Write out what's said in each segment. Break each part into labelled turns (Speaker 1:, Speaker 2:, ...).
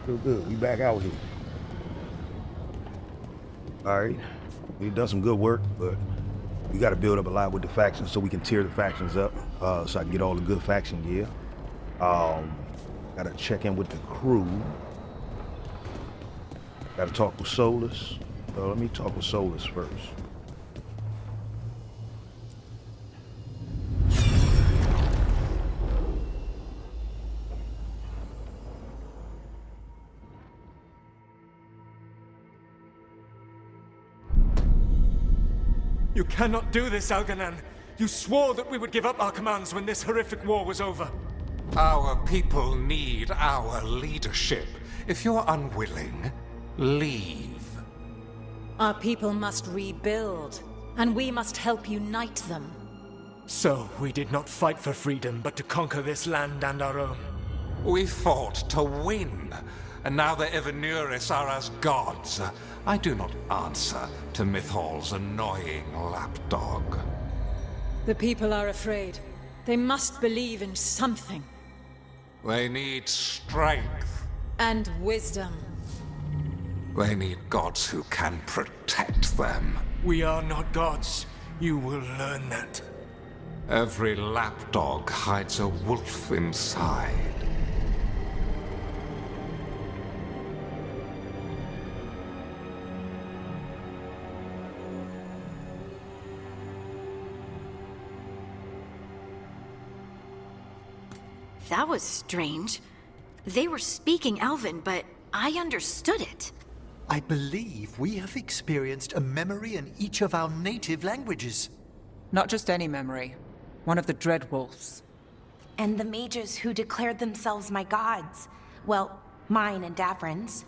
Speaker 1: Feel good. We back out here. All right. We've done some good work, but we got to build up a lot with the factions so we can tear the factions up, so I can get all the good faction gear. Got to check in with the crew. Got to talk with Solus. Let me talk with Solus first.
Speaker 2: You cannot do this, Algernon. You swore that we would give up our commands when this horrific war was over.
Speaker 3: Our people need our leadership. If you're unwilling, leave.
Speaker 4: Our people must rebuild, and we must help unite them.
Speaker 2: So, we did not fight for freedom, but to conquer this land and our own.
Speaker 3: We fought to win, and now the Evanuris are as gods. I do not answer to Mythal's annoying lapdog.
Speaker 4: The people are afraid. They must believe in something.
Speaker 3: They need strength.
Speaker 4: And wisdom.
Speaker 3: They need gods who can protect them.
Speaker 2: We are not gods. You will learn that.
Speaker 3: Every lapdog hides a wolf inside.
Speaker 5: That was strange. They were speaking Elven, but I understood it.
Speaker 6: I believe we have experienced a memory in each of our native languages.
Speaker 7: Not just any memory. One of the Dreadwolves.
Speaker 8: And the mages who declared themselves my gods. Well, mine and Davrin's.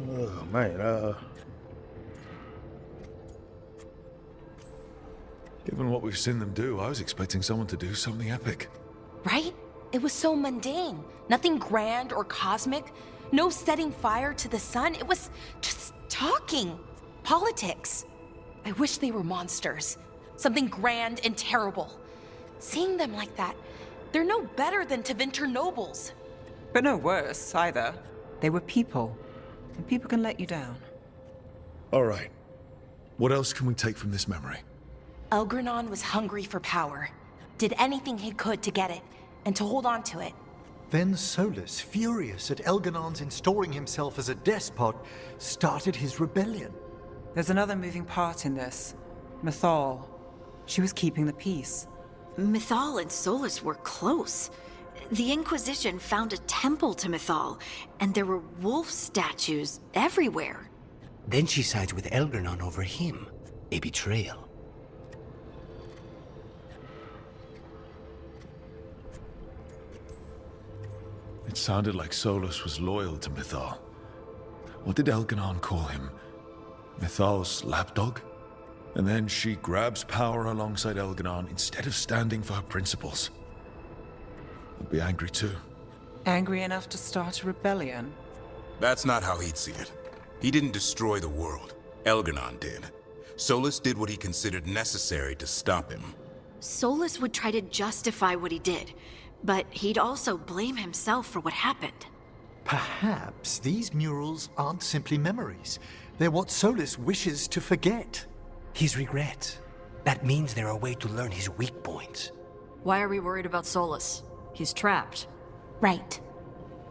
Speaker 1: Oh, man,
Speaker 9: Given what we've seen them do, I was expecting someone to do something epic.
Speaker 8: Right? It was so mundane. Nothing grand or cosmic. No setting fire to the sun. It was just talking. Politics. I wish they were monsters. Something grand and terrible. Seeing them like that, they're no better than Tevinter nobles.
Speaker 7: But no worse, either. They were people. And people can let you down.
Speaker 9: All right. What else can we take from this memory?
Speaker 8: Elgranon was hungry for power. Did anything he could to get it, and to hold on to it.
Speaker 6: Then Solus, furious at Elganon's installing himself as a despot, started his rebellion.
Speaker 7: There's another moving part in this. Mythal. She was keeping the peace.
Speaker 5: Mythal and Solus were close. The Inquisition found a temple to Mythal, and there were wolf statues everywhere.
Speaker 10: Then she sides with Elgranon over him. A betrayal.
Speaker 9: It sounded like Solus was loyal to Mythal. What did Elganon call him? Mythal's lapdog? And then she grabs power alongside Elganon instead of standing for her principles. I'd be angry too.
Speaker 7: Angry enough to start a rebellion?
Speaker 11: That's not how he'd see it. He didn't destroy the world. Elganon did. Solus did what he considered necessary to stop him.
Speaker 5: Solus would try to justify what he did, but he'd also blame himself for what happened.
Speaker 6: Perhaps these murals aren't simply memories. They're what Solus wishes to forget.
Speaker 10: His regret. That means they're a way to learn his weak points.
Speaker 12: Why are we worried about Solus? He's trapped.
Speaker 8: Right.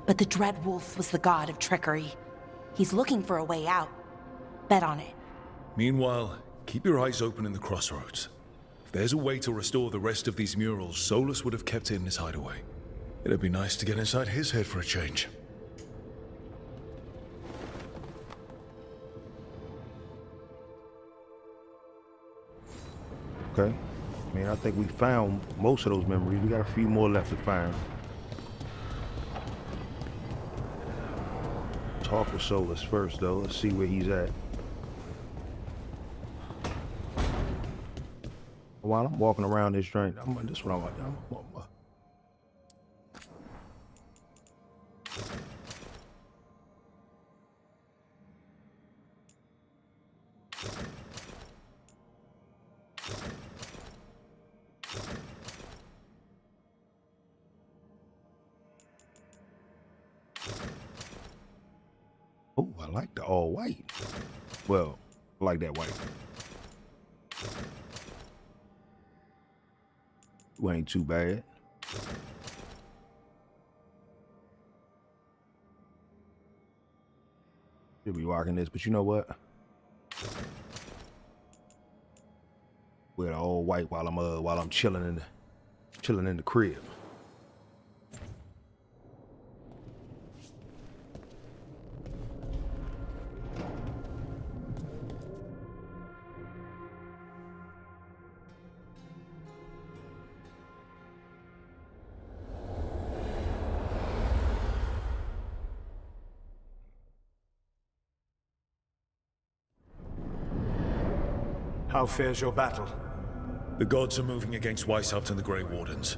Speaker 8: But the Dreadwolf was the god of trickery. He's looking for a way out. Bet on it.
Speaker 9: Meanwhile, keep your eyes open in the crossroads. If there's a way to restore the rest of these murals, Solus would have kept it in his hideaway. It'd be nice to get inside his head for a change.
Speaker 1: okay. I mean, I think we found most of those memories. We got a few more left to find. Talk with Solus first, though. Let's see where he's at. While I'm walking around this joint, this is what I'm like. I like the all white. Well, I like that white. You ain't too bad. Should be rocking this, but you know what? Wear the all white while I'm chilling in the crib.
Speaker 2: How fares your battle?
Speaker 9: The gods are moving against Weisshaupt and the Grey Wardens.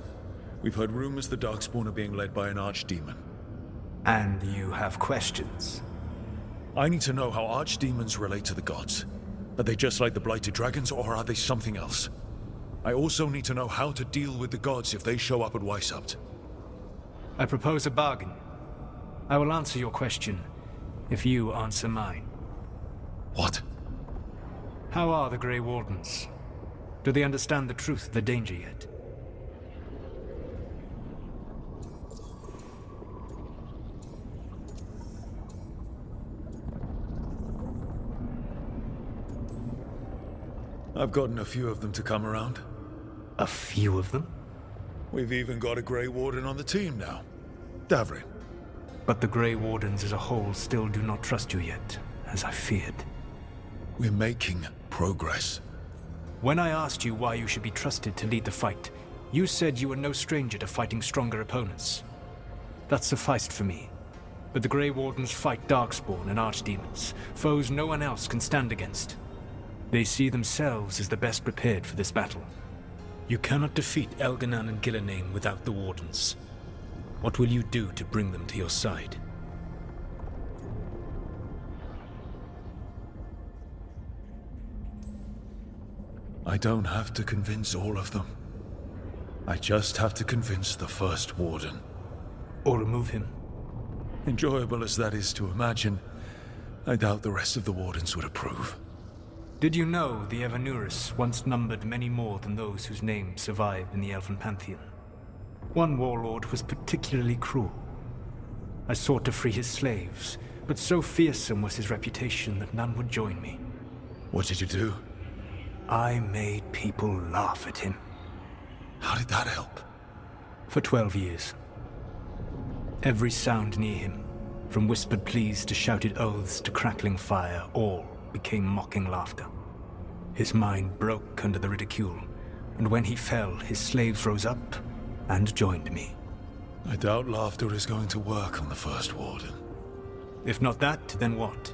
Speaker 9: We've heard rumors the Darkspawn are being led by an archdemon.
Speaker 10: And you have questions?
Speaker 9: I need to know how archdemons relate to the gods. Are they just like the Blighted Dragons, or are they something else? I also need to know how to deal with the gods if they show up at Weisshaupt.
Speaker 10: I propose a bargain. I will answer your question if you answer mine.
Speaker 9: What?
Speaker 10: How are the Grey Wardens? Do they understand the truth of the danger yet?
Speaker 9: I've gotten a few of them to come around.
Speaker 10: A few of them?
Speaker 9: We've even got a Grey Warden on the team now. Davrin.
Speaker 10: But the Grey Wardens as a whole still do not trust you yet, as I feared.
Speaker 9: We're making progress.
Speaker 10: When I asked you why you should be trusted to lead the fight, you said you were no stranger to fighting stronger opponents. That sufficed for me. But the Grey Wardens fight Darkspawn and Archdemons, foes no one else can stand against. They see themselves as the best prepared for this battle. You cannot defeat Elganan and Gillename without the Wardens. What will you do to bring them to your side?
Speaker 9: I don't have to convince all of them. I just have to convince the first Warden.
Speaker 10: Or remove him.
Speaker 9: Enjoyable as that is to imagine, I doubt the rest of the Wardens would approve.
Speaker 10: Did you know the Evanuris once numbered many more than those whose names survive in the Elven Pantheon? One warlord was particularly cruel. I sought to free his slaves, but so fearsome was his reputation that none would join me.
Speaker 9: What did you do?
Speaker 10: I made people laugh at him.
Speaker 9: How did that help?
Speaker 10: For 12 years. Every sound near him, from whispered pleas to shouted oaths to crackling fire, all became mocking laughter. His mind broke under the ridicule, and when he fell, his slaves rose up and joined me.
Speaker 9: I doubt laughter is going to work on the first Warden.
Speaker 10: If not that, then what?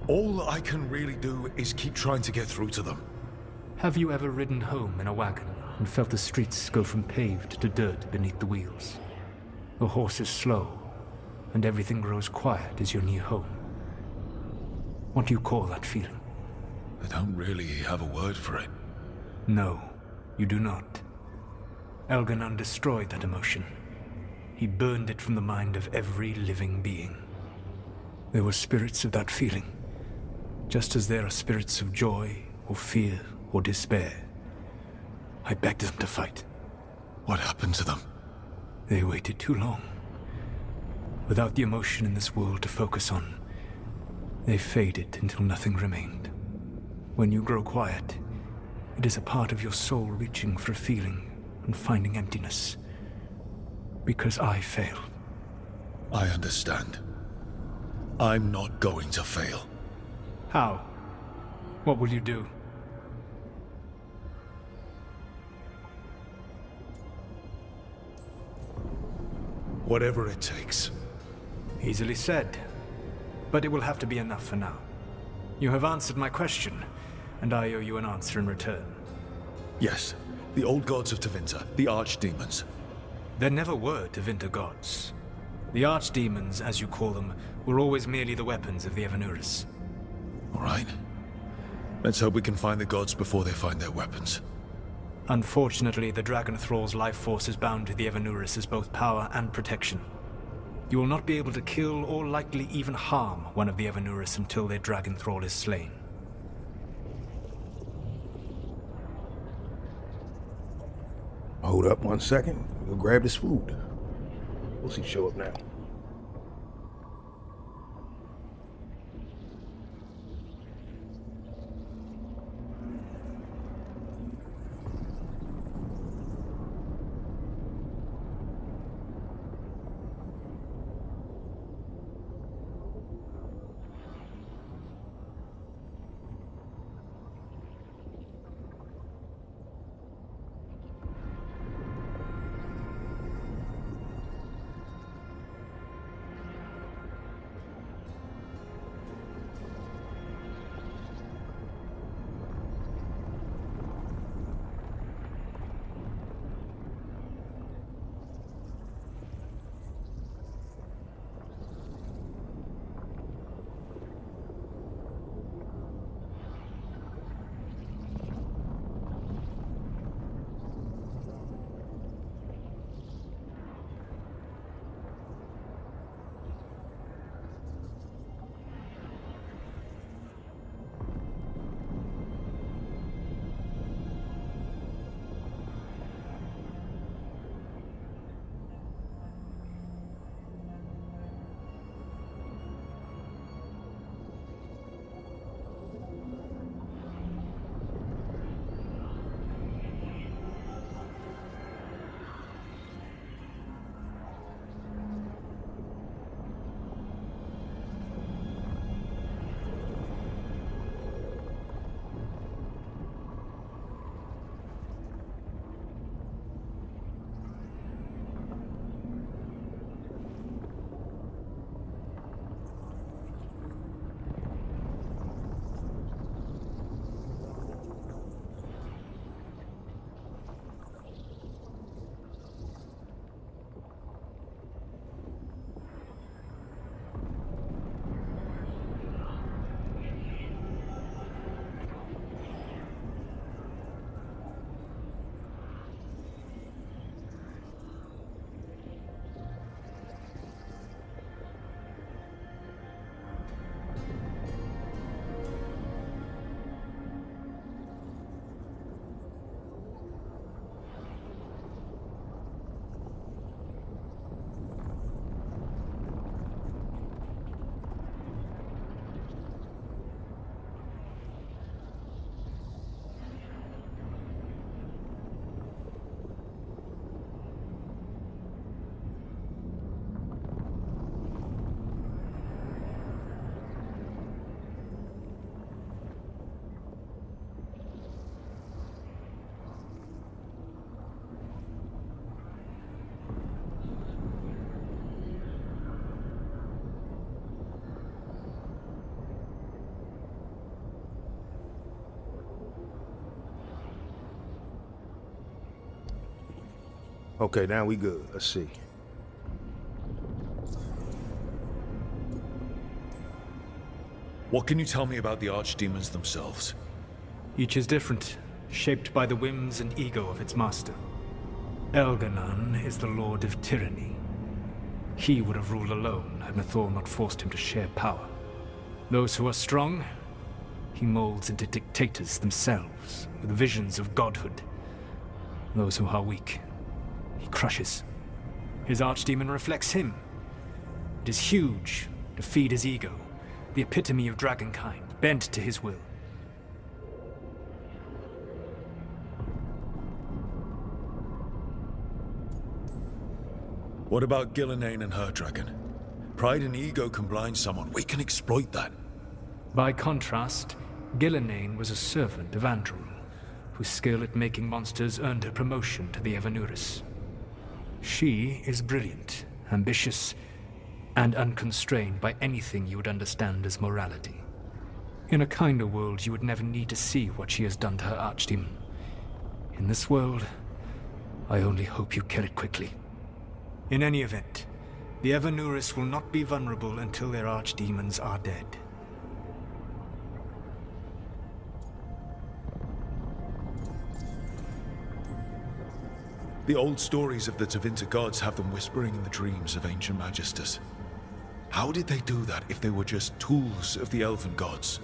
Speaker 9: All I can really do is keep trying to get through to them.
Speaker 10: Have you ever ridden home in a wagon and felt the streets go from paved to dirt beneath the wheels? The horse is slow, and everything grows quiet as you're near home. What do you call that feeling?
Speaker 9: I don't really have a word for it.
Speaker 10: No, you do not. Elganan destroyed that emotion. He burned it from the mind of every living being. There were spirits of that feeling, just as there are spirits of joy, or fear, or despair. I begged them to fight.
Speaker 9: What happened to them?
Speaker 10: They waited too long. Without the emotion in this world to focus on, they faded until nothing remained. When you grow quiet, it is a part of your soul reaching for a feeling and finding emptiness. Because I failed.
Speaker 9: I understand. I'm not going to fail.
Speaker 10: How? What will you do?
Speaker 9: Whatever it takes.
Speaker 10: Easily said. But it will have to be enough for now. You have answered my question, and I owe you an answer in return.
Speaker 9: Yes, the old gods of Tevinter, the archdemons.
Speaker 10: There never were Tevinter gods. The archdemons, as you call them, were always merely the weapons of the Evanuris.
Speaker 9: All right. Let's hope we can find the gods before they find their weapons.
Speaker 10: Unfortunately, the Dragon Thrall's life force is bound to the Evanuris as both power and protection. You will not be able to kill or likely even harm one of the Evanuris until their Dragon Thrall is slain.
Speaker 1: Hold up 1 second. We'll grab this food. We'll see show up now. Okay, now we good. Let's see.
Speaker 9: What can you tell me about the archdemons themselves?
Speaker 10: Each is different, shaped by the whims and ego of its master. Elganon is the Lord of Tyranny. He would have ruled alone had Mythal not forced him to share power. Those who are strong, he molds into dictators themselves, with visions of godhood. Those who are weak, he crushes. His archdemon reflects him. It is huge, to feed his ego, the epitome of dragonkind, bent to his will.
Speaker 9: What about Gillenane and her dragon? Pride and ego can blind someone. We can exploit that.
Speaker 10: By contrast, Gillenane was a servant of Andrul, whose skill at making monsters earned her promotion to the Evanuris. She is brilliant, ambitious, and unconstrained by anything you would understand as morality. In a kinder world, you would never need to see what she has done to her archdemon. In this world, I only hope you kill it quickly. In any event, the Evanuris will not be vulnerable until their archdemons are dead.
Speaker 9: The old stories of the Tevinter gods have them whispering in the dreams of ancient magisters. How did they do that if they were just tools of the elven gods?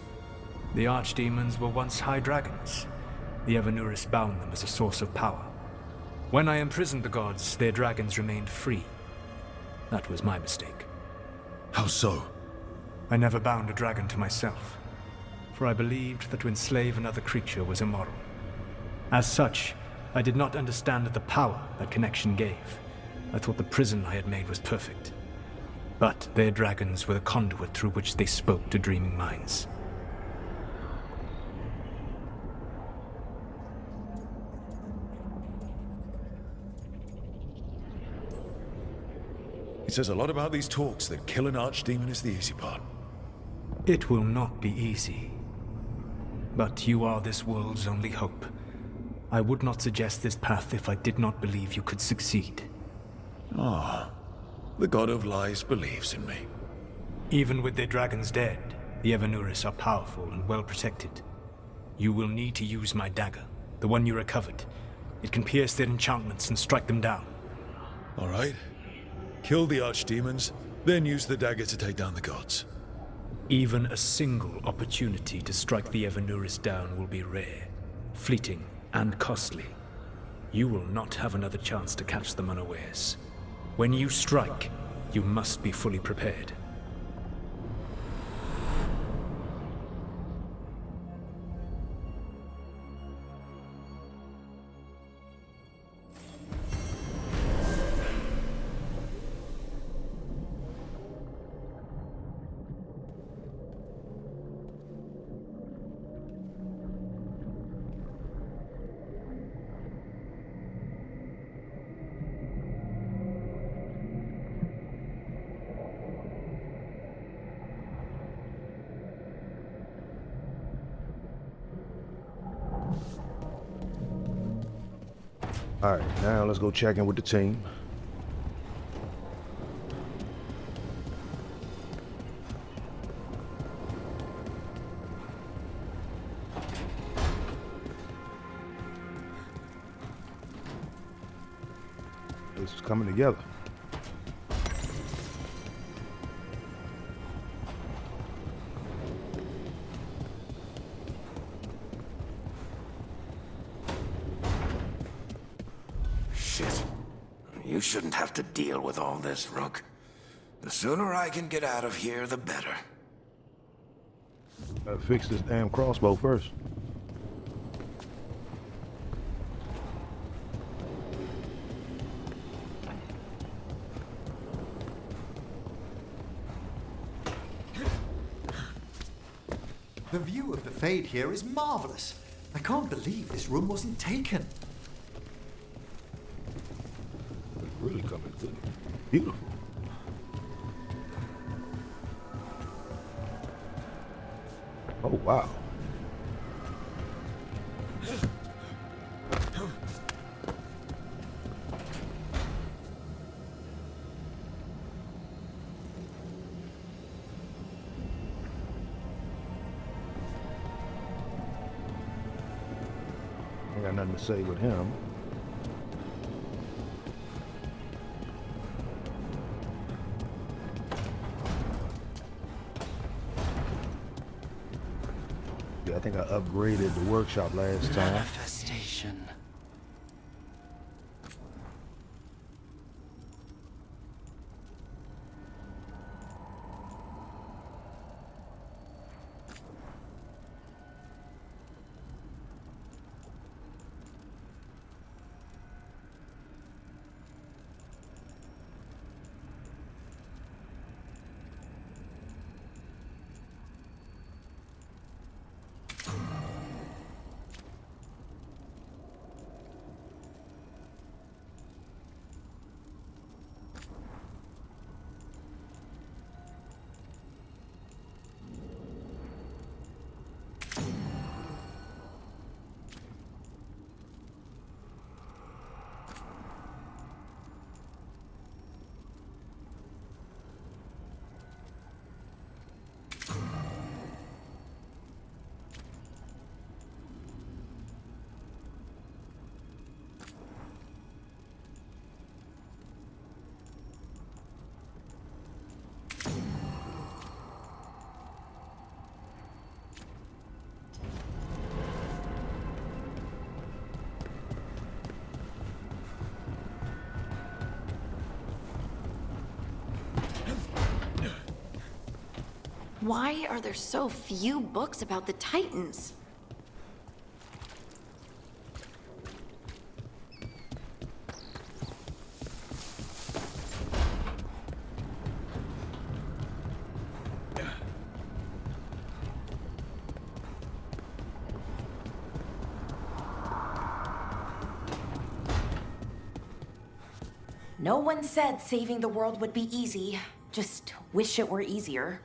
Speaker 10: The archdemons were once high dragons. The Evanuris bound them as a source of power. When I imprisoned the gods, their dragons remained free. That was my mistake.
Speaker 9: How so?
Speaker 10: I never bound a dragon to myself, for I believed that to enslave another creature was immoral. As such, I did not understand the power that connection gave. I thought the prison I had made was perfect. But their dragons were the conduit through which they spoke to dreaming minds.
Speaker 9: It says a lot about these talks that kill an archdemon is the easy part.
Speaker 10: It will not be easy. But you are this world's only hope. I would not suggest this path if I did not believe you could succeed.
Speaker 9: Ah, the god of lies believes in me.
Speaker 10: Even with their dragons dead, the Evanuris are powerful and well protected. You will need to use my dagger, the one you recovered. It can pierce their enchantments and strike them down.
Speaker 9: All right. Kill the archdemons, then use the dagger to take down the gods.
Speaker 10: Even a single opportunity to strike the Evanuris down will be rare, fleeting, and costly. You will not have another chance to catch them unawares. When you strike, you must be fully prepared.
Speaker 1: All right, now let's go check in with the team. This is coming together.
Speaker 13: Shit. You shouldn't have to deal with all this, Rook. The sooner I can get out of here, the better.
Speaker 1: Gotta fix this damn crossbow first.
Speaker 6: The view of the Fade here is marvelous. I can't believe this room wasn't taken.
Speaker 1: Really coming good. Beautiful. Oh, wow. Ain't got nothing to say with him. Yeah, I think I upgraded the workshop last time.
Speaker 13: Manifestation.
Speaker 5: Why are there so few books about the Titans?
Speaker 8: No one said saving the world would be easy. Just wish it were easier.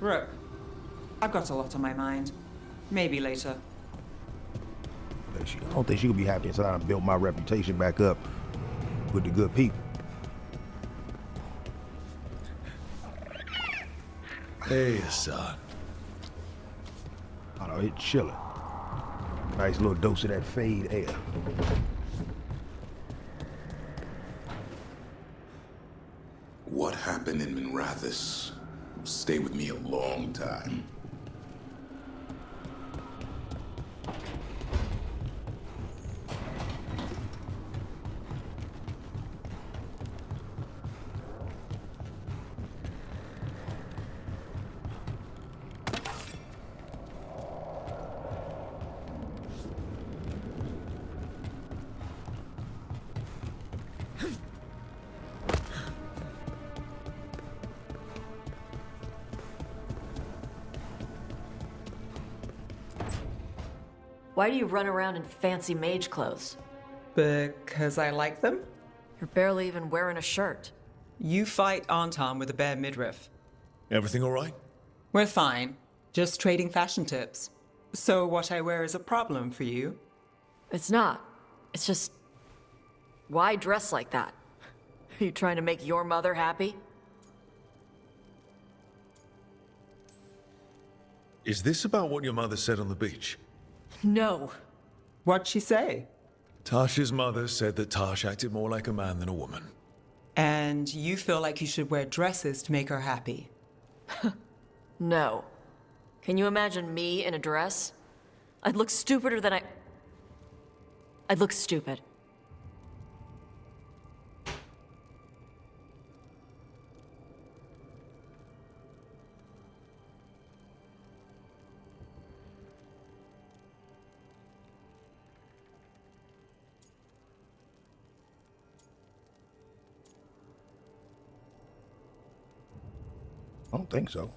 Speaker 7: Rook, I've got a lot on my mind. Maybe later.
Speaker 1: I don't think she gonna be happy until I built my reputation back up with the good people.
Speaker 9: Hey, son.
Speaker 1: I don't know, it's chilling. Nice little dose of that fade air.
Speaker 11: What happened in Minrathous will stay with me a long time.
Speaker 12: Why do you run around in fancy mage clothes?
Speaker 7: Because I like them?
Speaker 12: You're barely even wearing a shirt.
Speaker 7: You fight Anton with a bare midriff.
Speaker 9: Everything all right?
Speaker 7: We're fine. Just trading fashion tips. So what I wear is a problem for you?
Speaker 12: It's not. It's just... Why dress like that? Are you trying to make your mother happy?
Speaker 9: Is this about what your mother said on the beach?
Speaker 12: No.
Speaker 7: What'd she say?
Speaker 9: Tasha's mother said that Tash acted more like a man than a woman.
Speaker 7: And you feel like you should wear dresses to make her happy?
Speaker 12: No. Can you imagine me in a dress? I'd look stupider than I'd look stupid.
Speaker 1: I don't think so.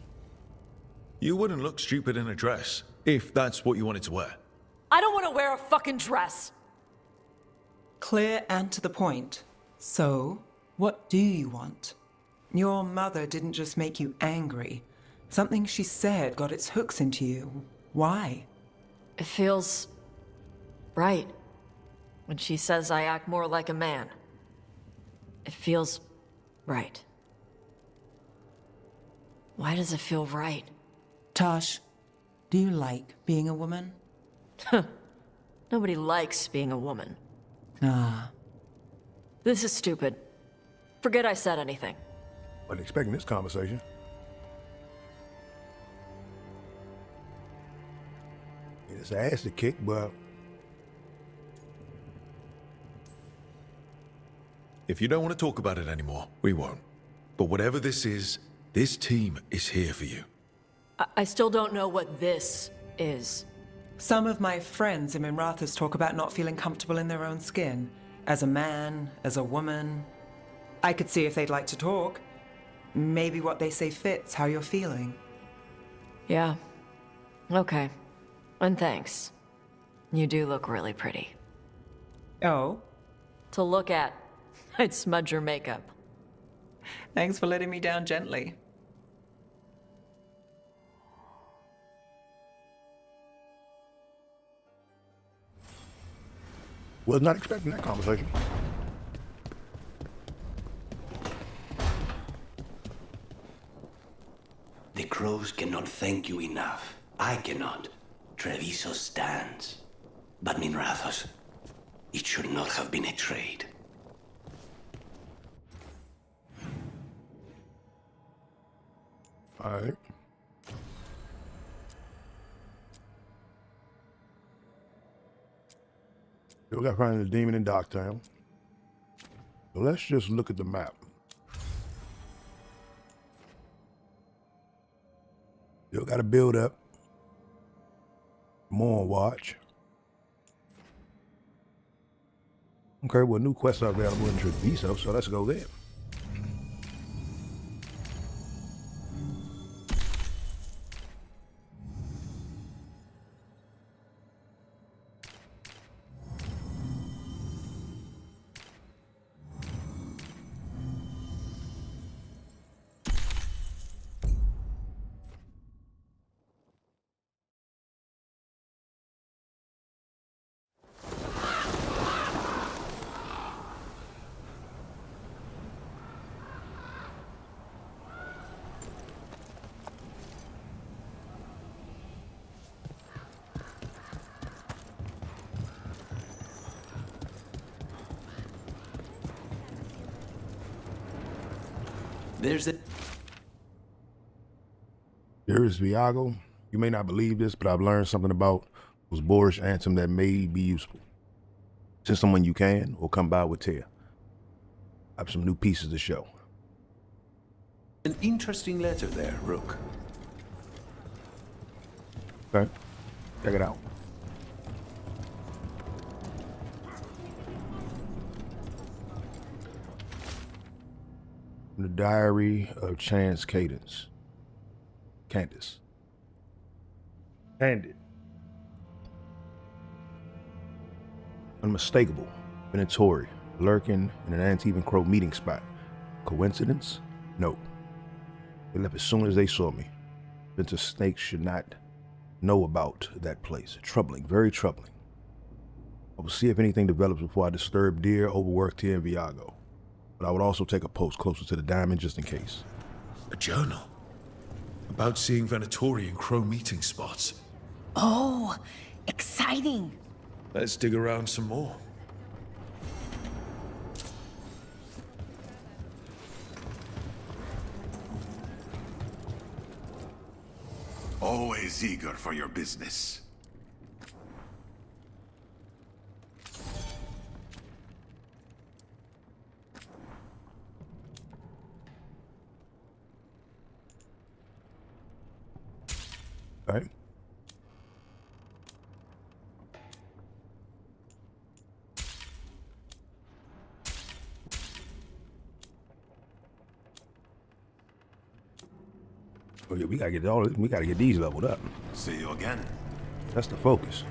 Speaker 9: You wouldn't look stupid in a dress, if that's what you wanted to wear.
Speaker 12: I don't want to wear a fucking dress!
Speaker 7: Clear and to the point. So, what do you want? Your mother didn't just make you angry. Something she said got its hooks into you. Why?
Speaker 12: It feels... right. When she says I act more like a man. It feels... right. Why does it feel right?
Speaker 7: Tosh, do you like being a woman?
Speaker 12: Nobody likes being a woman.
Speaker 7: Ah.
Speaker 12: This is stupid. Forget I said anything.
Speaker 1: Wasn't expecting this conversation. It's ass to kick, but...
Speaker 9: If you don't want to talk about it anymore, we won't. But whatever this is, this team is here for you.
Speaker 12: I still don't know what this is.
Speaker 7: Some of my friends in Minrathous talk about not feeling comfortable in their own skin. As a man, as a woman. I could see if they'd like to talk. Maybe what they say fits how you're feeling.
Speaker 12: Yeah. Okay. And thanks. You do look really pretty.
Speaker 7: Oh?
Speaker 12: To look at, I'd smudge your makeup.
Speaker 7: Thanks for letting me down gently.
Speaker 1: Was not expecting that conversation.
Speaker 14: The crows cannot thank you enough. I cannot. Treviso stands. But Minrathous, it should not have been a trade.
Speaker 1: All right. Still got to find the demon in Docktown. So let's just look at the map. Still got to build up. More on watch. Okay, well, new quests are available in Treviso, so let's go there.
Speaker 14: There's the...
Speaker 1: Here is Viago. You may not believe this, but I've learned something about those boorish anthem that may be useful. Send someone you can, or come by with Tear. I have some new pieces to show.
Speaker 14: An interesting letter there, Rook.
Speaker 1: Okay, check it out. The Diary of Chance Cadence. Candace. Candid. Unmistakable. Venatori. Lurking in an Antivan Crow meeting spot. Coincidence? No. They left as soon as they saw me. Vinter Snakes should not know about that place. Troubling. Very troubling. I will see if anything develops before I disturb dear, overworked here in Viago. But I would also take a post closer to the diamond just in case.
Speaker 9: A journal? About seeing Venatori in Crow meeting spots.
Speaker 8: Oh, exciting.
Speaker 9: Let's dig around some more.
Speaker 13: Always eager for your business.
Speaker 1: All right. Oh yeah, we gotta get we gotta get these leveled up.
Speaker 13: See you again.
Speaker 1: That's the focus.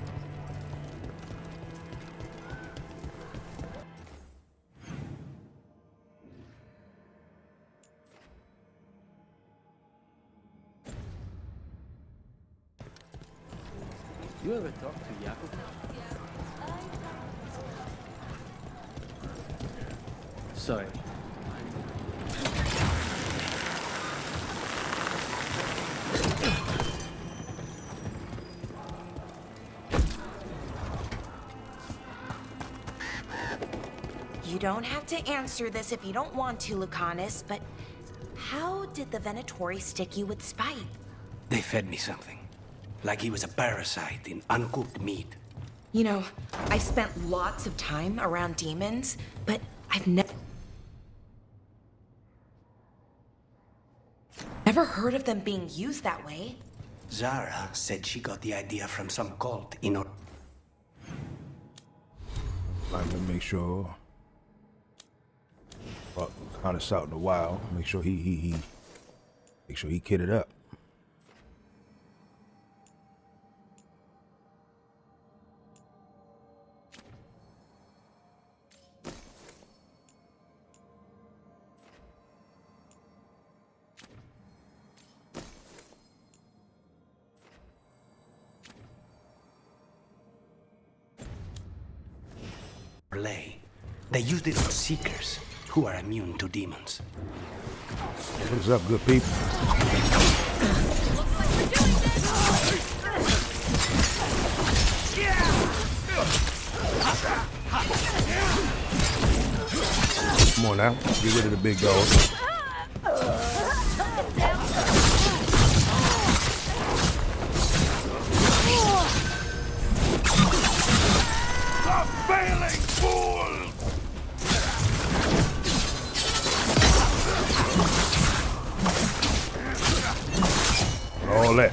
Speaker 15: You ever talk to Jakob? Sorry.
Speaker 8: You don't have to answer this if you don't want to, Lucanus, but how did the Venatori stick you with spite?
Speaker 14: They fed me something. Like he was a parasite in uncooked meat.
Speaker 8: You know, I spent lots of time around demons, but I've never heard of them being used that way.
Speaker 14: Zara said she got the idea from some cult in or...
Speaker 1: I'm gonna make sure. Well, kind of out in the wild. Make sure he kitted up.
Speaker 14: They used it on seekers who are immune to demons.
Speaker 1: What's up, good people? Come on now, get rid of the big dog.
Speaker 13: failing fools!
Speaker 1: All that.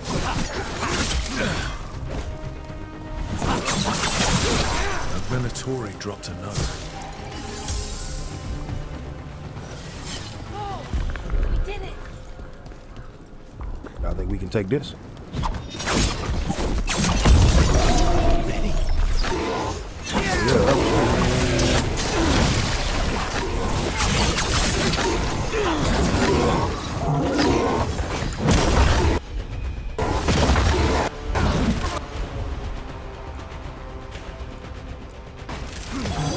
Speaker 9: A Venatori dropped a note.
Speaker 8: We did it!
Speaker 1: I think we can take this.
Speaker 13: Ready?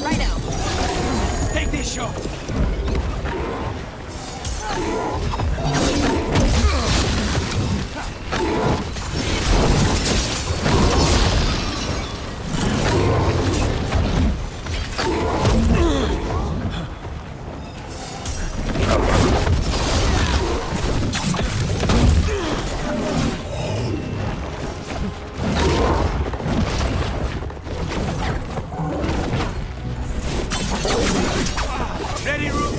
Speaker 8: Right out.
Speaker 13: Take this shot! Ready, Rook?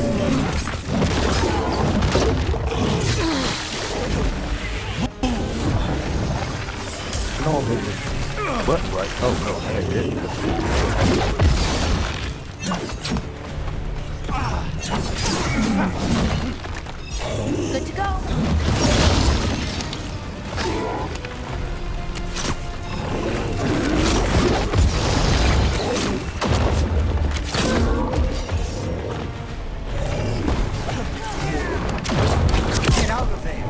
Speaker 1: No, button right. Oh no, I ain't it.
Speaker 8: Good to go.
Speaker 13: Get out of there!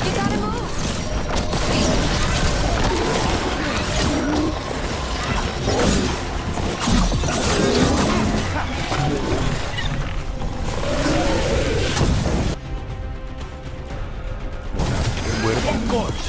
Speaker 8: You gotta move.
Speaker 13: Of course!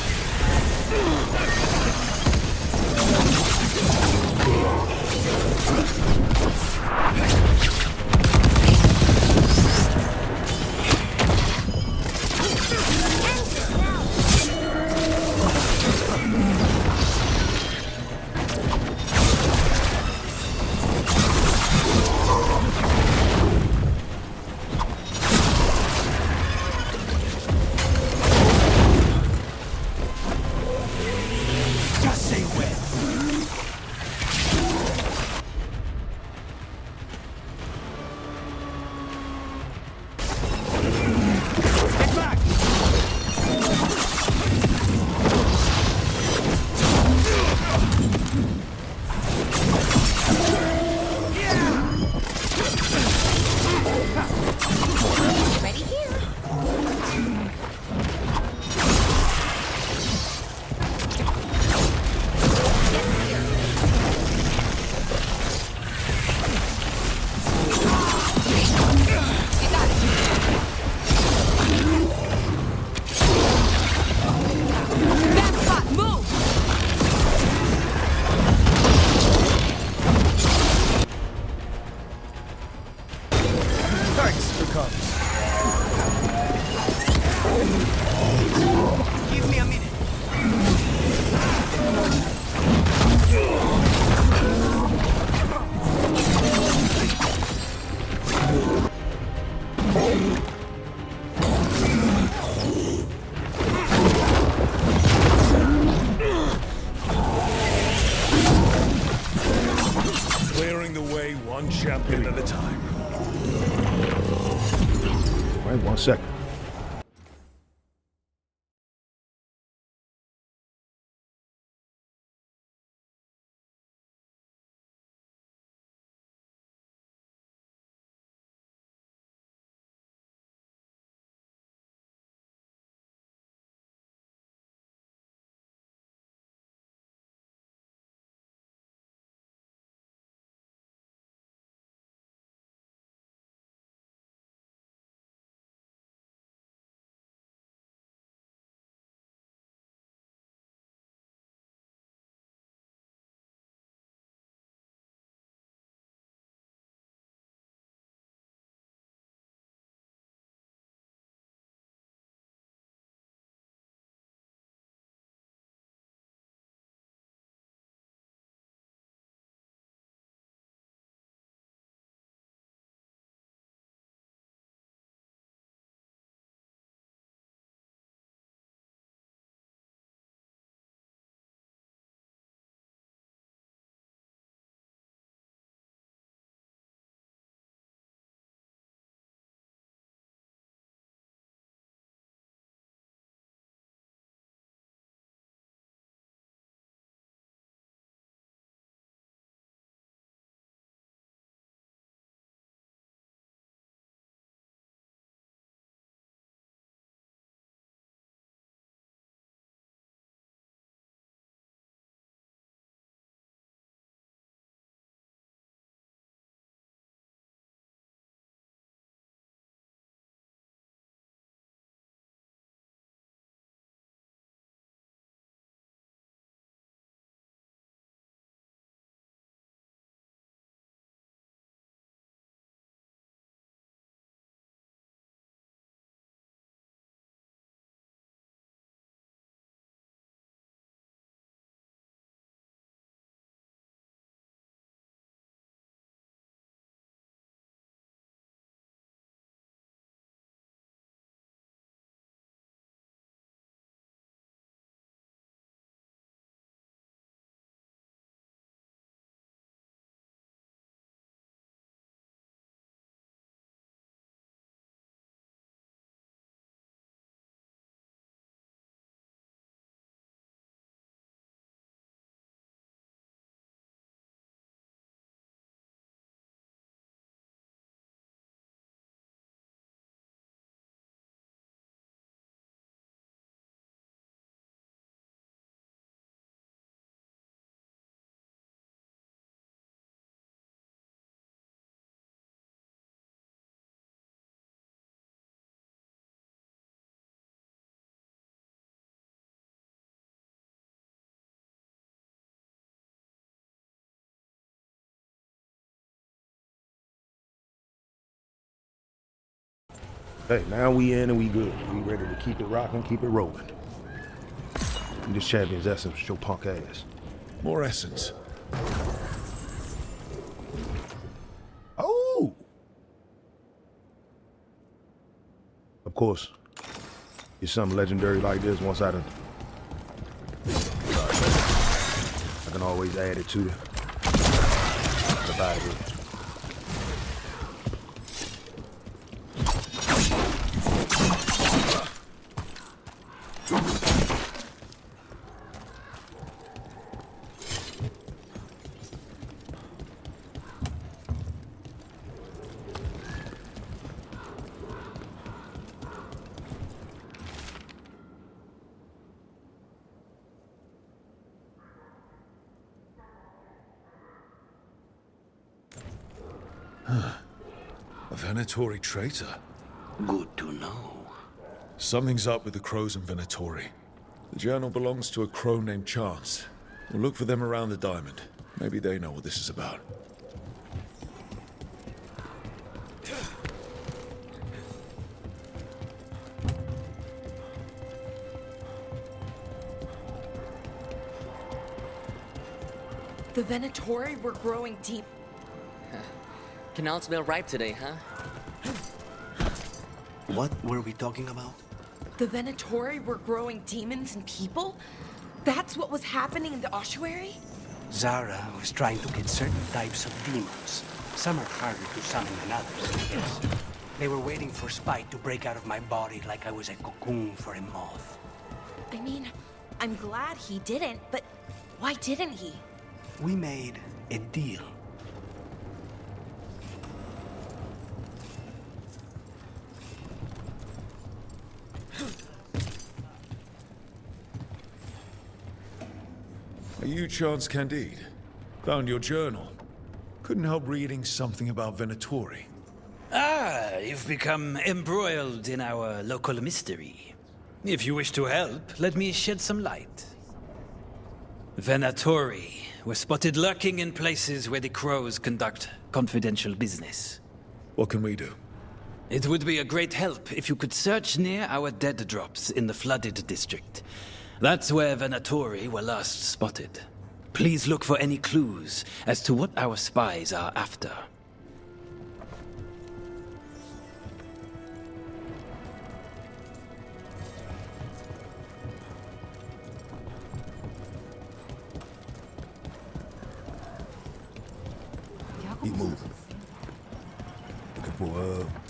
Speaker 13: Just say when. Get back!
Speaker 8: Ready here. You got it. Back spot, move!
Speaker 13: Thanks for coming. Give me a minute.
Speaker 9: Clearing the way one champion at a time.
Speaker 1: Wait 1 second. Hey, now we in and we good. We ready to keep it rocking, keep it rolling. And this champion's essence with your punk ass.
Speaker 9: More essence.
Speaker 1: Oh! Of course, it's something legendary like this. Once I can always add it to the Bible.
Speaker 9: A Venatori traitor.
Speaker 14: Good to know.
Speaker 9: Something's up with the crows in Venatori. The journal belongs to a crow named Chance. We'll look for them around the diamond. Maybe they know what this is about.
Speaker 8: The Venatori were growing deep.
Speaker 15: Can all smell ripe today, huh?
Speaker 14: What were we talking about?
Speaker 8: The Venatori were growing demons and people? That's what was happening in the ossuary?
Speaker 16: Zara was trying to get certain types of demons. Some are harder to summon than others, I guess. They were waiting for Spite to break out of my body like I was a cocoon for a moth.
Speaker 8: I mean, I'm glad he didn't, but why didn't he?
Speaker 16: We made a deal.
Speaker 9: Are you Chance Candide? Found your journal. Couldn't help reading something about Venatori.
Speaker 17: Ah, you've become embroiled in our local mystery. If you wish to help, let me shed some light. Venatori were spotted lurking in places where the crows conduct confidential business.
Speaker 9: What can we do?
Speaker 17: It would be a great help if you could search near our dead drops in the flooded district. That's where Venatori were last spotted. Please look for any clues as to what our spies are after.
Speaker 1: Keep moving. Looking for,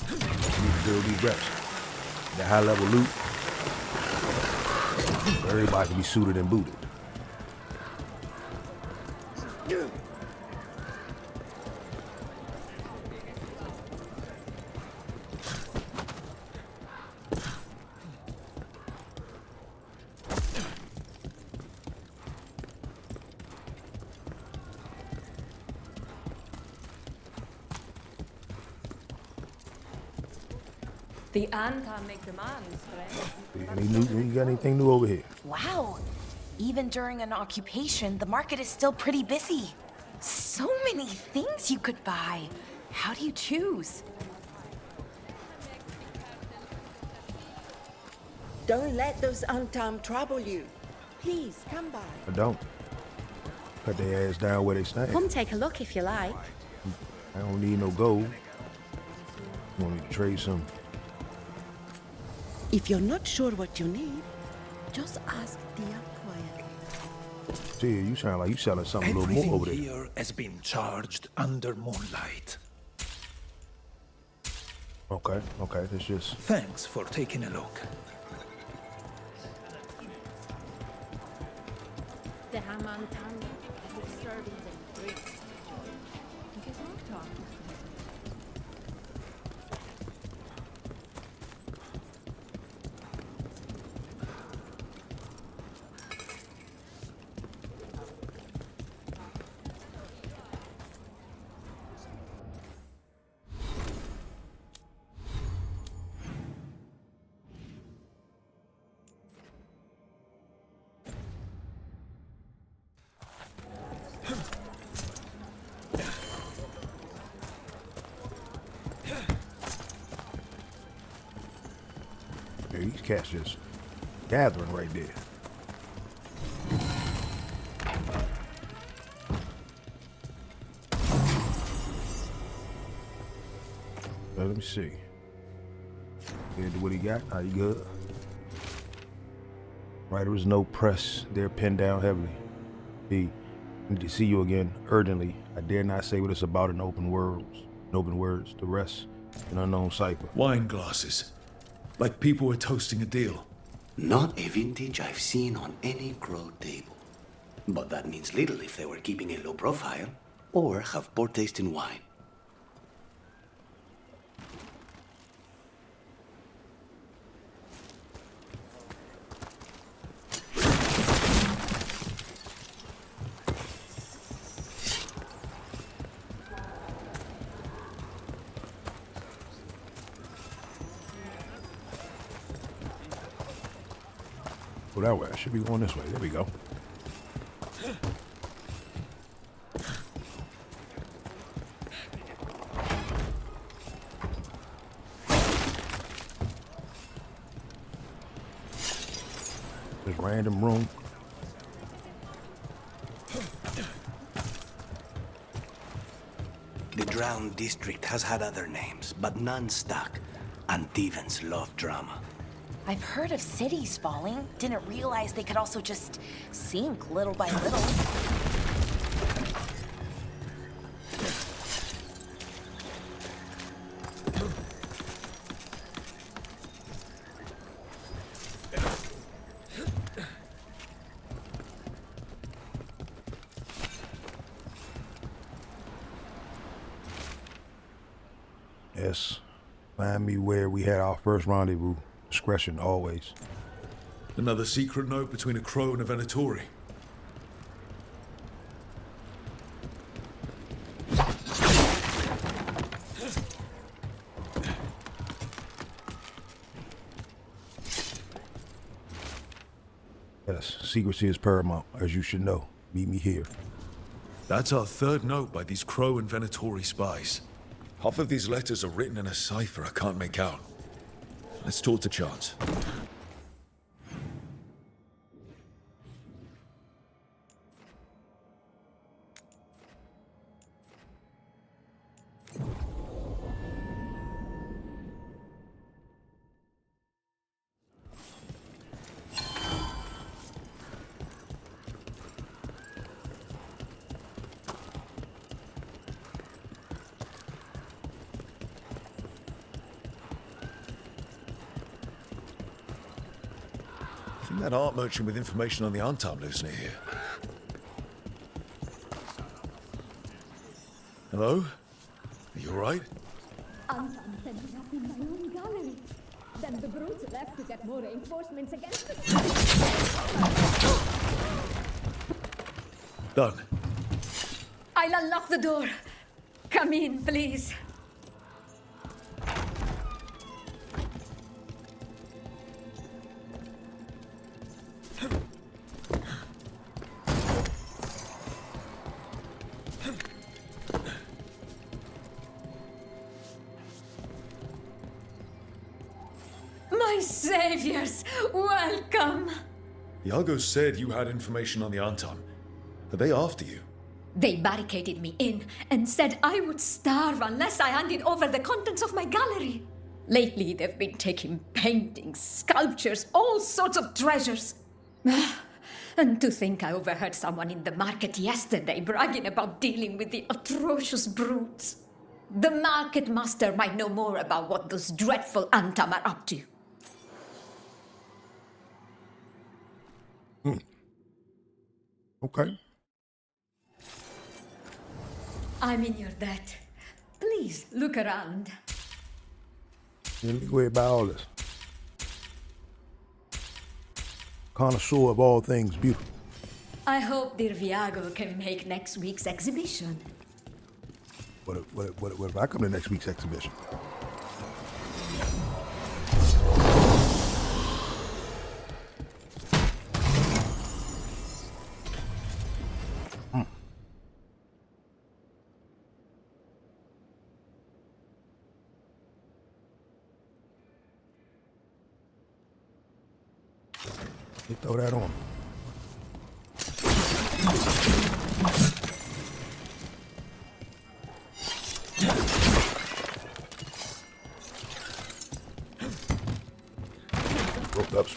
Speaker 1: need to build these reps. The high level loot. Everybody can be suited and booted.
Speaker 4: The Anta make demands, friend.
Speaker 1: You got anything new over here?
Speaker 8: Wow. Even during an occupation, the market is still pretty busy. So many things you could buy. How do you choose?
Speaker 18: Don't let those Antam trouble you. Please, come by.
Speaker 1: I don't. Cut their ass down where they stand.
Speaker 19: Come take a look if you like.
Speaker 1: I don't need no gold. You want me to trade some?
Speaker 18: If you're not sure what you need, just ask Dia quietly.
Speaker 1: See, you sound like you selling something a little more over there.
Speaker 20: Everything here has been charged under moonlight.
Speaker 1: Okay, that's just...
Speaker 20: Thanks for taking a look.
Speaker 19: The Haman Tanya is disturbing the drink. You guys want to talk?
Speaker 1: Man, these cats just gathering right there. Let me see. What he got? Are you good? Right, there was no press. They're pinned down heavily. B, need to see you again urgently. I dare not say what it's about in open words. The rest, an unknown cipher.
Speaker 9: Wine glasses. Like people were toasting a deal.
Speaker 14: Not a vintage I've seen on any crow table. But that means little if they were keeping a low profile or have poor taste in wine.
Speaker 1: Go that way. I should be going this way. There we go. Just random room.
Speaker 14: The Drowned District has had other names, but none stuck. And Thevens love drama.
Speaker 8: I've heard of cities falling. Didn't realize they could also just sink little by little.
Speaker 1: Yes. Find me where we had our first rendezvous. Discretion, always.
Speaker 9: Another secret note between a crow and a Venatori.
Speaker 1: Yes, secrecy is paramount, as you should know. Meet me here.
Speaker 9: That's our third note by these crow and Venatori spies. Half of these letters are written in a cipher I can't make out. Let's talk to Chance. I think that art merchant with information on the Antam lives near here. Hello? Are you alright?
Speaker 19: Antam said me up in my own gallery. Then the brutes left to get more reinforcements against us.
Speaker 9: Done.
Speaker 19: I'll unlock the door. Come in, please. My saviors, welcome!
Speaker 9: Iago said you had information on the Antam. Are they after you?
Speaker 19: They barricaded me in and said I would starve unless I handed over the contents of my gallery. Lately, they've been taking paintings, sculptures, all sorts of treasures. And to think I overheard someone in the market yesterday bragging about dealing with the atrocious brutes. The market master might know more about what those dreadful Antam are up to.
Speaker 1: Okay.
Speaker 19: I'm in your debt. Please look around.
Speaker 1: Let me go ahead and buy all this. Connoisseur of all things beautiful.
Speaker 19: I hope dear Viago can make next week's exhibition.
Speaker 1: What if I come to next week's exhibition? You throw that on. Broke up.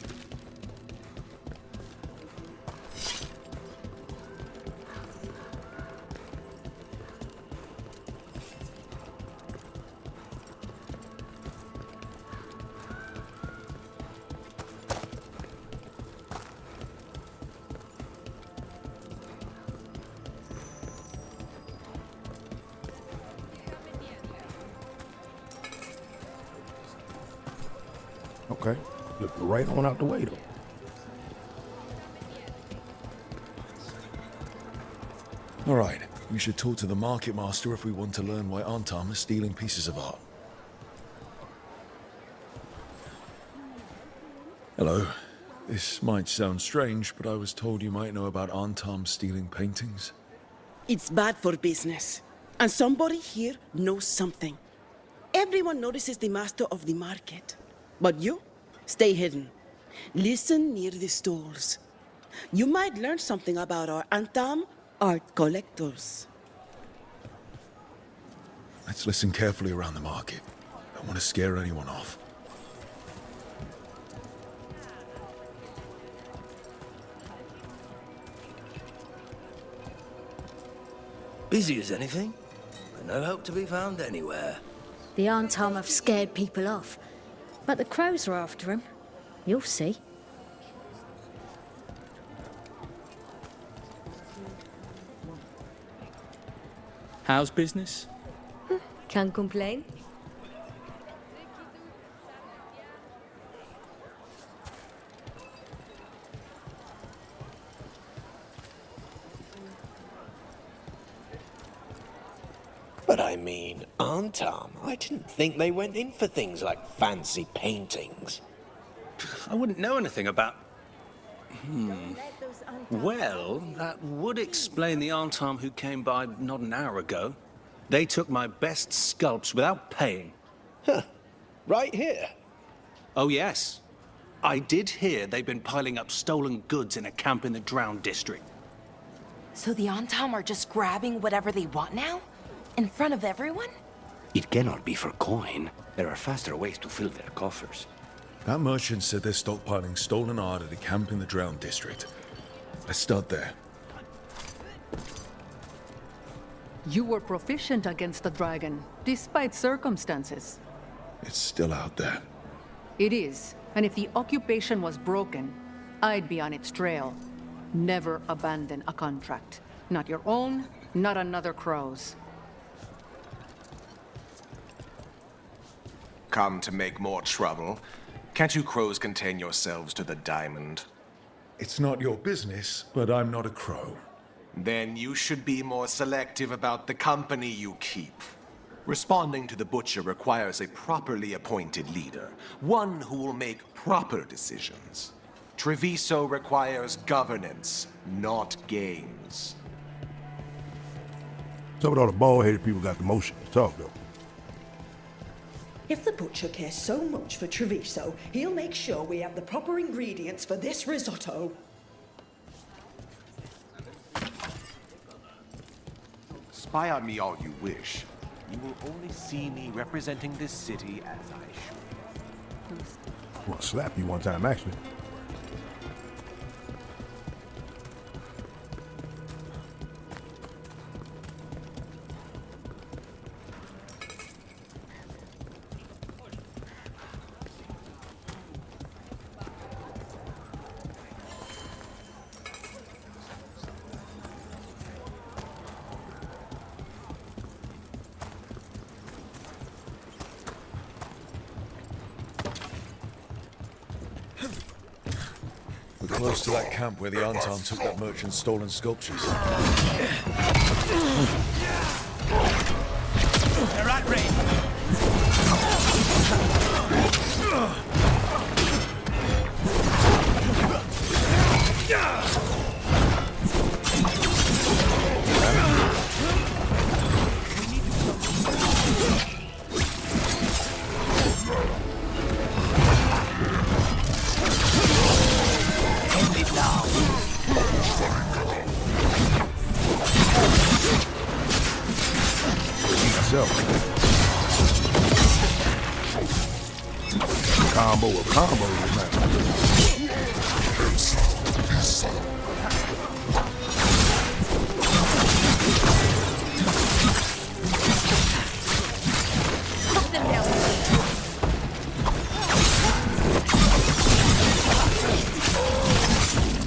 Speaker 1: Okay, look right on out the way though.
Speaker 9: All right, we should talk to the market master if we want to learn why Antam is stealing pieces of art. Hello. This might sound strange, but I was told you might know about Antam stealing paintings.
Speaker 21: It's bad for business. And somebody here knows something. Everyone notices the master of the market. But you, stay hidden. Listen near the stalls. You might learn something about our Antam art collectors.
Speaker 9: Let's listen carefully around the market. Don't want to scare anyone off.
Speaker 22: Busy as anything, but no hope to be found anywhere.
Speaker 19: The Antam have scared people off, but the crows are after him. You'll see.
Speaker 23: How's business?
Speaker 19: Can't complain.
Speaker 22: But I mean, Antam, I didn't think they went in for things like fancy paintings.
Speaker 23: I wouldn't know anything about... Well, that would explain the Antam who came by not an hour ago. They took my best sculpts without paying.
Speaker 22: Huh. Right here?
Speaker 23: Oh, yes. I did hear they've been piling up stolen goods in a camp in the Drowned District.
Speaker 8: So the Antam are just grabbing whatever they want now? In front of everyone?
Speaker 14: It cannot be for coin. There are faster ways to fill their coffers.
Speaker 9: That merchant said they're stockpiling stolen art at a camp in the Drowned District. Let's start there.
Speaker 24: You were proficient against the dragon, despite circumstances.
Speaker 9: It's still out there.
Speaker 24: It is, and if the occupation was broken, I'd be on its trail. Never abandon a contract. Not your own, not another crow's.
Speaker 25: Come to make more trouble? Can't you crows contain yourselves to the diamond?
Speaker 9: It's not your business, but I'm not a crow.
Speaker 25: Then you should be more selective about the company you keep. Responding to the butcher requires a properly appointed leader, one who will make proper decisions. Treviso requires governance, not games.
Speaker 1: Some of all the bald-headed people got the motion to talk, though.
Speaker 18: If the butcher cares so much for Treviso, he'll make sure we have the proper ingredients for this risotto.
Speaker 25: Spy on me all you wish. You will only see me representing this city as I should.
Speaker 1: I want to slap you one time, actually.
Speaker 9: We're close to that camp where the Antam took that merchant's stolen sculptures.
Speaker 2: They're at range.
Speaker 1: Combo of combos tonight.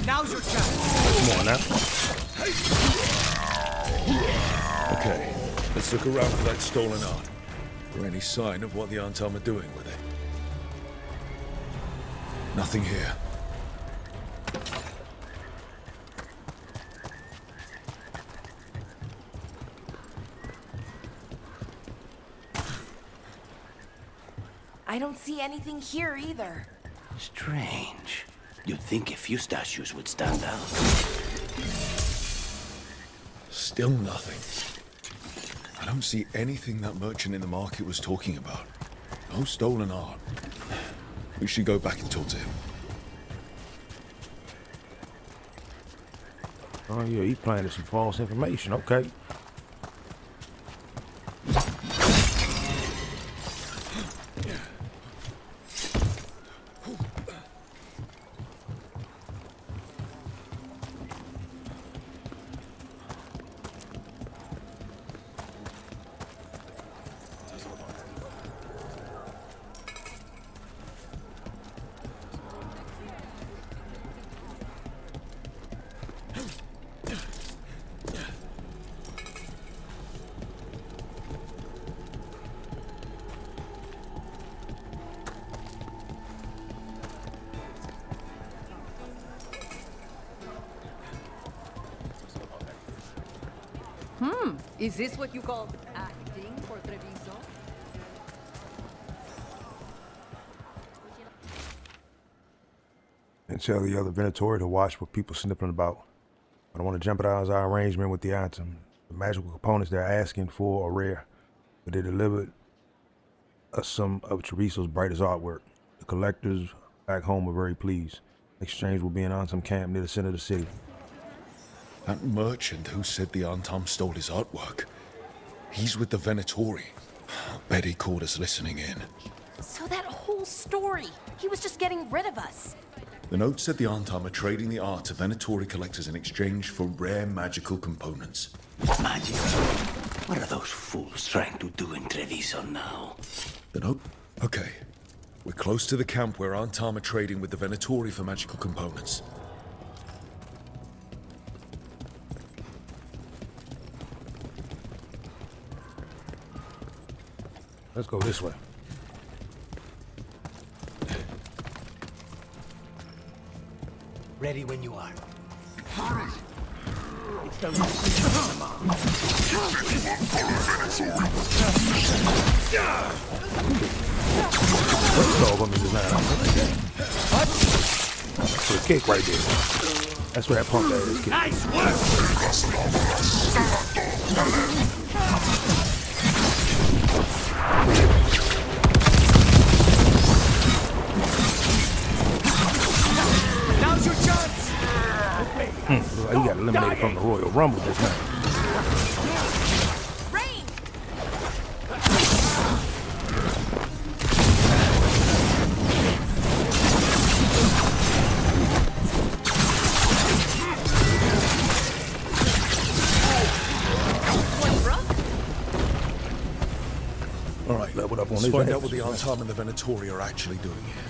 Speaker 2: Now's your chance.
Speaker 1: Come on now.
Speaker 9: Okay, let's look around for that stolen art. Or any sign of what the Antam are doing with it. Nothing here.
Speaker 8: I don't see anything here either.
Speaker 14: Strange. You'd think a few statues would stand out.
Speaker 9: Still nothing. I don't see anything that merchant in the market was talking about. No stolen art. We should go back and talk to him.
Speaker 1: Oh yeah, he planted some false information. Okay.
Speaker 24: Is this what you call acting for Treviso?
Speaker 1: And tell the other Venatori to watch for people snipping about. I don't want to jeopardize our arrangement with the Antam. The magical components they're asking for are rare, but they delivered us some of Treviso's brightest artwork. The collectors back home are very pleased. Exchange will be in Antam camp near the center of the city.
Speaker 9: That merchant who said the Antam stole his artwork. He's with the Venatori. I bet he caught us listening in.
Speaker 8: So that whole story, he was just getting rid of us.
Speaker 9: The note said the Antam are trading the art to Venatori collectors in exchange for rare magical components.
Speaker 14: Magic? What are those fools trying to do in Treviso now?
Speaker 9: The note? Okay. We're close to the camp where Antam are trading with the Venatori for magical components.
Speaker 1: Let's go this way.
Speaker 16: Ready when you are.
Speaker 13: It's the
Speaker 1: Let's go. What? That's a kick right there. That's where that punk guy is.
Speaker 13: Nice
Speaker 2: Now's your chance!
Speaker 1: He got eliminated from the Royal Rumble just now.
Speaker 9: All right,
Speaker 1: leveled up on
Speaker 9: let's
Speaker 1: his
Speaker 9: find
Speaker 1: ass.
Speaker 9: out what the Antam and the Venatori are actually doing here.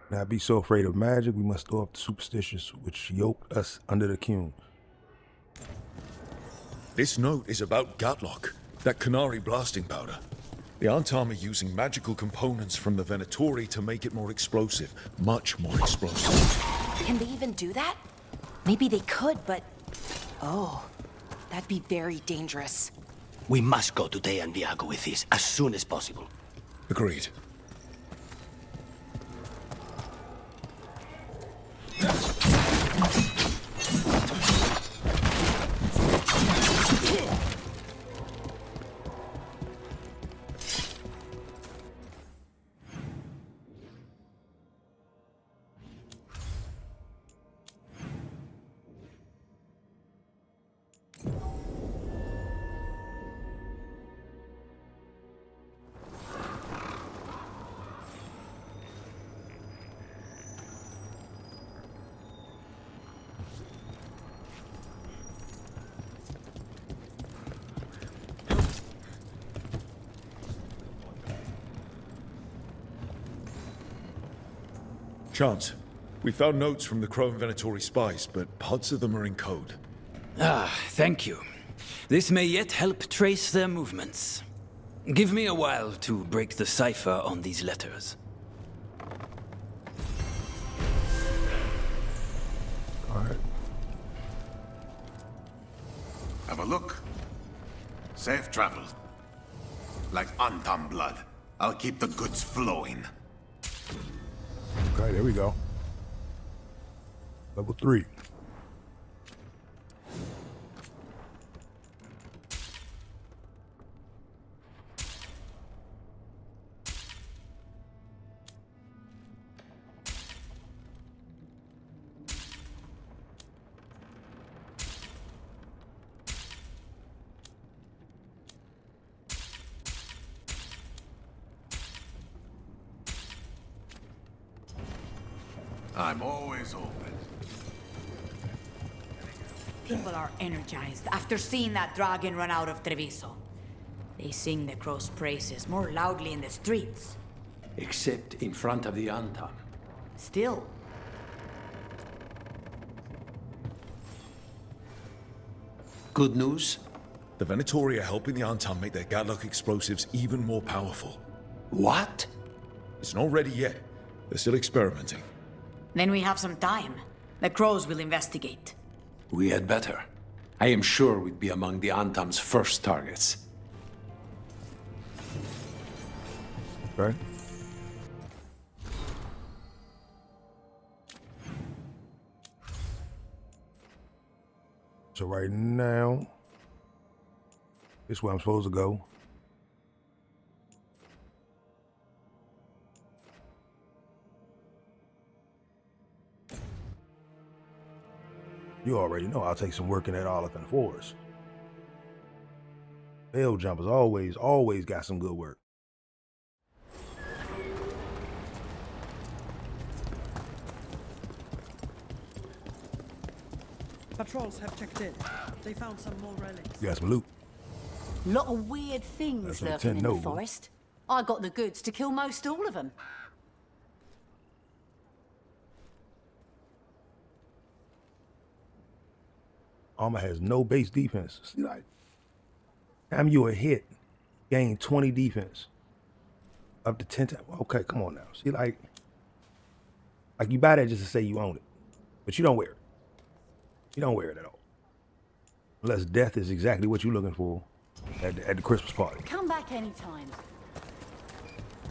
Speaker 1: Not be so afraid of magic, we must throw up the superstitious which yoked us under the Kuhn.
Speaker 9: This note is about Gatlock, that Canary blasting powder. The Antam are using magical components from the Venatori to make it more explosive, much more explosive.
Speaker 8: Can they even do that? Maybe they could, but... Oh, that'd be very dangerous.
Speaker 14: We must go to Day and Viago with this as soon as possible.
Speaker 9: Agreed. Chance, we found notes from the Crow and Venatori spies, but parts of them are in code.
Speaker 17: Ah, thank you. This may yet help trace their movements. Give me a while to break the cipher on these letters.
Speaker 1: All right.
Speaker 3: Have a look. Safe travel. Like Antam blood. I'll keep the goods flowing.
Speaker 1: Okay, there we go. Level 3.
Speaker 3: I'm always open.
Speaker 5: People are energized after seeing that dragon run out of Treviso. They sing the crow's praises more loudly in the streets.
Speaker 16: Except in front of the Antam.
Speaker 5: Still.
Speaker 23: Good news?
Speaker 9: The Venatori are helping the Antam make their Gatlock explosives even more powerful.
Speaker 23: What?
Speaker 9: It's not ready yet. They're still experimenting.
Speaker 5: Then we have some time. The crows will investigate.
Speaker 16: We had better. I am sure we'd be among the Antam's first targets.
Speaker 1: Okay. So right now, this is where I'm supposed to go. You already know I'll take some work in that Arlequin Forest. Bell jumpers always got some good work.
Speaker 18: Patrols have checked in. They found some more relics.
Speaker 1: You got some loot.
Speaker 5: Lot of weird things
Speaker 1: That's what
Speaker 5: lurking in
Speaker 1: Ten
Speaker 5: the
Speaker 1: know.
Speaker 5: forest. I got the goods to kill most all of them.
Speaker 1: Armor has no base defense. See, like, time you a hit, gain 20 defense. Up to 10 times. Okay, come on now. See, like you buy that just to say you own it. But you don't wear it. You don't wear it at all. Unless death is exactly what you're looking for at the Christmas party.
Speaker 5: Come back anytime.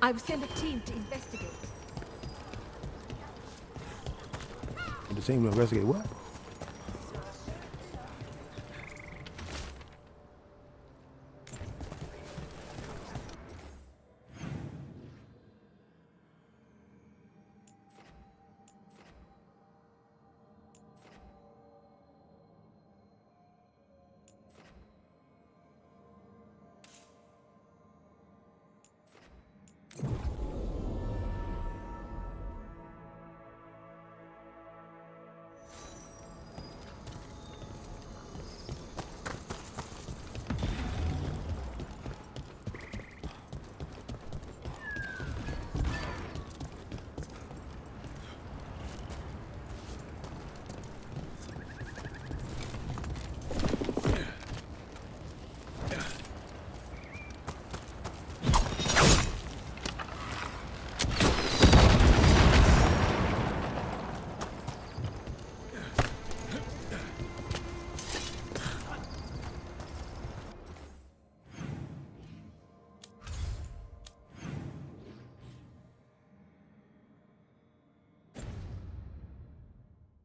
Speaker 19: I will send a team to investigate.
Speaker 1: The team to investigate what?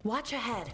Speaker 5: Watch ahead.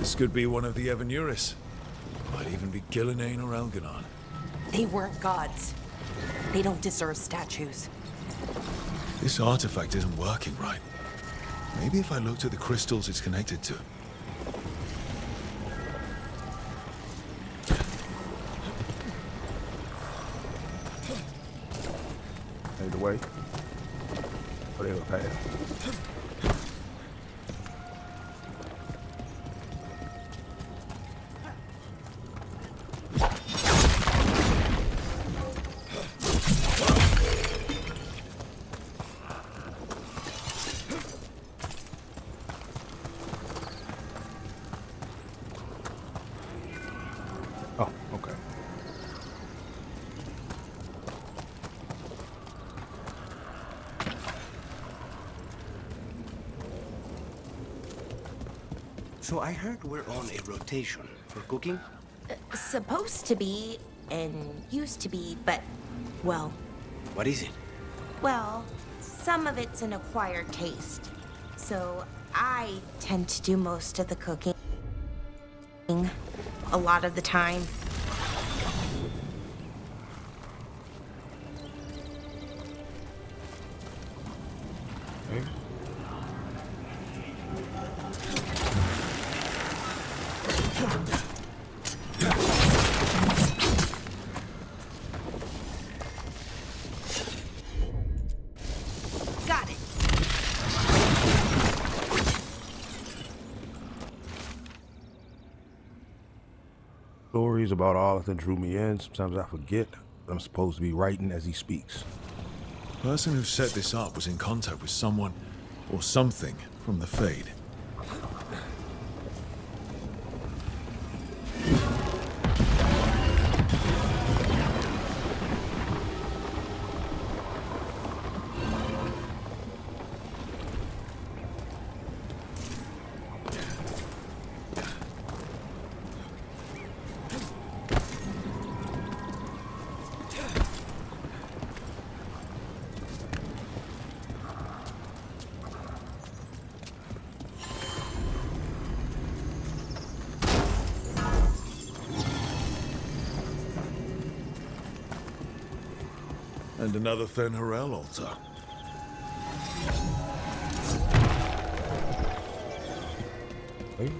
Speaker 9: This could be one of the Evanuris. Might even be Gillenane or Elganon.
Speaker 8: They weren't gods. They don't deserve statues.
Speaker 9: This artifact isn't working right. Maybe if I looked at the crystals it's connected to.
Speaker 1: Lead the way. Whatever path. Oh, okay.
Speaker 16: So I heard we're on a rotation for cooking?
Speaker 8: Supposed to be, and used to be, but, well...
Speaker 16: What is it?
Speaker 8: Well, some of it's an acquired taste. So I tend to do most of the cooking. A lot of the time. Got it.
Speaker 1: Stories about Arthur drew me in. Sometimes I forget that I'm supposed to be writing as he speaks.
Speaker 9: The person who set this up was in contact with someone or something from the Fade. And another Thenharel altar.
Speaker 1: Hey.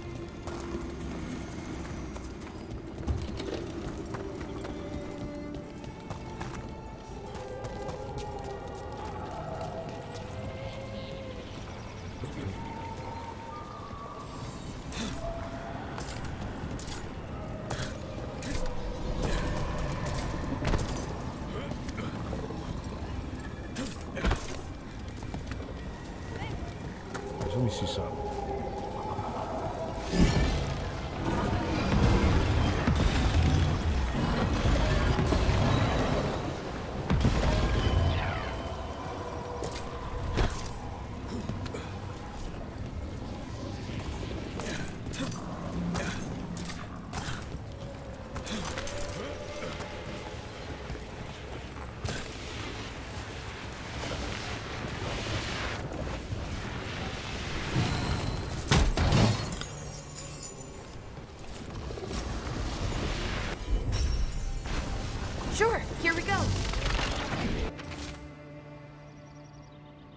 Speaker 1: Let me see something.
Speaker 8: Sure, here we go.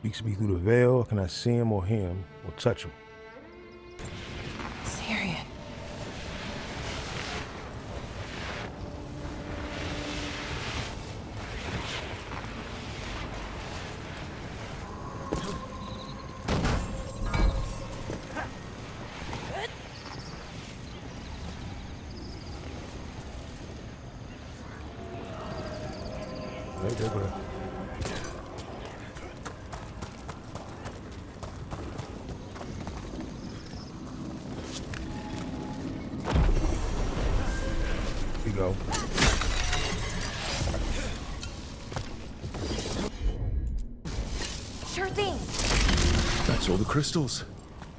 Speaker 1: Speaks to me through the veil. Can I see him or hear him or touch him?
Speaker 8: Syrian.
Speaker 1: Right there, go. Here we go.
Speaker 8: Sure thing.
Speaker 9: That's all the crystals.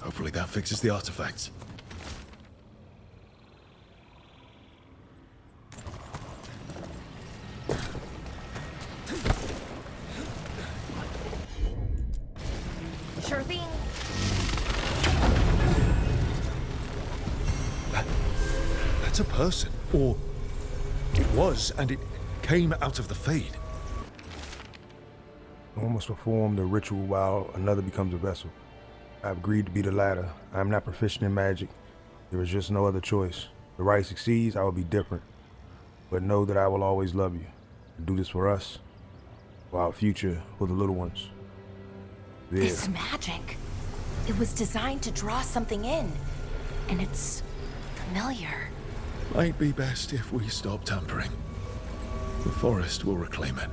Speaker 9: Hopefully that fixes the artifacts.
Speaker 8: Sure thing.
Speaker 9: That's a person. Or it was, and it came out of the Fade.
Speaker 1: One must perform the ritual while another becomes a vessel. I have agreed to be the latter. I am not proficient in magic. There is just no other choice. If the rite succeeds, I will be different. But know that I will always love you. And do this for us, for our future, for the little ones. There.
Speaker 8: This magic. It was designed to draw something in. And it's familiar.
Speaker 9: Might be best if we stop tampering. The forest will reclaim it.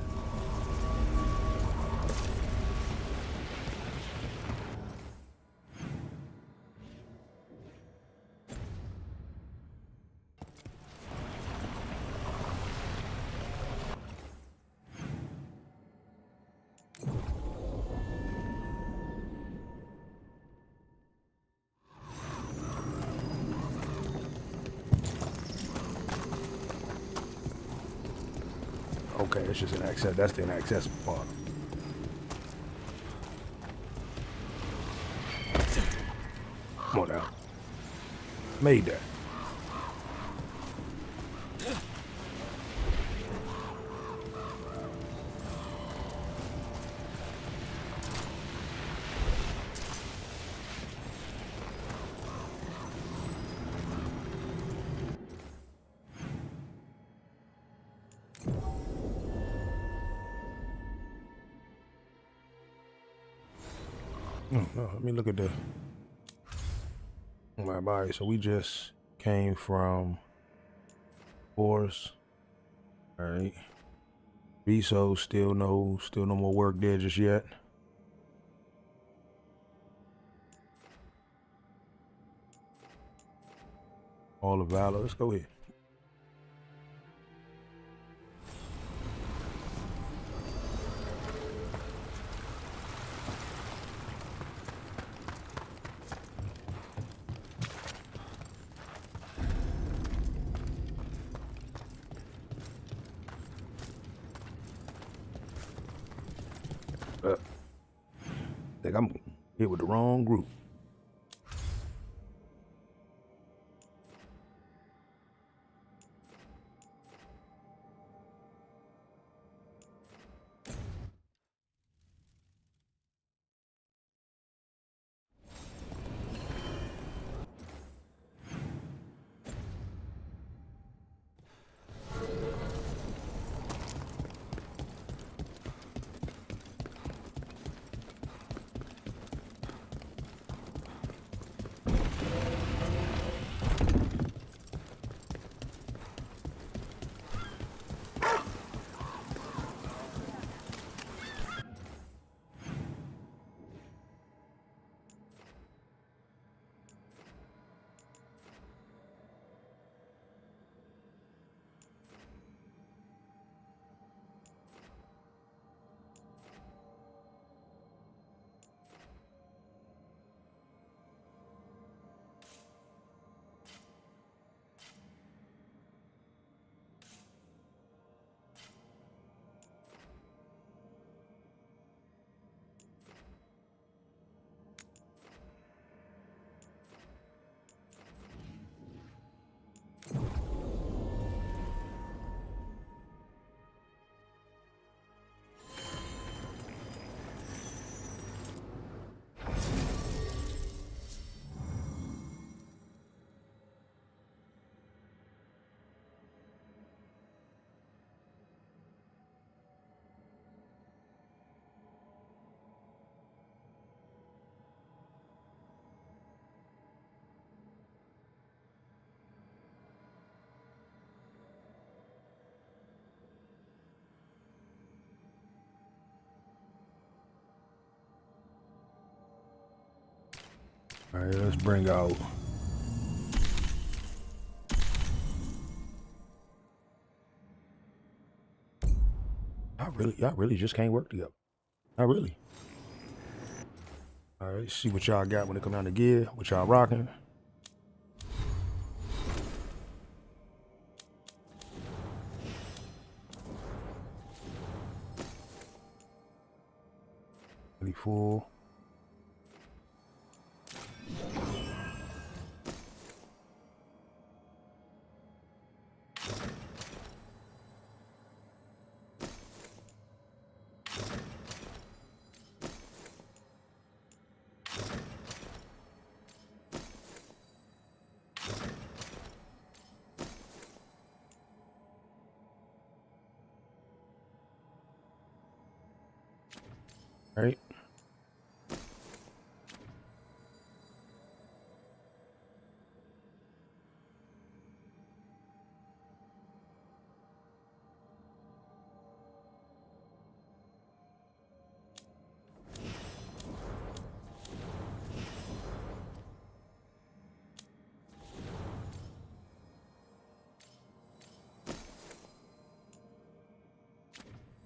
Speaker 1: Okay, it's just an access. That's the inaccessible part. Come on now. Made that. Let me look at the my body. So we just came from forest. All right. Viso still no more work there just yet. All of Valor. Let's go here. I think I'm here with the wrong group. All right, let's bring out y'all really just can't work together. Not really. All right, see what y'all got when it come down to gear, what y'all rocking. Pretty full. All right.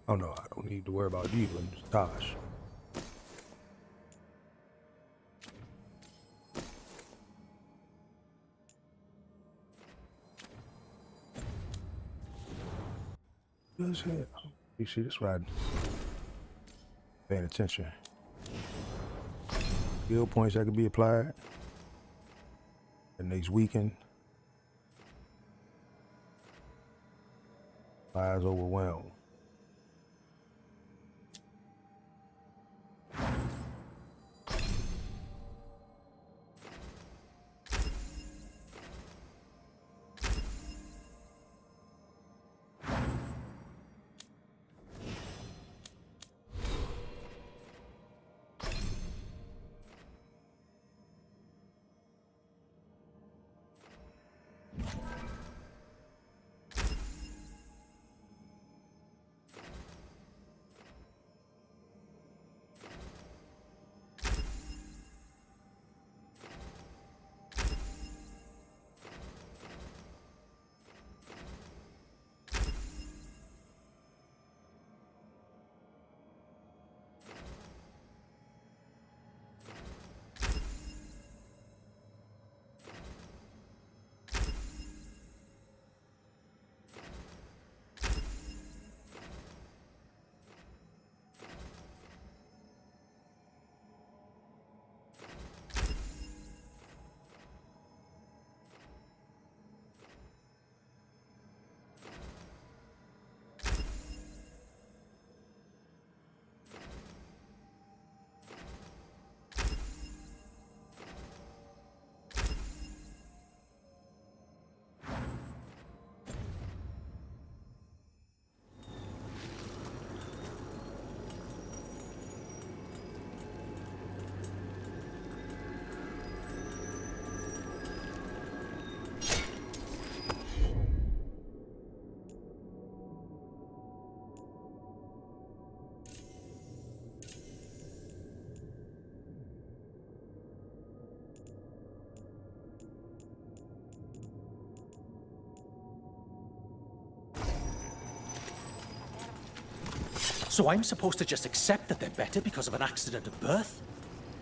Speaker 1: Oh no, I don't need to worry about you and Tosh. Does it? You see this riding? Paying attention. Skill points that could be applied. The next weekend. Eyes overwhelmed.
Speaker 20: So I'm supposed to just accept that they're better because of an accident of birth?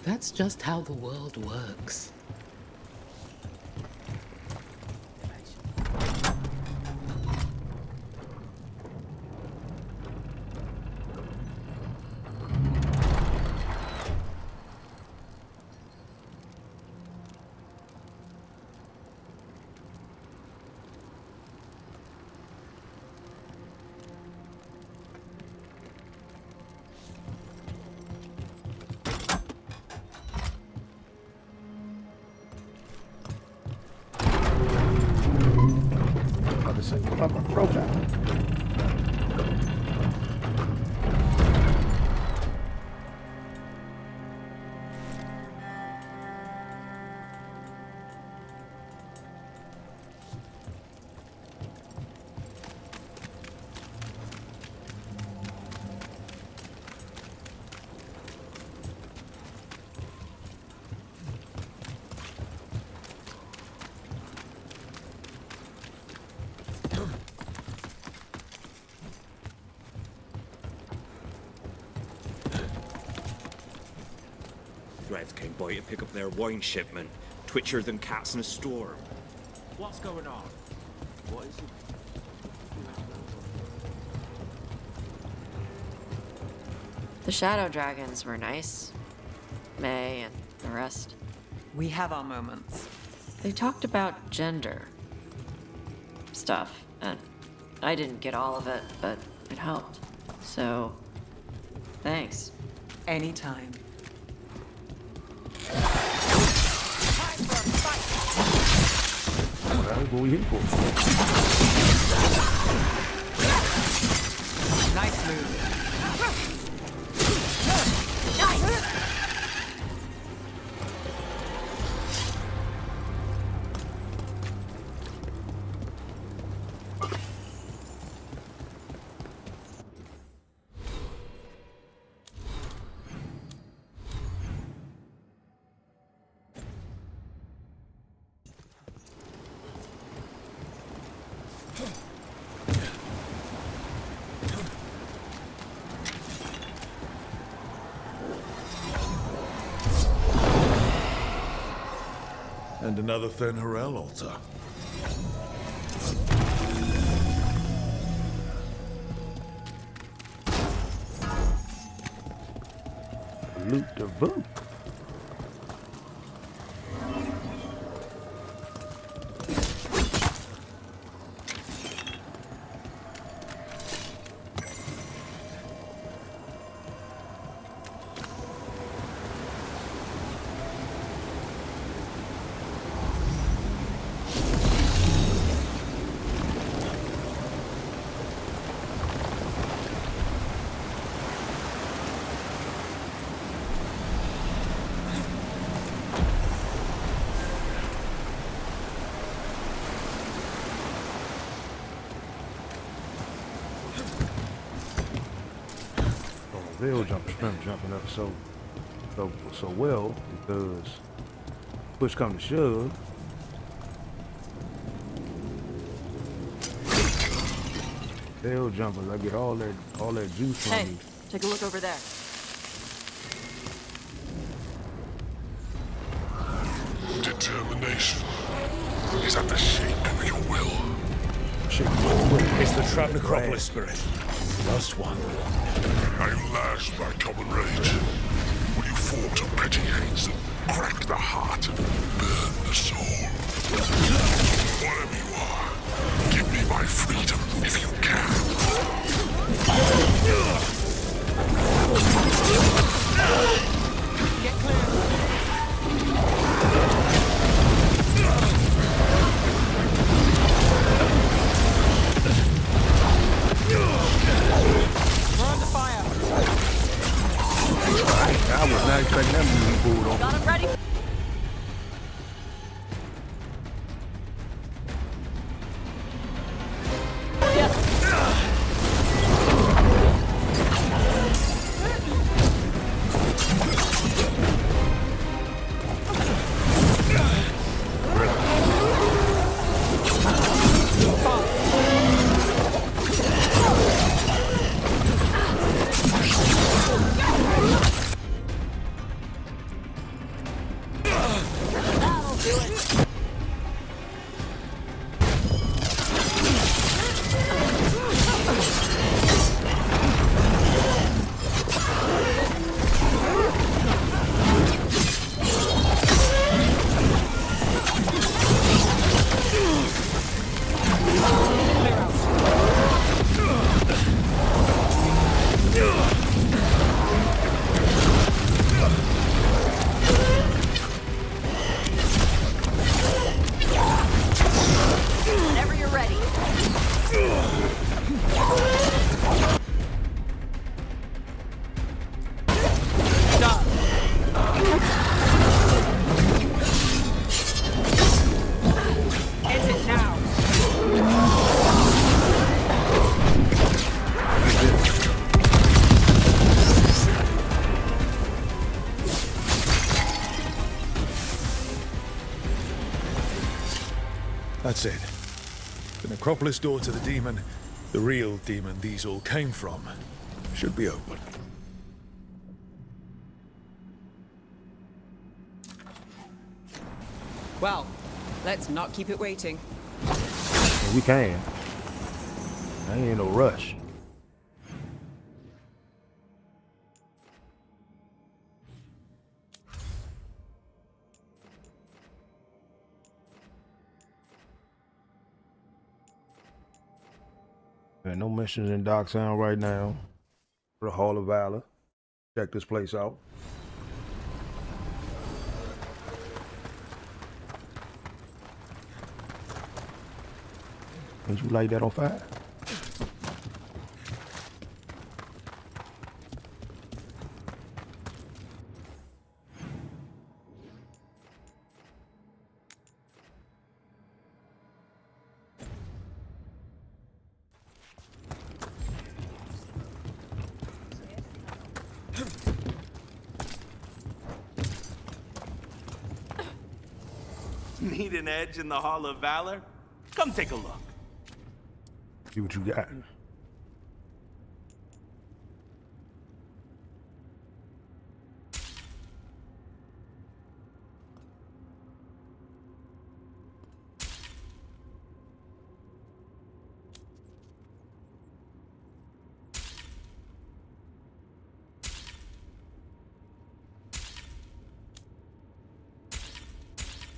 Speaker 6: That's just how the world works.
Speaker 7: Reds came by to pick up their wine shipment, twitchier than cats in a storm.
Speaker 20: What's going on? What is it?
Speaker 10: The Shadow Dragons were nice. May and the rest.
Speaker 11: We have our moments.
Speaker 10: They talked about gender stuff, and I didn't get all of it, but it helped. So, thanks.
Speaker 11: Anytime.
Speaker 1: What we here for?
Speaker 11: Nice move.
Speaker 9: And another Fen'Harel altar.
Speaker 1: Loot the boot. Jumping up so well because push come to shove. Veil jumpers, I get all that juice from you.
Speaker 10: Take a look over there.
Speaker 9: Determination is at the shape of your will. It's the trap necropolis spirit. Last one.
Speaker 4: Are you lashed by common rage? Will you fall to petty hates and crack the heart and burn the soul? Whatever you are, give me my freedom if you can.
Speaker 11: Get clear. We're under fire.
Speaker 1: I was not expecting that movie pulled on.
Speaker 10: Got him ready.
Speaker 9: That's it. The necropolis door to the demon, the real demon these all came from, should be open.
Speaker 11: Well, let's not keep it waiting.
Speaker 1: We can. I ain't in no rush. There are no missions in Docktown right now. For the Hall of Valor. Check this place out. Did you light that on fire?
Speaker 12: Need an edge in the Hall of Valor? Come take a look.
Speaker 1: See what you got.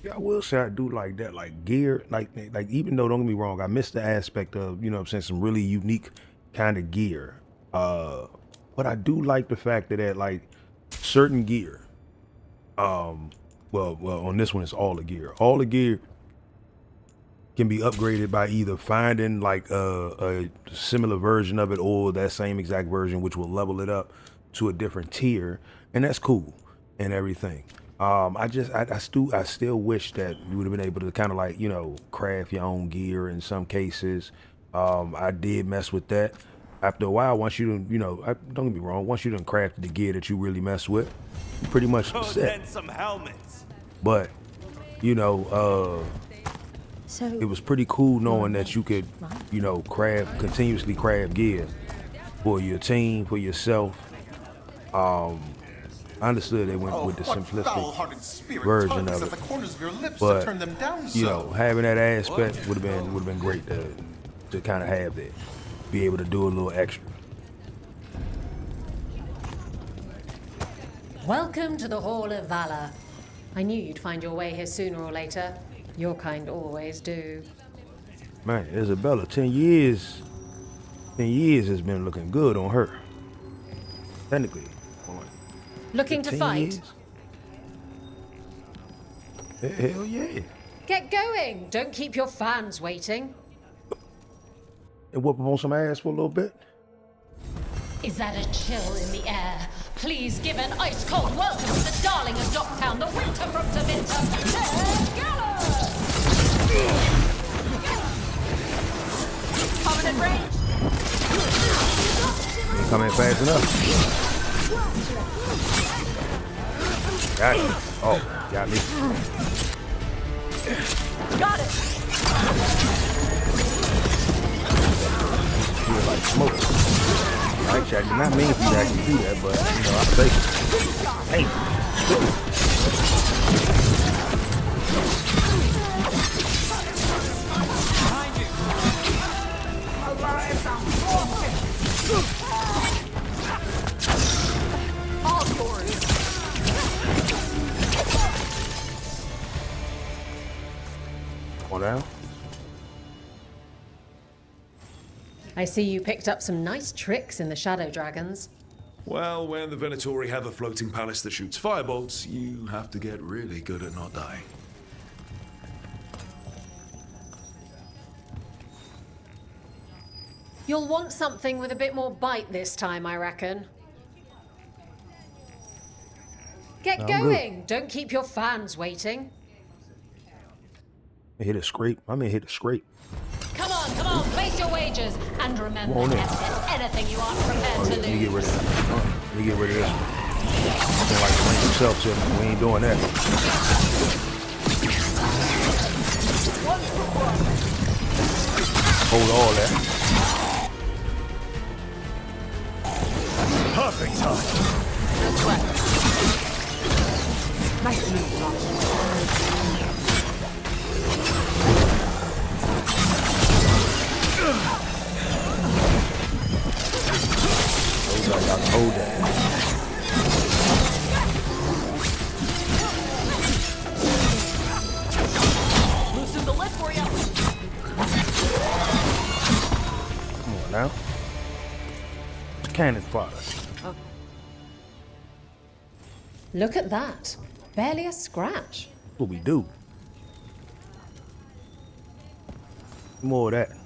Speaker 1: Yeah, I will say I do like that, like gear, like even though don't get me wrong, I missed the aspect of, you know what I'm saying, some really unique kind of gear. But I do like the fact that like certain gear, well on this one it's all the gear. All the gear can be upgraded by either finding like a similar version of it or that same exact version, which will level it up to a different tier, and that's cool and everything. I still wish that you would have been able to kind of like, you know, craft your own gear in some cases. I did mess with that. After a while, once you done, you know, don't get me wrong, once you done crafted the gear that you really mess with, you pretty much set.
Speaker 12: Then some helmets.
Speaker 1: But, you know, it was pretty cool knowing that you could, you know, continuously craft gear for your team, for yourself. I understood they went with the simplistic version of it, but you know, having that aspect would have been great to kind of have that, be able to do a little extra.
Speaker 15: Welcome to the Hall of Valor. I knew you'd find your way here sooner or later. Your kind always do.
Speaker 1: Man, Isabella, 10 years has been looking good on her. Technically.
Speaker 15: Looking to fight?
Speaker 1: Hell yeah.
Speaker 15: Get going! Don't keep your fans waiting.
Speaker 1: And whoop up on some ass for a little bit?
Speaker 19: Is that a chill in the air? Please give an ice-cold welcome to the darling of Docktown, the winter from Tevinter, Veilguard!
Speaker 8: Coming in range.
Speaker 1: Ain't coming fast enough. Got it. Oh, got me.
Speaker 8: Got it.
Speaker 1: Feel like smoke. Actually, I did not mean for you to actually do that, but you know, I'll take it. Hey.
Speaker 8: All yours.
Speaker 1: Come on down.
Speaker 15: I see you picked up some nice tricks in the Shadow Dragons.
Speaker 9: Well, when the Venatori have a floating palace that shoots firebolts, you have to get really good at not dying.
Speaker 15: You'll want something with a bit more bite this time, I reckon. Get going!
Speaker 1: Good.
Speaker 15: Don't keep your fans waiting.
Speaker 1: I hit a scrape. I mean, hit a scrape.
Speaker 19: Come on, place your wagers. And remember,
Speaker 1: Come on in.
Speaker 19: there's anything you aren't prepared to
Speaker 1: Let me
Speaker 19: lose.
Speaker 1: get rid of that. Let me get rid of this one. Looking like the rank himself, so we ain't doing that. Hold all that.
Speaker 13: Perfect time.
Speaker 8: That's right. Nice move, Rocky.
Speaker 1: Hold that.
Speaker 8: Loosen the lid for you.
Speaker 1: Come on now. It's cannon fodder.
Speaker 15: Look at that. Barely a scratch.
Speaker 1: What we do. More of that.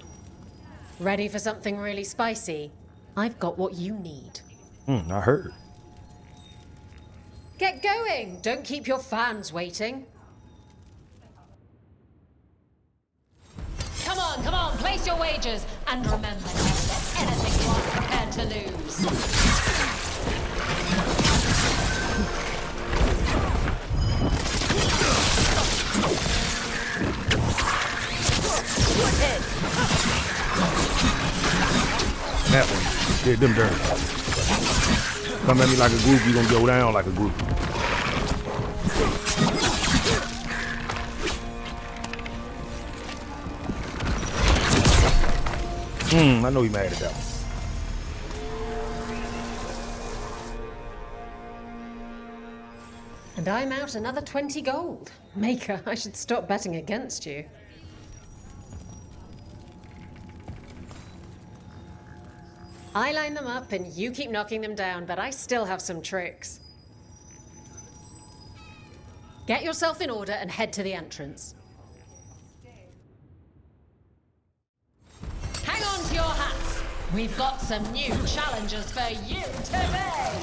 Speaker 15: Ready for something really spicy? I've got what you need.
Speaker 1: I heard.
Speaker 15: Get going! Don't keep your fans waiting.
Speaker 19: Come on, place your wagers. And remember, there's anything you aren't prepared to lose.
Speaker 1: That one. Did them dirty. Come at me like a group, you gonna go down like a group. I know you mad at that one.
Speaker 15: And I'm out another 20 gold. Maker, I should stop betting against you. I line them up and you keep knocking them down, but I still have some tricks. Get yourself in order and head to the entrance. Hang on to your hats. We've got some new challenges for you today.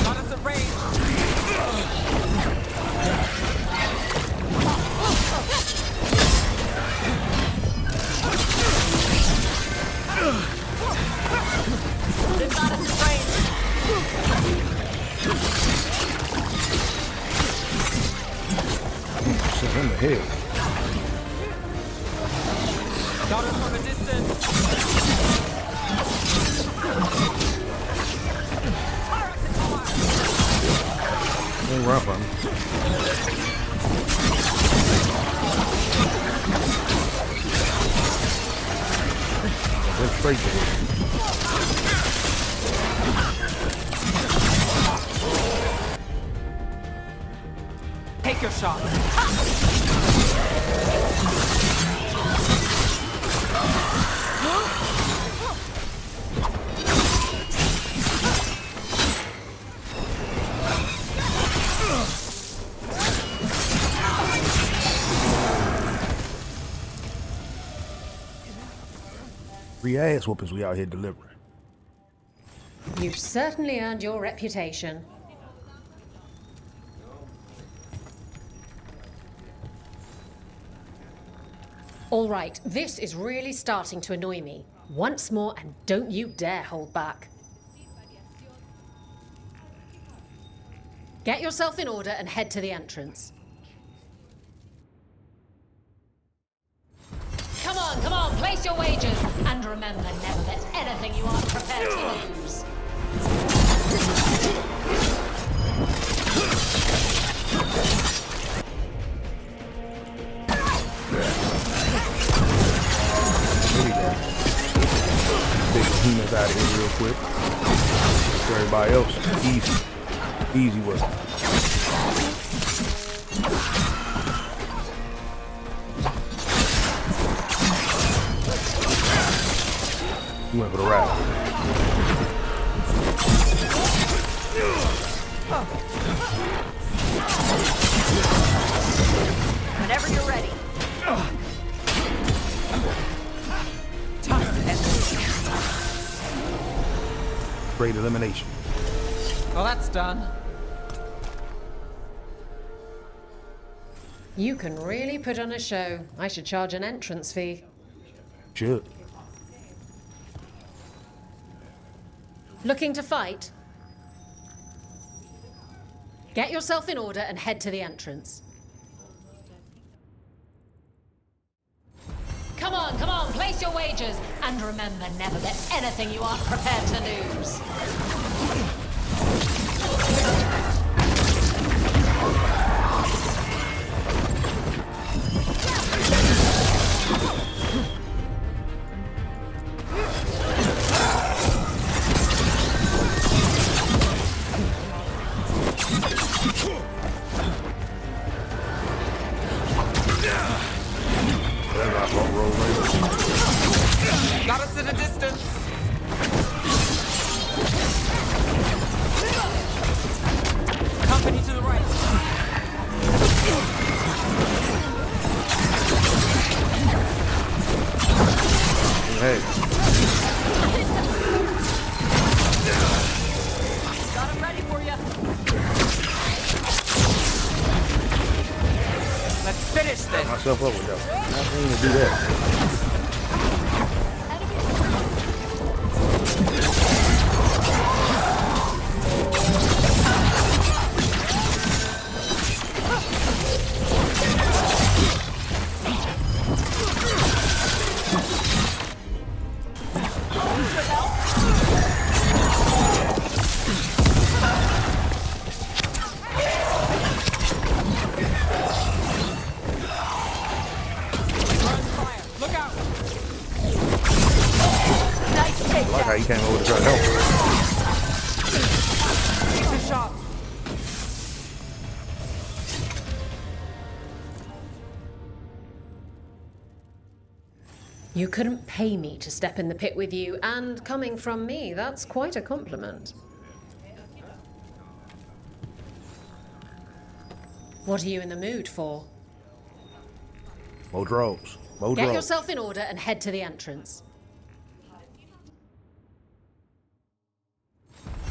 Speaker 11: Got us at range. They've got us at range.
Speaker 1: Send him ahead.
Speaker 11: Got us from a distance.
Speaker 1: Ain't run from me. Went straight to him.
Speaker 11: Take your shot.
Speaker 1: Free ass whoopings we out here delivering.
Speaker 15: You've certainly earned your reputation. All right, this is really starting to annoy me. Once more, and don't you dare hold back. Get yourself in order and head to the entrance. Come on, place your wagers. And remember, never bet anything you aren't prepared to lose.
Speaker 1: There we go. Big humans out of here real quick. For everybody else, easy. Easy work. You went for the ride.
Speaker 11: Whenever you're ready.
Speaker 1: Great elimination.
Speaker 11: Well, that's done.
Speaker 15: You can really put on a show. I should charge an entrance fee.
Speaker 1: Should.
Speaker 15: Looking to fight? Get yourself in order and head to the entrance. Come on, place your wagers. And remember, never bet anything you aren't prepared to lose.
Speaker 11: Got us at a distance. Company to the right.
Speaker 1: Hey.
Speaker 11: Got him ready for you. Let's finish this.
Speaker 1: Myself up with that. I didn't even do that. how he came over to try to help.
Speaker 11: Keep the shot.
Speaker 15: You couldn't pay me to step in the pit with you, and coming from me, that's quite a compliment. What are you in the mood for?
Speaker 1: More droves. More
Speaker 15: Get
Speaker 1: droves.
Speaker 15: yourself in order and head to the entrance.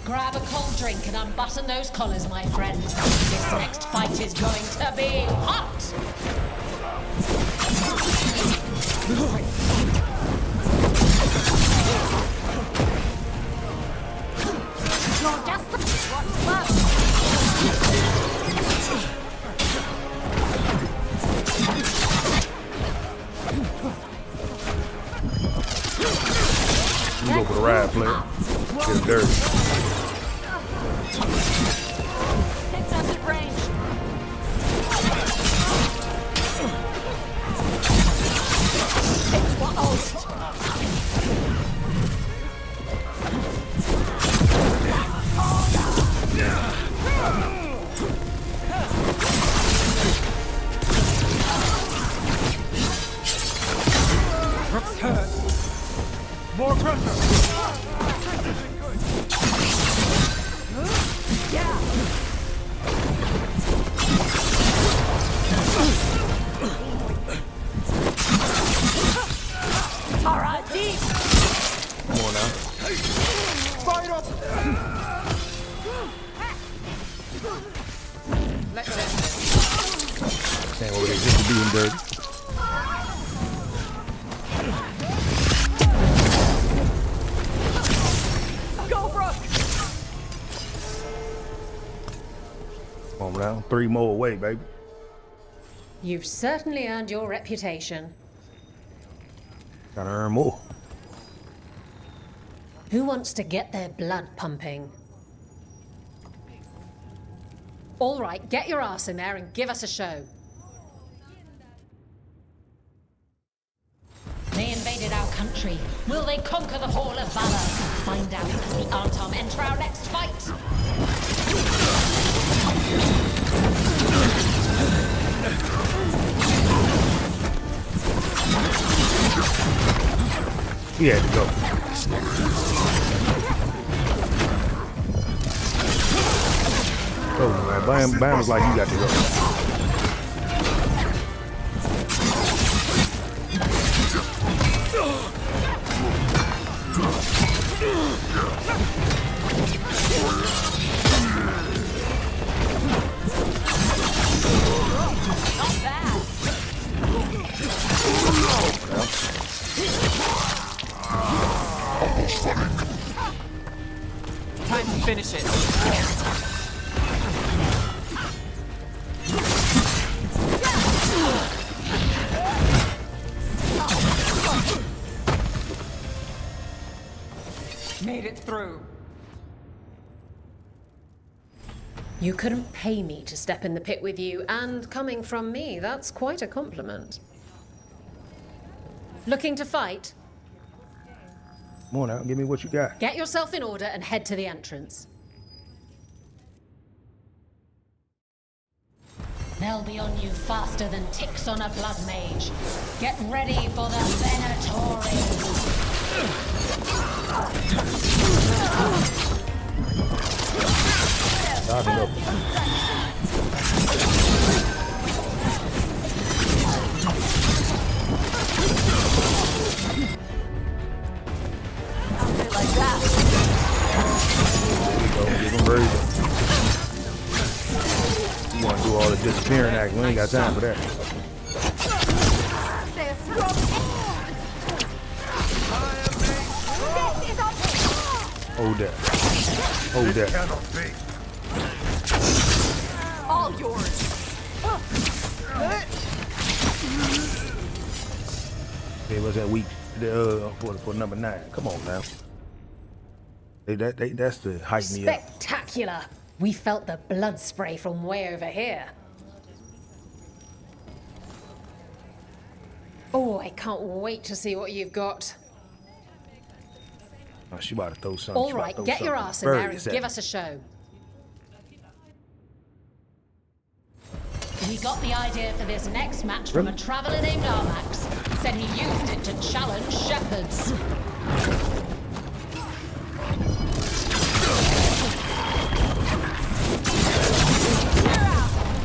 Speaker 15: Grab a cold drink and unbutton those collars, my friends. This next fight is going to be hot!
Speaker 19: You're just what's left.
Speaker 1: You go for the ride, player. Get him dirty.
Speaker 19: Takes us at range.
Speaker 11: Rook's hurt. More pressure.
Speaker 19: Yeah. Alright, deep.
Speaker 1: Come on now.
Speaker 11: Fight up. Let's end this.
Speaker 1: Came over there just to do him dirty.
Speaker 19: Go, Brooke.
Speaker 1: Come on now. 3 more away, baby.
Speaker 15: You've certainly earned your reputation.
Speaker 1: Gotta earn more.
Speaker 15: Who wants to get their blood pumping? All right, get your ass in there and give us a show. They invaded our country. Will they conquer the Hall of Valor? Find out as the Artom enter our next fight.
Speaker 1: He had to go. Oh man, Bam was like, you got to go.
Speaker 19: Not bad.
Speaker 11: Time to finish it. Made it through.
Speaker 15: You couldn't pay me to step in the pit with you, and coming from me, that's quite a compliment. Looking to fight?
Speaker 1: Come on now, give me what you got.
Speaker 15: Get yourself in order and head to the entrance. They'll be on you faster than ticks on a blood mage. Get ready for the Venatori.
Speaker 1: Dodging up.
Speaker 19: Like that.
Speaker 1: Go, give him breathing. You want to do all the disappearing act? We ain't got time for that. Hold that. Hold that.
Speaker 19: All yours.
Speaker 1: Hey, what's that week for number 9? Come on now. That's the hype me up.
Speaker 15: Spectacular! We felt the blood spray from way over here. Oh, I can't wait to see what you've got.
Speaker 1: Oh, she about to throw something.
Speaker 15: All right, get your ass in there and give us a show. We got the idea for this next match from a traveller named Armax. Said he used it to challenge shepherds.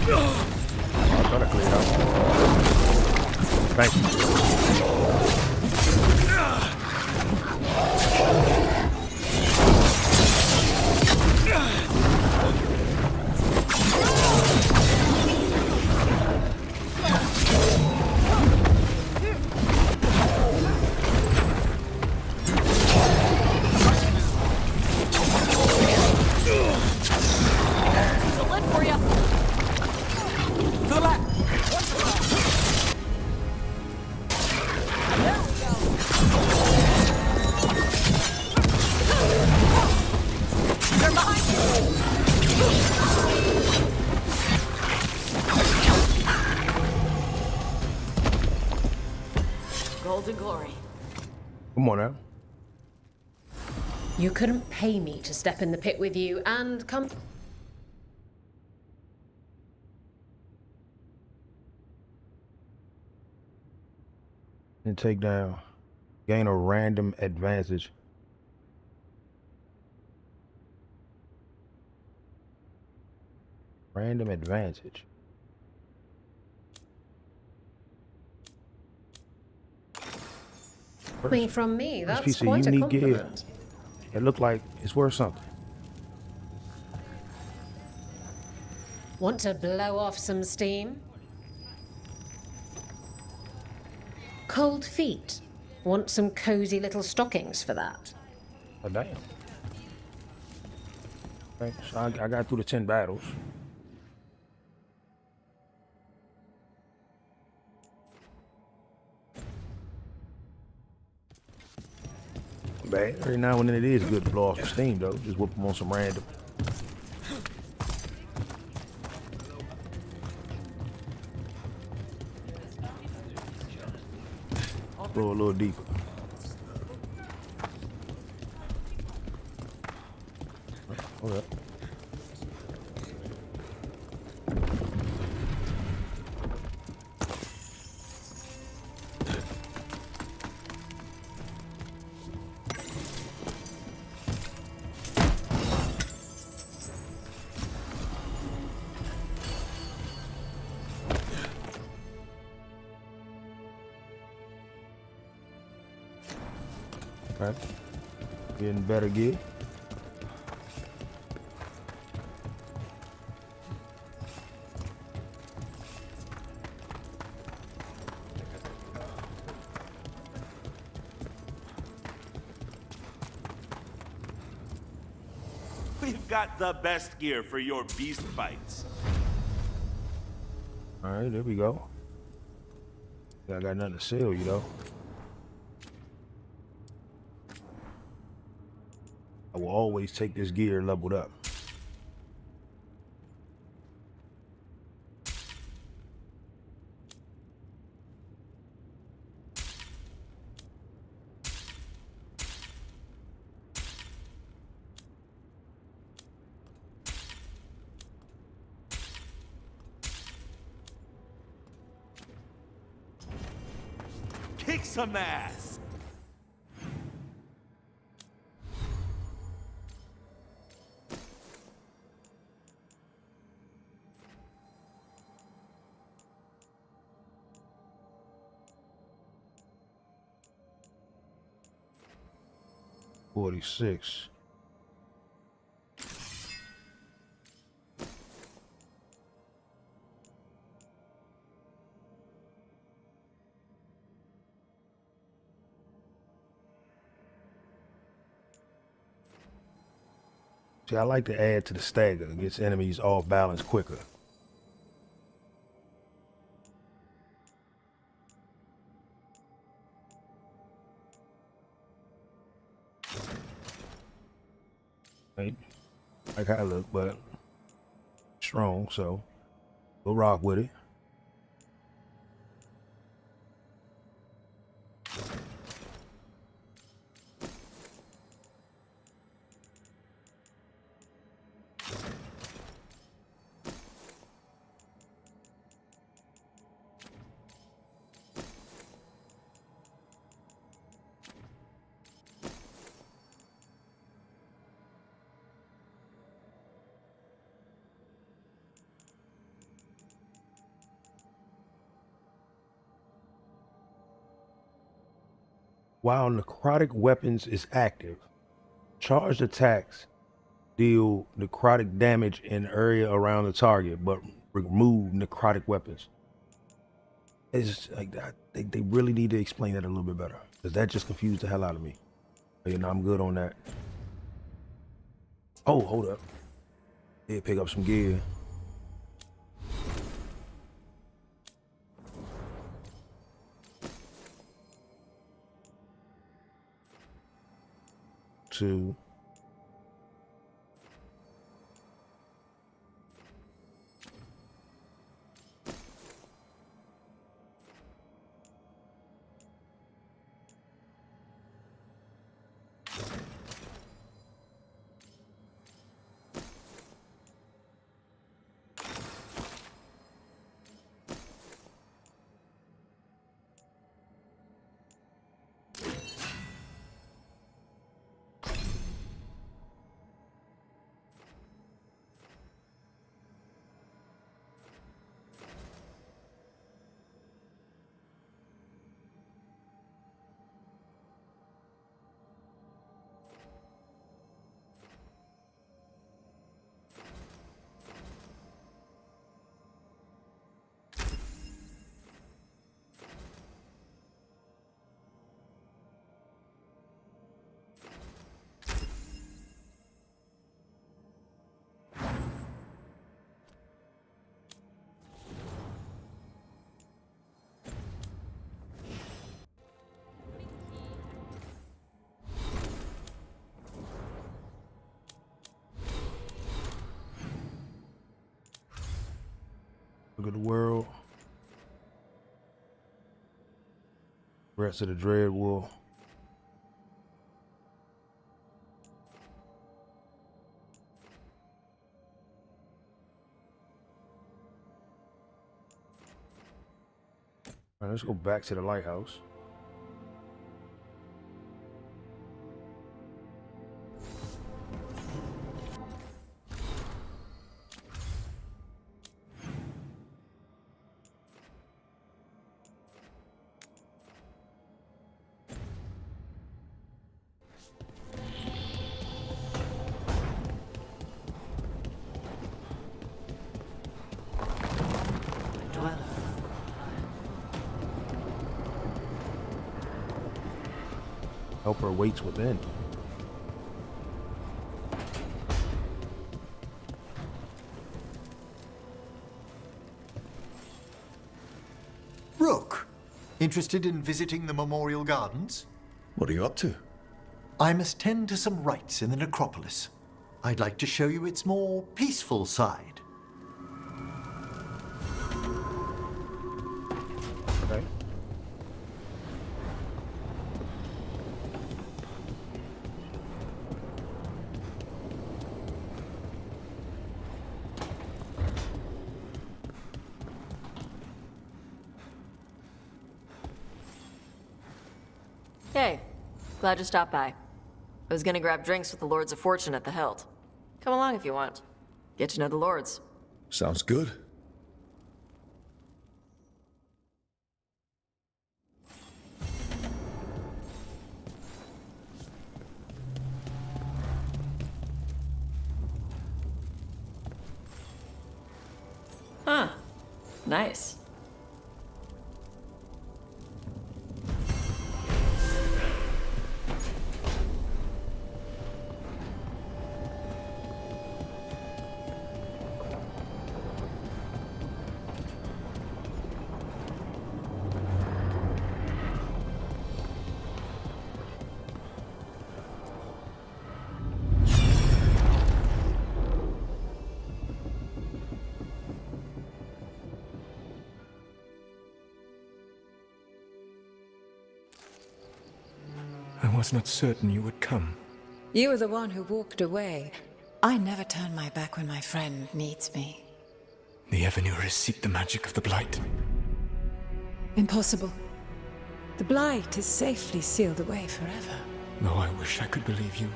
Speaker 1: I thought I cleared out. Thank you.
Speaker 5: Golden glory.
Speaker 1: Come on now.
Speaker 15: You couldn't pay me to step in the pit with you and come...
Speaker 1: And take down. Gain a random advantage. Random advantage.
Speaker 15: Coming from me,
Speaker 1: First
Speaker 15: that's
Speaker 1: piece of
Speaker 15: quite a
Speaker 1: unique gear.
Speaker 15: compliment.
Speaker 1: It looked like it's worth something.
Speaker 15: Want to blow off some steam? Cold feet. Want some cozy little stockings for that?
Speaker 1: Oh, damn. Okay, so I got through the 10 battles. Bad. Every now and then it is good to blow off some steam, though. Just whip them on some random. Blow a little deeper. Hold up. Right. Getting better gear.
Speaker 12: We've got the best gear for your beast fights.
Speaker 1: All right, there we go. I got nothing to sell, you know. I will always take this gear leveled up.
Speaker 12: Kick some ass!
Speaker 1: $46. See, I like to add to the stagger. It gets enemies off balance quicker. Right? Like how I look, but strong, so we'll rock with it. While necrotic weapons is active, charged attacks deal necrotic damage in the area around the target, but remove necrotic weapons. It's like that. They really need to explain that a little bit better, because that just confused the hell out of me. But, you know, I'm good on that. Oh, hold up. Yeah, pick up some gear. Two. Look at the world. Rest of the Dread Wolf. All right, let's go back to the lighthouse. Helper waits within.
Speaker 2: Rook, interested in visiting the Memorial Gardens?
Speaker 9: What are you up to?
Speaker 2: I must tend to some rites in the necropolis. I'd like to show you its more peaceful side.
Speaker 1: Okay.
Speaker 10: Hey, glad you stopped by. I was gonna grab drinks with the Lords of Fortune at the Hilt. Come along if you want. Get to know the Lords.
Speaker 9: Sounds good.
Speaker 10: Huh. Nice.
Speaker 21: I was not certain you would come.
Speaker 22: You were the one who walked away. I never turn my back when my friend needs me.
Speaker 21: The Evanures seek the magic of the Blight.
Speaker 22: Impossible. The Blight is safely sealed away forever.
Speaker 21: Though I wish I could believe you,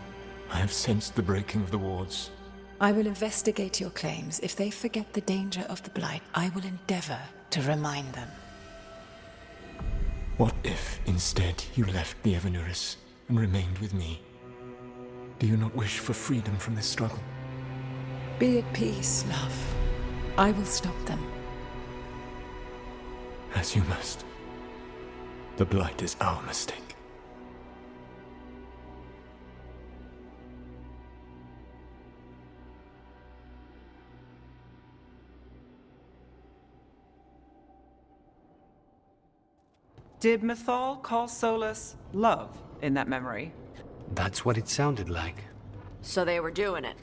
Speaker 21: I have sensed the breaking of the wards.
Speaker 22: I will investigate your claims. If they forget the danger of the Blight, I will endeavor to remind them.
Speaker 21: What if, instead, you left the Evanuris and remained with me? Do you not wish for freedom from this struggle?
Speaker 22: Be at peace, love. I will stop them.
Speaker 21: As you must. The Blight is our mistake.
Speaker 11: Did Mythal call Solus love in that memory?
Speaker 16: That's what it sounded like.
Speaker 8: So they were doing it.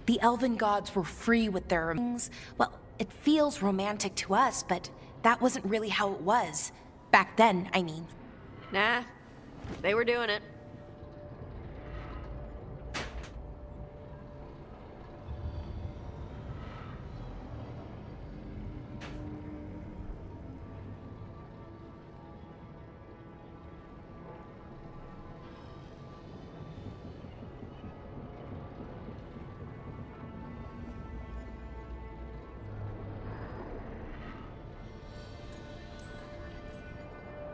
Speaker 8: The elven gods were free with their things. Well, it feels romantic to us, but that wasn't really how it was. Back then, I mean.
Speaker 10: Nah, they were doing it.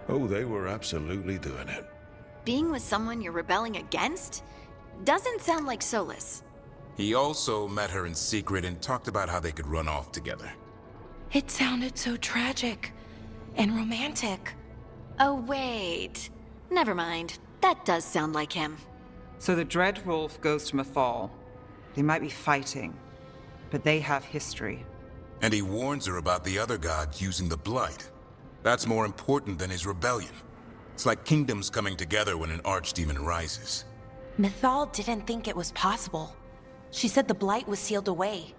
Speaker 9: Oh, they were absolutely doing it.
Speaker 3: Being with someone you're rebelling against? Doesn't sound like Solus.
Speaker 14: He also met her in secret and talked about how they could run off together.
Speaker 8: It sounded so tragic and romantic.
Speaker 3: Oh, wait. Never mind. That does sound like him.
Speaker 11: So the Dread Wolf goes to Mythal. They might be fighting, but they have history.
Speaker 14: And he warns her about the other gods using the Blight. That's more important than his rebellion. It's like kingdoms coming together when an archdemon rises.
Speaker 8: Mythal didn't think it was possible. She said the Blight was sealed away.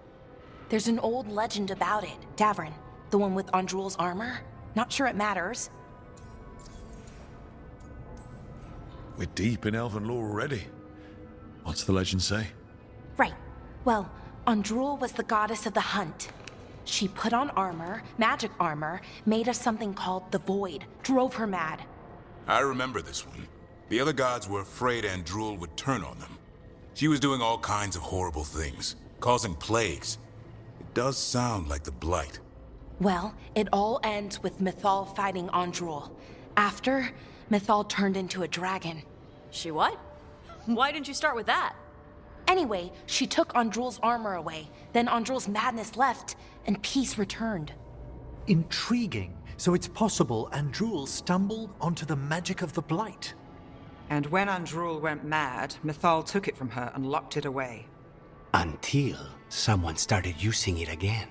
Speaker 8: There's an old legend about it. Davrin, the one with Andrul's armor. Not sure it matters.
Speaker 9: We're deep in elven lore already. What's the legend say?
Speaker 8: Right. Well, Andrul was the goddess of the hunt. She put on armor, magic armor, made of something called the Void, drove her mad.
Speaker 14: I remember this one. The other gods were afraid Andrul would turn on them. She was doing all kinds of horrible things, causing plagues. It does sound like the Blight.
Speaker 8: Well, it all ends with Mythal fighting Andrul. After, Mythal turned into a dragon.
Speaker 10: She what? Why didn't you start with that?
Speaker 8: Anyway, she took Andrul's armor away. Then Andrul's madness left, and peace returned.
Speaker 2: Intriguing. So it's possible Andrul stumbled onto the magic of the Blight.
Speaker 11: And when Andrul went mad, Mythal took it from her and locked it away.
Speaker 16: Until someone started using it again.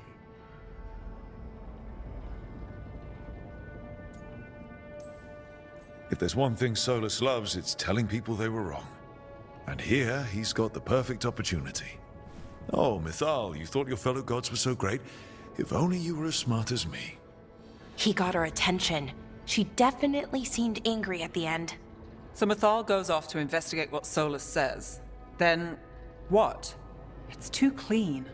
Speaker 9: If there's one thing Solus loves, it's telling people they were wrong. And here, he's got the perfect opportunity. Oh, Mythal, you thought your fellow gods were so great? If only you were as smart as me.
Speaker 8: He got her attention. She definitely seemed angry at the end.
Speaker 11: So Mythal goes off to investigate what Solus says. Then, what? It's too clean.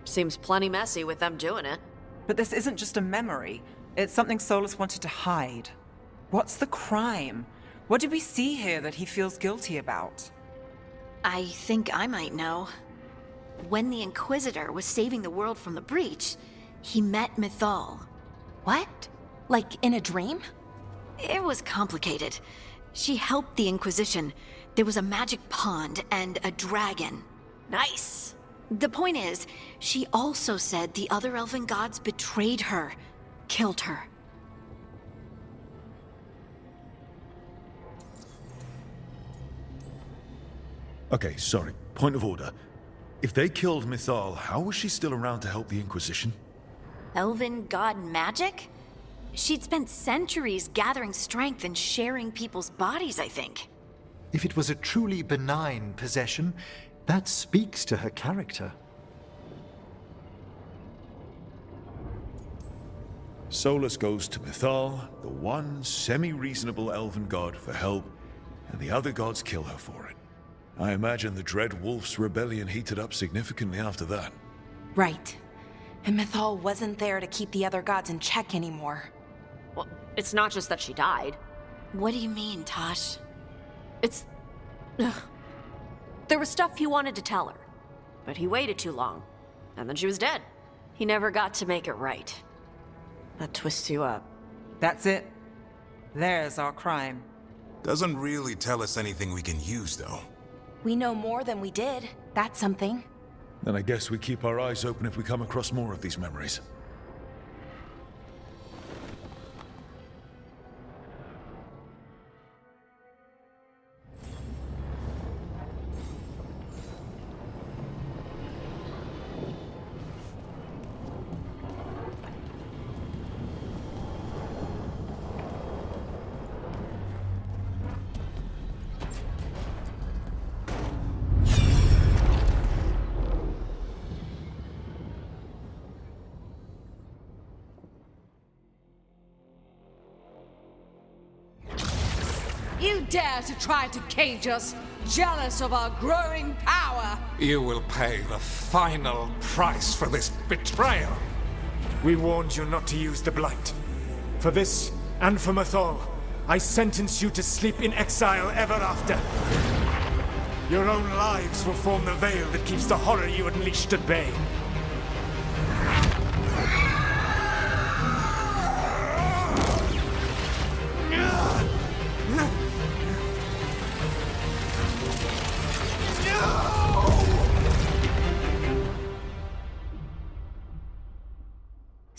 Speaker 10: Seems plenty messy with them doing it.
Speaker 11: But this isn't just a memory. It's something Solus wanted to hide. What's the crime? What did we see here that he feels guilty about?
Speaker 3: I think I might know. When the Inquisitor was saving the world from the breach, he met Mythal.
Speaker 8: What? Like in a dream?
Speaker 3: It was complicated. She helped the Inquisition. There was a magic pond and a dragon.
Speaker 10: Nice.
Speaker 3: The point is, she also said the other elven gods betrayed her, killed her.
Speaker 9: Okay, sorry. Point of order. If they killed Mythal, how was she still around to help the Inquisition?
Speaker 3: Elven god magic? She'd spent centuries gathering strength and sharing people's bodies, I think.
Speaker 2: If it was a truly benign possession, that speaks to her character.
Speaker 9: Solus goes to Mythal, the one semi-reasonable elven god, for help, and the other gods kill her for it. I imagine the Dread Wolf's rebellion heated up significantly after that.
Speaker 8: Right. And Mythal wasn't there to keep the other gods in check anymore.
Speaker 10: Well, it's not just that she died.
Speaker 3: What do you mean, Tosh?
Speaker 10: It's... Ugh. There was stuff he wanted to tell her, but he waited too long, and then she was dead. He never got to make it right. That twists you up.
Speaker 11: That's it? There's our crime.
Speaker 14: Doesn't really tell us anything we can use, though.
Speaker 8: We know more than we did. That's something.
Speaker 9: Then I guess we keep our eyes open if we come across more of these memories.
Speaker 17: You dare to try to cage us, jealous of our growing power!
Speaker 18: You will pay the final price for this betrayal.
Speaker 21: We warned you not to use the Blight. For this, and for Mythal, I sentence you to sleep in exile ever after. Your own lives will form the veil that keeps the horror you unleashed at bay.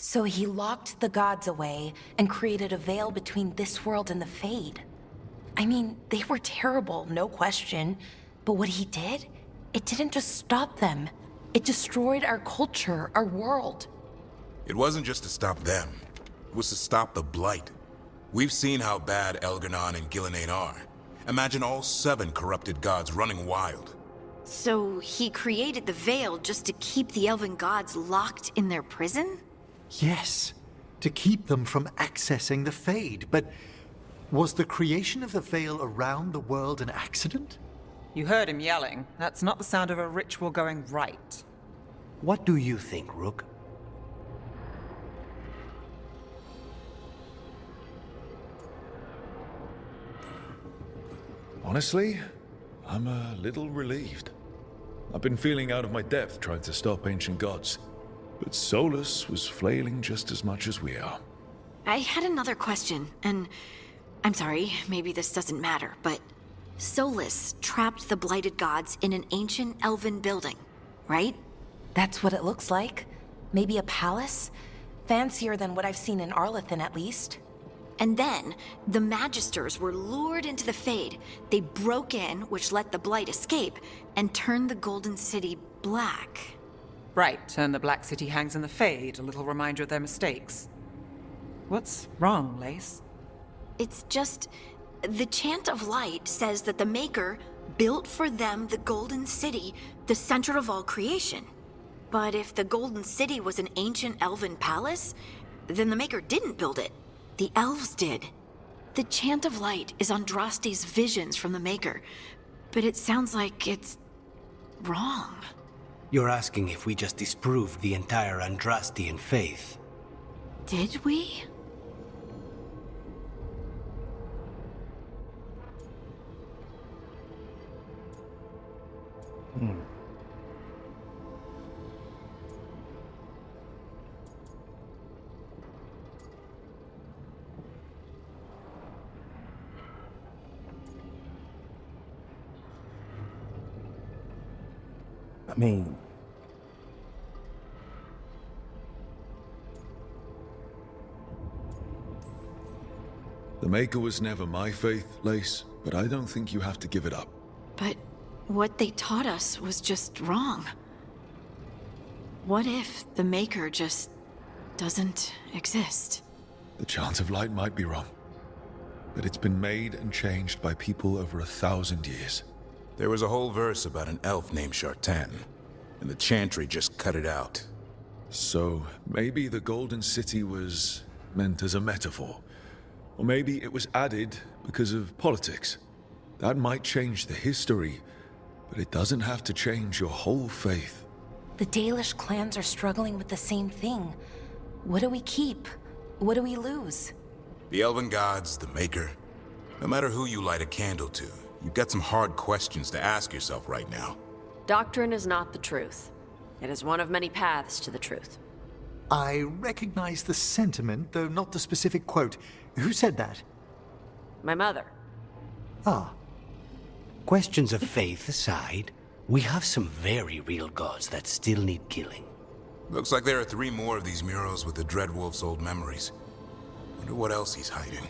Speaker 8: So he locked the gods away and created a veil between this world and the Fade. I mean, they were terrible, no question. But what he did, it didn't just stop them. It destroyed our culture, our world.
Speaker 14: It wasn't just to stop them. It was to stop the Blight. We've seen how bad Elganon and Gillenane are. Imagine all 7 corrupted gods running wild.
Speaker 3: So he created the Veil just to keep the elven gods locked in their prison?
Speaker 2: Yes, to keep them from accessing the Fade. But was the creation of the Veil around the world an accident?
Speaker 11: You heard him yelling. That's not the sound of a ritual going right.
Speaker 16: What do you think, Rook?
Speaker 9: Honestly, I'm a little relieved. I've been feeling out of my depth trying to stop ancient gods, but Solus was flailing just as much as we are.
Speaker 3: I had another question, and I'm sorry, maybe this doesn't matter, but Solus trapped the blighted gods in an ancient elven building, right?
Speaker 8: That's what it looks like. Maybe a palace? Fancier than what I've seen in Arlethan, at least.
Speaker 3: And then, the Magisters were lured into the Fade. They broke in, which let the Blight escape, and turned the Golden City black.
Speaker 11: Right, and the Black City hangs in the Fade, a little reminder of their mistakes. What's wrong, Lace?
Speaker 3: It's just... the Chant of Light says that the Maker built for them the Golden City, the center of all creation. But if the Golden City was an ancient elven palace, then the Maker didn't build it. The elves did. The Chant of Light is Andraste's visions from the Maker, but it sounds like it's wrong.
Speaker 16: You're asking if we just disproved the entire Andrastian faith.
Speaker 3: Did we?
Speaker 1: I mean,
Speaker 9: the Maker was never my faith, Lace, but I don't think you have to give it up.
Speaker 3: But what they taught us was just wrong. What if the Maker just doesn't exist?
Speaker 9: The Chant of Light might be wrong, but it's been made and changed by people over 1,000 years.
Speaker 14: There was a whole verse about an elf named Shartan, and the Chantry just cut it out.
Speaker 9: So maybe the Golden City was meant as a metaphor. Or maybe it was added because of politics. That might change the history, but it doesn't have to change your whole faith.
Speaker 8: The Dalish clans are struggling with the same thing. What do we keep? What do we lose?
Speaker 14: The Elven Gods, the Maker. No matter who you light a candle to, you've got some hard questions to ask yourself right now.
Speaker 10: Doctrine is not the truth. It is one of many paths to the truth.
Speaker 2: I recognize the sentiment, though not the specific quote. Who said that?
Speaker 10: my mother.
Speaker 16: Ah. Questions of faith aside, we have some very real gods that still need killing.
Speaker 14: Looks like there are 3 more of these murals with the Dreadwolf's old memories. Wonder what else he's hiding.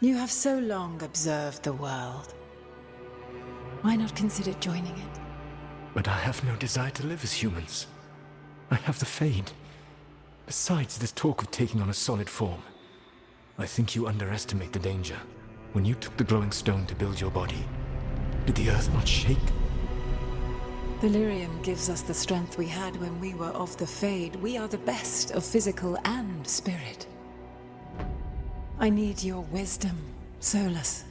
Speaker 22: You have so long observed the world. Why not consider joining it?
Speaker 21: But I have no desire to live as humans. I have the Fade. Besides, this talk of taking on a solid form. I think you underestimate the danger. When you took the glowing stone to build your body, did the earth not shake?
Speaker 22: Delirium gives us the strength we had when we were of the Fade. We are the best of physical and spirit. I need your wisdom, Solus.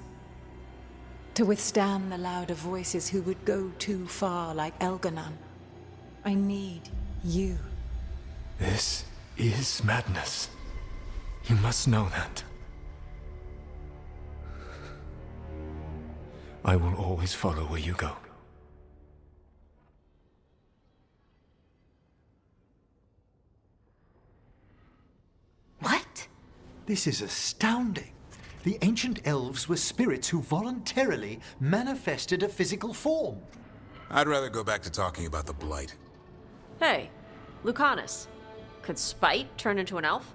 Speaker 22: To withstand the louder voices who would go too far like Elganon. I need you.
Speaker 21: This is madness. You must know that. I will always follow where you go.
Speaker 2: What? This is astounding. The ancient elves were spirits who voluntarily manifested a physical form.
Speaker 14: I'd rather go back to talking about the Blight.
Speaker 10: Hey, Lucanus. Could Spite turn into an elf?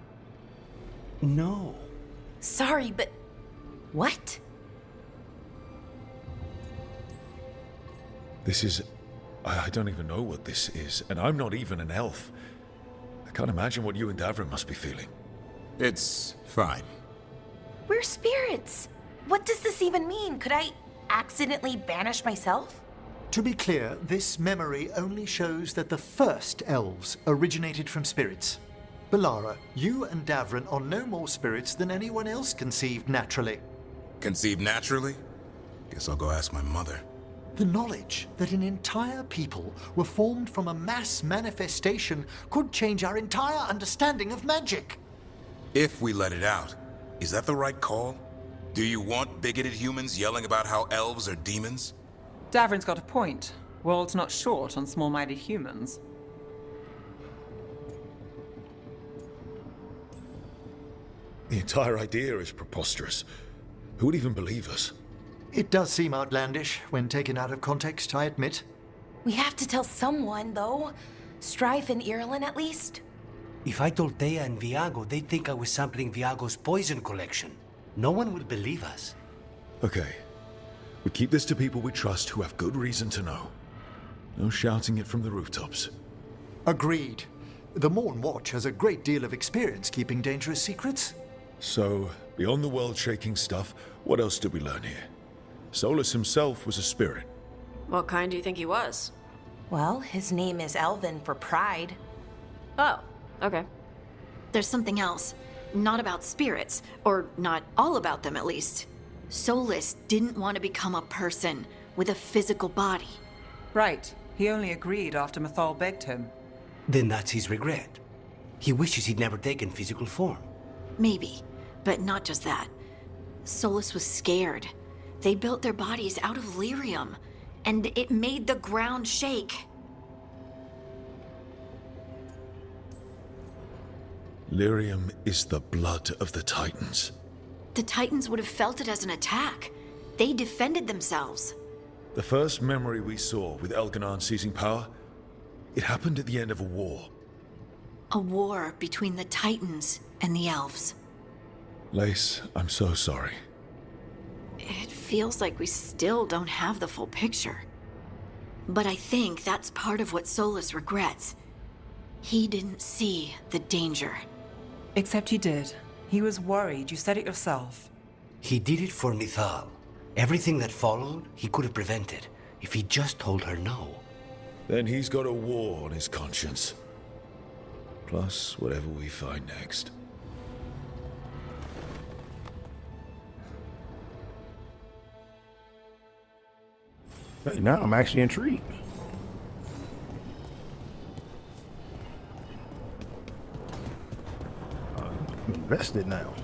Speaker 16: No.
Speaker 8: Sorry, but... what?
Speaker 9: This is... I don't even know what this is, and I'm not even an elf. I can't imagine what you and Davrin must be feeling.
Speaker 14: It's fine.
Speaker 8: We're spirits. What does this even mean? Could I accidentally banish myself?
Speaker 2: To be clear, this memory only shows that the first elves originated from spirits. Balara, you and Davrin are no more spirits than anyone else conceived naturally.
Speaker 14: Conceived naturally? Guess I'll go ask my mother.
Speaker 2: The knowledge that an entire people were formed from a mass manifestation could change our entire understanding of magic.
Speaker 14: If we let it out, is that the right call? Do you want bigoted humans yelling about how elves are demons?
Speaker 11: Davrin's got a point. World's not short on small-minded humans.
Speaker 9: The entire idea is preposterous. Who would even believe us?
Speaker 2: It does seem outlandish when taken out of context, I admit.
Speaker 8: We have to tell someone, though. Strife and Irulan, at least.
Speaker 16: If I told Thea and Viago, they'd think I was sampling Viago's poison collection. No one would believe us.
Speaker 9: Okay. We keep this to people we trust who have good reason to know. No shouting it from the rooftops.
Speaker 2: Agreed. The Morn Watch has a great deal of experience keeping dangerous secrets.
Speaker 9: So, beyond the world-shaking stuff, what else did we learn here? Solus himself was a spirit.
Speaker 10: What kind do you think he was?
Speaker 8: Well, his name is Elven for pride.
Speaker 10: Oh, okay.
Speaker 3: There's something else. Not about spirits, or not all about them at least. Solus didn't want to become a person with a physical body.
Speaker 11: Right. He only agreed after Mythal begged him.
Speaker 16: Then that's his regret. He wishes he'd never taken physical form.
Speaker 3: Maybe, but not just that. Solus was scared. They built their bodies out of lyrium, and it made the ground shake.
Speaker 9: Lyrium is the blood of the Titans.
Speaker 3: The Titans would have felt it as an attack. They defended themselves.
Speaker 9: The first memory we saw with Elganon seizing power, it happened at the end of a war.
Speaker 3: A war between the Titans and the elves.
Speaker 9: Lace, I'm so sorry.
Speaker 3: It feels like we still don't have the full picture. But I think that's part of what Solus regrets. He didn't see the danger.
Speaker 11: Except he did. He was worried. You said it yourself.
Speaker 16: He did it for Mythal. Everything that followed, he could have prevented, if he just told her no.
Speaker 9: Then he's got a war on his conscience. Plus, whatever we find next.
Speaker 1: Hey, now I'm actually intrigued. I'm invested now.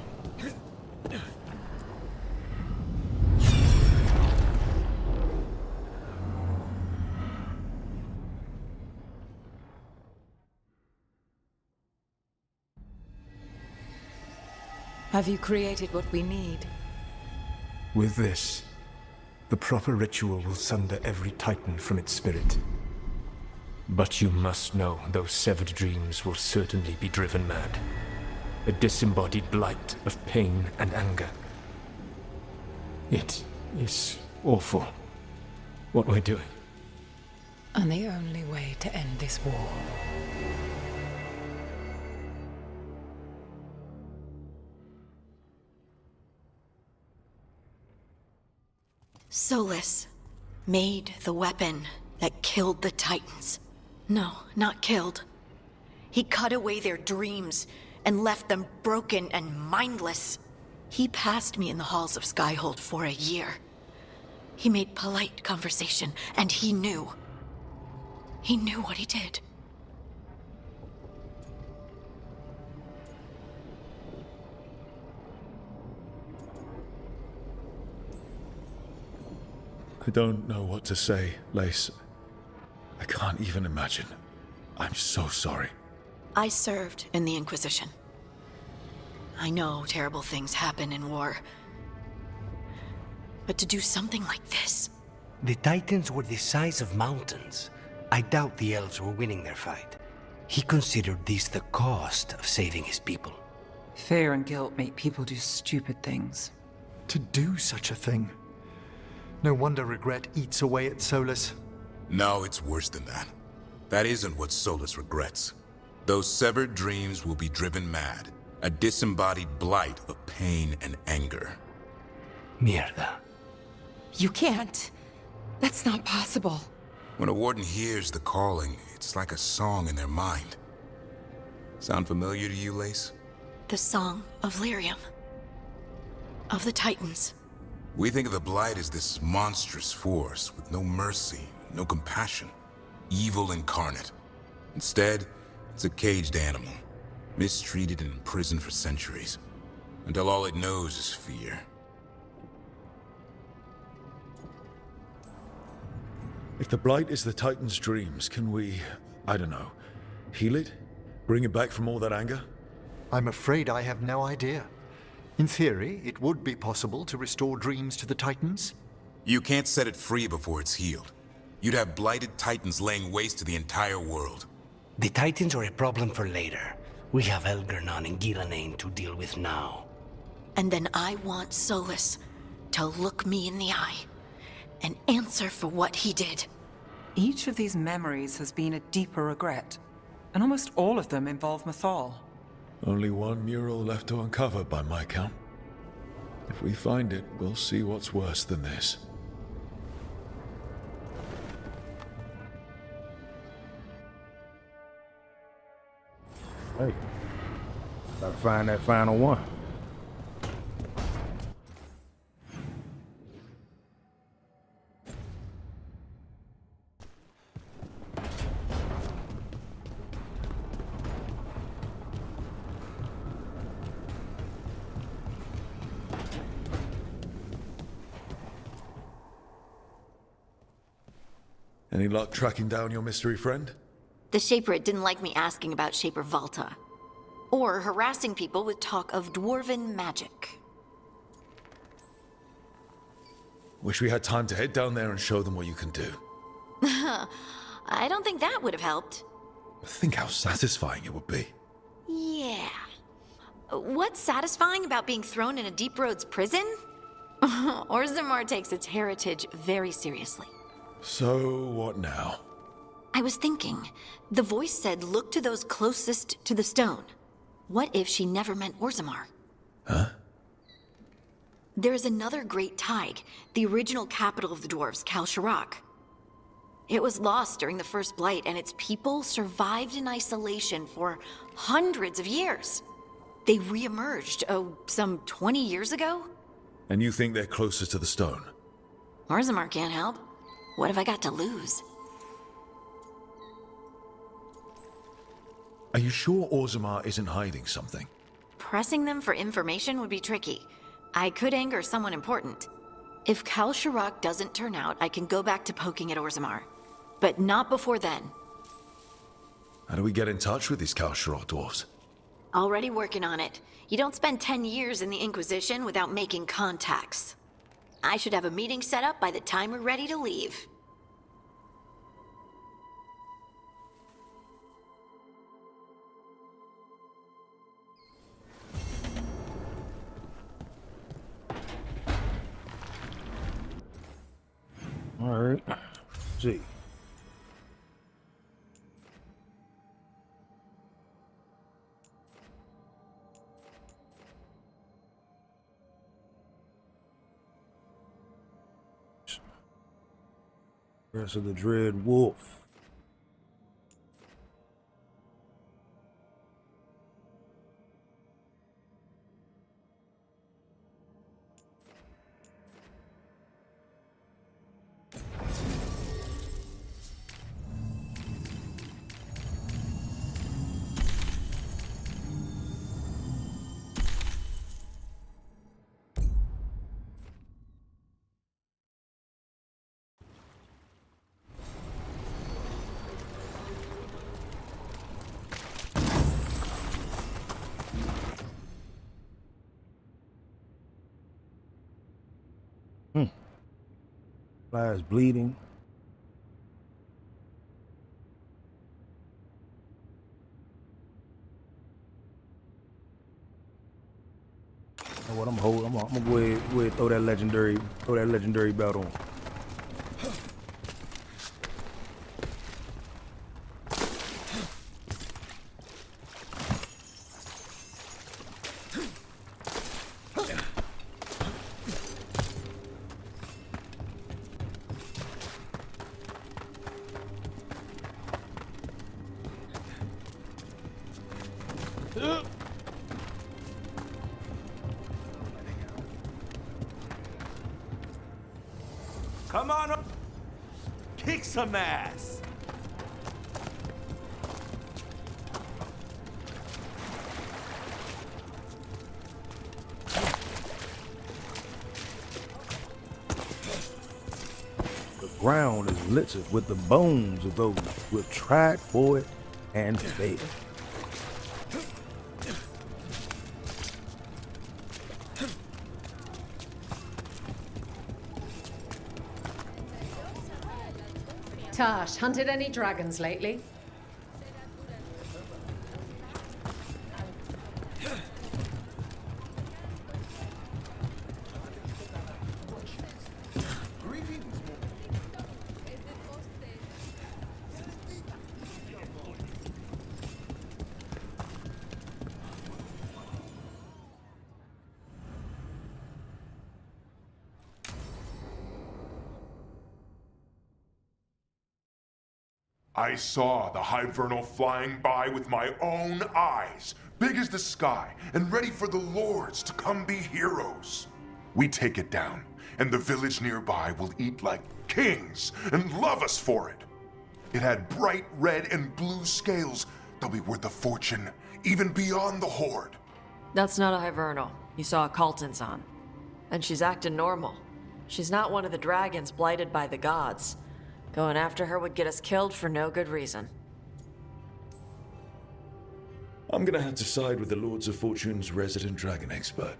Speaker 22: Have you created what we need?
Speaker 6: With this, the proper ritual will sunder every titan from its spirit. But you must know those severed dreams will certainly be driven mad. A disembodied blight of pain and anger. It is awful what we're doing.
Speaker 22: And the only way to end this war.
Speaker 3: Solus made the weapon that killed the Titans. No, not killed. He cut away their dreams and left them broken and mindless. He passed me in the halls of Skyhold for a year. He made polite conversation, and he knew. He knew what he did.
Speaker 9: I don't know what to say, Lace. I can't even imagine. I'm so sorry.
Speaker 3: I served in the Inquisition. I know terrible things happen in war. But to do something like this...
Speaker 16: The Titans were the size of mountains. I doubt the elves were winning their fight. He considered this the cost of saving his people.
Speaker 11: Fear and guilt make people do stupid things.
Speaker 2: To do such a thing. No wonder regret eats away at Solus.
Speaker 14: No, it's worse than that. That isn't what Solus regrets. Those severed dreams will be driven mad. A disembodied blight of pain and anger.
Speaker 16: Mierda.
Speaker 8: You can't. That's not possible.
Speaker 14: When a warden hears the calling, it's like a song in their mind. Sound familiar to you, Lace?
Speaker 3: The Song of Lyrium. Of the Titans.
Speaker 14: We think of the Blight as this monstrous force with no mercy, no compassion. Evil incarnate. Instead, it's a caged animal. Mistreated and imprisoned for centuries. Until all it knows is fear.
Speaker 9: If the Blight is the Titan's dreams, can we, I don't know, heal it? Bring it back from all that anger?
Speaker 2: I'm afraid I have no idea. In theory, it would be possible to restore dreams to the Titans.
Speaker 14: You can't set it free before it's healed. You'd have blighted Titans laying waste to the entire world.
Speaker 16: The Titans are a problem for later. We have Elgernon and Gillanane to deal with now.
Speaker 3: And then I want Solus to look me in the eye and answer for what he did.
Speaker 11: Each of these memories has been a deeper regret, and almost all of them involve Mythal.
Speaker 9: Only one mural left to uncover by my count. If we find it, we'll see what's worse than this.
Speaker 1: Hey, gotta find that final one.
Speaker 9: Any luck tracking down your mystery friend?
Speaker 3: The Shaper didn't like me asking about Shaper Valta, or harassing people with talk of dwarven magic.
Speaker 9: Wish we had time to head down there and show them what you can do.
Speaker 3: I don't think that would have helped.
Speaker 9: Think how satisfying it would be.
Speaker 3: Yeah. What's satisfying about being thrown in a Deep Roads prison? Orzammar takes its heritage very seriously.
Speaker 9: So, what now?
Speaker 3: I was thinking, the voice said look to those closest to the stone. What if she never meant Orzammar?
Speaker 9: Huh?
Speaker 3: There is another great Tig, the original capital of the dwarves, Kal Shirak. It was lost during the First Blight, and its people survived in isolation for hundreds of years. They re-emerged, some 20 years ago?
Speaker 9: And you think they're closer to the stone?
Speaker 3: Orzammar can't help. What have I got to lose?
Speaker 9: Are you sure Orzammar isn't hiding something?
Speaker 3: Pressing them for information would be tricky. I could anger someone important. If Kal Shirak doesn't turn out, I can go back to poking at Orzammar. But not before then.
Speaker 9: How do we get in touch with these Kal Shirak dwarves?
Speaker 3: Already working on it. You don't spend 10 years in the Inquisition without making contacts. I should have a meeting set up by the time we're ready to leave.
Speaker 1: All right. See. Rest of the Dread Wolf. Fly is bleeding. You know what I'm holding? I'm gonna go ahead throw that legendary belt on.
Speaker 12: Come on up. Kick some ass.
Speaker 1: The ground is littered with the bones of those who have tried for it and failed.
Speaker 15: Tash, hunted any dragons lately?
Speaker 4: I saw the Hivernal flying by with my own eyes, big as the sky, and ready for the lords to come be heroes. We take it down, and the village nearby will eat like kings and love us for it. It had bright red and blue scales. They'll be worth a fortune, even beyond the Horde.
Speaker 10: That's not a Hivernal. You saw a Calton's on. And she's acting normal. She's not one of the dragons blighted by the gods. Going after her would get us killed for no good reason.
Speaker 9: I'm gonna have to side with the Lords of Fortune's resident dragon expert.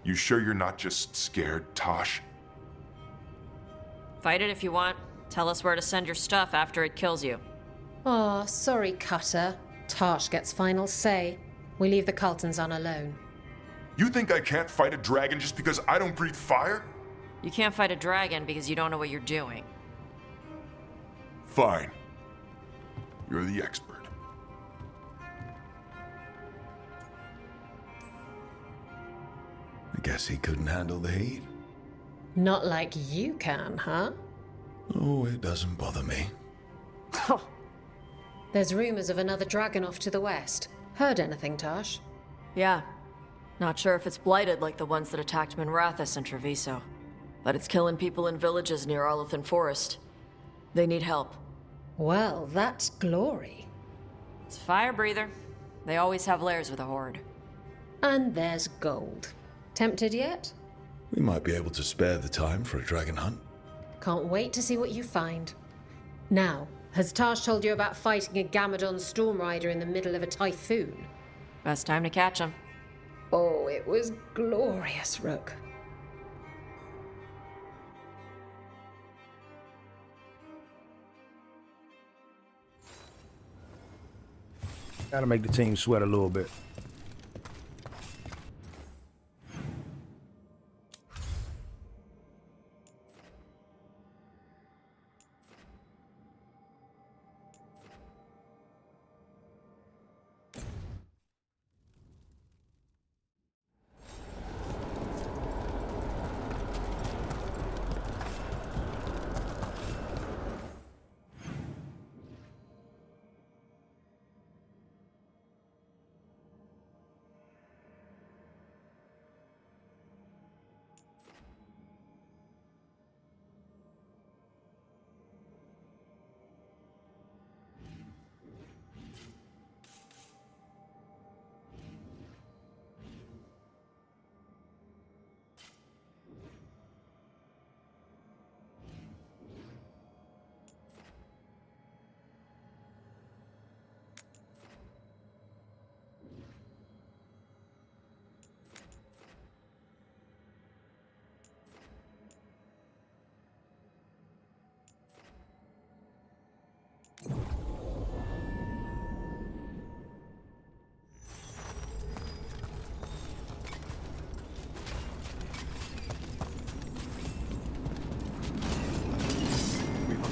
Speaker 4: You sure you're not just scared, Tosh?
Speaker 10: Fight it if you want. Tell us where to send your stuff after it kills you.
Speaker 15: Oh, sorry, Cutter. Tash gets final say. We leave the Carltons on alone.
Speaker 4: You think I can't fight a dragon just because I don't breathe fire?
Speaker 10: You can't fight a dragon because you don't know what you're doing.
Speaker 4: Fine. You're the expert.
Speaker 9: I guess he couldn't handle the heat.
Speaker 15: Not like you can, huh?
Speaker 9: Oh, it doesn't bother me.
Speaker 15: There's rumors of another dragon off to the west. Heard anything, Tash?
Speaker 10: Yeah. Not sure if it's blighted like the ones that attacked Minrathous and Treviso. but it's killing people in villages near Arlethan Forest. They need help.
Speaker 15: Well, that's glory.
Speaker 10: It's a fire breather. They always have lairs with a horde.
Speaker 15: And there's gold. Tempted yet?
Speaker 9: We might be able to spare the time for a dragon hunt.
Speaker 15: Can't wait to see what you find. Now, has Taj told you about fighting a Gamadon storm rider in the middle of a typhoon?
Speaker 10: Best time to catch him.
Speaker 15: Oh, it was glorious, Rook.
Speaker 1: Gotta make the team sweat a little bit.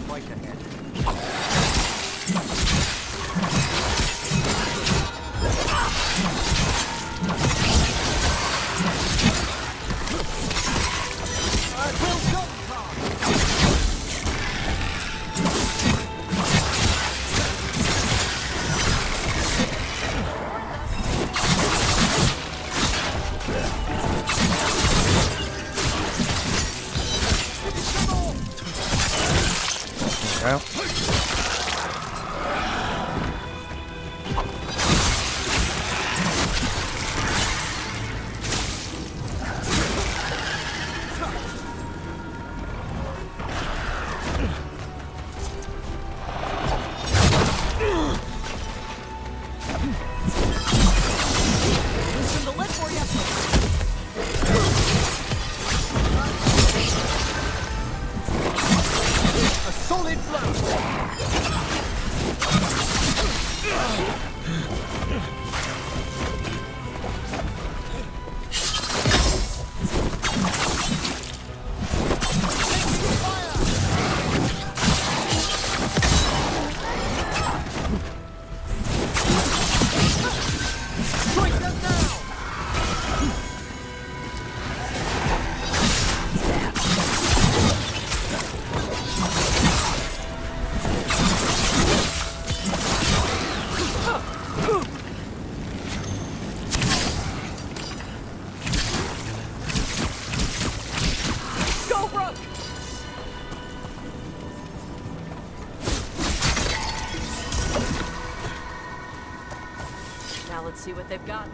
Speaker 2: Right ahead.
Speaker 1: Well.
Speaker 10: Let's see what they've got.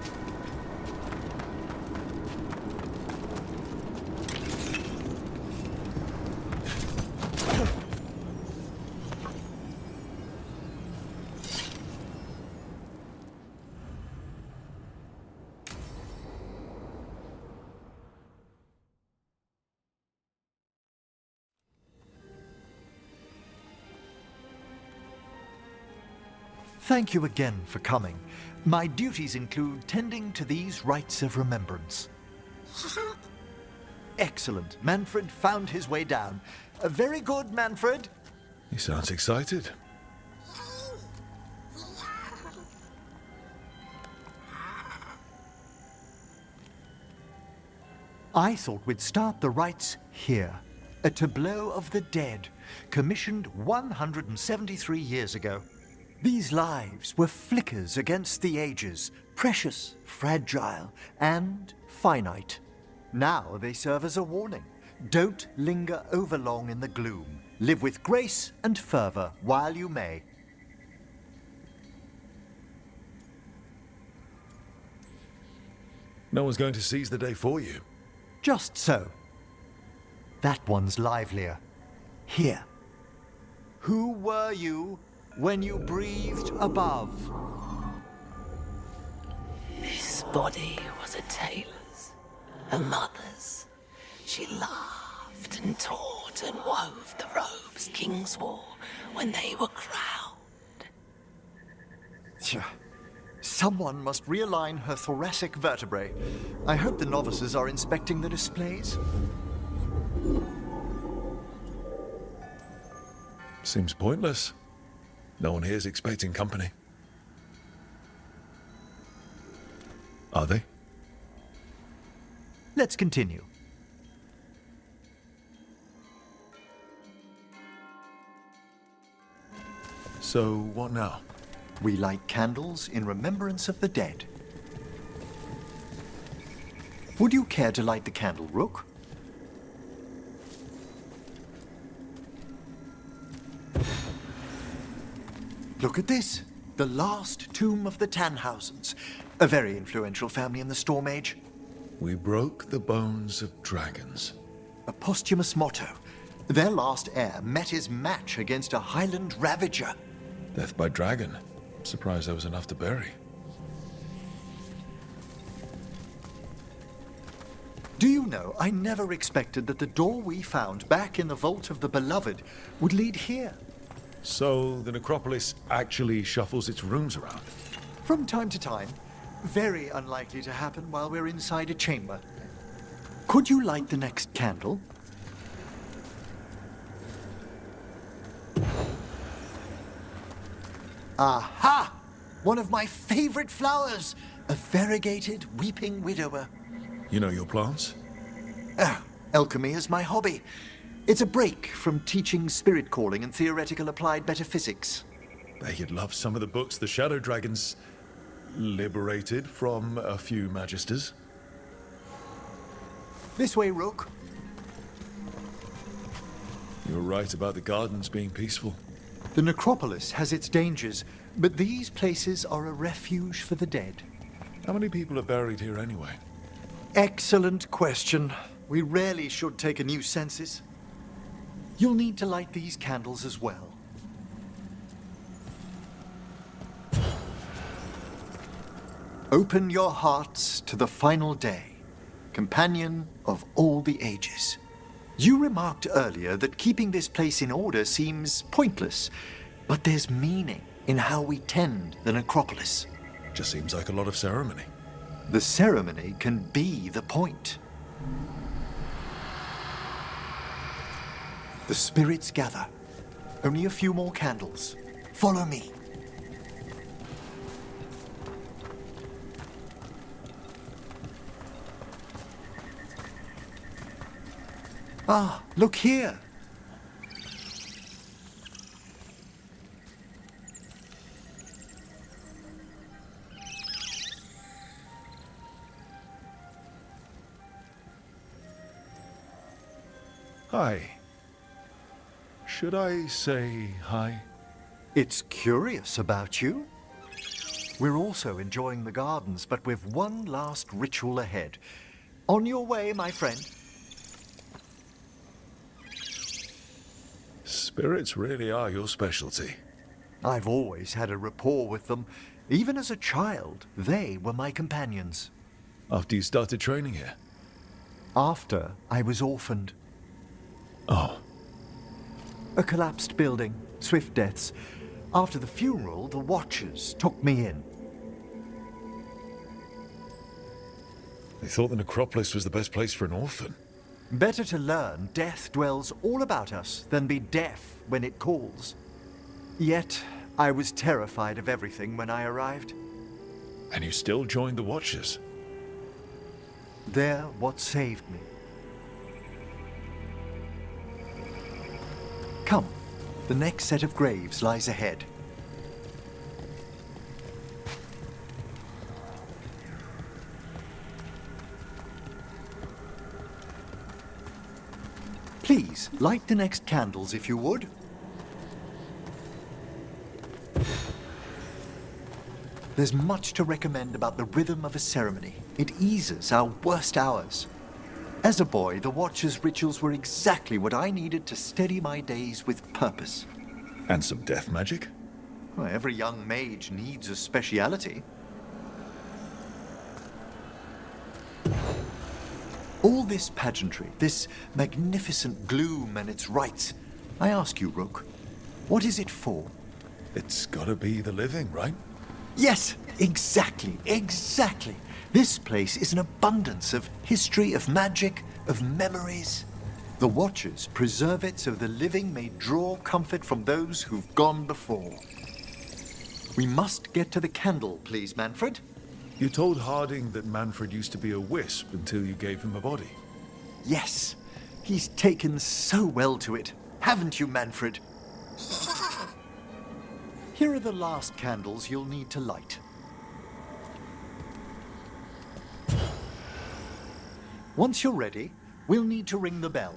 Speaker 2: Thank you again for coming. My duties include tending to these rites of remembrance. Excellent. Manfred found his way down. Very good, Manfred.
Speaker 9: He sounds excited.
Speaker 2: I thought we'd start the rites here. A tableau of the dead, commissioned 173 years ago. These lives were flickers against the ages, precious, fragile, and finite. Now they serve as a warning, Don't linger overlong in the gloom. Live with grace and fervor while you may.
Speaker 9: No one's going to seize the day for you.
Speaker 2: Just so. That one's livelier. Here. Who were you when you breathed above?
Speaker 7: This body was a tailor's, a mother's. She laughed and taught and wove the robes kings wore when they were crowned.
Speaker 2: Someone must realign her thoracic vertebrae. I hope the novices are inspecting the displays.
Speaker 9: Seems pointless. No one here's expecting company. Are they?
Speaker 2: Let's continue.
Speaker 9: So, what now?
Speaker 2: We light candles in remembrance of the dead. Would you care to light the candle, Rook? Look at this. The last tomb of the Tannhausens. A very influential family in the Storm Age.
Speaker 9: We broke the bones of dragons.
Speaker 2: A posthumous motto. Their last heir met his match against a Highland Ravager.
Speaker 9: Death by dragon. Surprised there was enough to bury.
Speaker 2: Do you know, I never expected that the door we found back in the Vault of the Beloved would lead here.
Speaker 9: So, the necropolis actually shuffles its rooms around?
Speaker 2: From time to time. Very unlikely to happen while we're inside a chamber. Could you light the next candle? Aha! One of my favorite flowers! A variegated weeping widower.
Speaker 9: You know your plants?
Speaker 2: Alchemy is my hobby. It's a break from teaching spirit calling and theoretical applied metaphysics.
Speaker 9: Bet you'd love some of the books the Shadow Dragons liberated from a few magisters.
Speaker 2: This way, Rook.
Speaker 9: You're right about the gardens being peaceful.
Speaker 2: The necropolis has its dangers, but these places are a refuge for the dead.
Speaker 9: How many people are buried here anyway?
Speaker 2: Excellent question. We rarely should take a new census. You'll need to light these candles as well. Open your hearts to the final day, companion of all the ages. You remarked earlier that keeping this place in order seems pointless, but there's meaning in how we tend the necropolis.
Speaker 9: Just seems like a lot of ceremony.
Speaker 2: The ceremony can be the point. The spirits gather. Only a few more candles. Follow me. Ah, look here.
Speaker 9: Hi. Should I say hi?
Speaker 2: It's curious about you. We're also enjoying the gardens, but with one last ritual ahead. On your way, my friend.
Speaker 9: Spirits really are your specialty.
Speaker 2: I've always had a rapport with them. Even as a child, they were my companions.
Speaker 9: After you started training here?
Speaker 2: After I was orphaned.
Speaker 9: Oh.
Speaker 2: A collapsed building, swift deaths. After the funeral, the Watchers took me in.
Speaker 9: They thought the necropolis was the best place for an orphan.
Speaker 2: Better to learn death dwells all about us than be deaf when it calls. Yet, I was terrified of everything when I arrived.
Speaker 9: And you still joined the Watchers?
Speaker 2: They're what saved me. Come, the next set of graves lies ahead. Please, light the next candles if you would. There's much to recommend about the rhythm of a ceremony. It eases our worst hours. As a boy, the Watcher's rituals were exactly what I needed to steady my days with purpose.
Speaker 9: And some death magic?
Speaker 2: Well, every young mage needs a speciality. All this pageantry, this magnificent gloom and its rites, I ask you, Rook, what is it for?
Speaker 9: It's gotta be the living, right?
Speaker 2: Yes, exactly. This place is an abundance of history, of magic, of memories. The Watchers preserve it so the living may draw comfort from those who've gone before. We must get to the candle, please, Manfred.
Speaker 9: You told Harding that Manfred used to be a wisp until you gave him a body.
Speaker 2: Yes, he's taken so well to it. Haven't you, Manfred? Here are the last candles you'll need to light. Once you're ready, we'll need to ring the bell.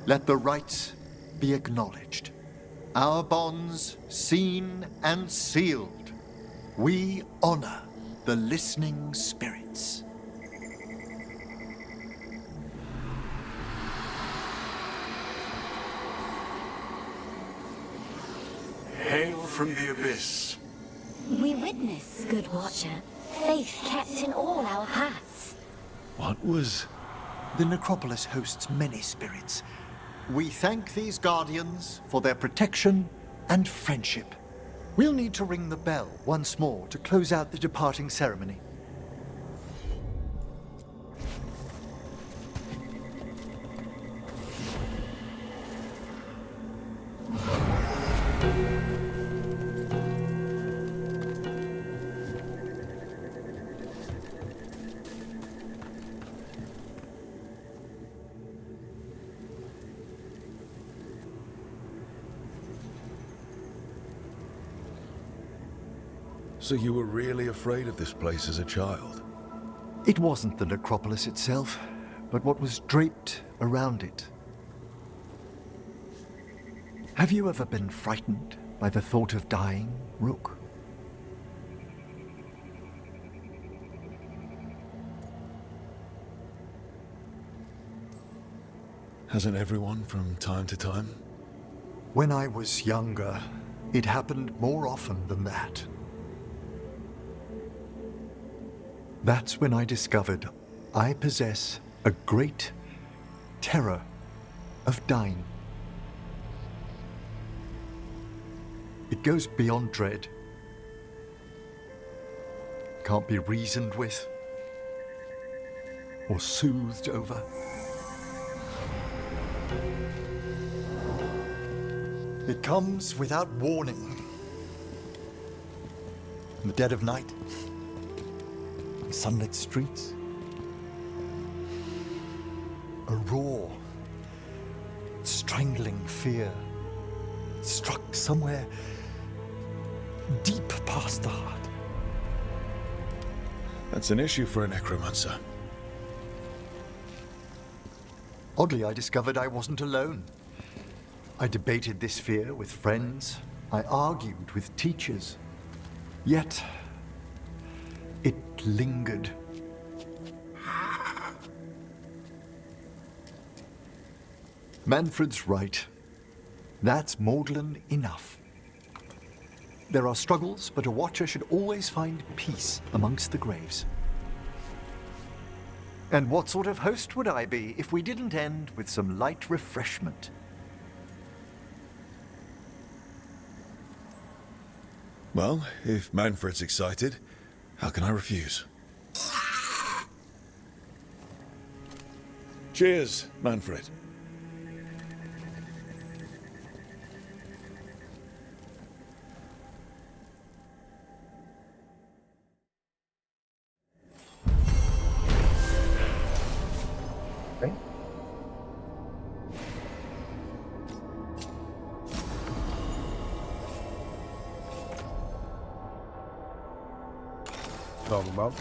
Speaker 2: Let the rites be acknowledged. Our bonds seen and sealed. We honor the listening spirits.
Speaker 18: Hail from the abyss.
Speaker 13: We witness, good Watcher, faith kept in all our paths.
Speaker 9: What was...
Speaker 2: The necropolis hosts many spirits. We thank these guardians for their protection and friendship. We'll need to ring the bell once more to close out the departing ceremony.
Speaker 9: So you were really afraid of this place as a child?
Speaker 2: It wasn't the necropolis itself, but what was draped around it. Have you ever been frightened by the thought of dying, Rook?
Speaker 9: Hasn't everyone from time to time?
Speaker 2: When I was younger, it happened more often than that. That's when I discovered I possess a great terror of dying. It goes beyond dread. Can't be reasoned with or soothed over. It comes without warning. In the dead of night, on sunlit streets, a raw, strangling fear struck somewhere deep past the heart.
Speaker 9: That's an issue for a necromancer.
Speaker 2: Oddly, I discovered I wasn't alone. I debated this fear with friends. I argued with teachers. Yet, it lingered. Manfred's right. That's maudlin enough. There are struggles, but a watcher should always find peace amongst the graves. And what sort of host would I be if we didn't end with some light refreshment?
Speaker 9: Well, if Manfred's excited, how can I refuse? Cheers, Manfred.
Speaker 1: Okay. Talk about.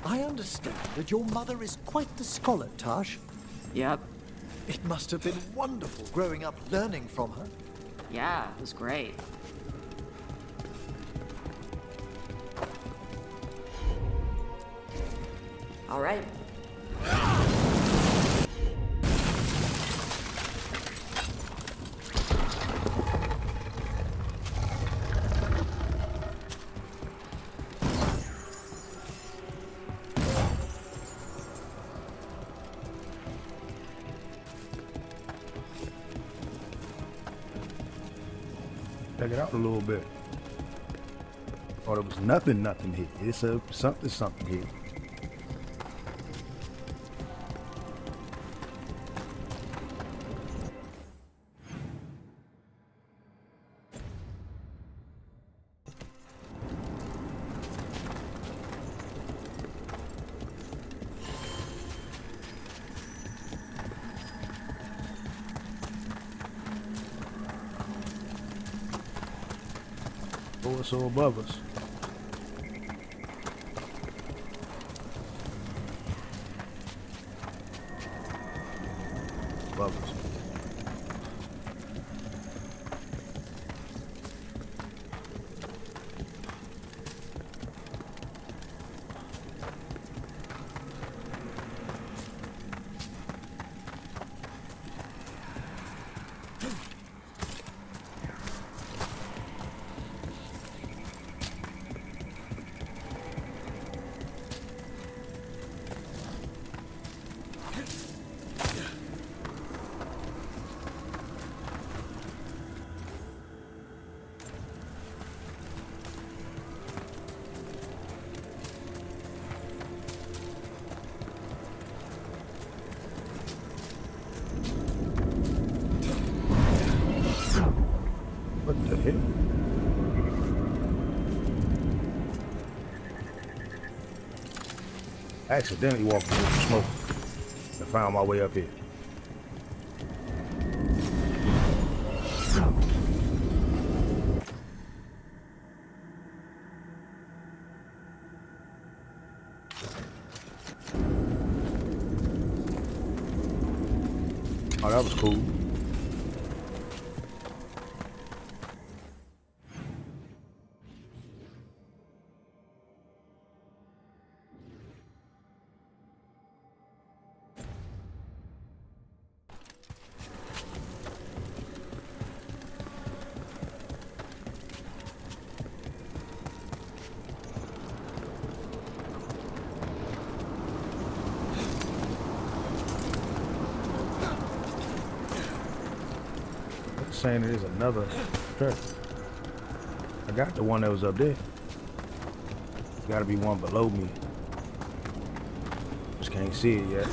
Speaker 2: I understand that your mother is quite the scholar, Tash.
Speaker 19: Yep.
Speaker 2: It must have been wonderful growing up learning from her.
Speaker 19: Yeah, it was great.
Speaker 10: All right.
Speaker 1: Check it out a little bit. Thought it was nothing here. It's a something here. Oh, it's all above us. Above us. What the hell? I accidentally walked into the smoke and found my way up here. Oh, that was cool. Saying there's another church. I got the one that was up there. There's gotta be one below me. Just can't see it yet.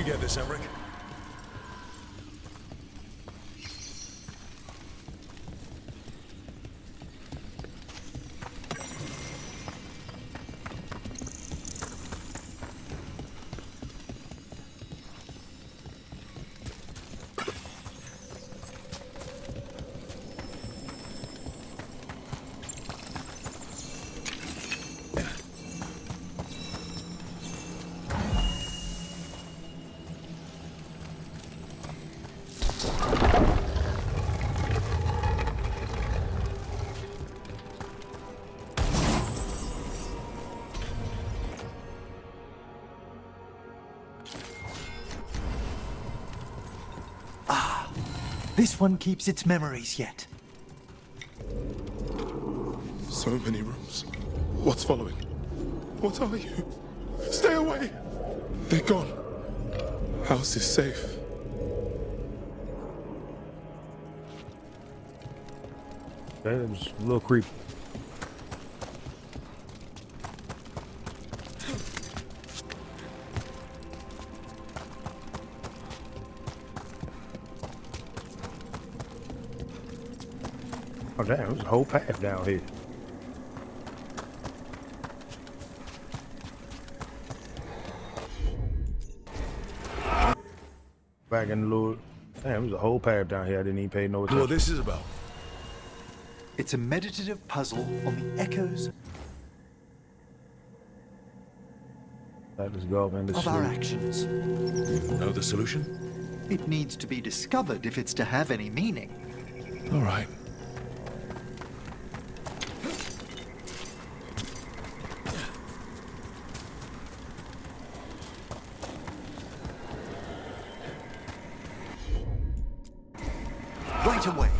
Speaker 9: You get this, Emmerich.
Speaker 2: This one keeps its memories yet.
Speaker 4: So many rooms. What's following? What are you? Stay away! They're gone. House is safe.
Speaker 1: That was a little creepy. Oh damn, there's a whole path down here. Back in the Lord. Damn, there's a whole path down here. I didn't even pay no attention.
Speaker 9: What this is about?
Speaker 2: It's a meditative puzzle on the echoes
Speaker 1: Let's go, man.
Speaker 2: of our actions.
Speaker 9: You know the solution?
Speaker 2: It needs to be discovered if it's to have any meaning.
Speaker 9: All right.
Speaker 2: Right away.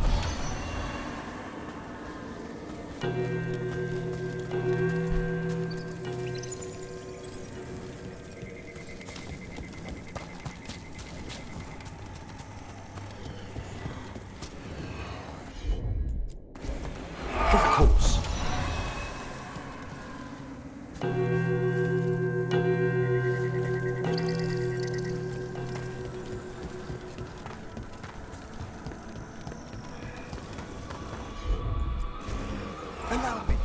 Speaker 2: Of course. Allow me.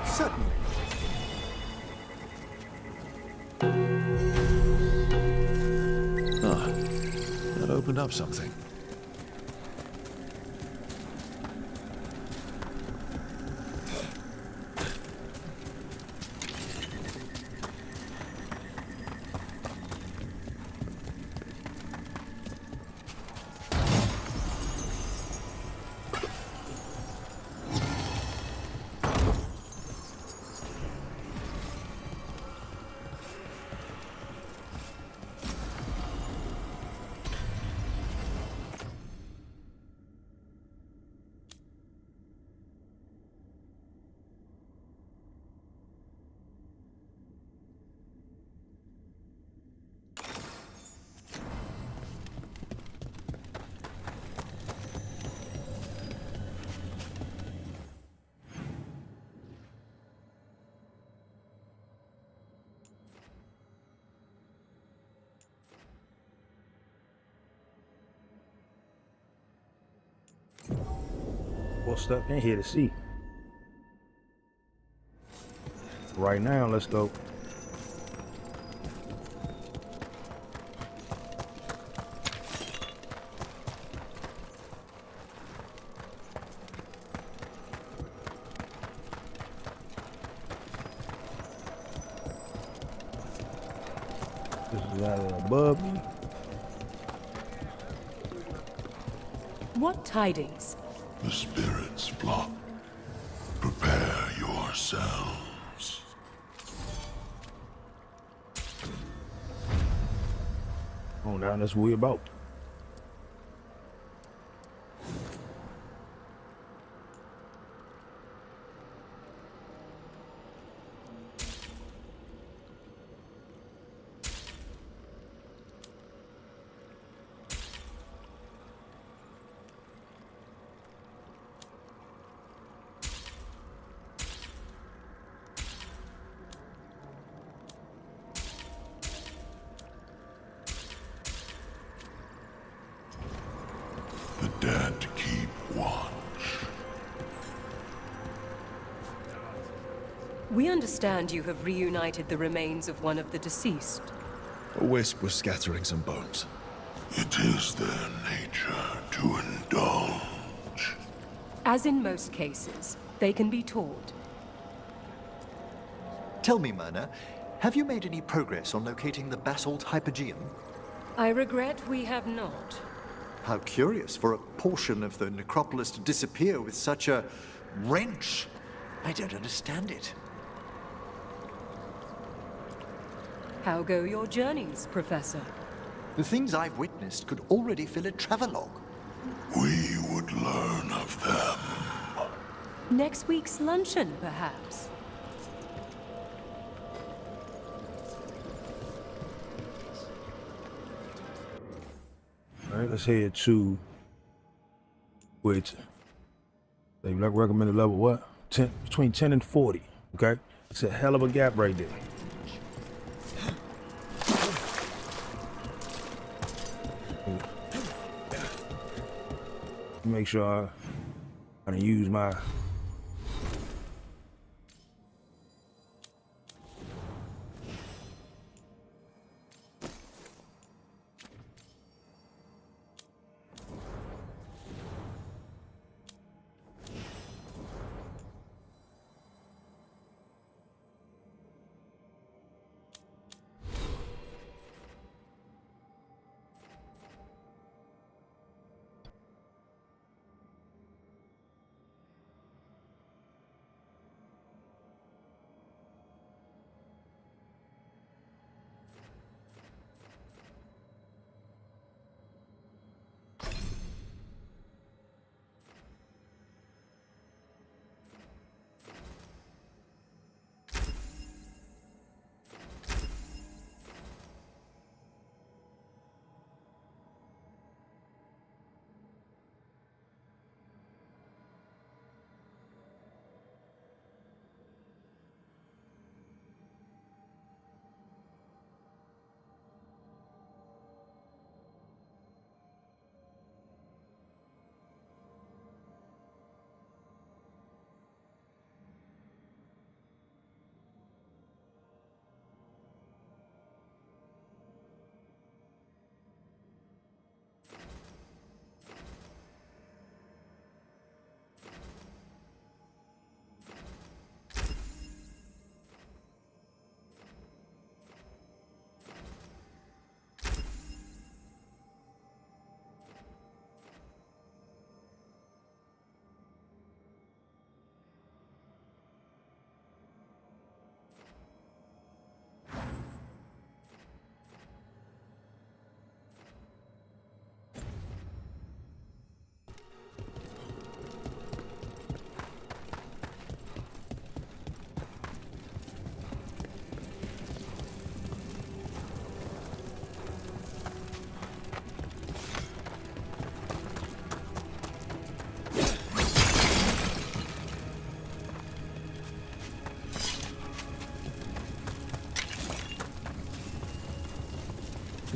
Speaker 2: Certainly.
Speaker 9: Ah, that opened up something.
Speaker 1: What's stuff in here to see? Right now, let's go. This is either above me.
Speaker 5: What tidings?
Speaker 4: The spirits flock. Prepare yourselves.
Speaker 1: On down, that's what we about.
Speaker 5: We understand you have reunited the remains of one of the deceased.
Speaker 9: A wisp was scattering some bones.
Speaker 4: It is their nature to indulge.
Speaker 5: As in most cases, they can be taught.
Speaker 2: Tell me, Myrna, have you made any progress on locating the basalt hypogeum?
Speaker 5: I regret we have not.
Speaker 2: How curious for a portion of the necropolis to disappear with such a wrench. I don't understand it.
Speaker 5: How go your journeys, Professor?
Speaker 2: The things I've witnessed could already fill a travelogue.
Speaker 4: We would learn of them.
Speaker 5: Next week's luncheon, perhaps?
Speaker 1: All right, let's head to which they recommended level what? 10, between 10 and 40. Okay, it's a hell of a gap right there. Make sure I use my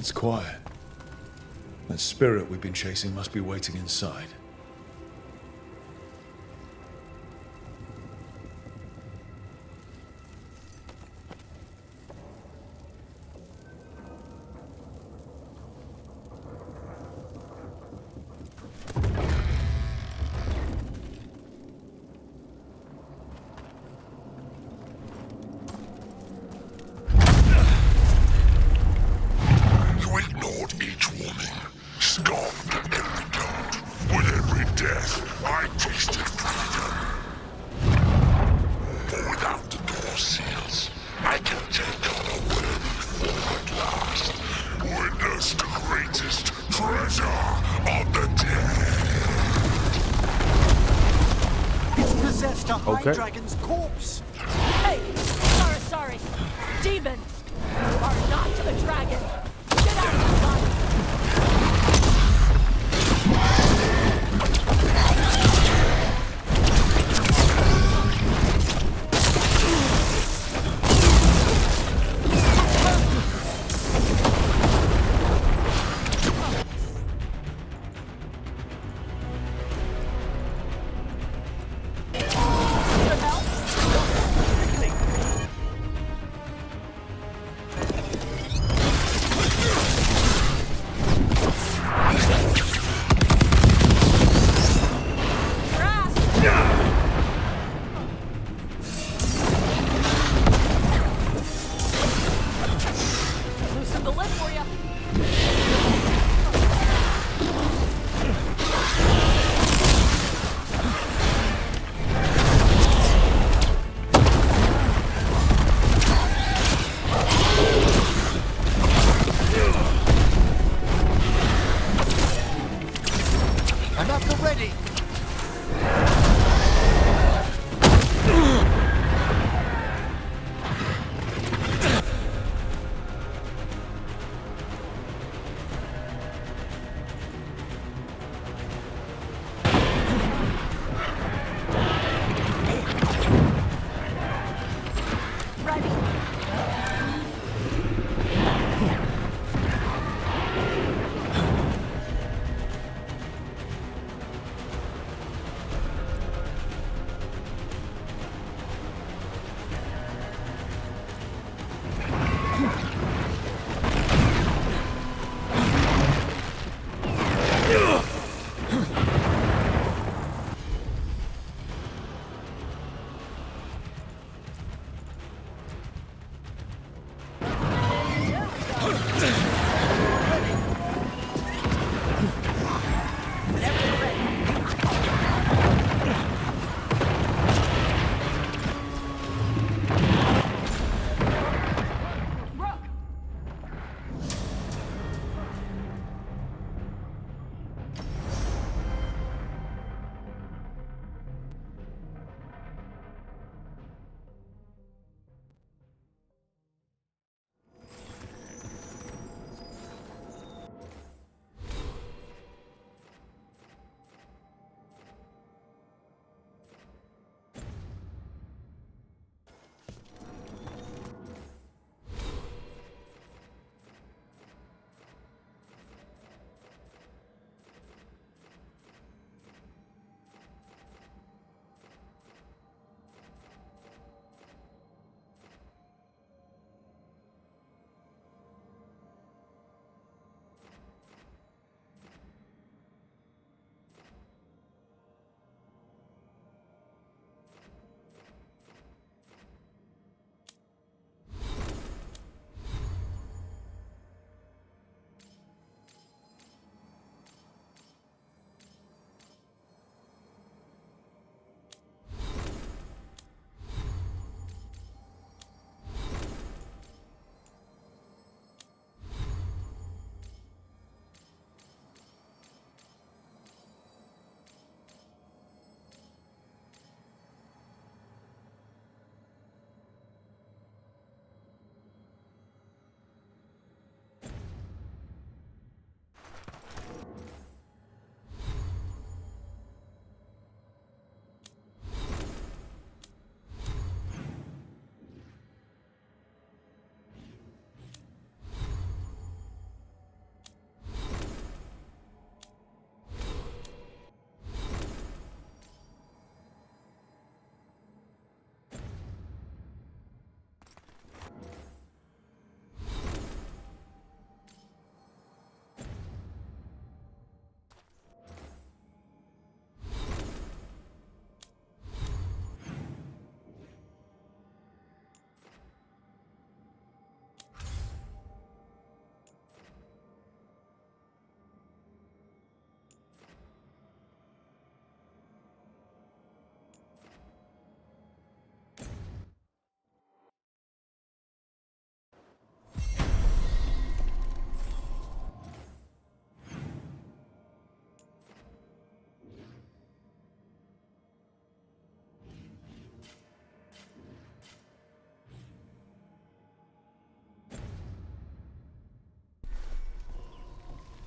Speaker 9: It's quiet. That spirit we've been chasing must be waiting inside.
Speaker 2: Okay. Dragon's corpse.
Speaker 17: Hey, sorry. Demon, you are not a dragon. Get out of my body.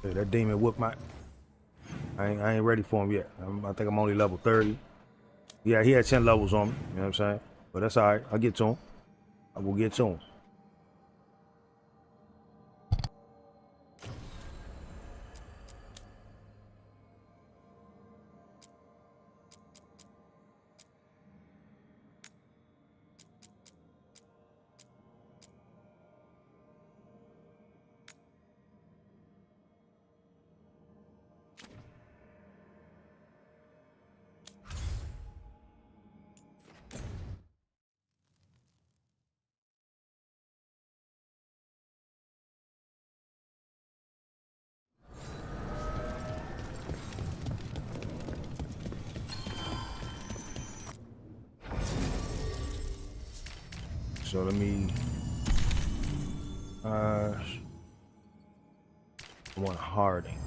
Speaker 1: Hey, that demon whooped my... I ain't ready for him yet. I think I'm only level 30. Yeah, he had 10 levels on me. You know what I'm saying? But that's all right. I'll get to him. I will get to him. So let me, I want Harding.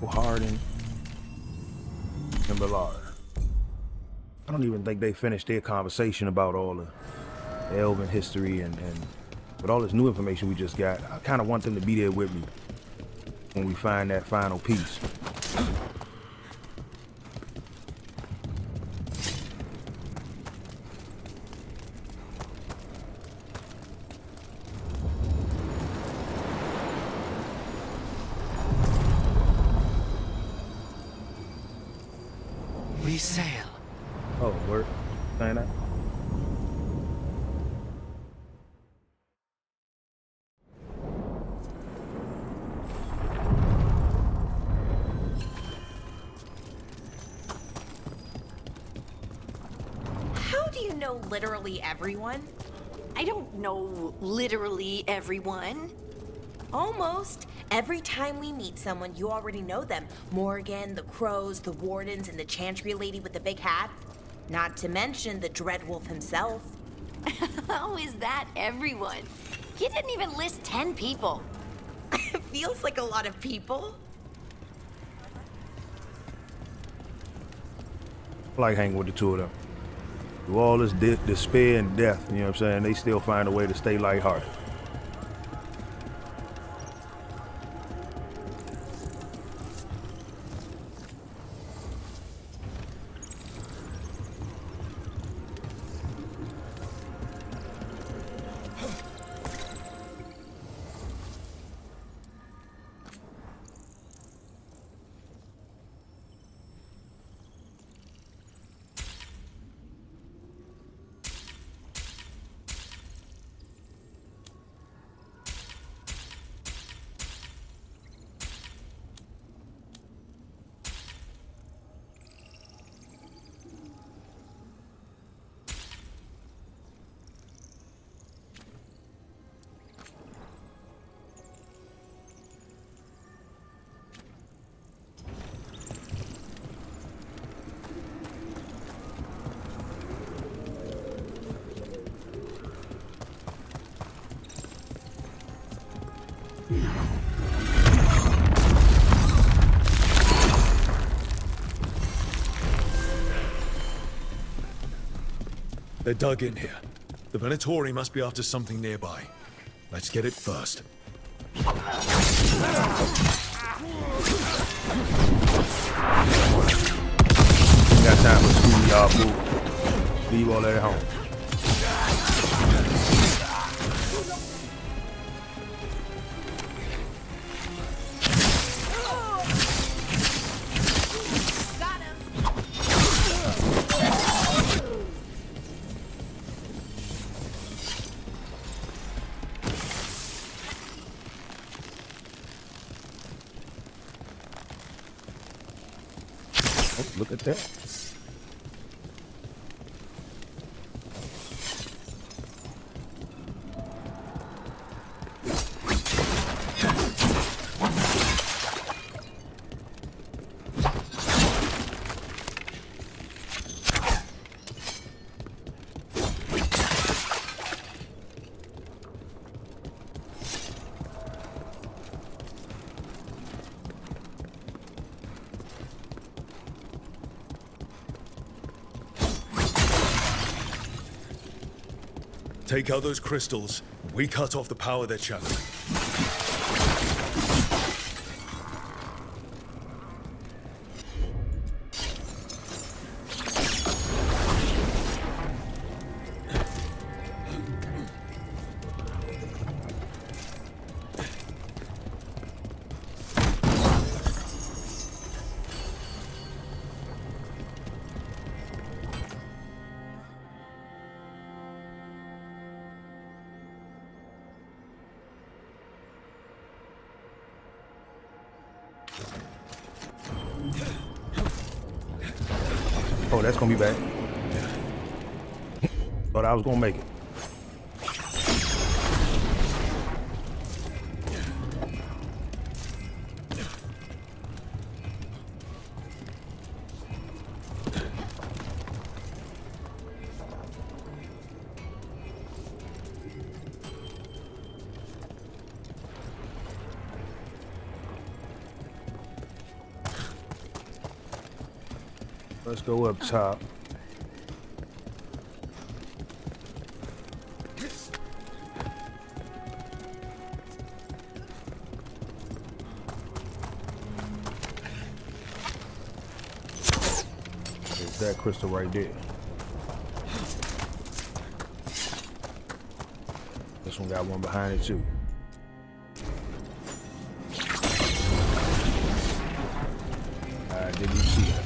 Speaker 1: Harding and Ballard. I don't even think they finished their conversation about all the elven history and with all this new information we just got. I kind of want them to be there with me when we find that final piece.
Speaker 16: We sail.
Speaker 1: Oh, word. Saying that?
Speaker 8: How do you know literally everyone?
Speaker 3: I don't know literally everyone.
Speaker 8: Almost. Every time we meet someone, you already know them. Morgan, the Crows, the Wardens, and the Chantry lady with the big hat. Not to mention the Dreadwolf himself.
Speaker 3: How is that everyone? He didn't even list 10 people.
Speaker 8: It feels like a lot of people.
Speaker 1: I like hanging with the two of them. Through all this despair and death, you know what I'm saying, they still find a way to stay lighthearted.
Speaker 9: They're dug in here. The Venatori must be after something nearby. Let's get it first.
Speaker 1: Got time for school, y'all, fool. Leave all that at home. Look at that.
Speaker 9: Take out those crystals. We cut off the power they're channeling.
Speaker 1: Oh, that's gonna be bad. Thought I was gonna make it. Let's go up top. There's that crystal right there. This one got one behind it too. I didn't even see that.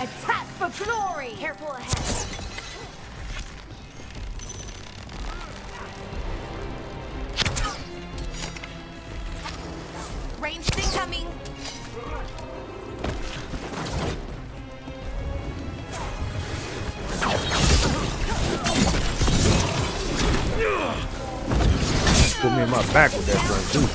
Speaker 17: Attack for glory!
Speaker 3: Careful ahead.
Speaker 8: Ranged incoming!
Speaker 1: Put me in my back with that thing too.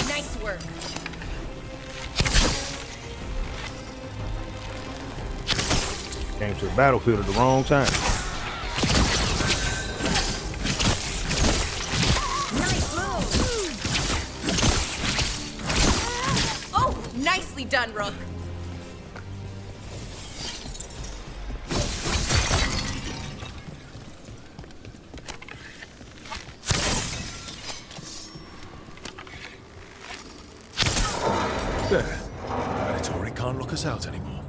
Speaker 8: Nice work.
Speaker 1: Came to the battlefield at the wrong time.
Speaker 8: Nice move. Oh, nicely done, Rook.
Speaker 9: There. Predatory can't look us out anymore.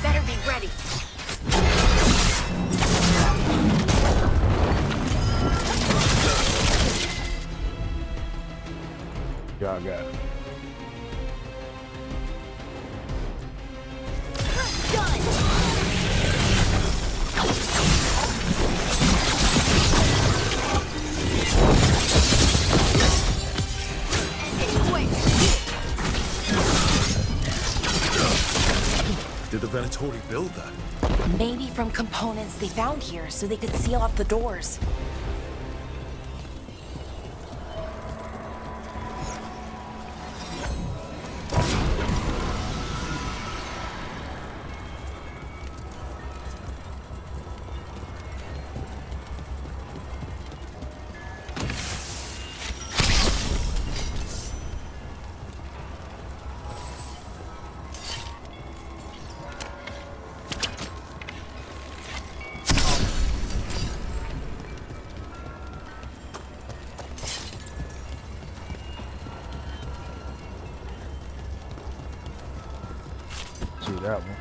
Speaker 3: Better be ready.
Speaker 1: Y'all got it.
Speaker 9: Did the Venatori build that?
Speaker 8: Maybe from components they found here so they could seal off the doors.
Speaker 1: that one.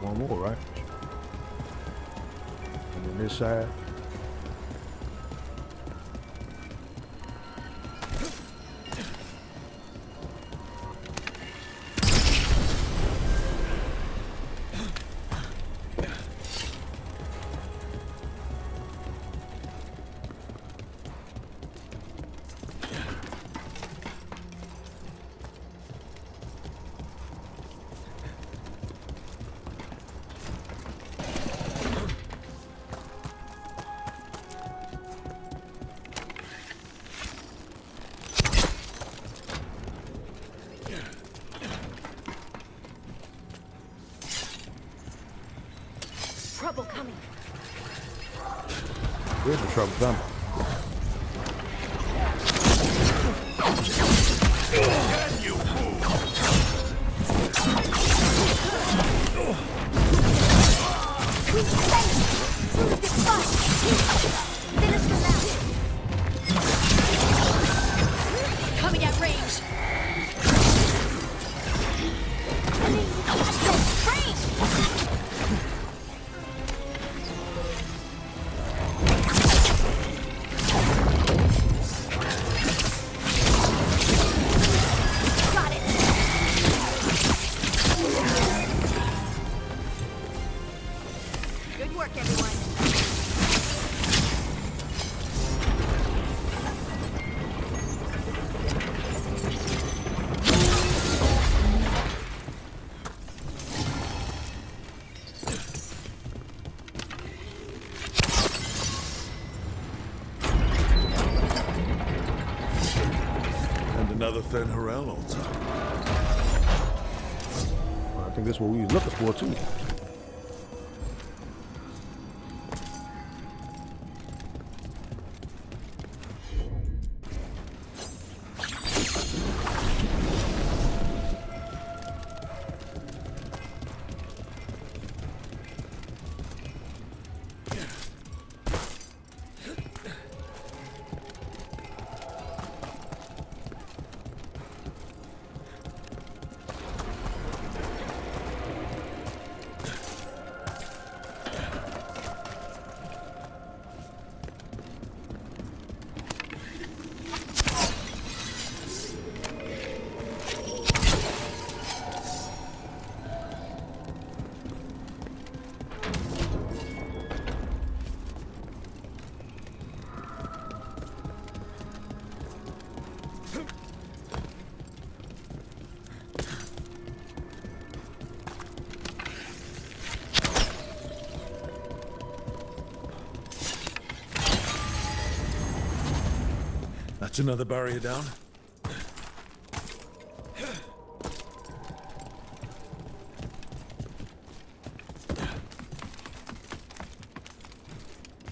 Speaker 1: One more, right? And then this side.
Speaker 13: Trouble coming.
Speaker 1: Where's the trouble coming?
Speaker 13: Coming at range.
Speaker 3: Good work, everyone.
Speaker 9: And another Fen Harel altar.
Speaker 1: Well, I think that's what we was looking for too.
Speaker 9: That's another barrier down.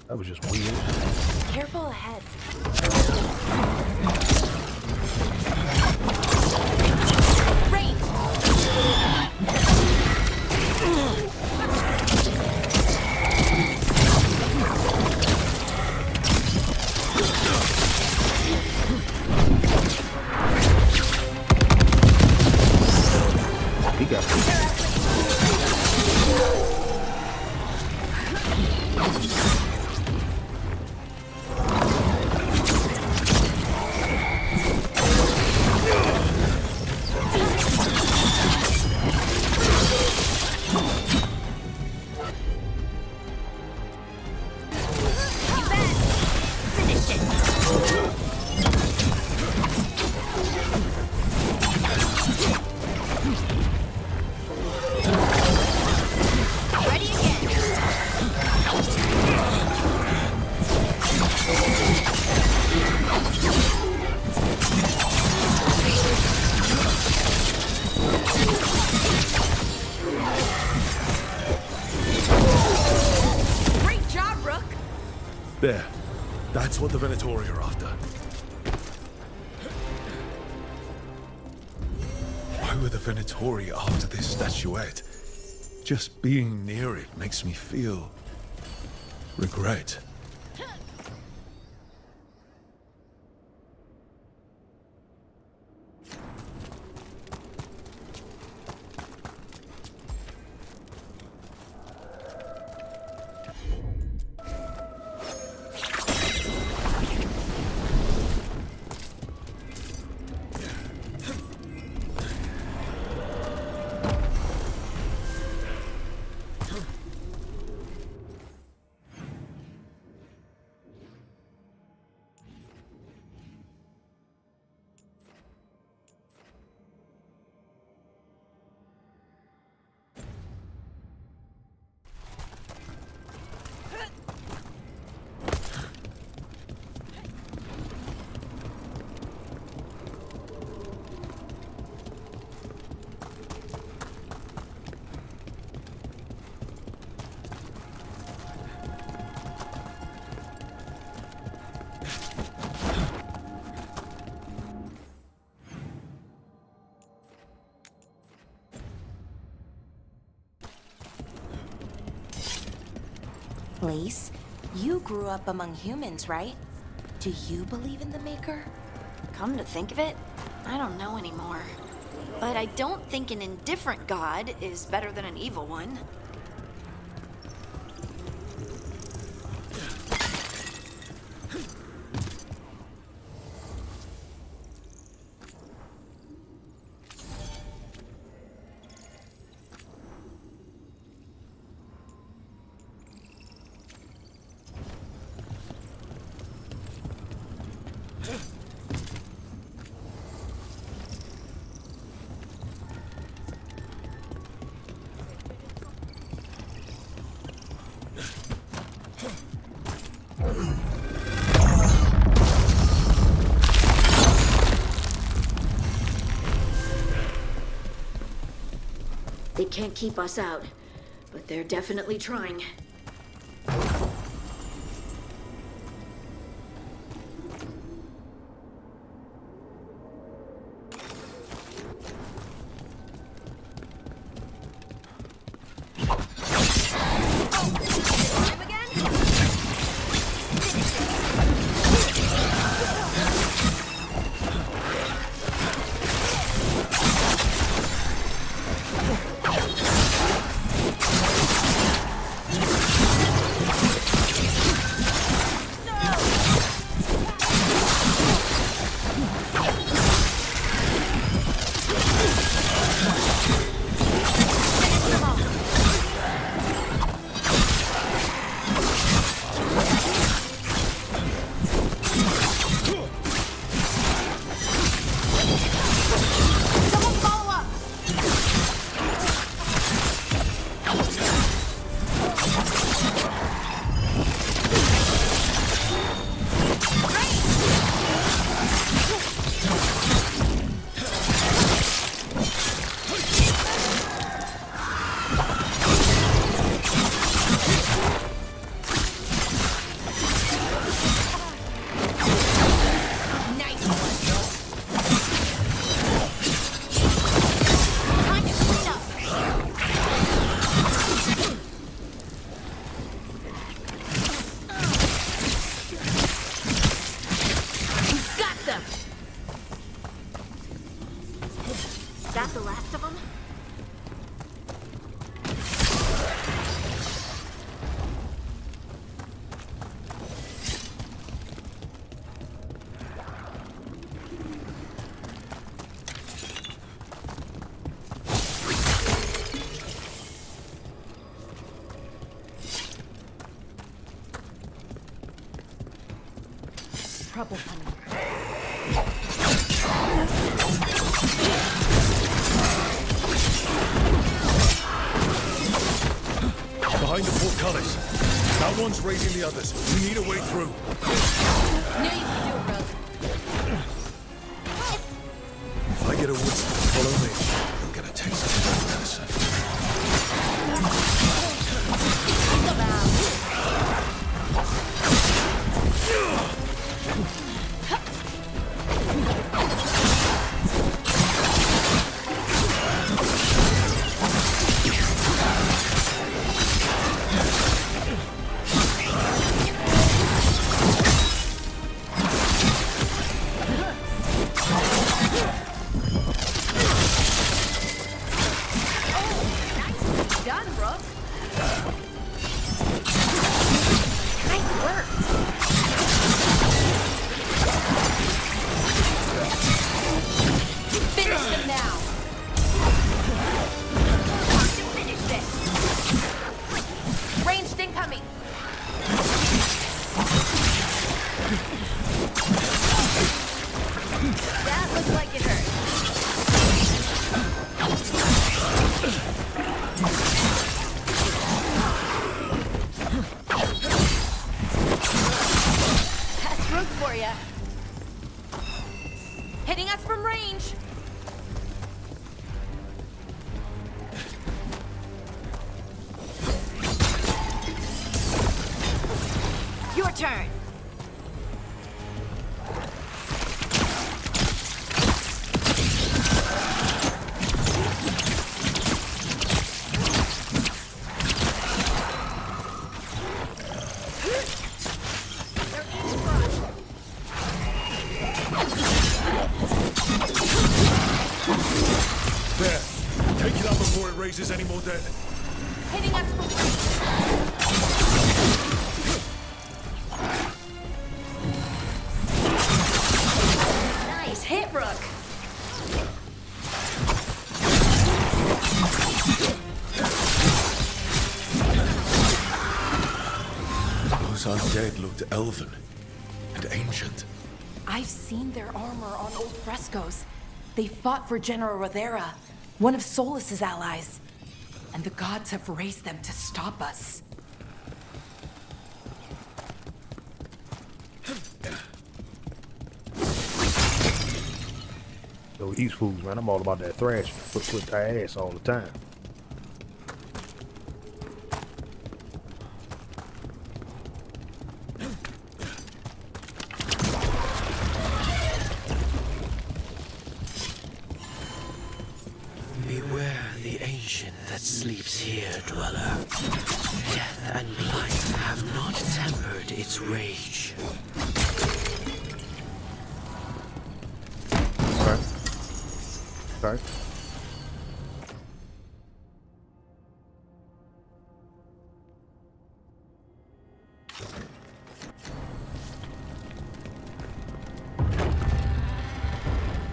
Speaker 1: That was just weird.
Speaker 8: Careful ahead.
Speaker 1: He got
Speaker 9: There. That's what the Venatori are after. Why were the Venatori after this statuette? Just being near it makes me feel regret.
Speaker 8: place. You grew up among humans, right? Do you believe in the Maker?
Speaker 3: Come to think of it, I don't know anymore. But I don't think an indifferent god is better than an evil one. They can't keep us out, but they're definitely trying.
Speaker 17: Trouble coming.
Speaker 9: Behind the portcullis. That one's raising the others. We need a way through.
Speaker 8: Knew you could do it, Rogue.
Speaker 9: If I get a whistle, follow me. You'll get a taste of that medicine.
Speaker 8: Hitting us from range.
Speaker 3: Your turn.
Speaker 9: Take it out before it raises any more dead.
Speaker 8: Hitting us from...
Speaker 3: Nice hit, Rook.
Speaker 9: Those undead looked elven and ancient.
Speaker 8: I've seen their armor on old frescoes. They fought for General Rothera, one of Solus's allies. And the gods have raised them to stop us.
Speaker 1: Yo, these fools, man, I'm all about that thrashing. Put their ass all the time.
Speaker 16: Beware the ancient that sleeps here, dweller. Death and life have not tempered its rage.
Speaker 1: Okay.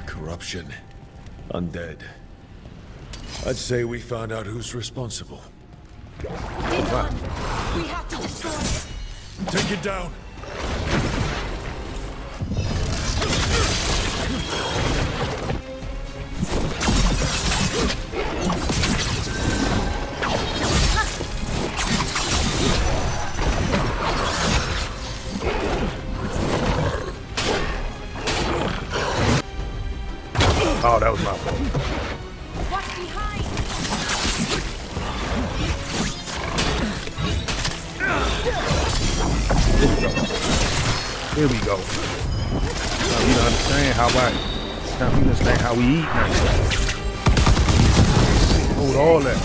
Speaker 9: Corruption. Undead. I'd say we found out who's responsible.
Speaker 8: We have to destroy it.
Speaker 9: Take it down.
Speaker 1: Oh, that was my fault.
Speaker 8: What's behind?
Speaker 1: Here we go. Now you understand how we eat now. Hold all that.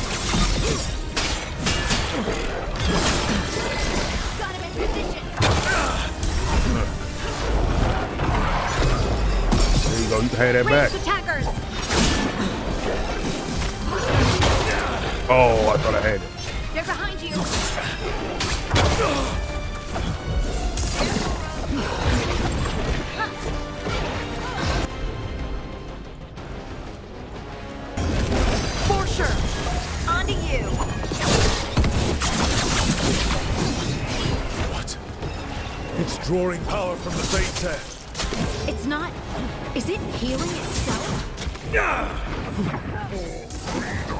Speaker 1: There you go. You can have that back.
Speaker 3: Attackers.
Speaker 1: Oh, I thought I had it.
Speaker 3: They're behind you. For sure. On to you.
Speaker 9: What? It's drawing power from the Fate's head.
Speaker 3: It's not. Is it healing itself?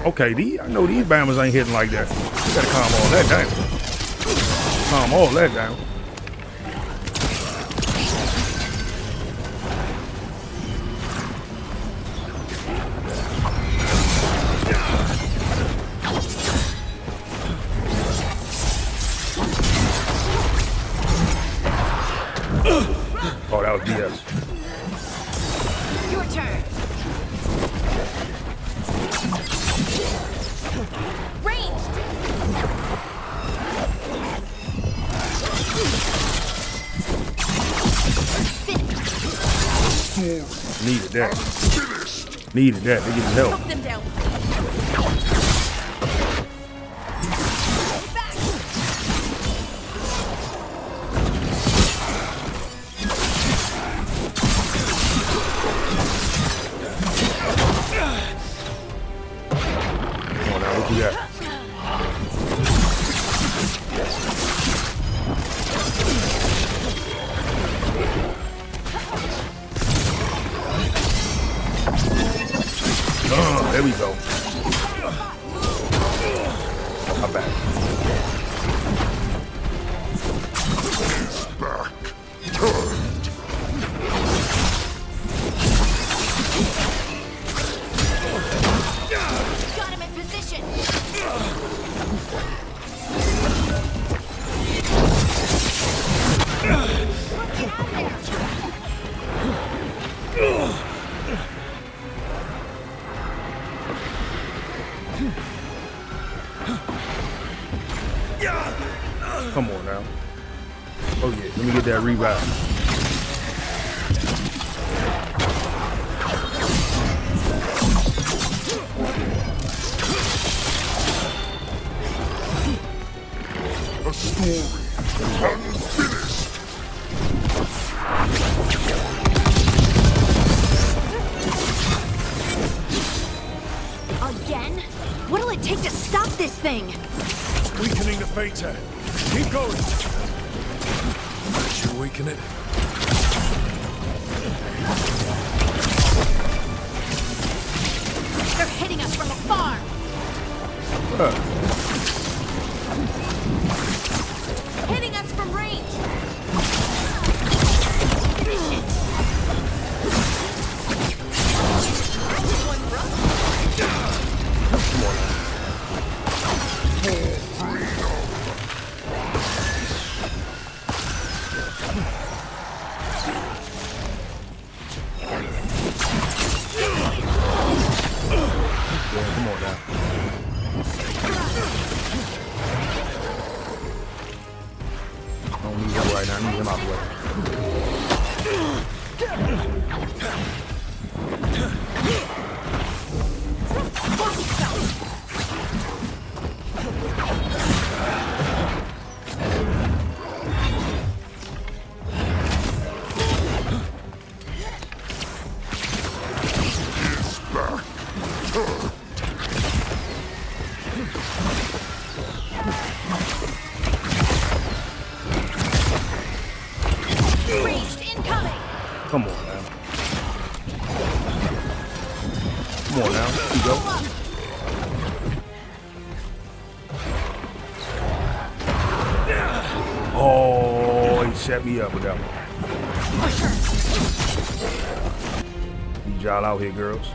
Speaker 1: Okay, I know these bammers ain't hitting like that. You gotta calm all that down. Calm all that down. Oh, that was BS.
Speaker 3: Your turn. Ranged.
Speaker 1: Needed that. Needed that. They get help.
Speaker 3: Knock them down.
Speaker 1: Come on now, what you got? There we go. I'm back.
Speaker 4: Back. Turned.
Speaker 3: Got him in position.
Speaker 1: Come on now. Oh yeah, let me get that revive.
Speaker 4: story unfinished.
Speaker 3: Again? What'll it take to stop this thing?
Speaker 9: Weakening the Fater. Keep going. That should weaken it.
Speaker 3: They're hitting us from afar! Hitting us from range!
Speaker 1: Come on now. I don't need him right now. I need him out the way. Come on now. Come on now. Here you go. Oh, he set me up with that one. Need y'all out here, girls.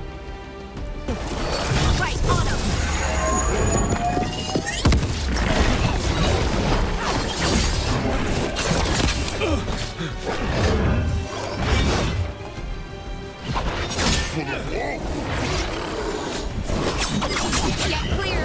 Speaker 3: Right on him! Get clear!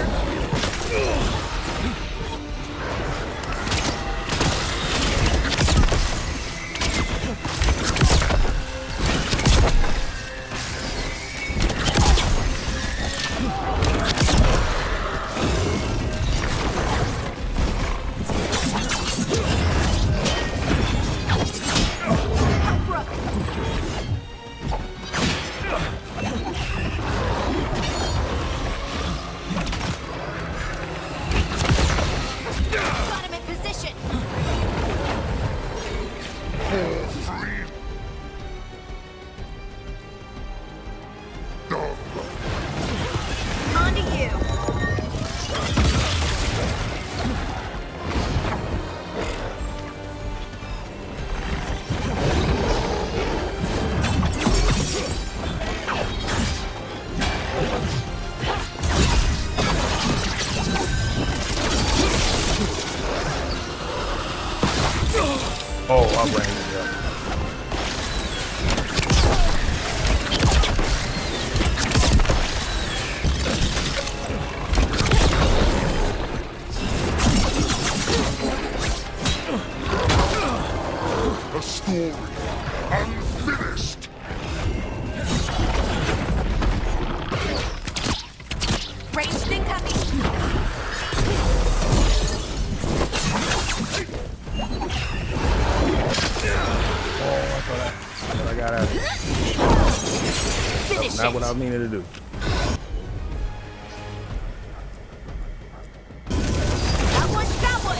Speaker 1: Oh, I ran it up.
Speaker 4: A story unfinished.
Speaker 3: Ranged incoming!
Speaker 1: I got out of it. That's not what I was meaning to do.
Speaker 3: That one, that one!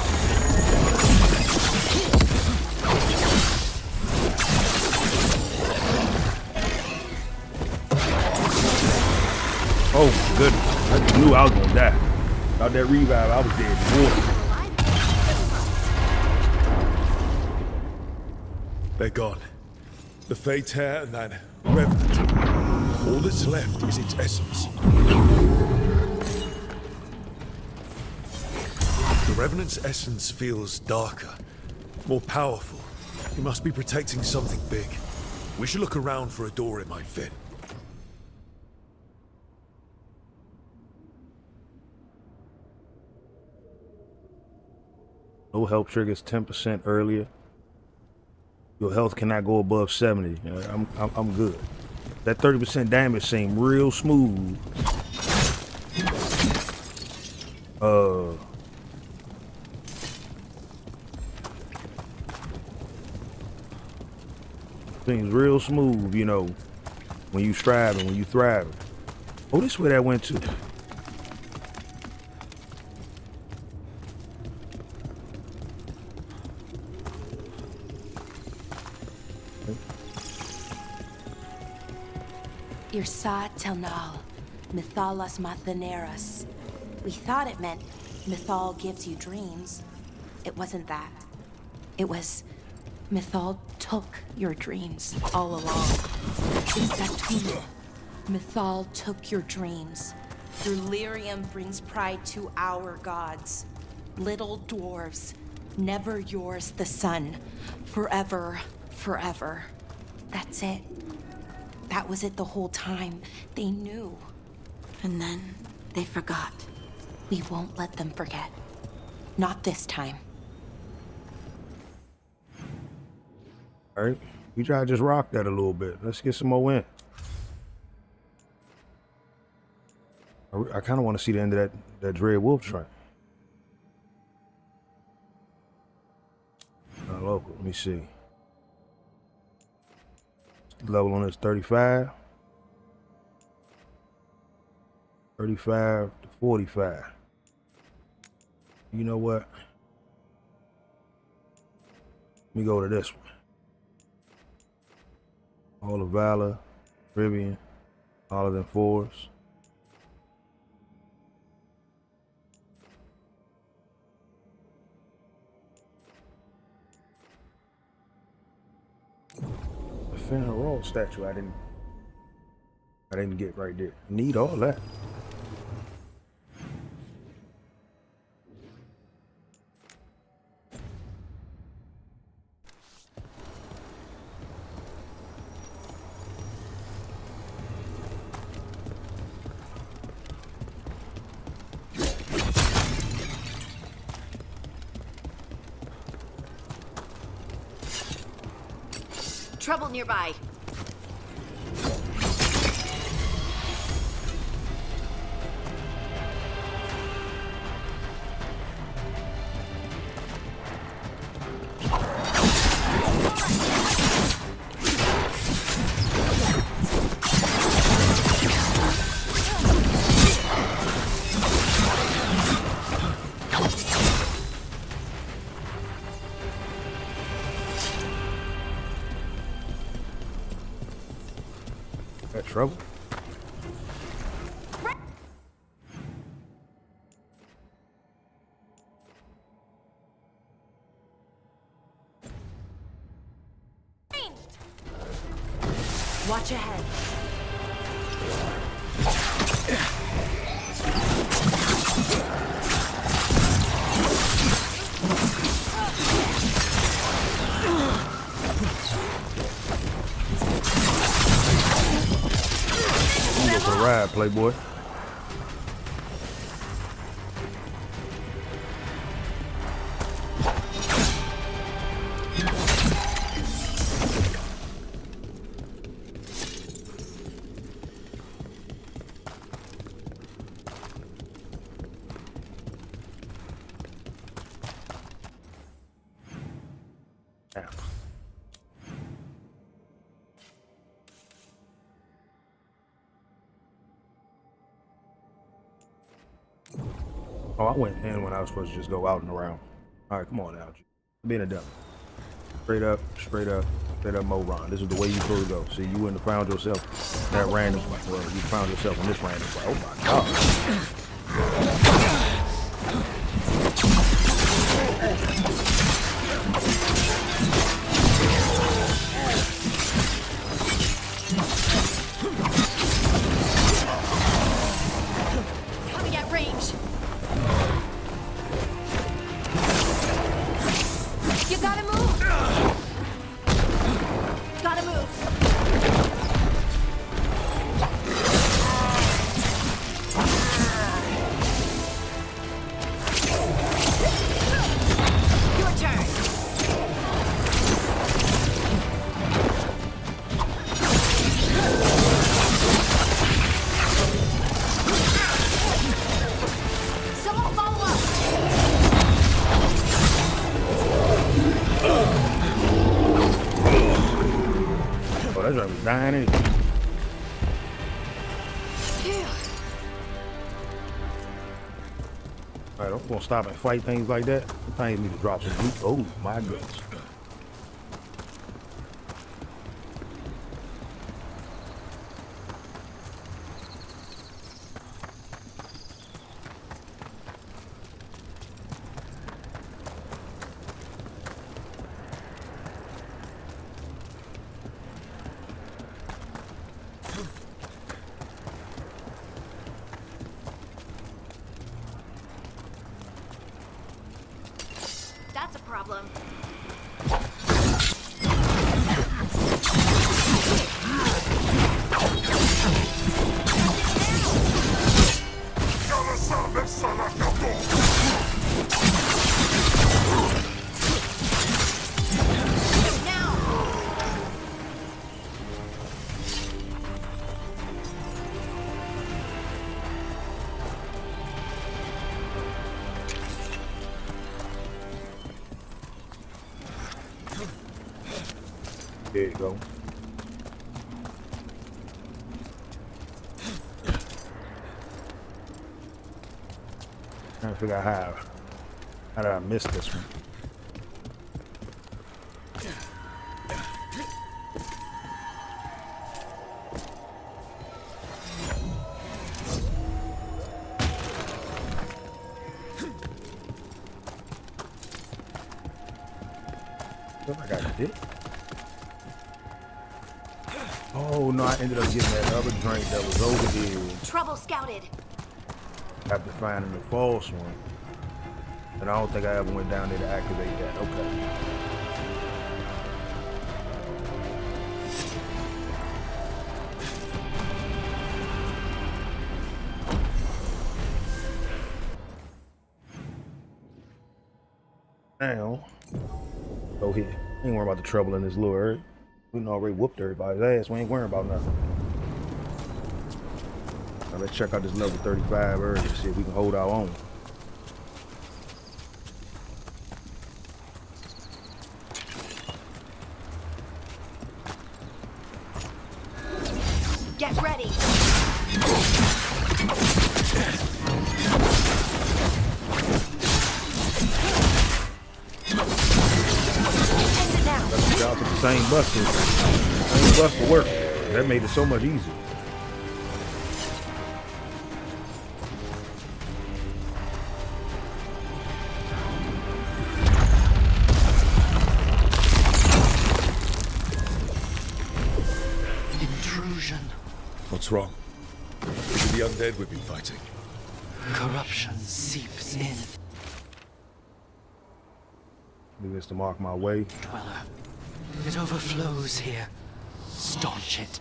Speaker 1: Oh, goodness. I just knew I was going to die. Out that revive, I was dead in water.
Speaker 9: They're gone. The Fater and that Revenant. All that's left is its essence. The Revenant's essence feels darker, more powerful. He must be protecting something big. We should look around for a door it might fit.
Speaker 1: No health triggers 10% earlier. Your health cannot go above 70. I'm good. That 30% damage seemed real smooth. Seems real smooth, you know, when you striving, when you thriving. Oh, this where that went to.
Speaker 8: Irsa Telnal, Mythalas Matheneras. We thought it meant Mythal gives you dreams. It wasn't that. It was Mythal took your dreams all along. Isatuna. Mythal took your dreams. Your lyrium brings pride to our gods. Little dwarves, never yours the sun. Forever, forever. That's it. That was it the whole time. They knew.
Speaker 3: And then they forgot.
Speaker 8: We won't let them forget. Not this time.
Speaker 1: All right, we try to just rock that a little bit. Let's get some more in. I kind of want to see the end of that Dread Wolf train. Not local. Let me see. Level on this 35. 35 to 45. You know what? Let me go to this one. All of Valor, Rivian, all of them fours. The Fenrir Roll statue I didn't get right there. Need all that.
Speaker 3: Trouble nearby.
Speaker 1: Got trouble?
Speaker 8: Watch ahead.
Speaker 1: You go for a ride, Playboy. Oh, I went in when I was supposed to just go out and around. All right, come on now. Being a dummy. Straight up, straight up, straight up Moron. This is the way you supposed to go. See, you wouldn't have found yourself that random fight. Well, you found yourself in this random fight. Oh my God.
Speaker 3: Coming at range. You gotta move. Gotta move.
Speaker 1: dying anyway. Alright, I'm gonna stop and fight things like that. Sometimes need to drop some loot. Oh my goodness.
Speaker 3: That's a problem.
Speaker 1: There you go. Trying to figure out how did I miss this one? I got it. Oh no, I ended up getting that other drink that was over there.
Speaker 3: Trouble scouted.
Speaker 1: After finding the false one. And I don't think I ever went down there to activate that. Okay. Now, go here. Ain't worrying about the trouble in this little area. We done already whooped everybody's ass. We ain't worrying about nothing. Now let's check out this level 35 area and see if we can hold our own.
Speaker 3: Get ready.
Speaker 1: Y'all took the same bus to work. That made it so much easier.
Speaker 9: Intrusion. What's wrong? Is it the undead we've been fighting?
Speaker 16: Corruption seeps in.
Speaker 1: Do this to mark my way.
Speaker 16: Dweller. It overflows here. Staunch it.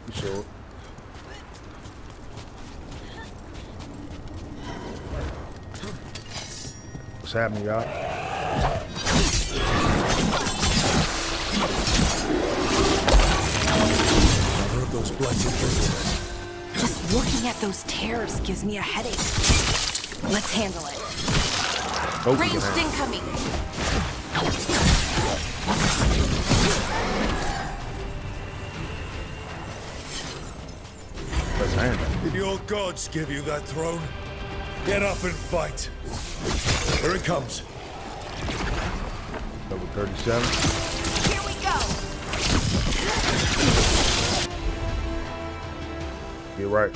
Speaker 1: You sure? What's happening, y'all?
Speaker 9: Those blighted birds.
Speaker 8: Just looking at those tears gives me a headache. Let's handle it. Ranged incoming.
Speaker 1: Let's handle it.
Speaker 9: Did your gods give you that throne? Get up and fight. Here it comes.
Speaker 1: Level 37.
Speaker 3: Here we go.
Speaker 1: You're right.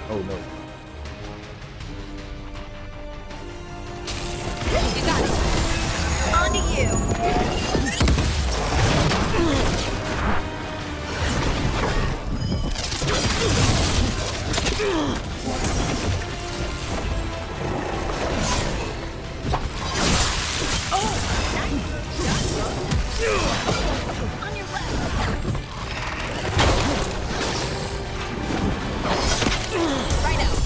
Speaker 1: Oh no.
Speaker 3: You got it. On to you. Right out.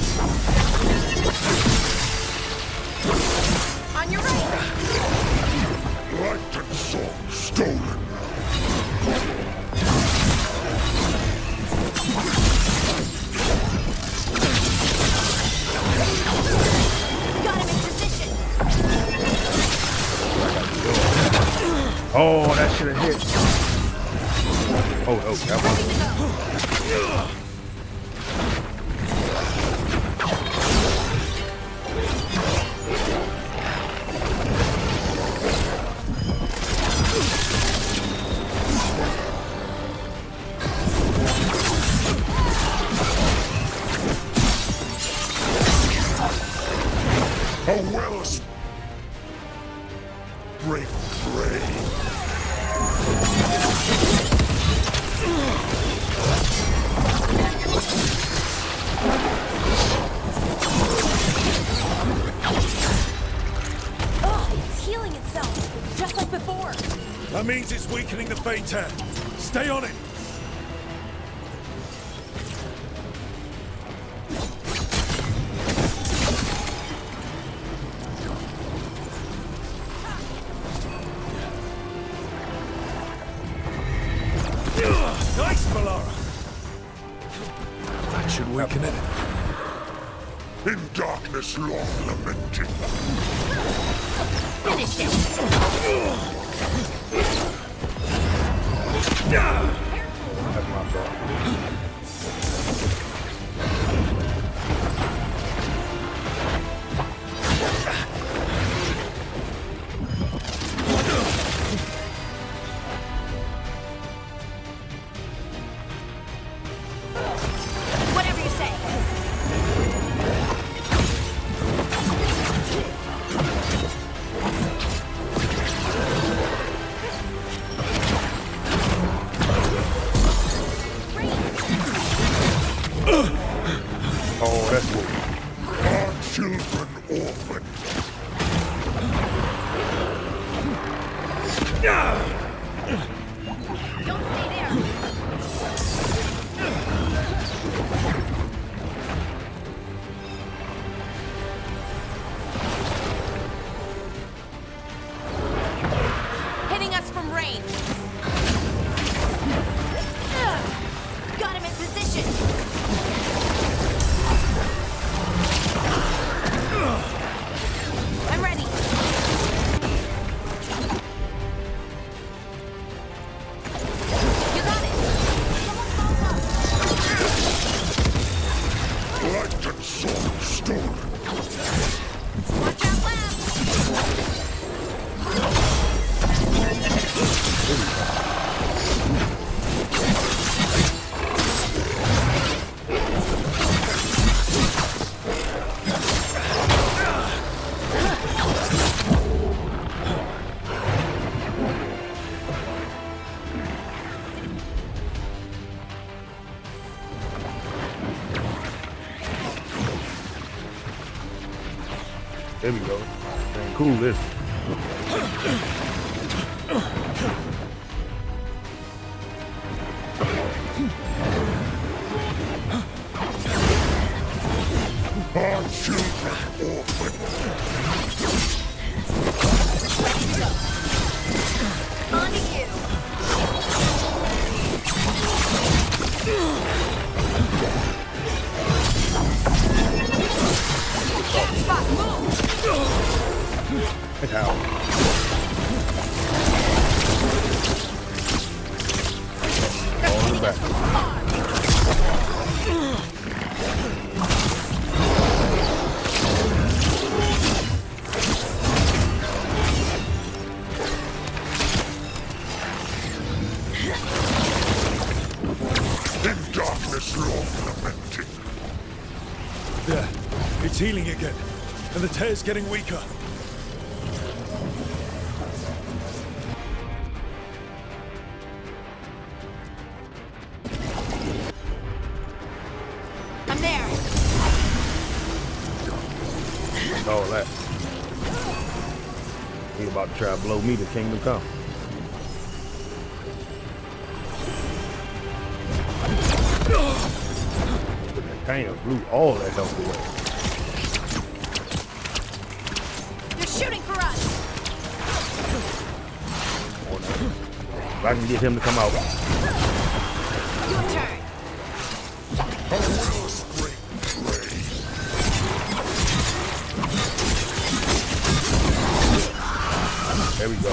Speaker 1: Oh, no, that one.
Speaker 4: A well break prey.
Speaker 8: Oh, it's healing itself, just like before.
Speaker 9: That means it's weakening the Fate Tear. Stay on it. Nice, Valara! That should weaken it.
Speaker 4: In darkness long lamenting.
Speaker 3: Finish it.
Speaker 1: That's my fault.
Speaker 3: Whatever you say.
Speaker 1: Oh, that's what.
Speaker 4: Our children orphaned.
Speaker 3: Don't stay there.
Speaker 8: Hitting us from range.
Speaker 3: Got him in position.
Speaker 8: I'm ready. You got it. Someone follow up.
Speaker 4: Light and sword stolen.
Speaker 3: Watch out, left.
Speaker 1: There we go. Dang cool this.
Speaker 4: Our children orphaned.
Speaker 3: On to you.
Speaker 8: Spot, move.
Speaker 1: Look how. All in the back.
Speaker 4: In darkness long lamenting.
Speaker 9: There. It's healing again. And the tear's getting weaker.
Speaker 3: I'm there.
Speaker 1: All that. He about to try to blow me to Kingdom Come. Damn, blew all that health away.
Speaker 3: They're shooting for us.
Speaker 1: If I can get him to come out.
Speaker 3: Your turn.
Speaker 4: A wellspring prey.
Speaker 1: There we go.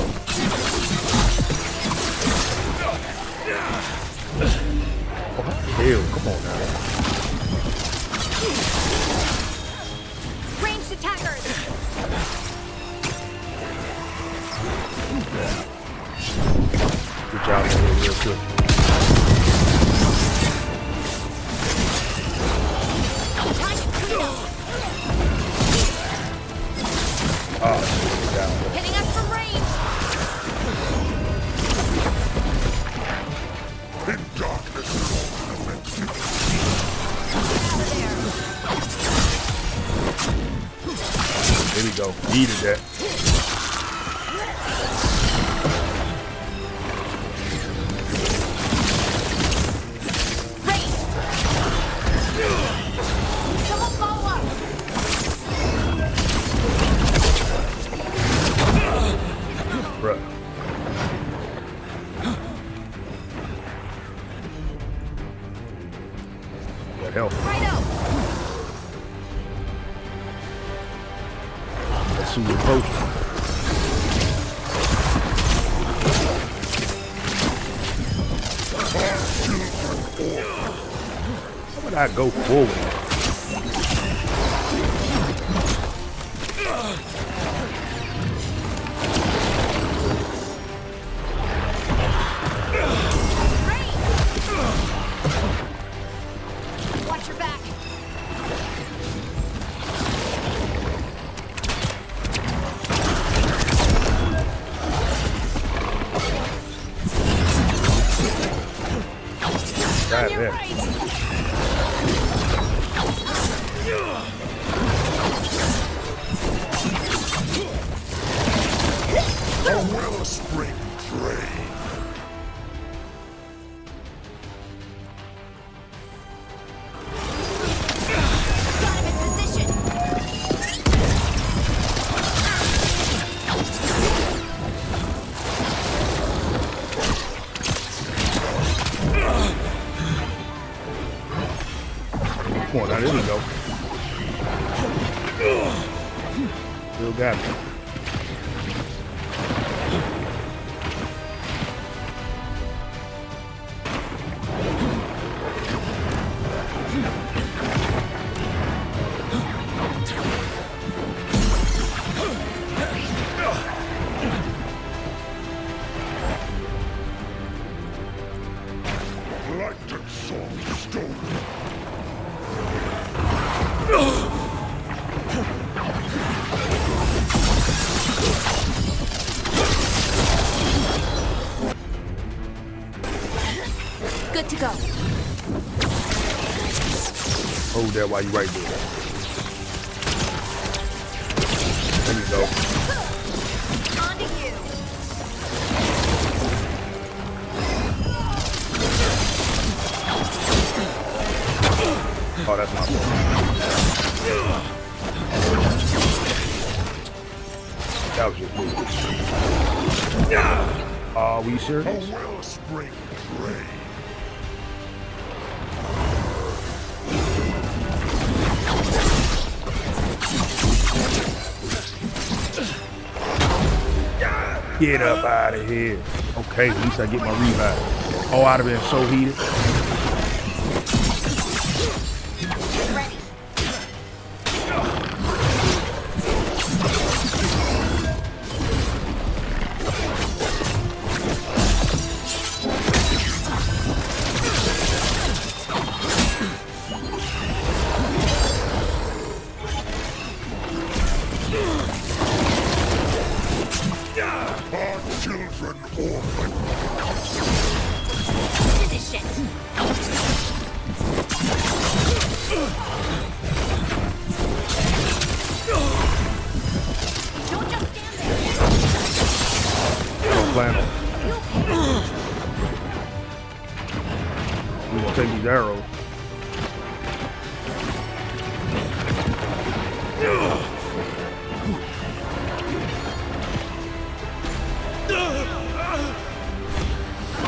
Speaker 1: Oh, hell, come on now.
Speaker 3: Ranged attackers!
Speaker 1: Good job, man. Real quick. Oh, down.
Speaker 3: Hitting us from range!
Speaker 4: In darkness,
Speaker 1: there we go. Needed that.
Speaker 3: Someone follow up!
Speaker 1: Bruh. That help. Let's see your potion. How would I go forward?
Speaker 3: Watch your back!
Speaker 1: Right there.
Speaker 4: a wellspring drain.
Speaker 1: Come on, now there we go. Still got it.
Speaker 4: Galactic song stolen.
Speaker 3: Good to go.
Speaker 1: Hold that while you right there. There you go.
Speaker 3: On to you.
Speaker 1: Oh, that's my fault. That was just weird. Are we serious?
Speaker 4: A wellspring drain.
Speaker 1: Get up out of here. Okay, at least I get my revive. Oh, I'd have been so heated.
Speaker 3: Ready.
Speaker 4: Our children orphan.
Speaker 3: Finish it. Don't just stand there.
Speaker 1: Don't plan on. We're gonna take these arrows.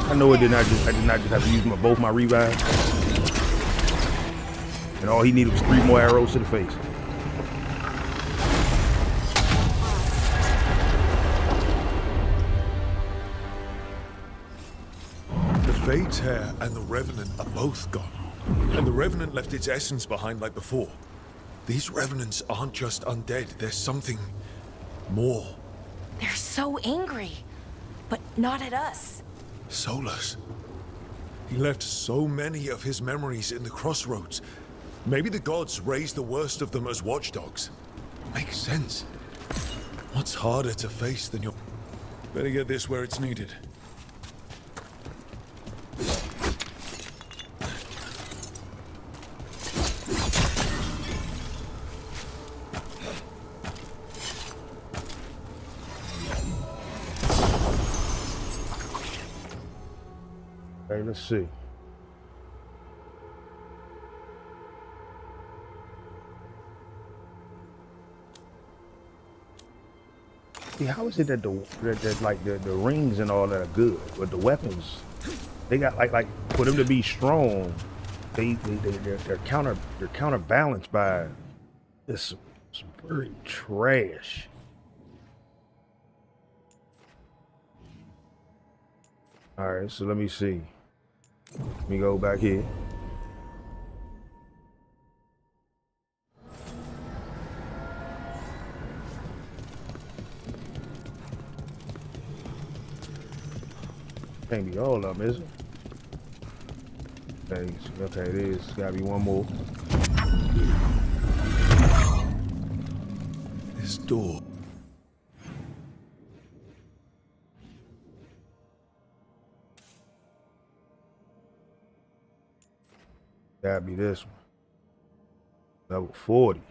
Speaker 1: I know I did not just have to use both my revives. And all he needed was 3 more arrows to the face. Just
Speaker 9: Fade's hair and the Revenant are both gone. And the Revenant left its essence behind like before. These Revenants aren't just undead, there's something more.
Speaker 8: They're so angry, but not at us.
Speaker 9: Solus. He left so many of his memories in the crossroads. Maybe the gods raised the worst of them as watchdogs. Makes sense. What's harder to face than your... Better get this where it's needed.
Speaker 1: Okay, let's see. See, how is it that the rings and all that are good, but the weapons, they got like for them to be strong, they're counterbalanced by this some very trash. All right, so let me see. Let me go back here. Can't be all of them, is it? Okay, it is. It's gotta be one more.
Speaker 9: This door.
Speaker 1: Gotta be this one. Level 40.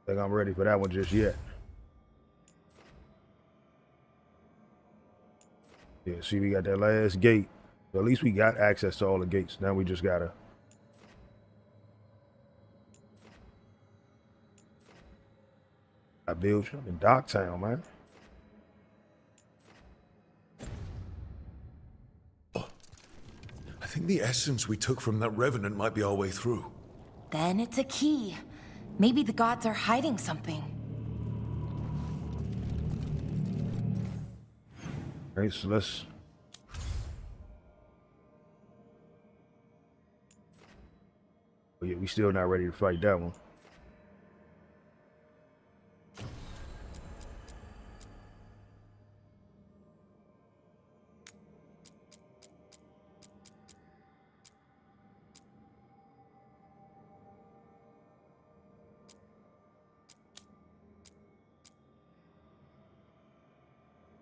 Speaker 1: Think I'm ready for that one just yet. Yeah, see, we got that last gate. So at least we got access to all the gates. Now we just gotta. I built you in Docktown, man.
Speaker 9: I think the essence we took from that Revenant might be our way through.
Speaker 8: Then it's a key. Maybe the gods are hiding something.
Speaker 1: Okay, so let's... Oh yeah, we still not ready to fight that one.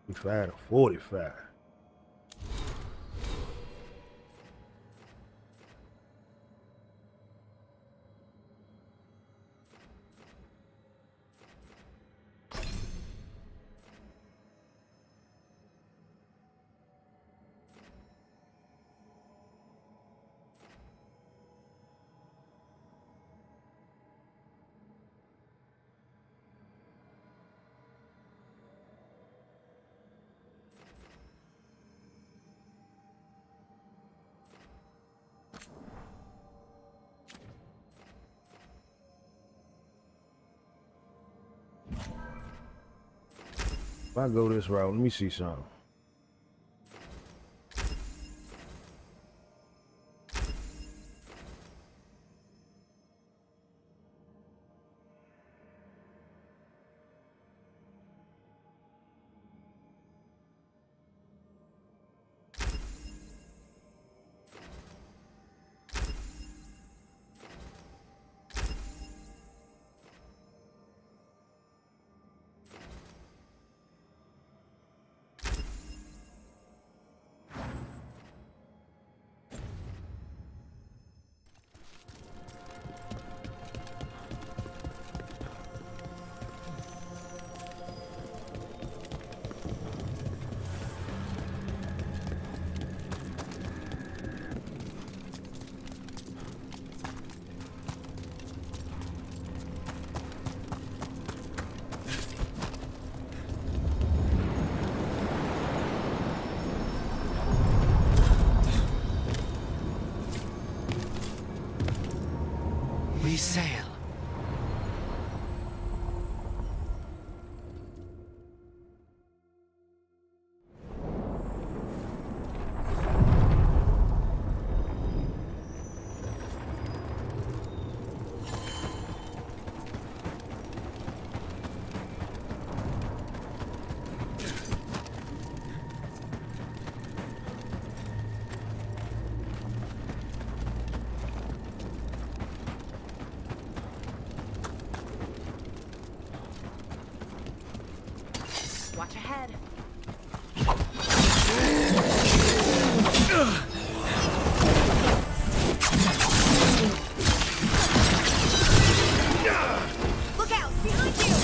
Speaker 1: If I had a 45. If I go this route, let me see something.
Speaker 16: we sail.
Speaker 8: Watch ahead. Look out! Behind you!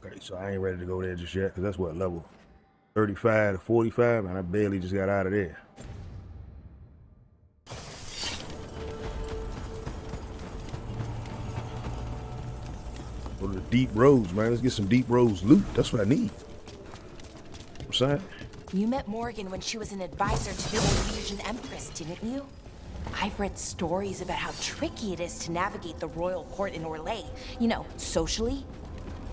Speaker 1: Okay, so I ain't ready to go there just yet, because that's what, level 35 to 45, and I barely just got out of there. Go to the deep roads, man. Let's get some deep roads loot. That's what I need. I'm saying?
Speaker 8: You met Morgan when she was an advisor to the Inquisition Empress, didn't you? I've read stories about how tricky it is to navigate the royal court in Orlais, you know, socially.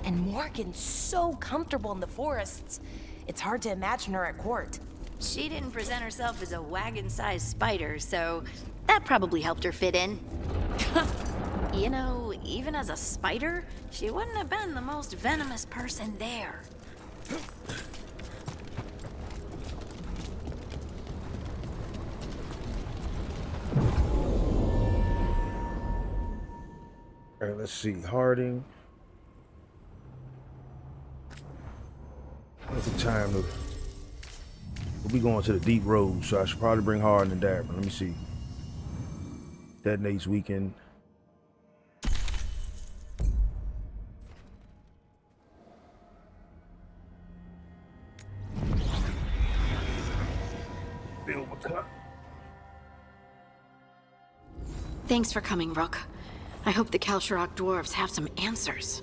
Speaker 8: And Morgan's so comfortable in the forests, it's hard to imagine her at court.
Speaker 3: She didn't present herself as a wagon-sized spider, so that probably helped her fit in. You know, even as a spider, she wouldn't have been the most venomous person there.
Speaker 1: All right, let's see. Harding. What's the time to... We'll be going to the deep road, so I should probably bring Harding and Darren. Let me see. Detonates weekend.
Speaker 3: Thanks for coming, Rook. I hope the Kalsharok dwarves have some answers.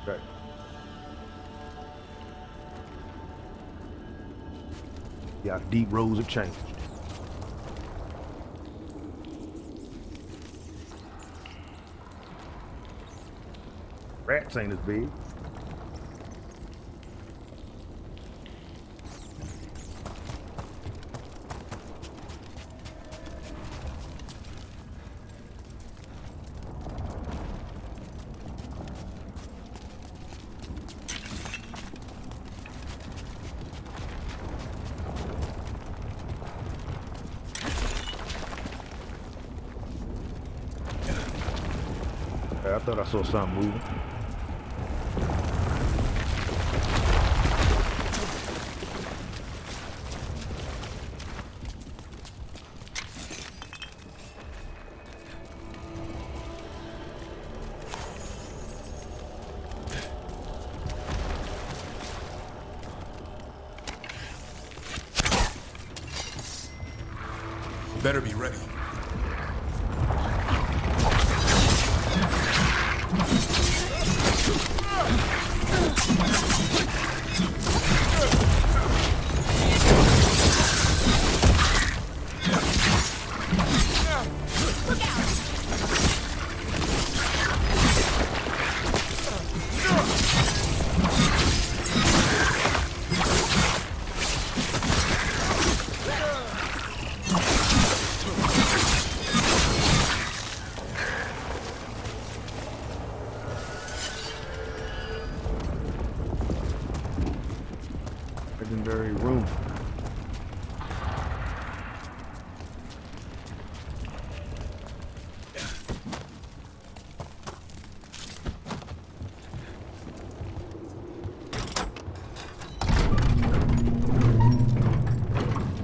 Speaker 1: Okay. Yeah, deep roads have changed. Rats ain't as big. I thought I saw something moving.
Speaker 14: Better be ready.
Speaker 1: Legendary room.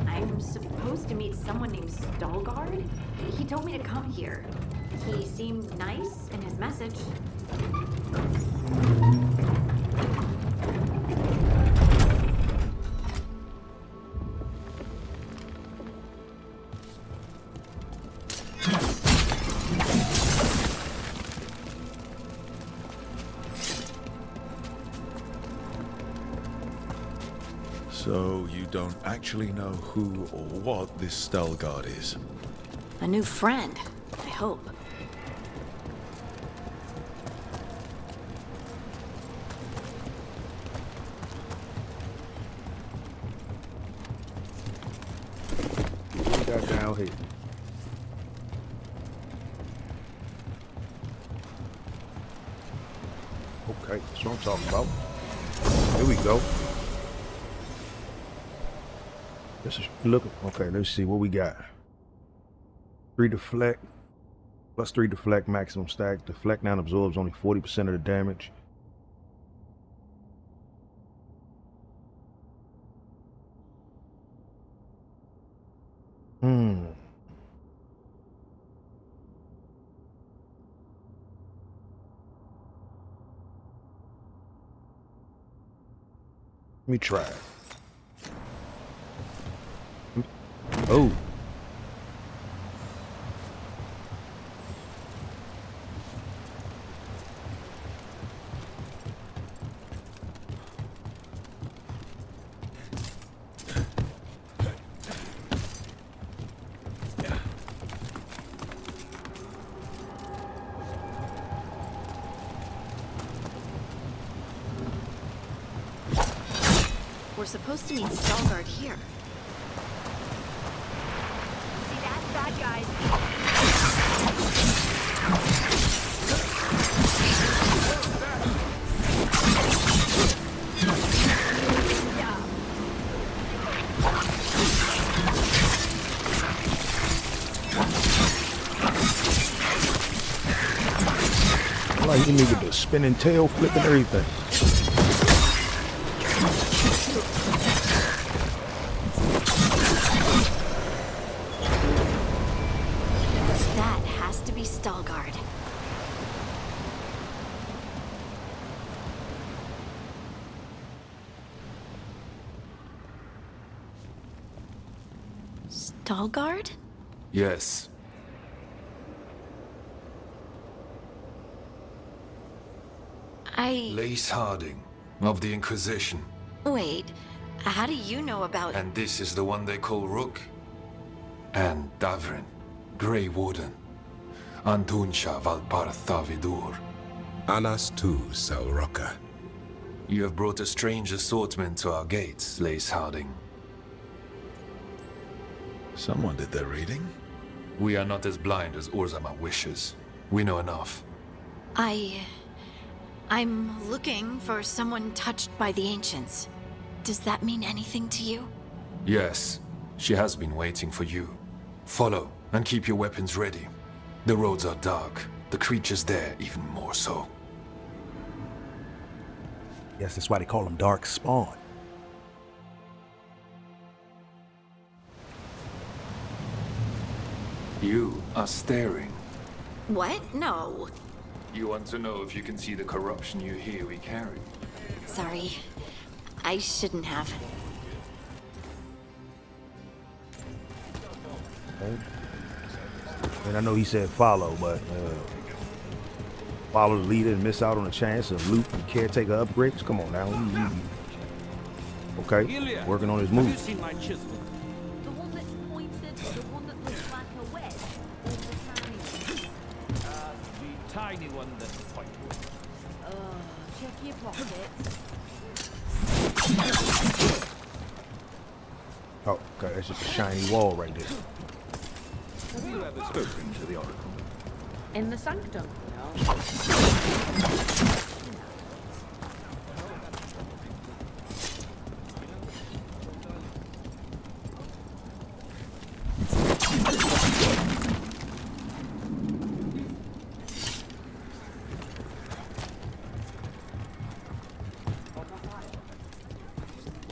Speaker 3: I'm supposed to meet someone named Veilguard. He told me to come here. He seemed nice in his message.
Speaker 9: So you don't actually know who or what this Veilguard is?
Speaker 3: A new friend, I hope.
Speaker 1: What we got down here? Okay, that's what I'm talking about. Here we go. This is look. Okay, let's see what we got. 3 deflect, plus 3 deflect, maximum stack. Deflect now absorbs only 40% of the damage. Let me try it. Oh.
Speaker 3: We're supposed to meet Veilguard here. See that? Bad guys.
Speaker 1: Like you need to do spinning tail, flipping everything.
Speaker 3: That has to be Veilguard. Veilguard?
Speaker 6: Yes. Lace Harding, of the Inquisition.
Speaker 3: Wait, how do you know about...
Speaker 6: And this is the one they call Rook? And Davrin, Grey Warden. Antunsha Valpartha Vidur.
Speaker 14: Anas tu Salroka.
Speaker 6: You have brought a strange assortment to our gates, Lace Harding.
Speaker 9: Someone did their reading?
Speaker 6: We are not as blind as Orzama wishes. We know enough.
Speaker 3: I'm looking for someone touched by the Ancients. Does that mean anything to you?
Speaker 6: Yes, she has been waiting for you. Follow, and keep your weapons ready. The roads are dark.
Speaker 18: The creatures there even more so.
Speaker 1: Guess that's why they call them dark spawn.
Speaker 18: You are staring.
Speaker 3: What? No.
Speaker 18: You want to know if you can see the corruption you hear we carry?
Speaker 3: Sorry. I shouldn't have.
Speaker 1: Okay. And I know he said follow, but follow the leader and miss out on a chance of loot and caretaker upgrades? Come on now. Okay, working on his
Speaker 12: Have you
Speaker 1: move.
Speaker 12: seen my chisel?
Speaker 17: The one that's pointed, the one that looks like a wedge, or
Speaker 12: The tiny one that's pointed.
Speaker 17: check your pockets.
Speaker 1: Oh, okay, that's just a shiny wall right there.
Speaker 12: Have you ever spoken to the Oracle?
Speaker 17: In the sanctum.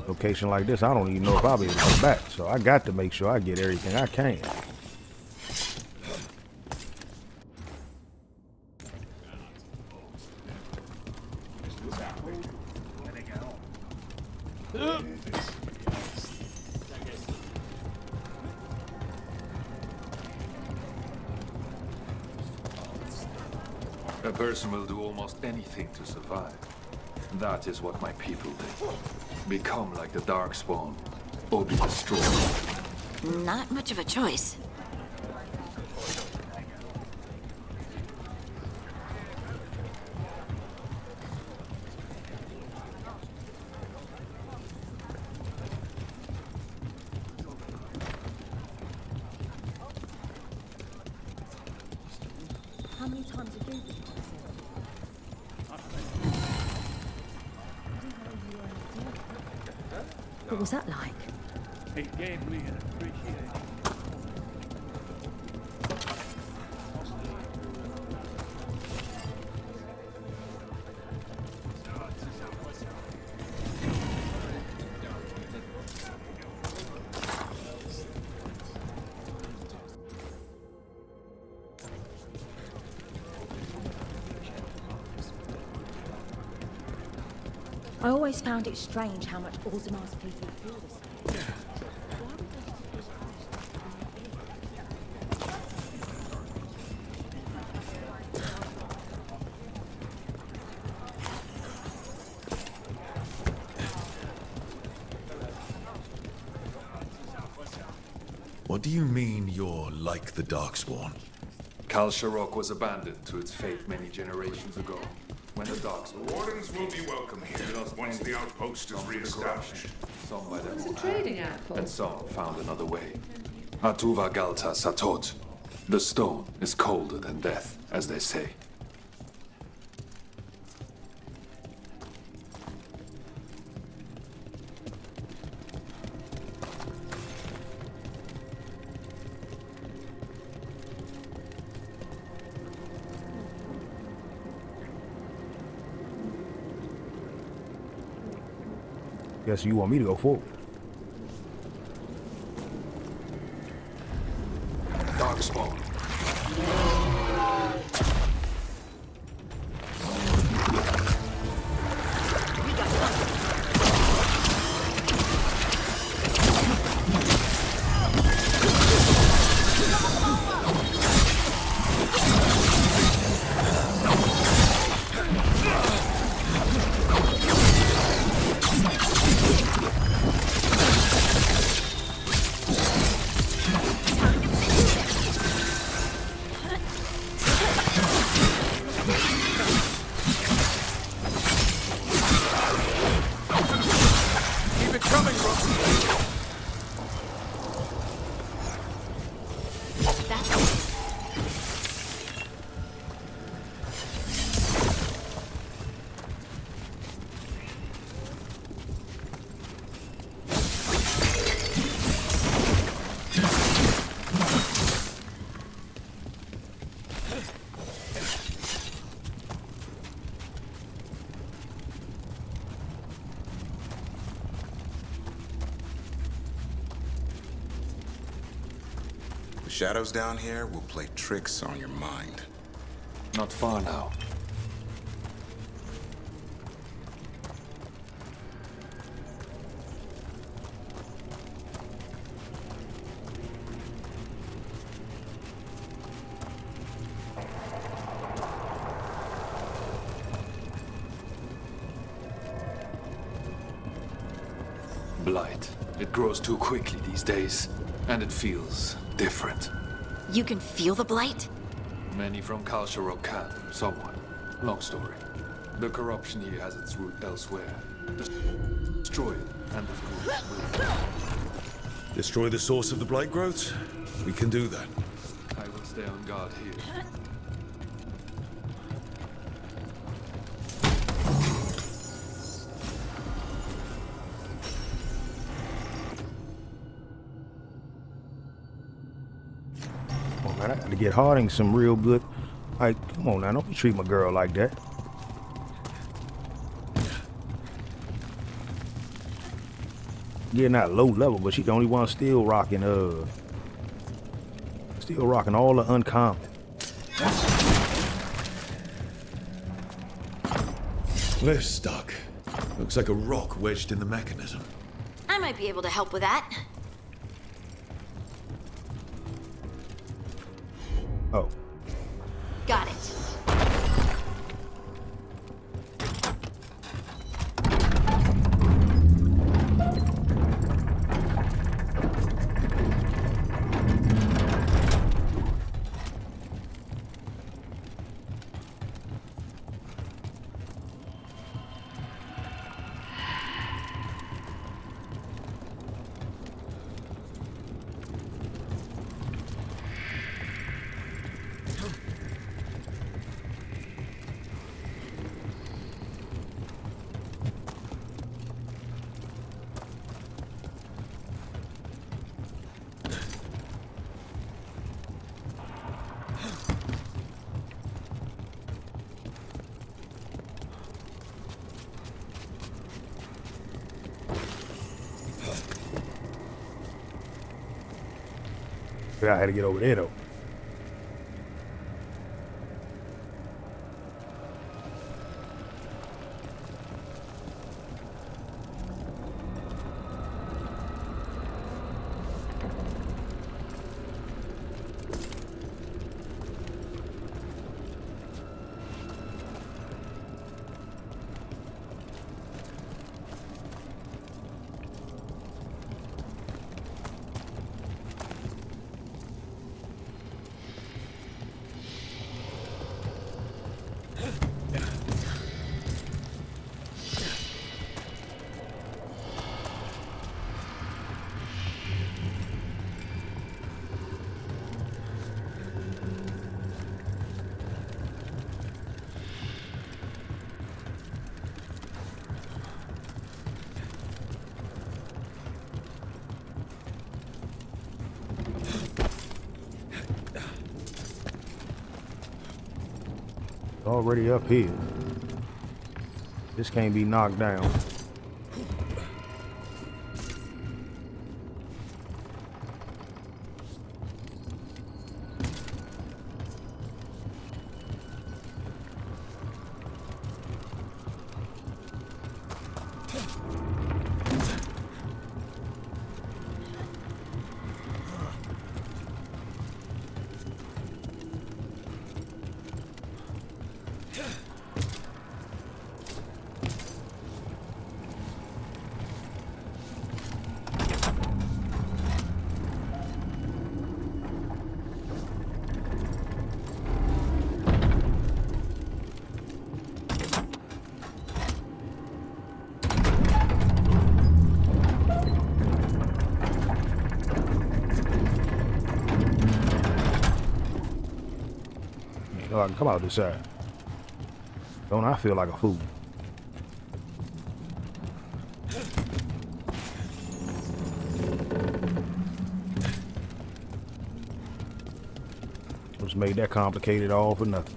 Speaker 1: Location like this, I don't even know if I'll be able to come back. So I got to make sure I get everything I can.
Speaker 18: A person will do almost anything to survive. That is what my people did. Become like the Darkspawn, or be destroyed.
Speaker 3: Not much of a choice.
Speaker 17: How many times have you been? What was that like?
Speaker 12: It gave me an appreciation.
Speaker 17: I always found it strange how much Orzamar's people feel the same.
Speaker 9: What do you mean you're like the Darkspawn?
Speaker 18: Kal Sharok was abandoned to its fate many generations ago. When the Darkspawn...
Speaker 4: Wardens will be welcome here once the outpost is re-established.
Speaker 18: Some by their
Speaker 15: It's a
Speaker 18: own
Speaker 15: trading
Speaker 18: hand,
Speaker 15: outpost.
Speaker 18: and some found another way. Atuva Galta Satot. The stone is colder than death, as they say.
Speaker 1: Guess you want me to go forward.
Speaker 18: Darkspawn.
Speaker 14: The shadows down here will play tricks on your mind.
Speaker 18: Not far now. Blight. It grows too quickly these days, and it feels different.
Speaker 3: You can feel the blight?
Speaker 18: Many from Kalsharok can, somewhat. Long story. The corruption here has its root elsewhere. Destroy it, and the rules will.
Speaker 9: Destroy the source of the blight growths? We can do that.
Speaker 18: I will stay on guard here.
Speaker 1: Man, I gotta get Harding some real good. Like, come on now, don't treat my girl like that. Yeah, not low level, but she the only one still rocking all the uncommon.
Speaker 9: Lift stuck. Looks like a rock wedged in the mechanism.
Speaker 3: I might be able to help with that.
Speaker 1: Oh.
Speaker 3: Got it.
Speaker 1: I had to get over there though. Already up here. This can't be knocked down. I can come out this side. Don't I feel like a fool? Just made that complicated all for nothing.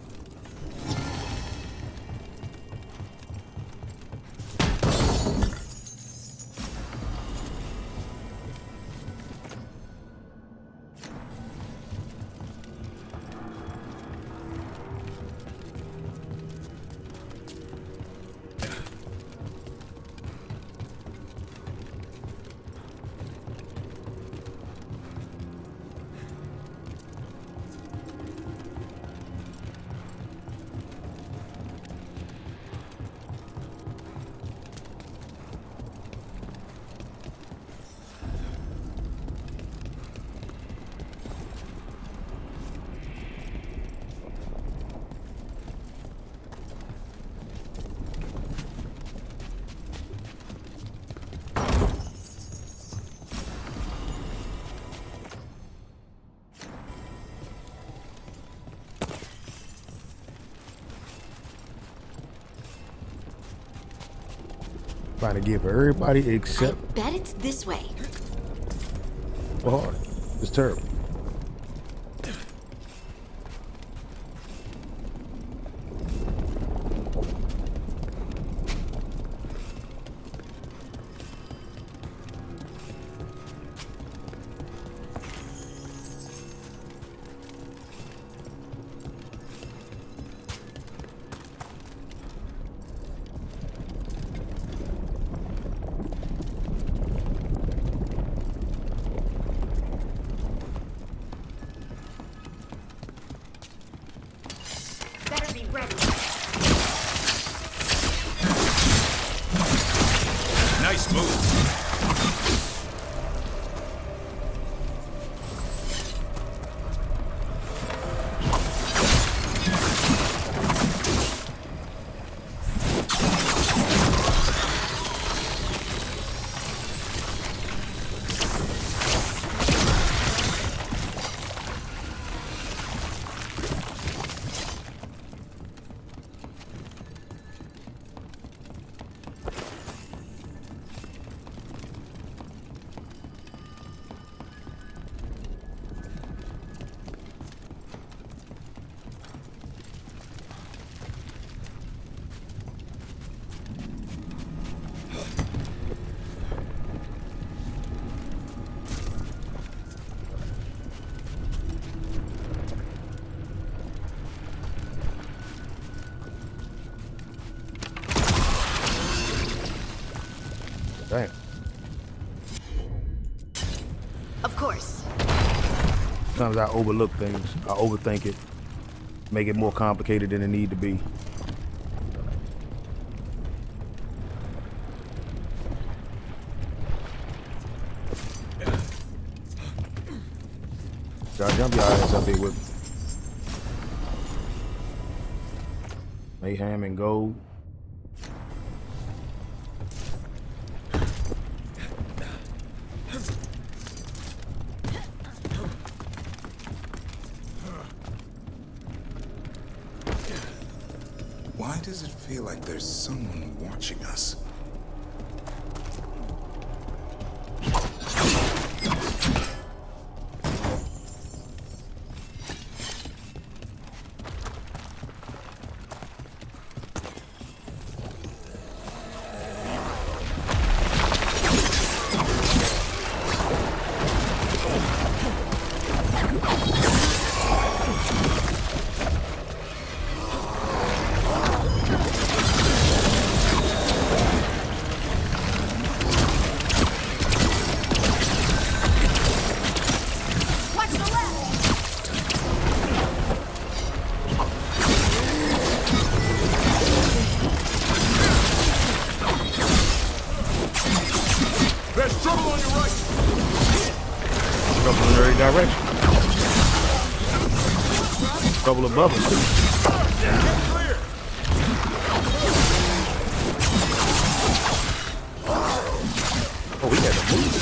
Speaker 1: Trying to give everybody except
Speaker 3: Bet it's this way.
Speaker 1: hard. It's terrible.
Speaker 3: Better be ready.
Speaker 14: Nice move.
Speaker 1: Damn.
Speaker 3: Of course.
Speaker 1: Sometimes I overlook things. I overthink it. Make it more complicated than it need to be. Y'all jump your ass up here with me. Mayhem and gold.
Speaker 14: Why does it feel like there's someone watching us?
Speaker 4: There's trouble on your right.
Speaker 1: Trouble in every direction. Trouble above us, too. Oh, we got to move.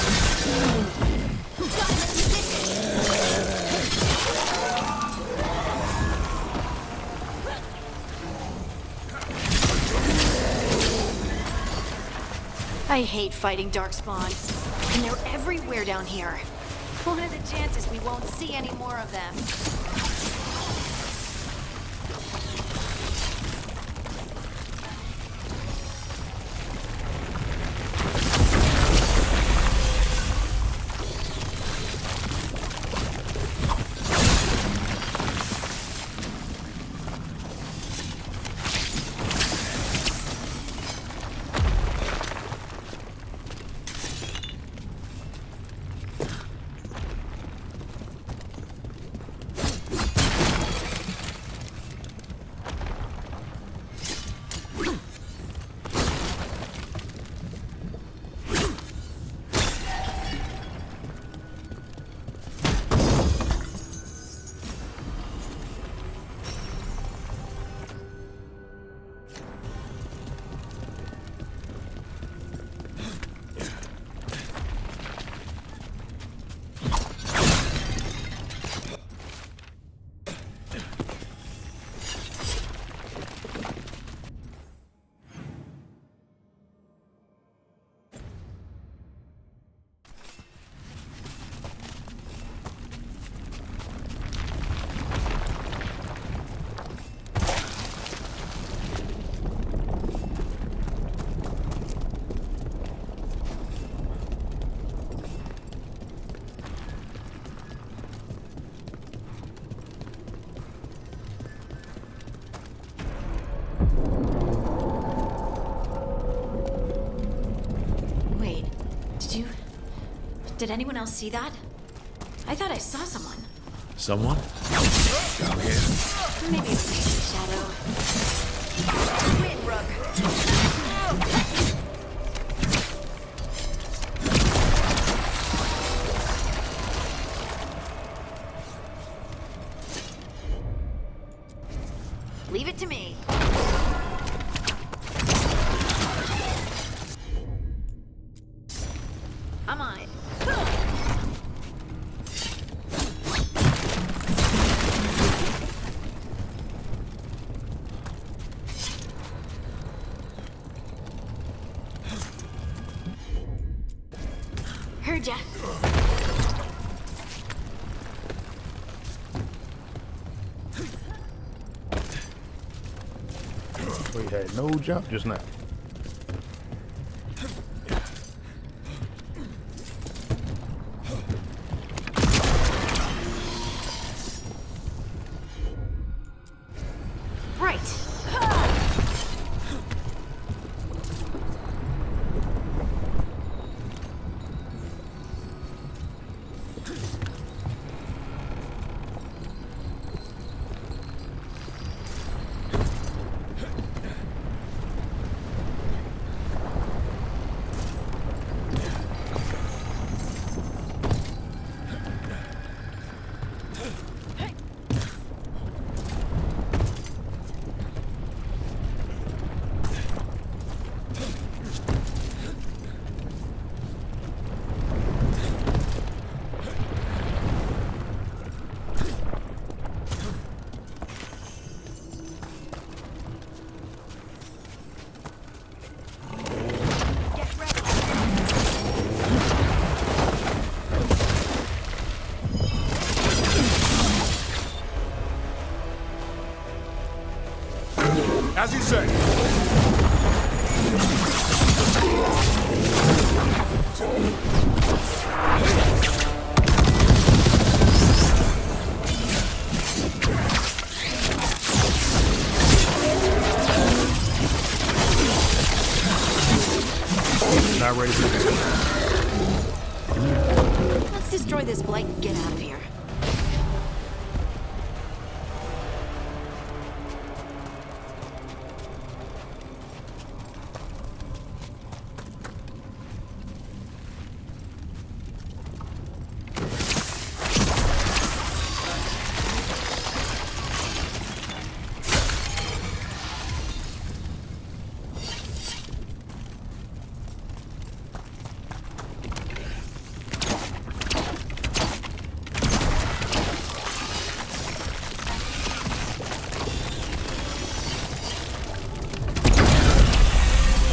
Speaker 3: I hate fighting darkspawn, and they're everywhere down here. What are the chances we won't see any more of them? Did anyone else see that? I thought I saw someone.
Speaker 9: Someone? Down here.
Speaker 3: Maybe it was just a shadow. Wait, Rook. Leave it to me. I'm on it. Heard ya.
Speaker 1: We had no jump just now.
Speaker 3: Right.
Speaker 1: As you say. Not ready for this.
Speaker 3: Let's destroy this blight and get out of here.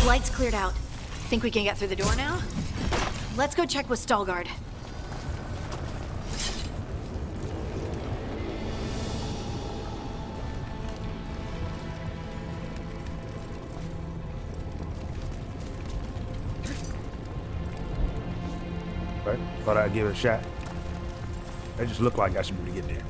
Speaker 3: Light's cleared out. Think we can get through the door now? Let's go check with Veilguard.
Speaker 1: Right? Thought I'd give it a shot. That just looked like I should be able to get there.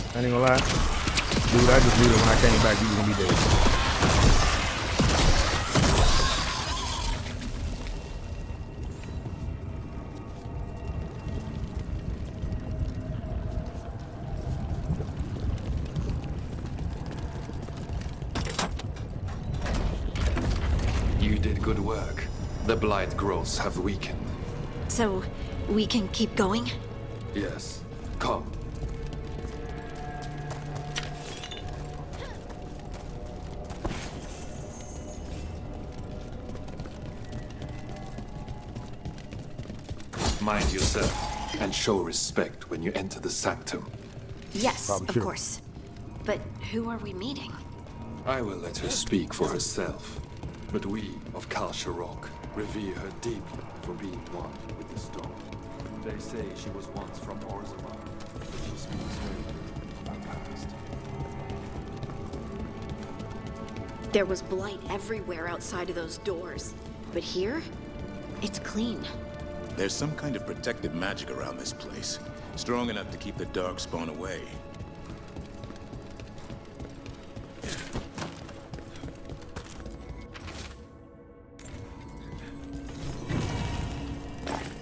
Speaker 1: I ain't gonna lie. Dude, I just knew that when I came back, you was gonna be dead.
Speaker 18: You did good work. The blight growths have weakened.
Speaker 3: So, we can keep going?
Speaker 18: Yes. Come. Mind yourself, and show respect when you enter the sanctum.
Speaker 3: Yes, of course. But who are we meeting?
Speaker 18: I will let her speak for herself. But we of Kal Sharok revere her deeply for being one with the stone. They say she was once from Orzammar, but she speaks very little of our past.
Speaker 3: There was blight everywhere outside of those doors. But here, it's clean.
Speaker 14: There's some kind of protective magic around this place. Strong enough to keep the Darkspawn away.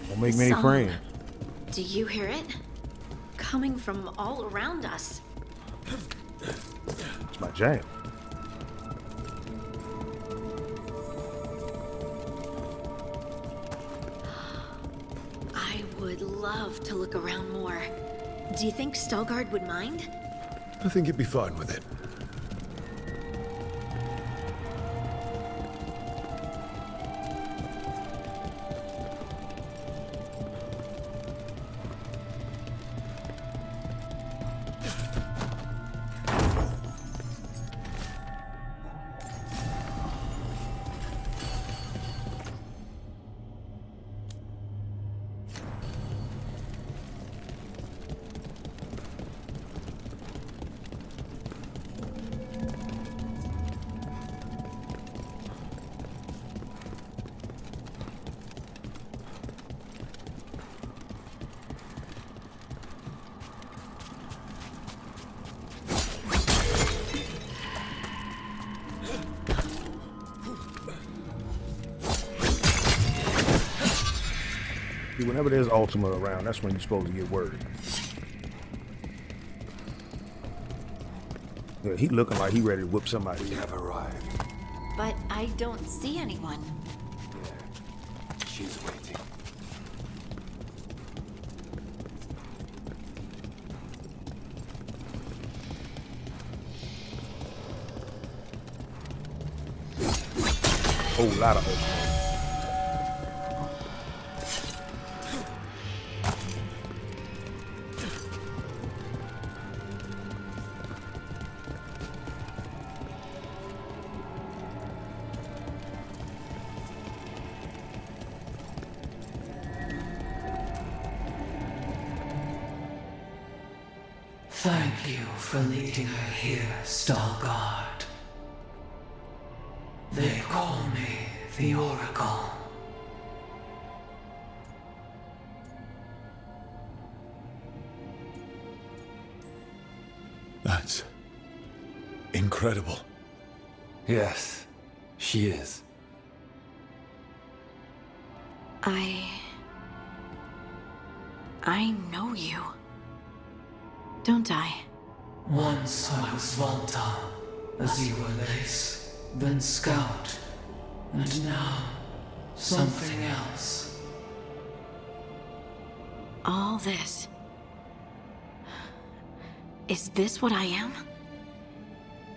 Speaker 1: Don't make many
Speaker 3: Song.
Speaker 1: friends.
Speaker 3: Do you hear it? Coming from all around us.
Speaker 1: It's my jam.
Speaker 3: I would love to look around more. Do you think Stalgard would mind?
Speaker 9: I think he'd be fine with it.
Speaker 1: Whenever there's Ultima around, that's when you're supposed to get worried. Yeah, he looking like he ready to whip somebody.
Speaker 18: We have arrived.
Speaker 3: But I don't see anyone.
Speaker 18: Yeah, she's waiting.
Speaker 1: Whole lot of Ultima.
Speaker 16: Thank you for leading her here, Stalgard. They call me the Oracle.
Speaker 9: That's incredible.
Speaker 18: Yes, she is.
Speaker 3: I know you. Don't I?
Speaker 16: Once I was Volta, as you were Lace, then Scout, and now something else.
Speaker 3: All this. Is this what I am?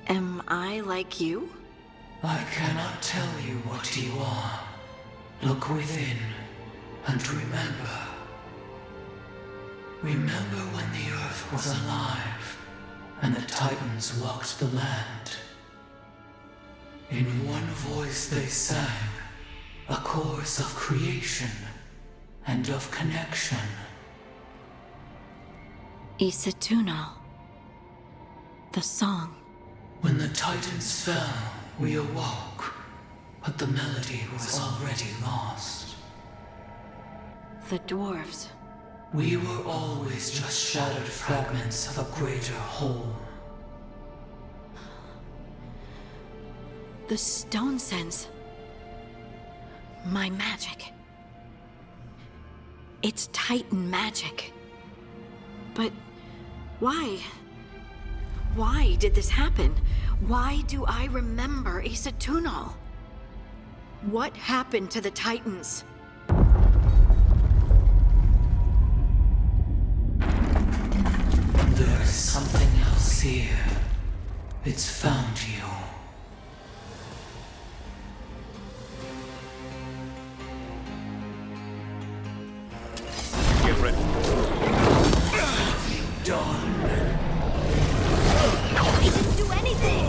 Speaker 3: Am I like you?
Speaker 16: I cannot tell you what you are. Look within, and remember. Remember when the Earth was alive, and the Titans walked the land. In one voice they sang, a chorus of creation and of connection.
Speaker 3: Isatuno. The song.
Speaker 16: When the Titans fell, we awoke, but the melody was already lost.
Speaker 3: The dwarves.
Speaker 16: We were always just shattered fragments of a greater whole.
Speaker 3: The stone sense. My magic. It's Titan magic. But why? Why did this happen? Why do I remember Isatuno? What happened to the Titans?
Speaker 16: There's something else here. It's found you.
Speaker 14: Get ready.
Speaker 16: Done.
Speaker 3: It didn't do anything!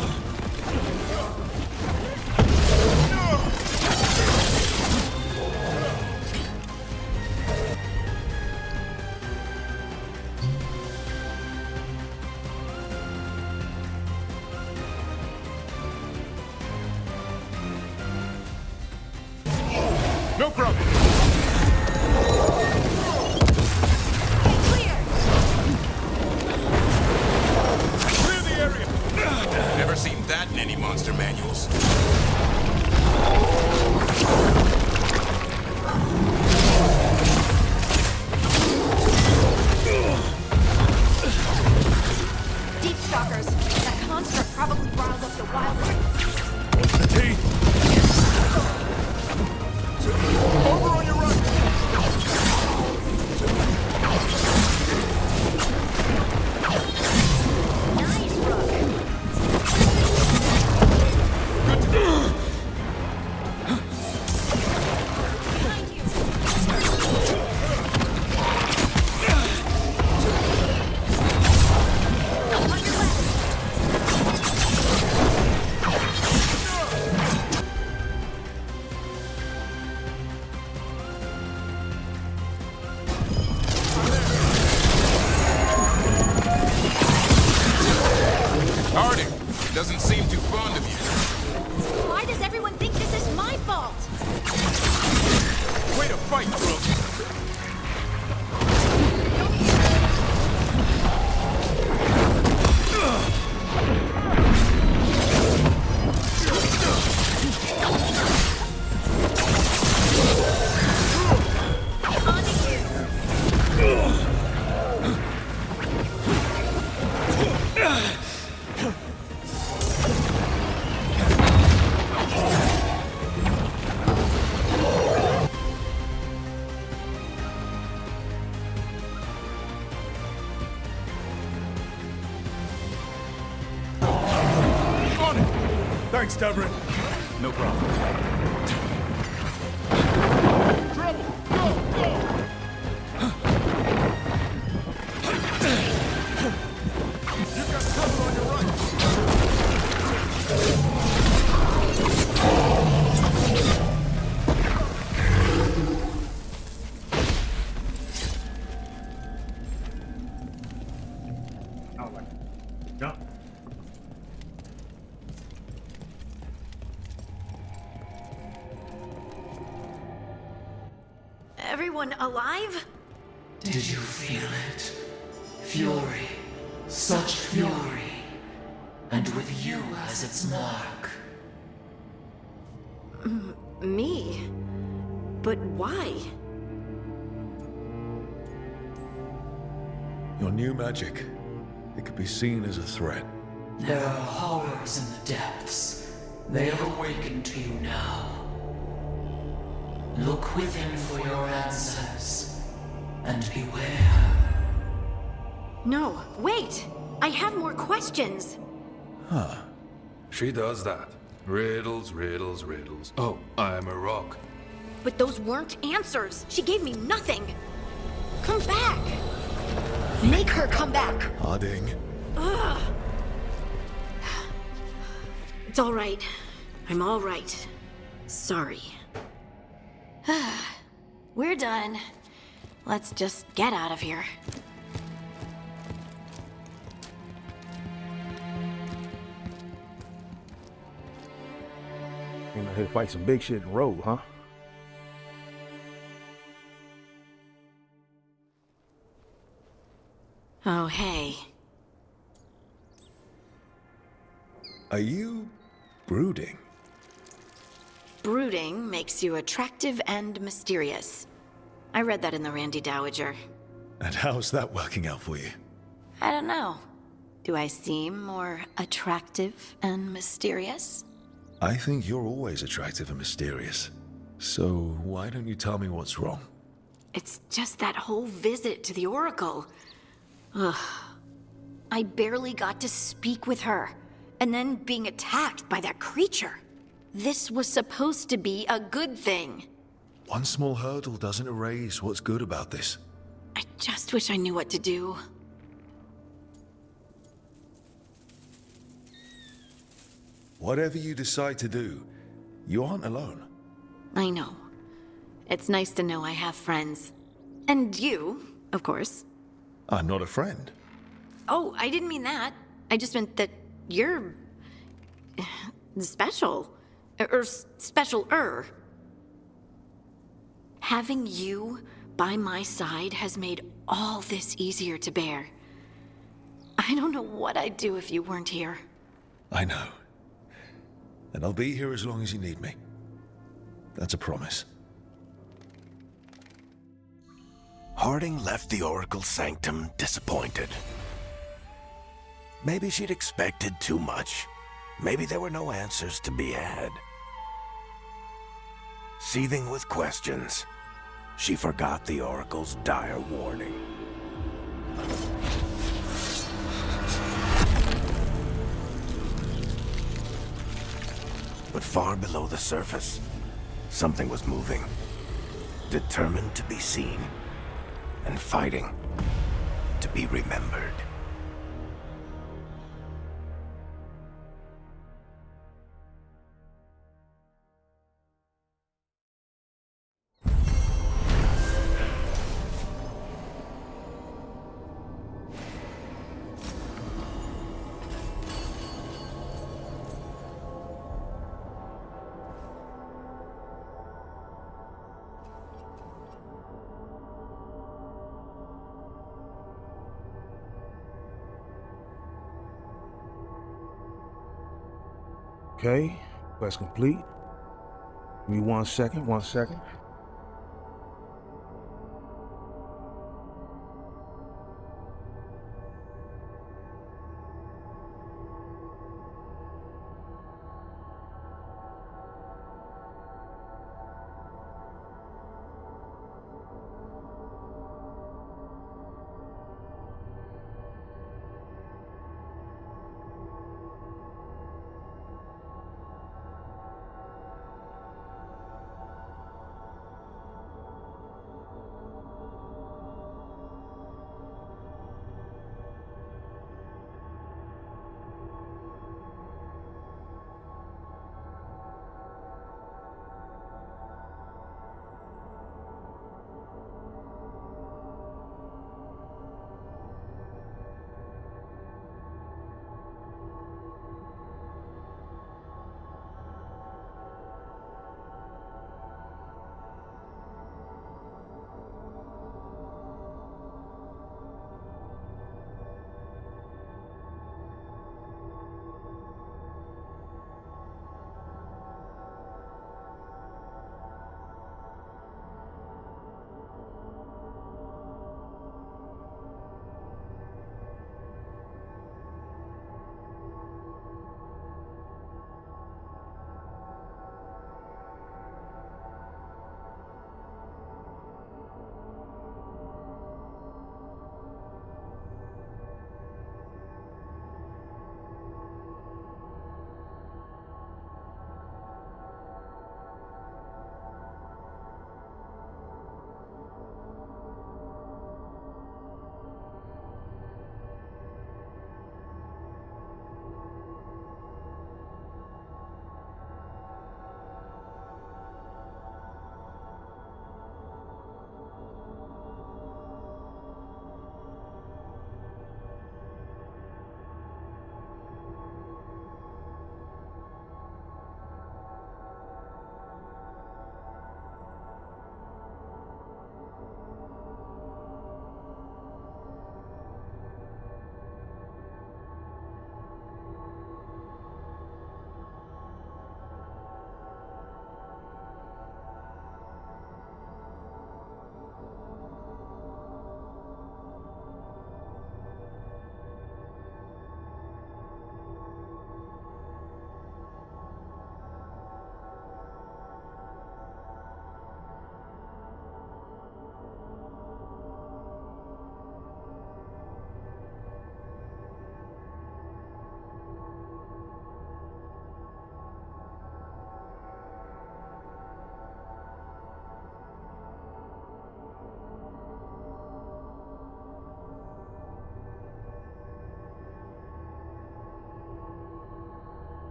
Speaker 1: No problem.
Speaker 14: Clear the area! Never seen that in any monster manuals.
Speaker 3: Deep stalkers. That construct probably riled up the wild one.
Speaker 9: What's the tea?
Speaker 1: Over on your right.
Speaker 3: Nice, Rook. Behind you. On your left.
Speaker 14: Harding, doesn't seem too fond of you.
Speaker 3: Why does everyone think this is my fault?
Speaker 14: Way to fight, Brooke.
Speaker 3: On to you.
Speaker 1: On it. Thanks, Tavern. No problem. Trouble. Go, go. You've got cover on your right. Yeah.
Speaker 3: Everyone alive?
Speaker 16: Did you feel it? Fury. Such fury. And with you as its mark.
Speaker 3: Me? But why?
Speaker 9: Your new magic. It could be seen as a threat.
Speaker 16: There are horrors in the depths. They have awakened to you now. Look within for your answers. And beware.
Speaker 3: No, wait! I have more questions!
Speaker 9: Huh.
Speaker 18: She does that. Riddles, riddles, riddles. Oh, I'm a rock.
Speaker 3: But those weren't answers! She gave me nothing! Come back! Make her come back!
Speaker 9: Harding.
Speaker 3: Ugh. It's all right. I'm all right. Sorry. We're done. Let's just get out of here.
Speaker 1: Came out here to fight some big shit in Rogue, huh?
Speaker 3: Oh, hey.
Speaker 9: Are you brooding?
Speaker 3: Brooding makes you attractive and mysterious. I read that in the Randy Dowager.
Speaker 9: And how's that working out for you?
Speaker 3: I don't know. Do I seem more attractive and mysterious?
Speaker 9: I think you're always attractive and mysterious. So why don't you tell me what's wrong?
Speaker 3: It's just that whole visit to the Oracle. Ugh. I barely got to speak with her, and then being attacked by that creature. This was supposed to be a good thing.
Speaker 9: One small hurdle doesn't erase what's good about this.
Speaker 3: I just wish I knew what to do.
Speaker 9: Whatever you decide to do, you aren't alone.
Speaker 3: I know. It's nice to know I have friends. And you, of course.
Speaker 9: I'm not a friend.
Speaker 3: Oh, I didn't mean that. I just meant that you're... special. Or special-er. Having you by my side has made all this easier to bear. I don't know what I'd do if you weren't here.
Speaker 9: I know. And I'll be here as long as you need me. That's a promise.
Speaker 20: Harding left the Oracle Sanctum disappointed. Maybe she'd expected too much. Maybe there were no answers to be had. Seething with questions, she forgot the Oracle's dire warning. But far below the surface, something was moving, determined to be seen, and fighting to be remembered.
Speaker 1: Okay, quest complete. Give me 1 second, 1 second.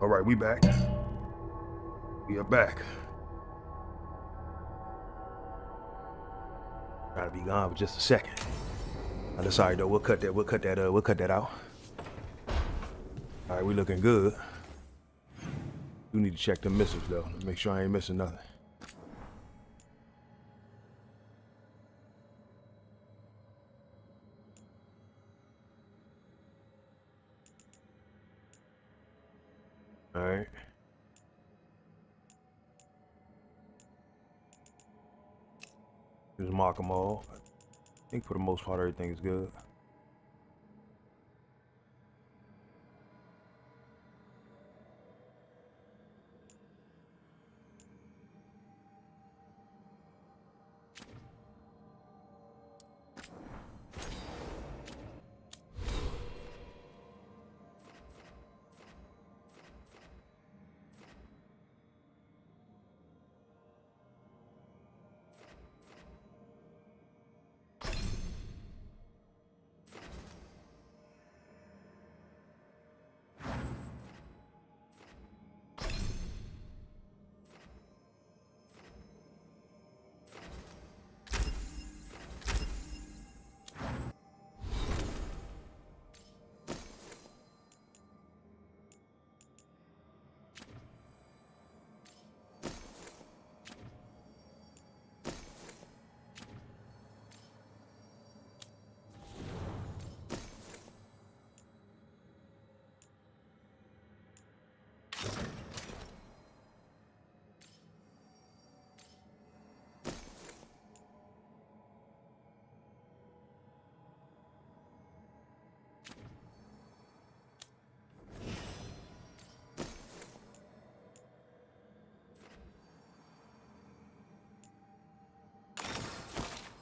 Speaker 1: All right, we back. We are back. Try to be gone for just a second. Now, that's all right though. We'll cut that out. All right, we looking good. We need to check the missiles though. Let's make sure I ain't missing nothing. All right. Just mark them all. I think for the most part everything is good.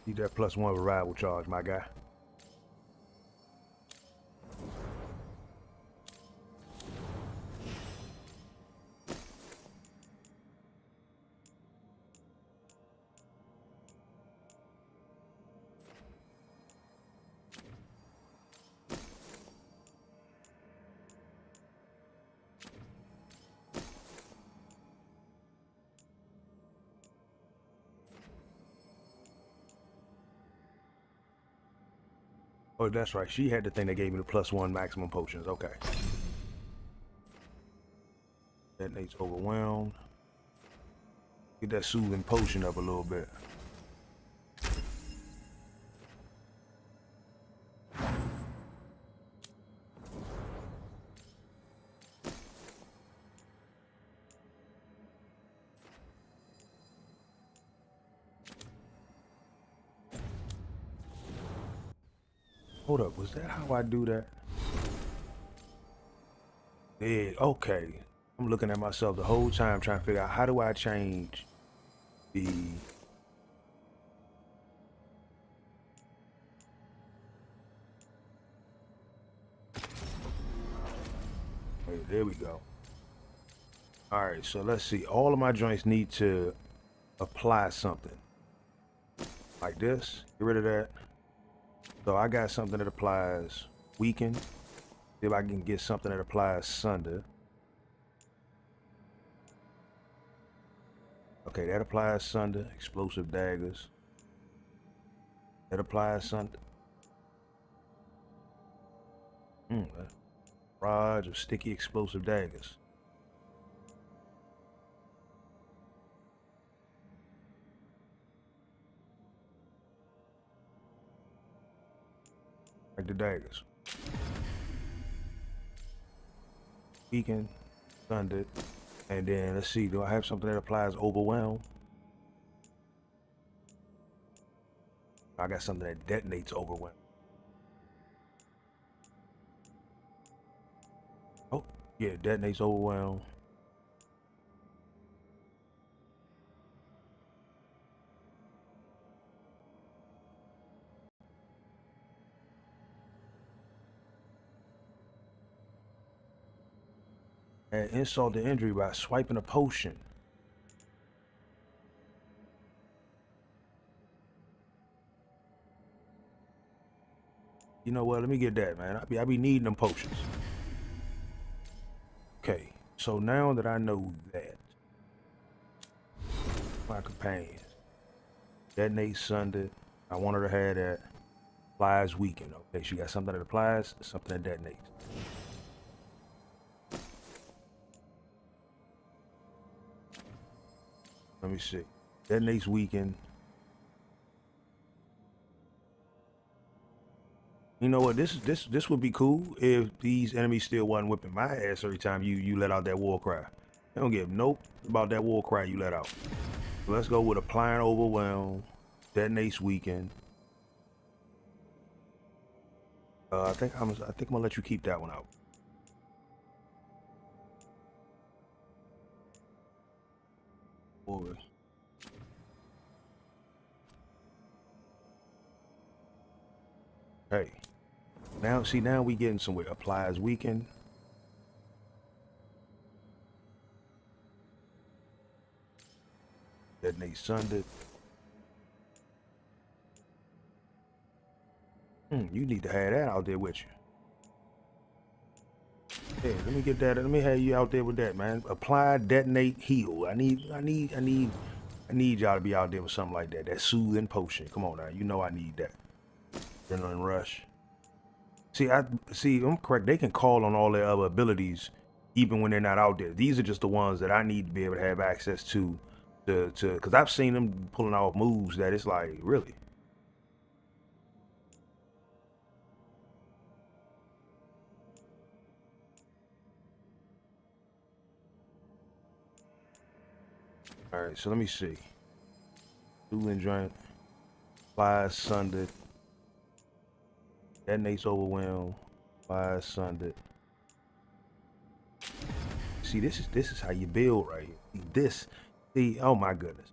Speaker 1: Need that +1 arrival charge, my guy. Oh, that's right. She had the thing that gave me the +1 maximum potions. Okay. Detonates overwhelmed. Get that soothing potion up a little bit. Hold up, was that how I do that? Yeah, okay. I'm looking at myself the whole time trying to figure out how do I change the... Wait, there we go. All right, so let's see. All of my joints need to apply something. Like this. Get rid of that. So I got something that applies weaken. See if I can get something that applies sunder. Okay, that applies sunder. Explosive daggers. That applies sunder. Barrage of sticky explosive daggers. Like the daggers. Weaken, sundered, and then let's see, do I have something that applies overwhelm? I got something that detonates overwhelm. Oh, yeah, detonates overwhelm. And insult to injury by swiping a potion. You know what? Let me get that, man. I be needing them potions. Okay, So now that I know that, my companion, detonate Sunday. I want her to have that. Applies weaken. Okay, she got something that applies, something that detonates. Let me see. Detonates weaken. You know what? This would be cool if these enemies still wasn't whipping my ass every time you let out that war cry. They don't give nope about that war cry you let out. So let's go with applying overwhelm, detonates weaken. I think I'm gonna let you keep that one out. Boy. Hey. Now we getting somewhere. Applies weaken. Detonate sundered. You need to have that out there with you. Hey, let me get that. Let me have you out there with that, man. Apply, detonate, heal. I need y'all to be out there with something like that. That soothing potion. Come on now. You know I need that. Adrenaline rush. See, I'm correct. They can call on all their other abilities even when they're not out there. These are just the ones that I need to be able to have access to because I've seen them pulling off moves that it's like, really? All right, so let me see. Soothing joint, flies sundered, detonates overwhelm, flies sundered. See, this is how you build right here. See, oh my goodness.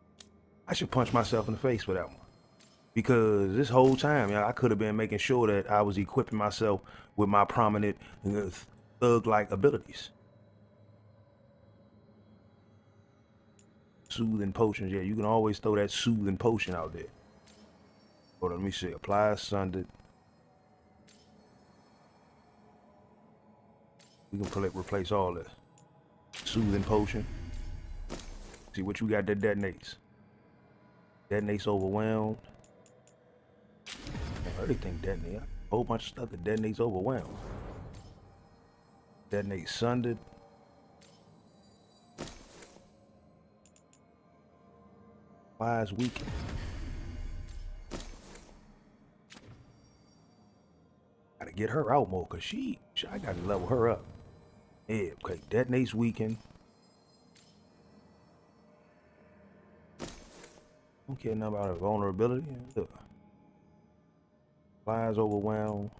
Speaker 1: I should punch myself in the face for that one. Because this whole time, I could have been making sure that I was equipping myself with my prominent thug-like abilities. Soothing potions, yeah, you can always throw that soothing potion out there. Hold on, let me see. Apply sundered. We can replace all this. Soothing potion. See what you got that detonates. Detonates overwhelmed. Everything detonates. A whole bunch of stuff that detonates overwhelmed. Detonates sundered. Flies weaken. Gotta get her out more, cause I gotta level her up. Yeah, okay. Detonates weaken. Don't care nothing about her vulnerability. Look. Flies overwhelmed.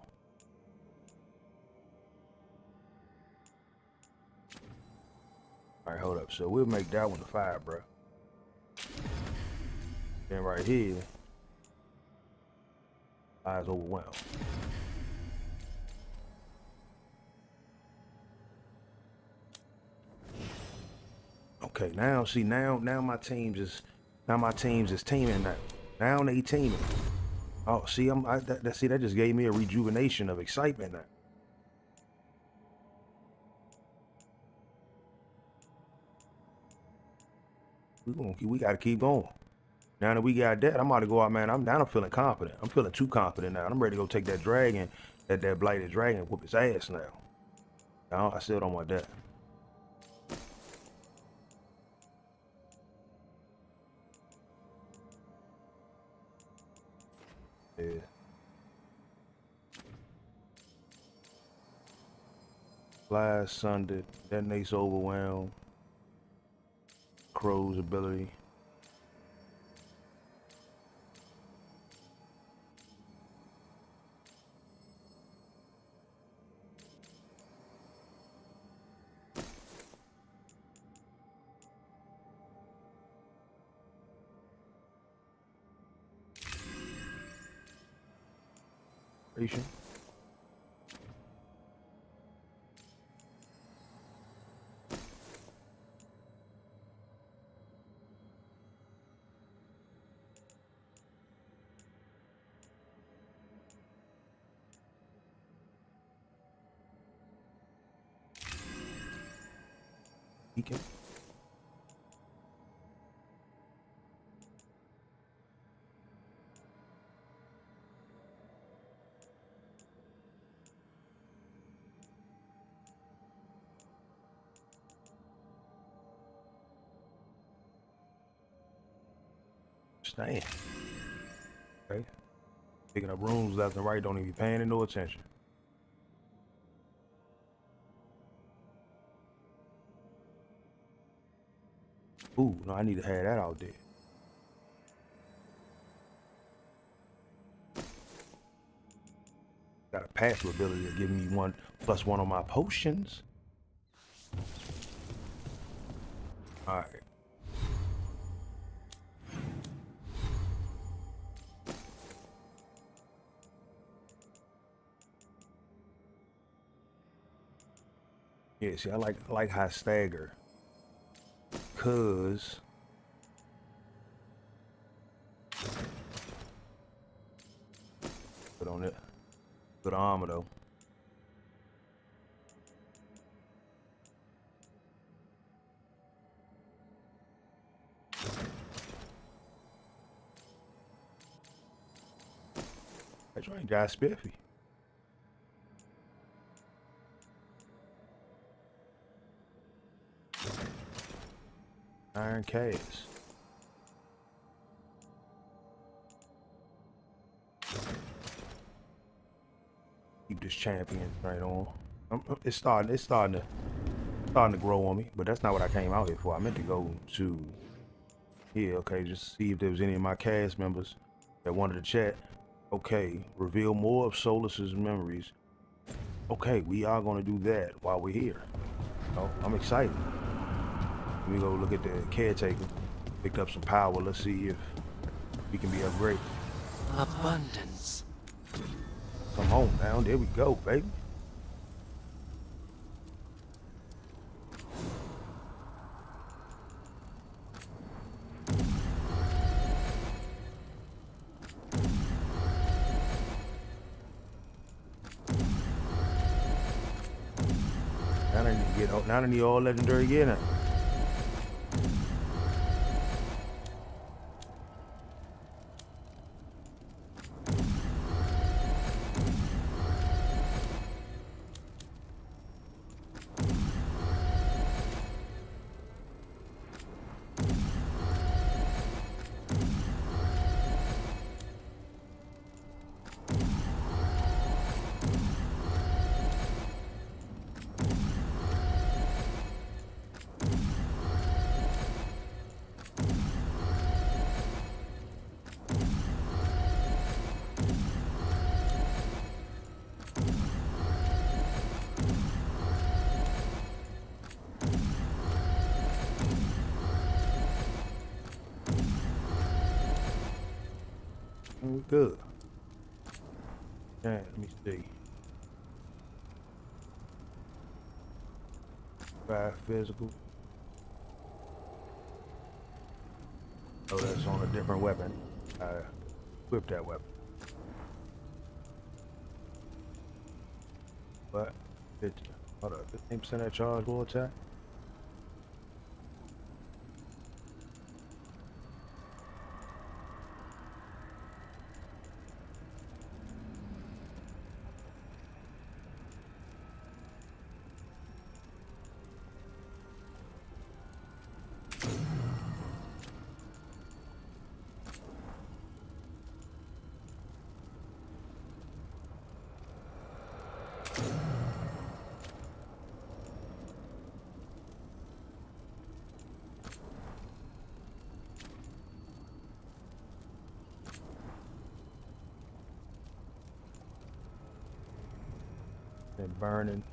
Speaker 1: All right, hold up. So we'll make that one a 5, bro. Then right here, flies overwhelmed. Okay, now see now my teams is teaming now. Now they teaming. Oh, see, that just gave me a rejuvenation of excitement now. We gotta keep going. Now that we got that, I'm about to go out, man. I'm feeling confident. I'm feeling too confident now. I'm ready to go take that dragon, that blighted dragon, whoop his ass now. No, I still don't want that. Yeah. Flies sundered, detonates overwhelmed. Crow's ability. Patient. Weekend. Staying. Okay. Picking up rooms left and right, don't even be paying no attention. Ooh, no, I need to have that out there. Got a passive ability to give me 1+1 on my potions. Alright. Yeah, see, I like high stagger. Cause put on it. Good armor though. That joint got spiffy. Iron case. Keep this champion right on. It's starting to grow on me, but that's not what I came out here for. I meant to go to here, okay, just see if there was any of my cast members that wanted to chat. Okay, reveal more of Solus's memories. Okay, we are gonna do that while we're here. Oh, I'm excited. Let me go look at the caretaker. Picked up some power. Let's see if we can be upgraded.
Speaker 7: Abundance.
Speaker 1: Come on now. There we go, baby. Now I need all legendary gear now. Good. Yeah, let me see. 5 physical. Oh, that's on a different weapon. I equipped that weapon. But hold up, 15% that charge will attack. And burning.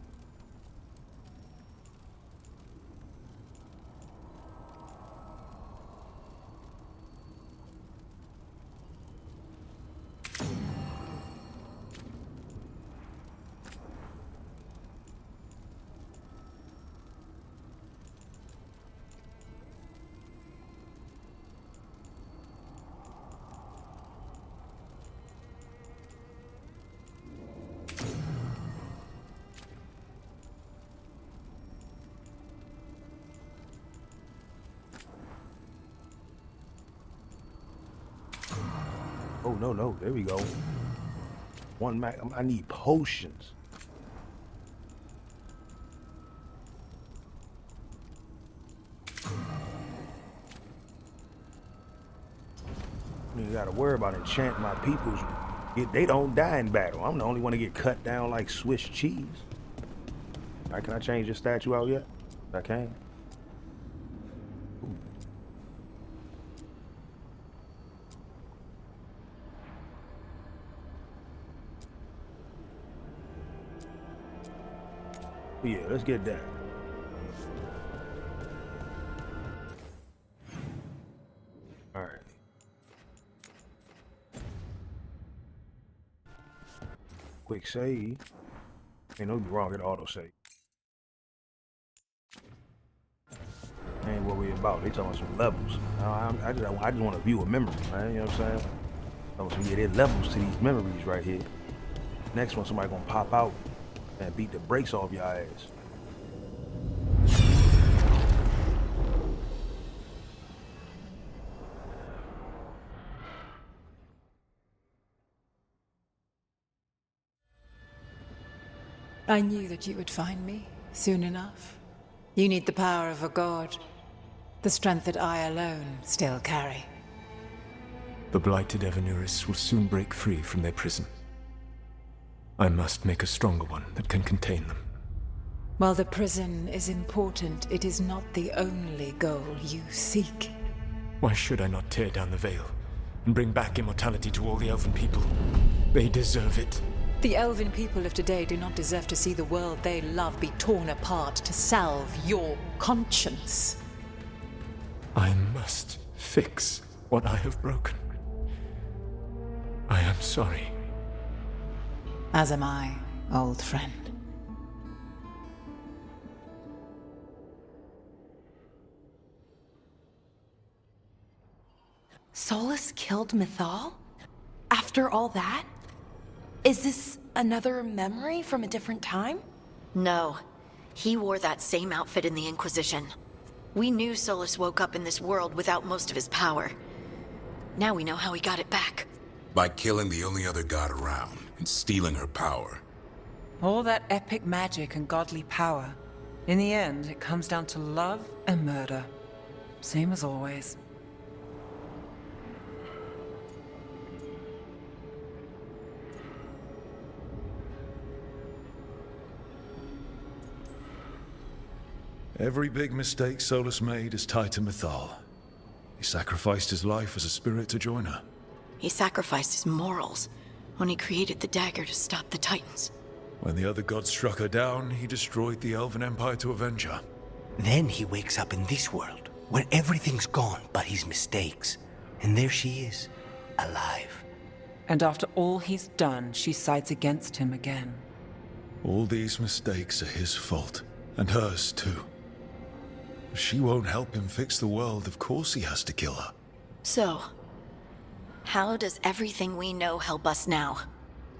Speaker 1: no. There we go. One Mac. I need potions. You ain't gotta worry about enchanting my peoples. They don't die in battle. I'm the only one to get cut down like Swiss cheese. All right, can I change this statue out yet? I can. Ooh. Yeah, let's get that. All right. Quick save. Ain't no wrong with auto save. Ain't what we about. They talking about some levels. I just want to view a memory, man. You know what I'm saying? So yeah, there's levels to these memories right here. Next one, somebody gonna pop out and beat the brakes off your ass.
Speaker 21: I knew that you would find me soon enough. You need the power of a god, the strength that I alone still carry.
Speaker 6: The blighted Evanuris will soon break free from their prison. I must make a stronger one that can contain them.
Speaker 21: While the prison is important, it is not the only goal you seek.
Speaker 6: Why should I not tear down the veil and bring back immortality to all the elven people? They deserve it.
Speaker 21: The elven people of today do not deserve to see the world they love be torn apart to salve your conscience.
Speaker 6: I must fix what I have broken. I am sorry.
Speaker 21: As am I, old friend.
Speaker 8: Solus killed Mythal? After all that? Is this another memory from a different time?
Speaker 3: No. He wore that same outfit in the Inquisition. We knew Solus woke up in this world without most of his power. Now we know how he got it back.
Speaker 14: By killing the only other god around and stealing her power.
Speaker 11: All that epic magic and godly power. In the end, it comes down to love and murder. Same as always.
Speaker 9: Every big mistake Solus made is tied to Mythal. He sacrificed his life as a spirit to join her.
Speaker 3: He sacrificed his morals when he created the dagger to stop the Titans.
Speaker 9: When the other gods struck her down, he destroyed the Elven Empire to avenge her.
Speaker 20: Then he wakes up in this world, where everything's gone but his mistakes. And there she is, alive.
Speaker 11: And after all he's done, she sides against him again.
Speaker 9: All these mistakes are his fault, and hers too. If she won't help him fix the world, of course he has to kill her.
Speaker 3: So, how does everything we know help us now?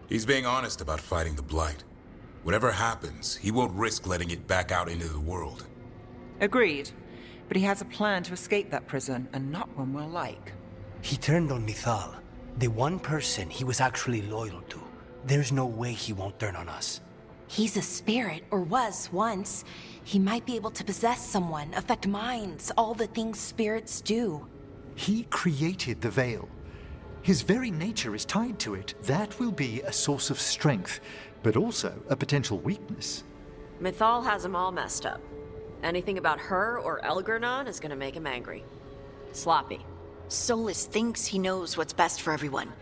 Speaker 14: He's being honest about fighting the Blight. Whatever happens, he won't risk letting it back out into the world.
Speaker 11: Agreed. But he has a plan to escape that prison, and not one we'll like.
Speaker 20: He turned on Mythal, the one person he was actually loyal to. There's no way he won't turn on us.
Speaker 8: He's a spirit, or was once. He might be able to possess someone, affect minds, all the things spirits do.
Speaker 2: He created the Veil. His very nature is tied to it. That will be a source of strength, but also a potential weakness.
Speaker 10: Mythal has him all messed up. Anything about her or Elgernon is gonna make him angry. Sloppy.
Speaker 3: Solus thinks he knows what's best for everyone.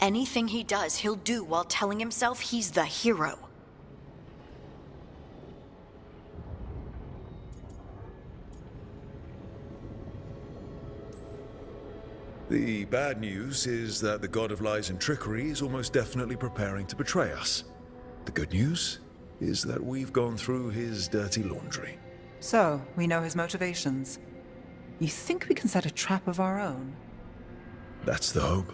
Speaker 3: Anything he does, he'll do while telling himself he's the hero.
Speaker 9: The bad news is that the god of lies and trickery is almost definitely preparing to betray us. The good news is that we've gone through his dirty laundry.
Speaker 11: So, we know his motivations. You think we can set a trap of our own?
Speaker 9: That's the hope.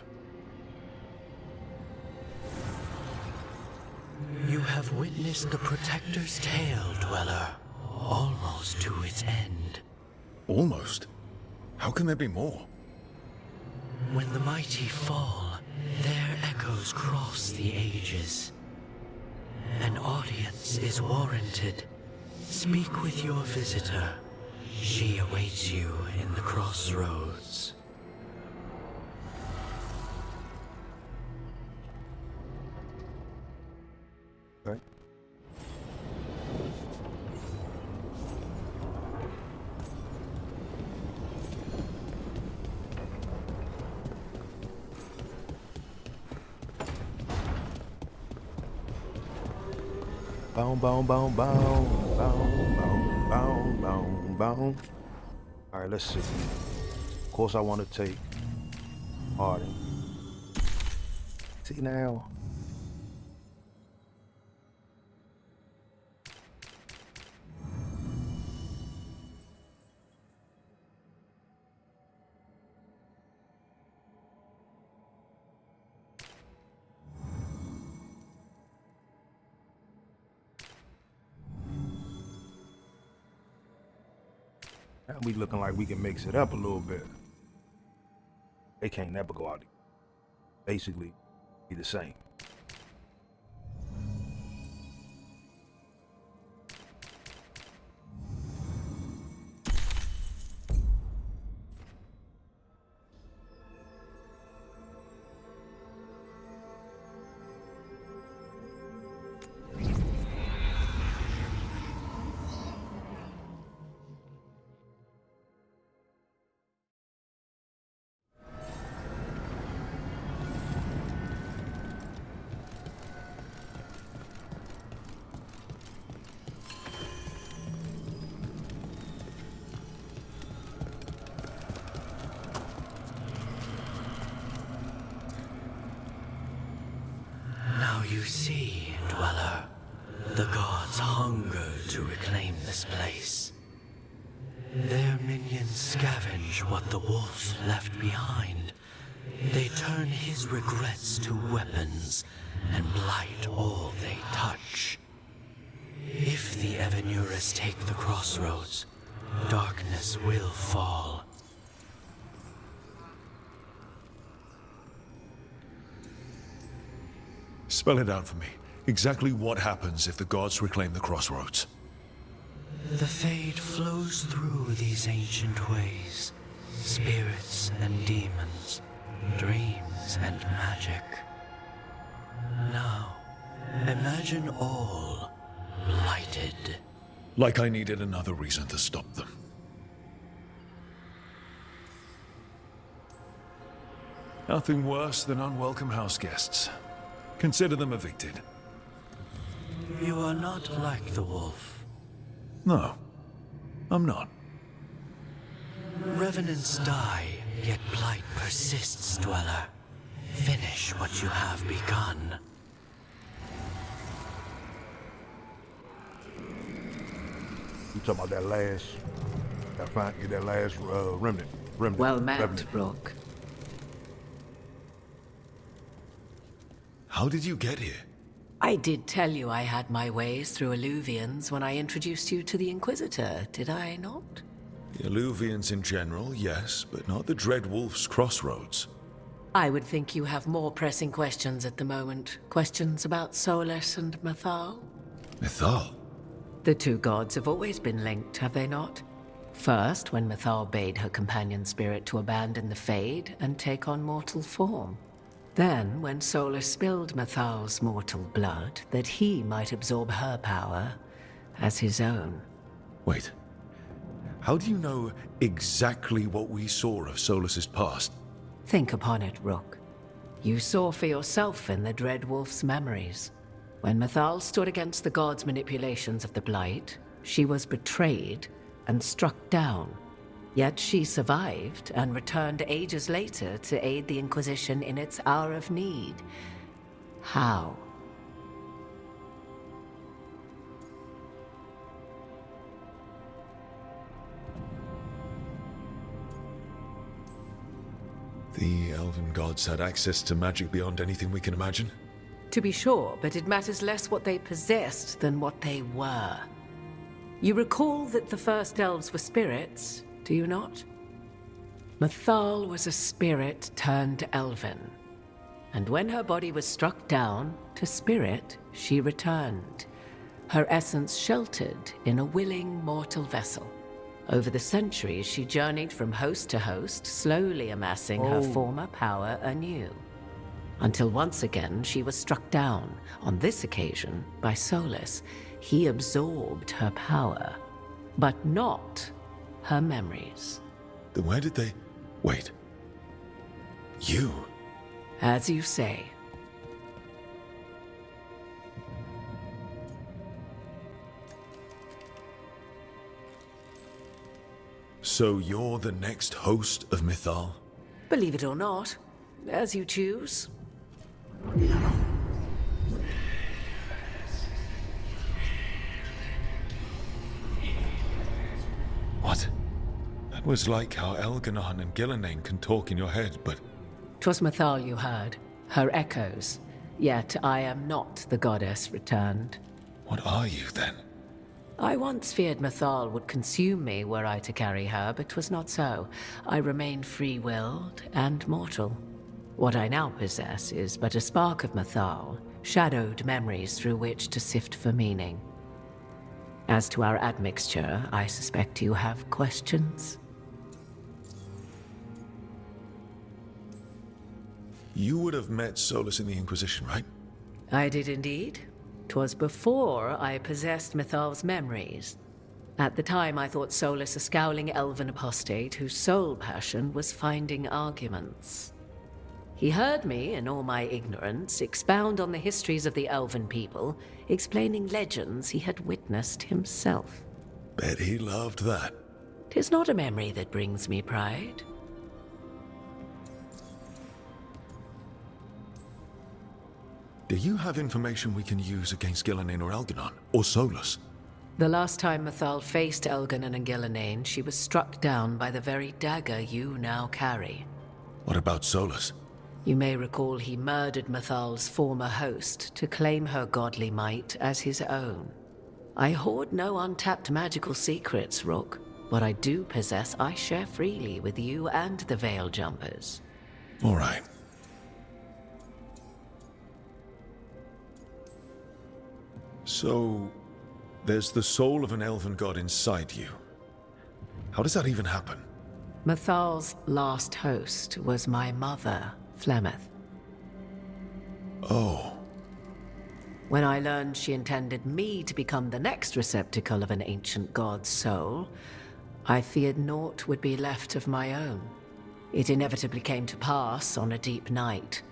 Speaker 20: You have witnessed the Protector's tale, Dweller, almost to its end.
Speaker 9: Almost? How can there be more?
Speaker 20: When the mighty fall,
Speaker 19: Their echoes cross the ages. An audience is warranted. Speak with your visitor. She awaits you in the crossroads.
Speaker 1: Okay. Boom, boom, boom, boom, boom, boom, boom, boom, boom. All right, let's see. Of course, I want to take Harden. See now. Now we looking like we can mix it up a little bit. They can't never go out. Basically, be the same.
Speaker 19: Now you see, Dweller, the gods hunger to reclaim this place. Their minions scavenge what the wolf left behind. They turn his regrets to weapons and blight all they touch. If the Evanuras take the crossroads, darkness will fall.
Speaker 9: Spell it out for me. Exactly what happens if the gods reclaim the crossroads?
Speaker 19: The Fade flows through these ancient ways. Spirits and demons, dreams and magic. Now, imagine all blighted.
Speaker 9: Like I needed another reason to stop them. Nothing worse than unwelcome house guests. Consider them evicted.
Speaker 19: You are not like the wolf.
Speaker 9: No, I'm not.
Speaker 19: Revenants die, yet blight persists, Dweller. Finish what you have begun.
Speaker 1: You talking about that last, that last remnant.
Speaker 7: Well met,
Speaker 1: remnant.
Speaker 7: Rook.
Speaker 9: How did you get here?
Speaker 7: I did tell you I had my ways through Alluvians when I introduced you to the Inquisitor, did I not?
Speaker 9: The Alluvians in general, yes, but not the Dread Wolf's crossroads.
Speaker 7: I would think you have more pressing questions at the moment. Questions about Solus and Mythal?
Speaker 9: Mythal?
Speaker 7: The two gods have always been linked, have they not? First, when Mythal bade her companion spirit to abandon the Fade and take on mortal form. Then, when Solus spilled Mythal's mortal blood, that he might absorb her power as his own.
Speaker 9: Wait. How do you know exactly what we saw of Solus's past?
Speaker 7: Think upon it, Rook. You saw for yourself in the Dread Wolf's memories. When Mythal stood against the gods' manipulations of the Blight, she was betrayed and struck down. Yet she survived and returned ages later to aid the Inquisition in its hour of need. How?
Speaker 9: The elven gods had access to magic beyond anything we can imagine?
Speaker 7: To be sure, but it matters less what they possessed than what they were. You recall that the first elves were spirits, do you not? Mythal was a spirit turned elven,
Speaker 5: and when her body was struck down, to spirit she returned, her essence sheltered in a willing mortal vessel. Over the centuries, she journeyed from host to host, slowly amassing her former power anew. Until once again she was struck down, on this occasion by Solus. He absorbed her power, but not her memories.
Speaker 9: Then where did they... Wait. You?
Speaker 5: As you say.
Speaker 9: So you're the next host of Mythal?
Speaker 5: Believe it or not, as you choose.
Speaker 9: What? That was like how Elganon and Gillenane can talk in your head, but...
Speaker 5: 'Twas Mythal you heard, her echoes. Yet I am not the goddess returned.
Speaker 9: What are you, then?
Speaker 5: I once feared Mythal would consume me were I to carry her, but 'twas not so. I remain free-willed and mortal. What I now possess is but a spark of Mythal, shadowed memories through which to sift for meaning. As to our admixture, I suspect you have questions.
Speaker 9: You would have met Solus in the Inquisition, right?
Speaker 5: I did indeed. 'Twas before I possessed Mythal's memories. At the time, I thought Solus a scowling elven apostate whose sole passion was finding arguments. He heard me, in all my ignorance, expound on the histories of the elven people, explaining legends he had witnessed himself.
Speaker 9: Bet he loved that.
Speaker 5: 'Tis not a memory that brings me pride.
Speaker 9: Do you have information we can use against Gillenane or Elganon? Or Solus?
Speaker 5: The last time Mythal faced Elganon and Gillenane, she was struck down by the very dagger you now carry.
Speaker 9: What about Solus?
Speaker 5: You may recall he murdered Mythal's former host to claim her godly might as his own. I hoard no untapped magical secrets, Rook. What I do possess, I share freely with you and the Veil Jumpers.
Speaker 9: All right. So, there's the soul of an elven god inside you. How does that even happen?
Speaker 5: Mythal's last host was my mother, Flemeth.
Speaker 9: Oh.
Speaker 5: When I learned she intended me to become the next receptacle of an ancient god's soul, I feared naught would be left of my own. It inevitably came to pass on a deep night.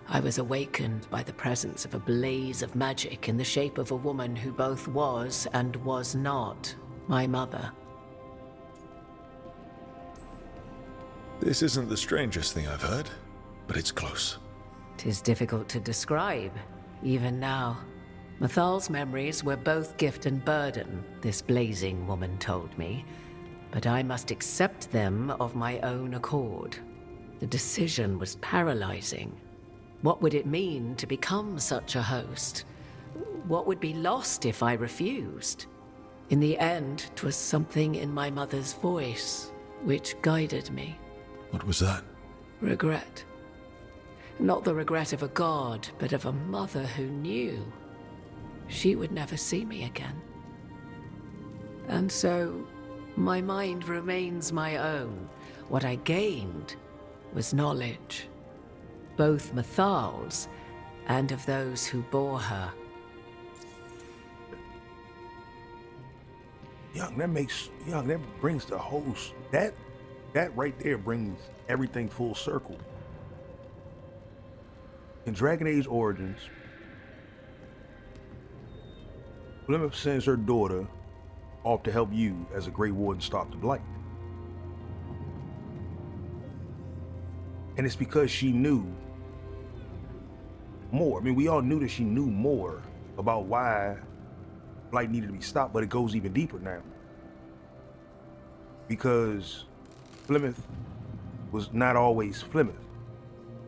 Speaker 5: I was awakened by the presence of a blaze of magic in the shape of a woman who both was and was not my mother.
Speaker 9: This isn't the strangest thing I've heard, but it's close.
Speaker 5: 'Tis difficult to describe, even now. Mythal's memories were both gift and burden, this blazing woman told me, but I must accept them of my own accord. The decision was paralyzing. What would it mean to become such a host? What would be lost if I refused? In the end, 'twas something in my mother's voice which guided me.
Speaker 9: What was that?
Speaker 5: Regret. Not the regret of a god, but of a mother who knew she would never see me again. And so, my mind remains my own. What I gained was knowledge, both Mythal's and of those who bore her.
Speaker 1: Young, that brings the whole, that right there brings everything full circle. In Dragon Age Origins, Flemeth sends her daughter off to help you as a Grey Warden stop the Blight. And it's because she knew more. I mean, we all knew that she knew more about why Blight needed to be stopped, but it goes even deeper now. Because Flemeth was not always Flemeth,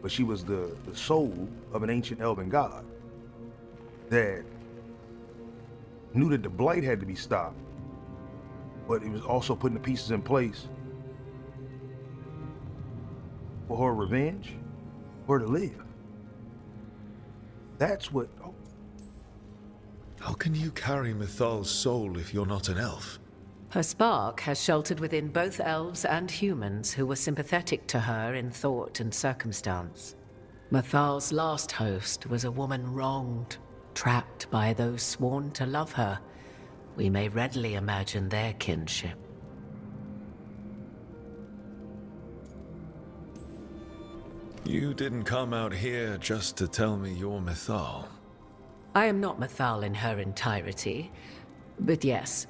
Speaker 1: but she was the soul of an ancient elven god that knew that the Blight had to be stopped, but it was also putting the pieces in place for her revenge, for her to live. That's what... Oh,
Speaker 9: How can you carry Mythal's soul if you're not an elf?
Speaker 5: Her spark has sheltered within both elves and humans who were sympathetic to her in thought and circumstance. Mythal's last host was a woman wronged, trapped by those sworn to love her. We may readily imagine their kinship.
Speaker 9: You didn't come out here just to tell me you're Mythal.
Speaker 5: I am not Mythal in her entirety, but yes,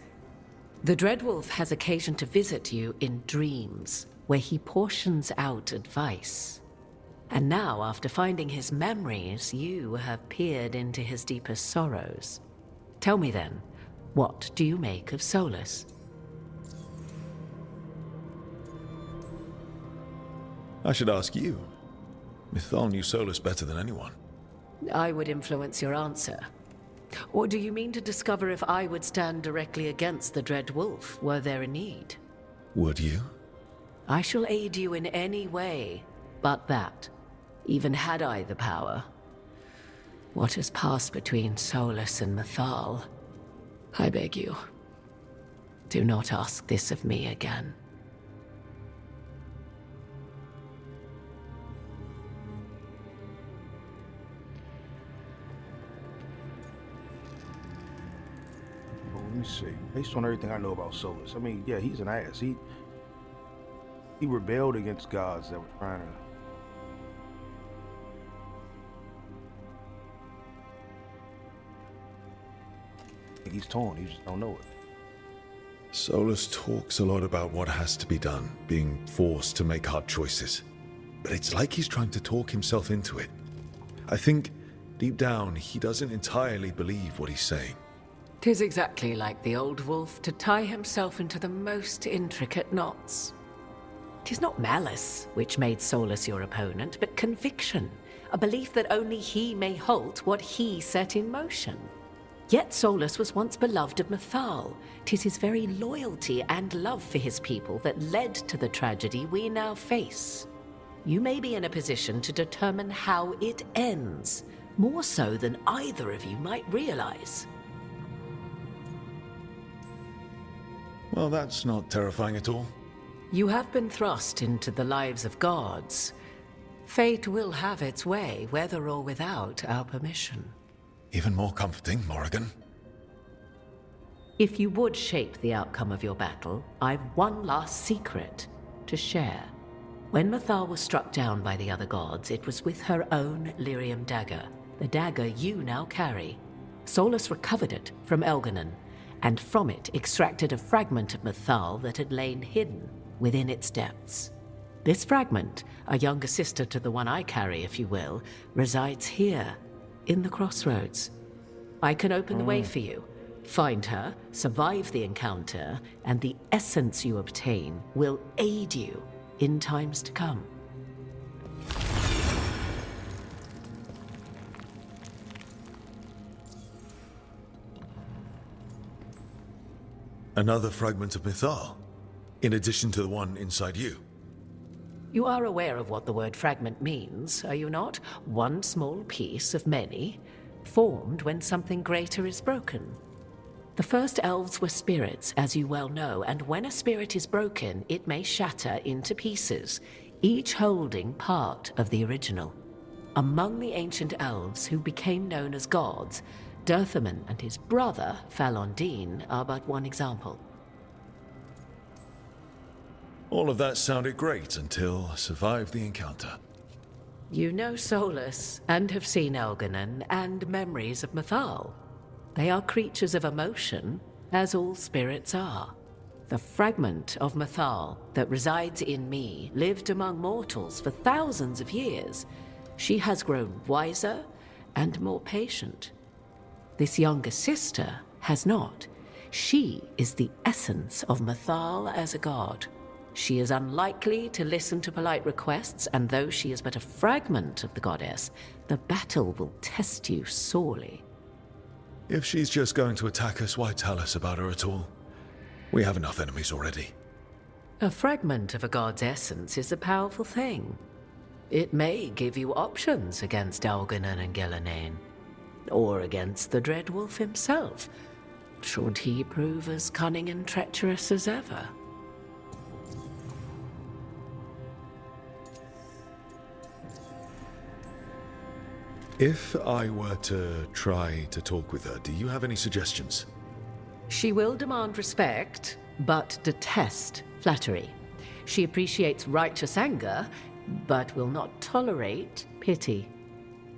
Speaker 5: the Dreadwolf has occasion to visit you in dreams, where he portions out advice. And now, after finding his memories, you have peered into his deepest sorrows. Tell me then, what do you make of Solus?
Speaker 9: I should ask you. Mythal knew Solus better than anyone.
Speaker 5: I would influence your answer. Or do you mean to discover if I would stand directly against the Dread Wolf were there a need?
Speaker 9: Would you?
Speaker 5: I shall aid you in any way but that, even had I the power. What has passed between Solus and Mythal? I beg you, do not ask this of me again.
Speaker 1: let me see. Based on everything I know about Solus, I mean, yeah, he's an ass. He rebelled against gods that were trying to... He's torn, he just don't know it.
Speaker 9: Solus talks a lot about what has to be done, being forced to make hard choices. But it's like he's trying to talk himself into it. I think, deep down, he doesn't entirely believe what he's saying.
Speaker 5: 'Tis exactly like the old wolf to tie himself into the most intricate knots. 'Tis not malice which made Solus your opponent, but conviction, a belief that only he may halt what he set in motion. Yet Solus was once beloved of Mythal. 'Tis his very loyalty and love for his people that led to the tragedy we now face. You may be in a position to determine how it ends, more so than either of you might realize.
Speaker 9: Well, that's not terrifying at all.
Speaker 5: You have been thrust into the lives of gods. Fate will have its way, whether or without our permission.
Speaker 9: Even more comforting, Morrigan.
Speaker 5: If you would shape the outcome of your battle, I've one last secret to share. When Mythal was struck down by the other gods, it was with her own lyrium dagger, the dagger you now carry. Solus recovered it from Elganon, and from it extracted a fragment of Mythal that had lain hidden within its depths. This fragment, a younger sister to the one I carry, if you will, resides here, in the crossroads. I can open the way for you. Find her, survive the encounter, and the essence you obtain will aid you in times to come.
Speaker 9: Another fragment of Mythal, in addition to the one inside you.
Speaker 5: You are aware of what the word fragment means, are you not? One small piece of many, formed when something greater is broken. The first elves were spirits, as you well know, and when a spirit is broken, it may shatter into pieces, each holding part of the original. Among the ancient elves who became known as gods, Dirthaman and his brother, Falondine, are but one example.
Speaker 9: All of that sounded great until I survived the encounter.
Speaker 5: You know Solus, and have seen Elganon, and memories of Mythal. They are creatures of emotion, as all spirits are. The fragment of Mythal that resides in me lived among mortals for thousands of years. She has grown wiser and more patient. This younger sister has not. She is the essence of Mythal as a god. She is unlikely to listen to polite requests, and though she is but a fragment of the goddess, the battle will test you sorely.
Speaker 9: If she's just going to attack us, why tell us about her at all? We have enough enemies already.
Speaker 5: A fragment of a god's essence is a powerful thing. It may give you options against Elganon and Gillenane. or against the Dreadwolf himself, should he prove as cunning and treacherous as ever.
Speaker 9: If I were to try to talk with her, do you have any suggestions?
Speaker 5: She will demand respect, but detest flattery. She appreciates righteous anger, but will not tolerate pity.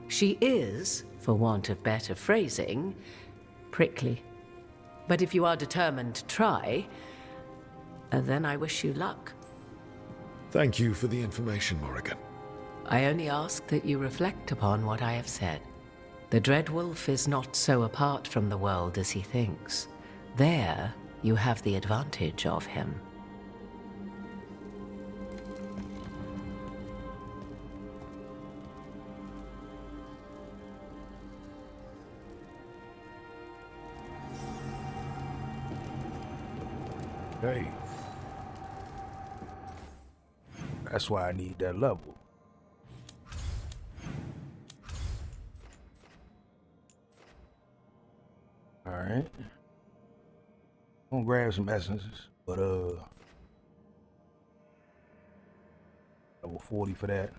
Speaker 5: She is, for want of better phrasing, prickly. But if you are determined to try, then I wish you luck.
Speaker 9: Thank you for the information, Morrigan.
Speaker 5: I only ask that you reflect upon what I have said. The Dreadwolf is not so apart from the world as he thinks. There, you have the advantage of him.
Speaker 1: Hey. That's why I need that level. Alright. I'm gonna grab some essences, but level 40 for that.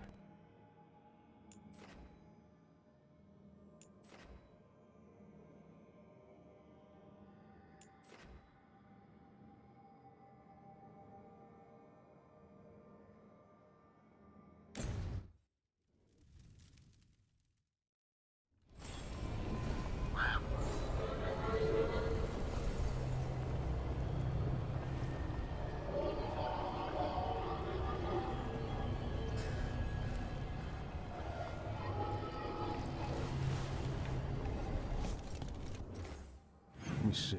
Speaker 1: Let me see.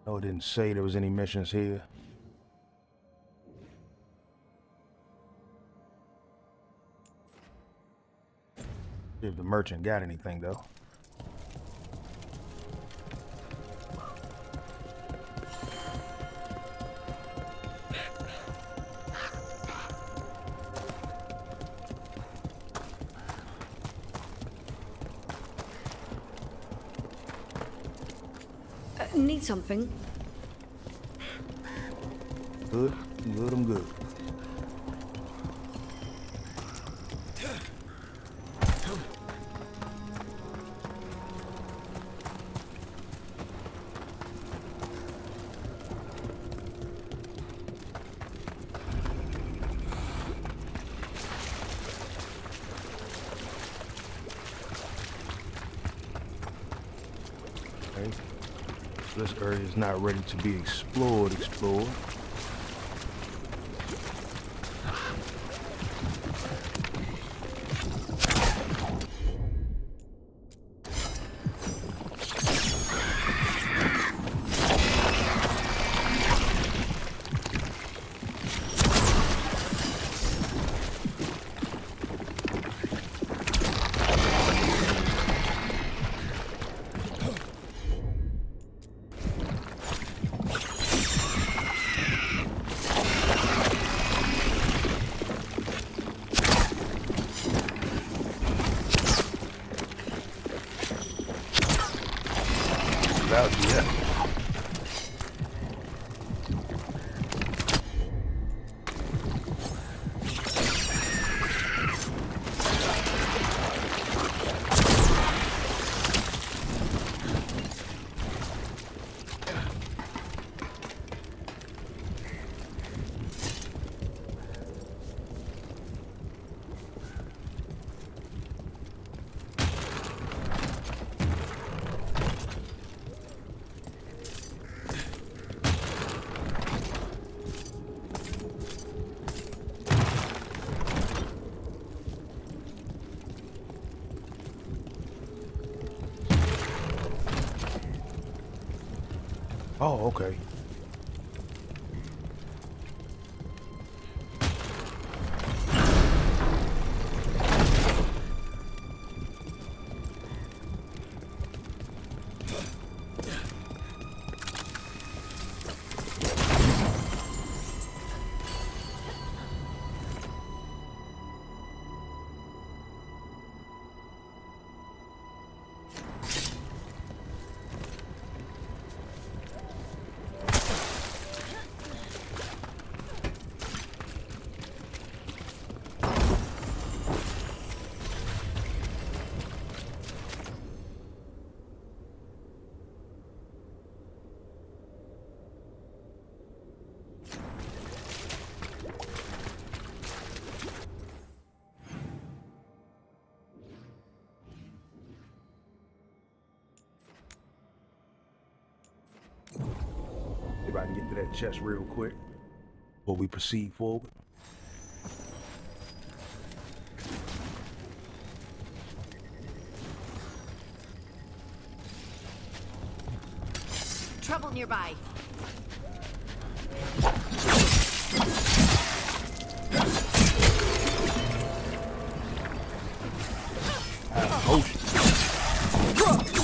Speaker 1: No, it didn't say there was any missions here. See if the merchant got anything though.
Speaker 13: Need something?
Speaker 1: Good, I'm good. Okay. This area is not ready to be explored. About yeah. Oh, okay. if I can get to that chest real quick before we proceed forward.
Speaker 3: Trouble nearby.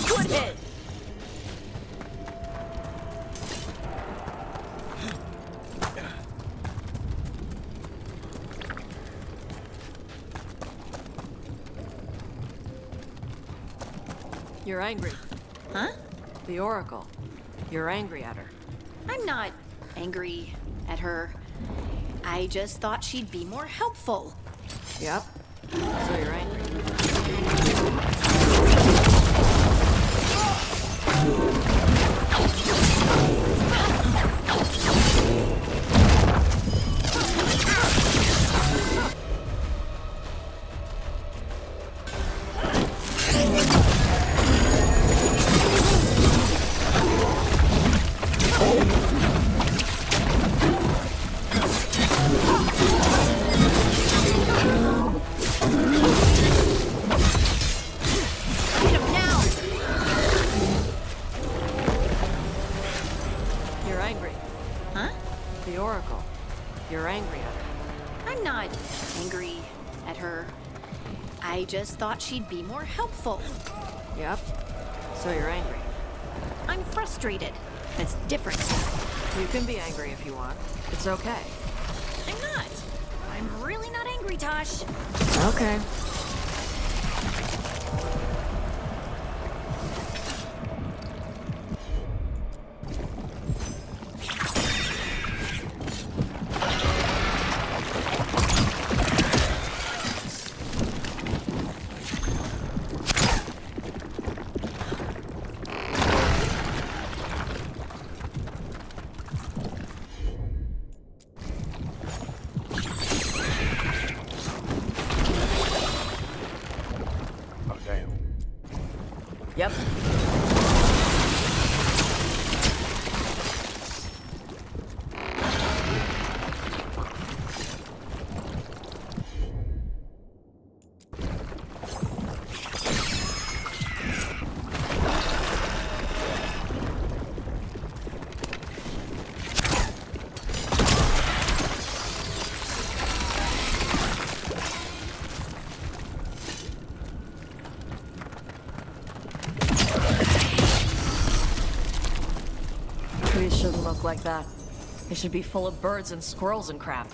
Speaker 3: Good hit.
Speaker 10: You're angry.
Speaker 3: Huh?
Speaker 10: The Oracle. You're angry at her.
Speaker 3: I'm not angry at her. I just thought she'd be more helpful.
Speaker 10: Yep. So you're angry.
Speaker 3: I just thought she'd be more helpful.
Speaker 10: Yep. So you're angry.
Speaker 3: I'm frustrated. That's different.
Speaker 10: You can be angry if you want. It's okay.
Speaker 3: I'm not. I'm really not angry, Tosh.
Speaker 10: Okay. Yep. Trees shouldn't look like that. They should be full of birds and squirrels and crap.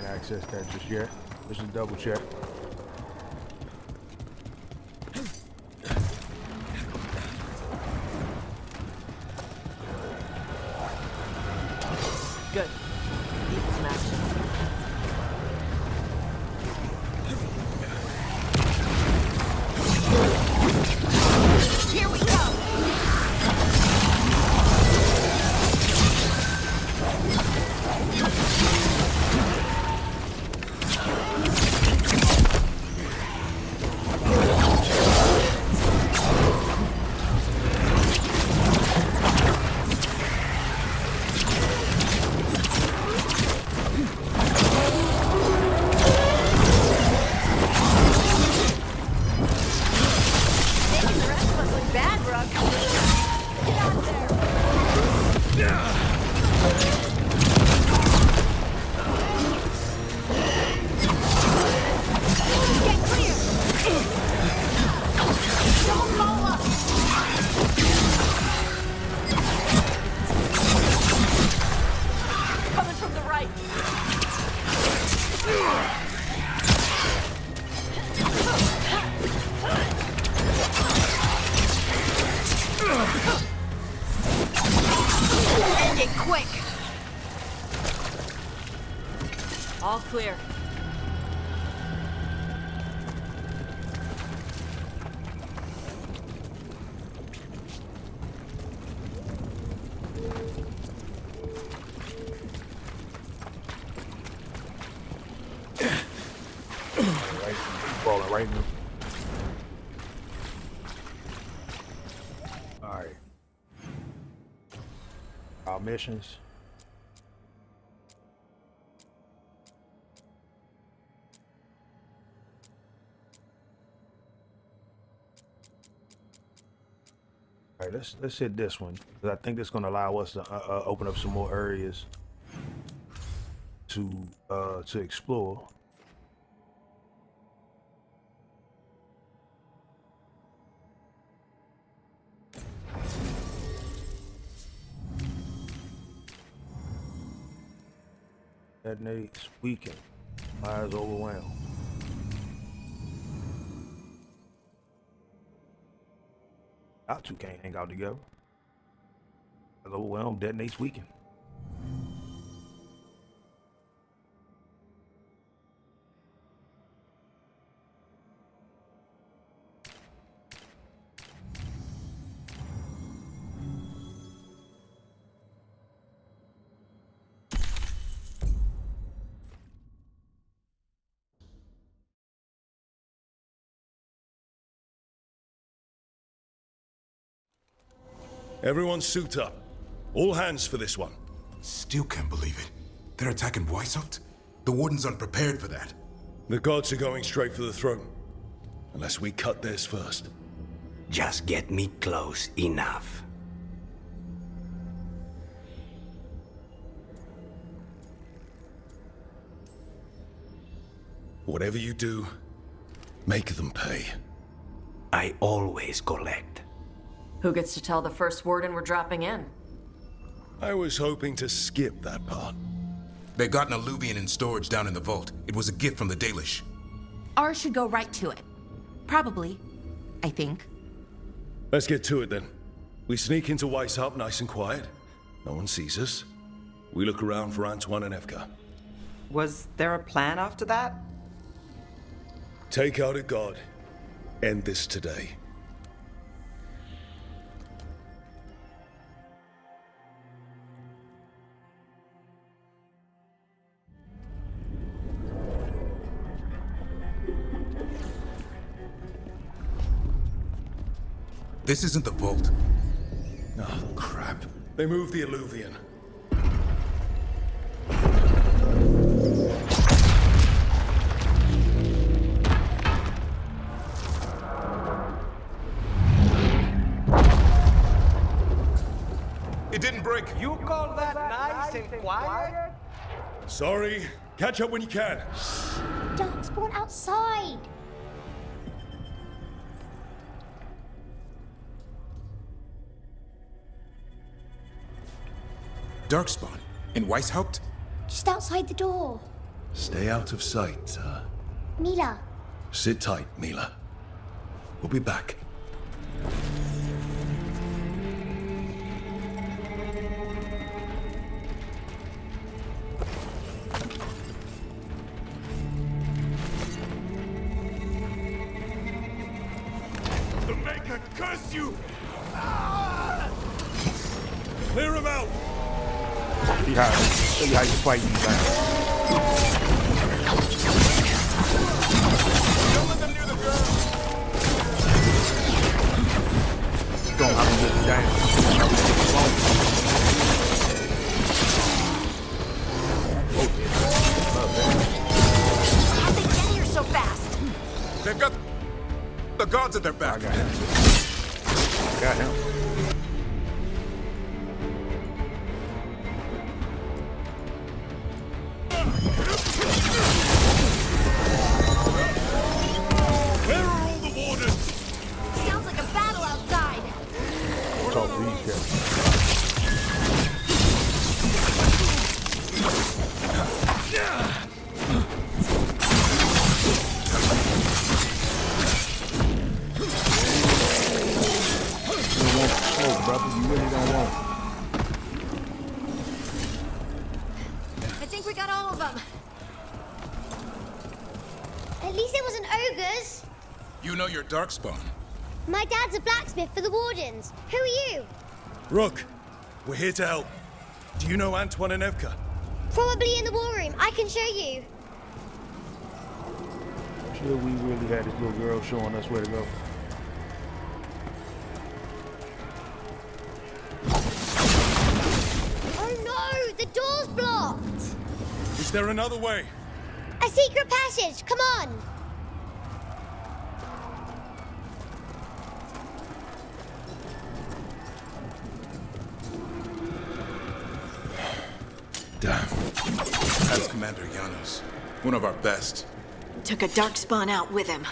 Speaker 1: Access that just yet. Let's just double check.
Speaker 10: Good. Equals an action.
Speaker 3: Here we go!
Speaker 17: All clear.
Speaker 1: Falling right now. Alright. Our missions. Alright, let's hit this one. 'Cause I think that's gonna allow us to open up some more areas to explore. Detonates, weaken, fires overwhelmed. Our two can't hang out together. Fires overwhelmed, detonates, weaken.
Speaker 9: Everyone suit up. All hands for this one.
Speaker 14: Still can't believe it. They're attacking Weisshaupt? The Wardens aren't prepared for that.
Speaker 9: The gods are going straight for the throne. Unless we cut theirs first.
Speaker 20: Just get me close enough.
Speaker 9: Whatever you do, make them pay.
Speaker 20: I always collect.
Speaker 10: Who gets to tell the first warden we're dropping in?
Speaker 9: I was hoping to skip that part.
Speaker 14: They got an alluvian in storage down in the vault. It was a gift from the Dalish.
Speaker 8: Ours should go right to it. Probably. I think.
Speaker 9: Let's get to it then. We sneak into Weisshaupt nice and quiet. No one sees us. We look around for Antoine and Evka.
Speaker 11: Was there a plan after that?
Speaker 9: Take out a god. End this today.
Speaker 14: This isn't the vault.
Speaker 9: Oh, crap. They moved the alluvian.
Speaker 14: It didn't break.
Speaker 13: You call that nice and quiet?
Speaker 9: Sorry. Catch up when you can.
Speaker 22: Darkspawn outside!
Speaker 14: Darkspawn? In Weisshaupt?
Speaker 22: Just outside the door.
Speaker 9: Stay out of sight,
Speaker 22: Mila.
Speaker 9: Sit tight, Mila. We'll be back.
Speaker 4: The Maker curse you!
Speaker 9: Clear him out!
Speaker 1: Show you how you fight these guys.
Speaker 4: Don't let them near the girl!
Speaker 1: Don't have to look down.
Speaker 3: How'd they get here so fast?
Speaker 14: They've got the gods at their back.
Speaker 1: I got him. Got him.
Speaker 4: Where are all the wardens?
Speaker 3: Sounds like a battle outside.
Speaker 1: Talk to these guys. You don't want smoke, brother. You really don't want.
Speaker 3: I think we got all of them.
Speaker 22: At least it wasn't ogres.
Speaker 14: You know your darkspawn.
Speaker 22: My dad's a blacksmith for the Wardens. Who are you?
Speaker 1: Rook, we're here to help. Do you know Antoine and Evka?
Speaker 22: Probably in the war room. I can show you.
Speaker 1: Sure, we really had this little girl showing us where to go.
Speaker 22: Oh no! The door's blocked!
Speaker 1: Is there another way?
Speaker 22: A secret passage! Come on!
Speaker 14: Damn. That's Commander Janos. One of our best.
Speaker 3: Took a darkspawn out with him.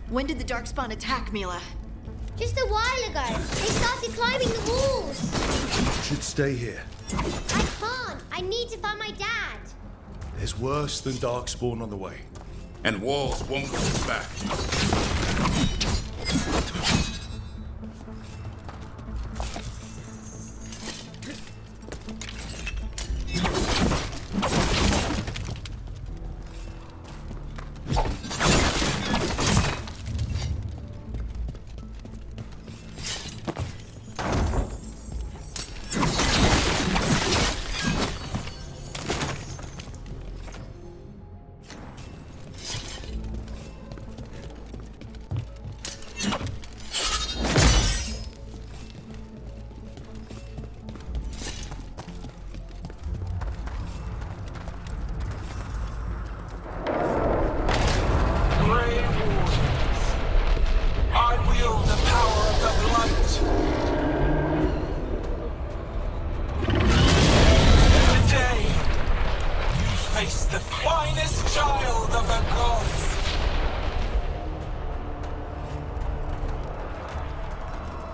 Speaker 3: When did the darkspawn attack, Mila?
Speaker 22: Just a while ago. They started climbing the walls.
Speaker 1: Should stay here.
Speaker 22: I can't. I need to find my dad.
Speaker 1: There's worse than Darkspawn on the way.
Speaker 14: And walls won't hold back.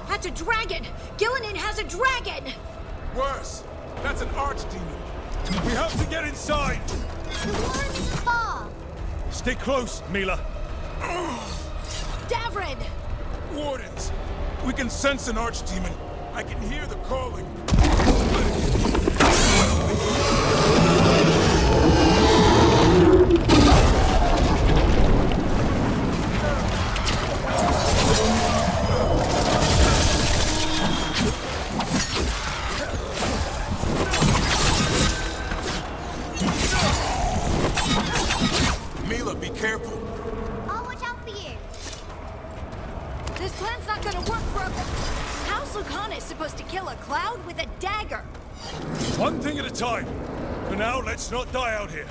Speaker 3: That's a dragon! Gillinan has a dragon!
Speaker 1: Worse! That's an archdemon! We have to get inside!
Speaker 22: The warrens is far!
Speaker 1: Stay close, Mila!
Speaker 3: Davrid!
Speaker 1: Wardens! We can sense an archdemon! I can hear the calling!
Speaker 14: Mila, be careful.
Speaker 22: I'll watch out for you.
Speaker 3: This plan's not gonna work, Brooke! How's Lucana supposed to kill a cloud with a dagger?
Speaker 1: One thing at a time. For now, let's not die out here.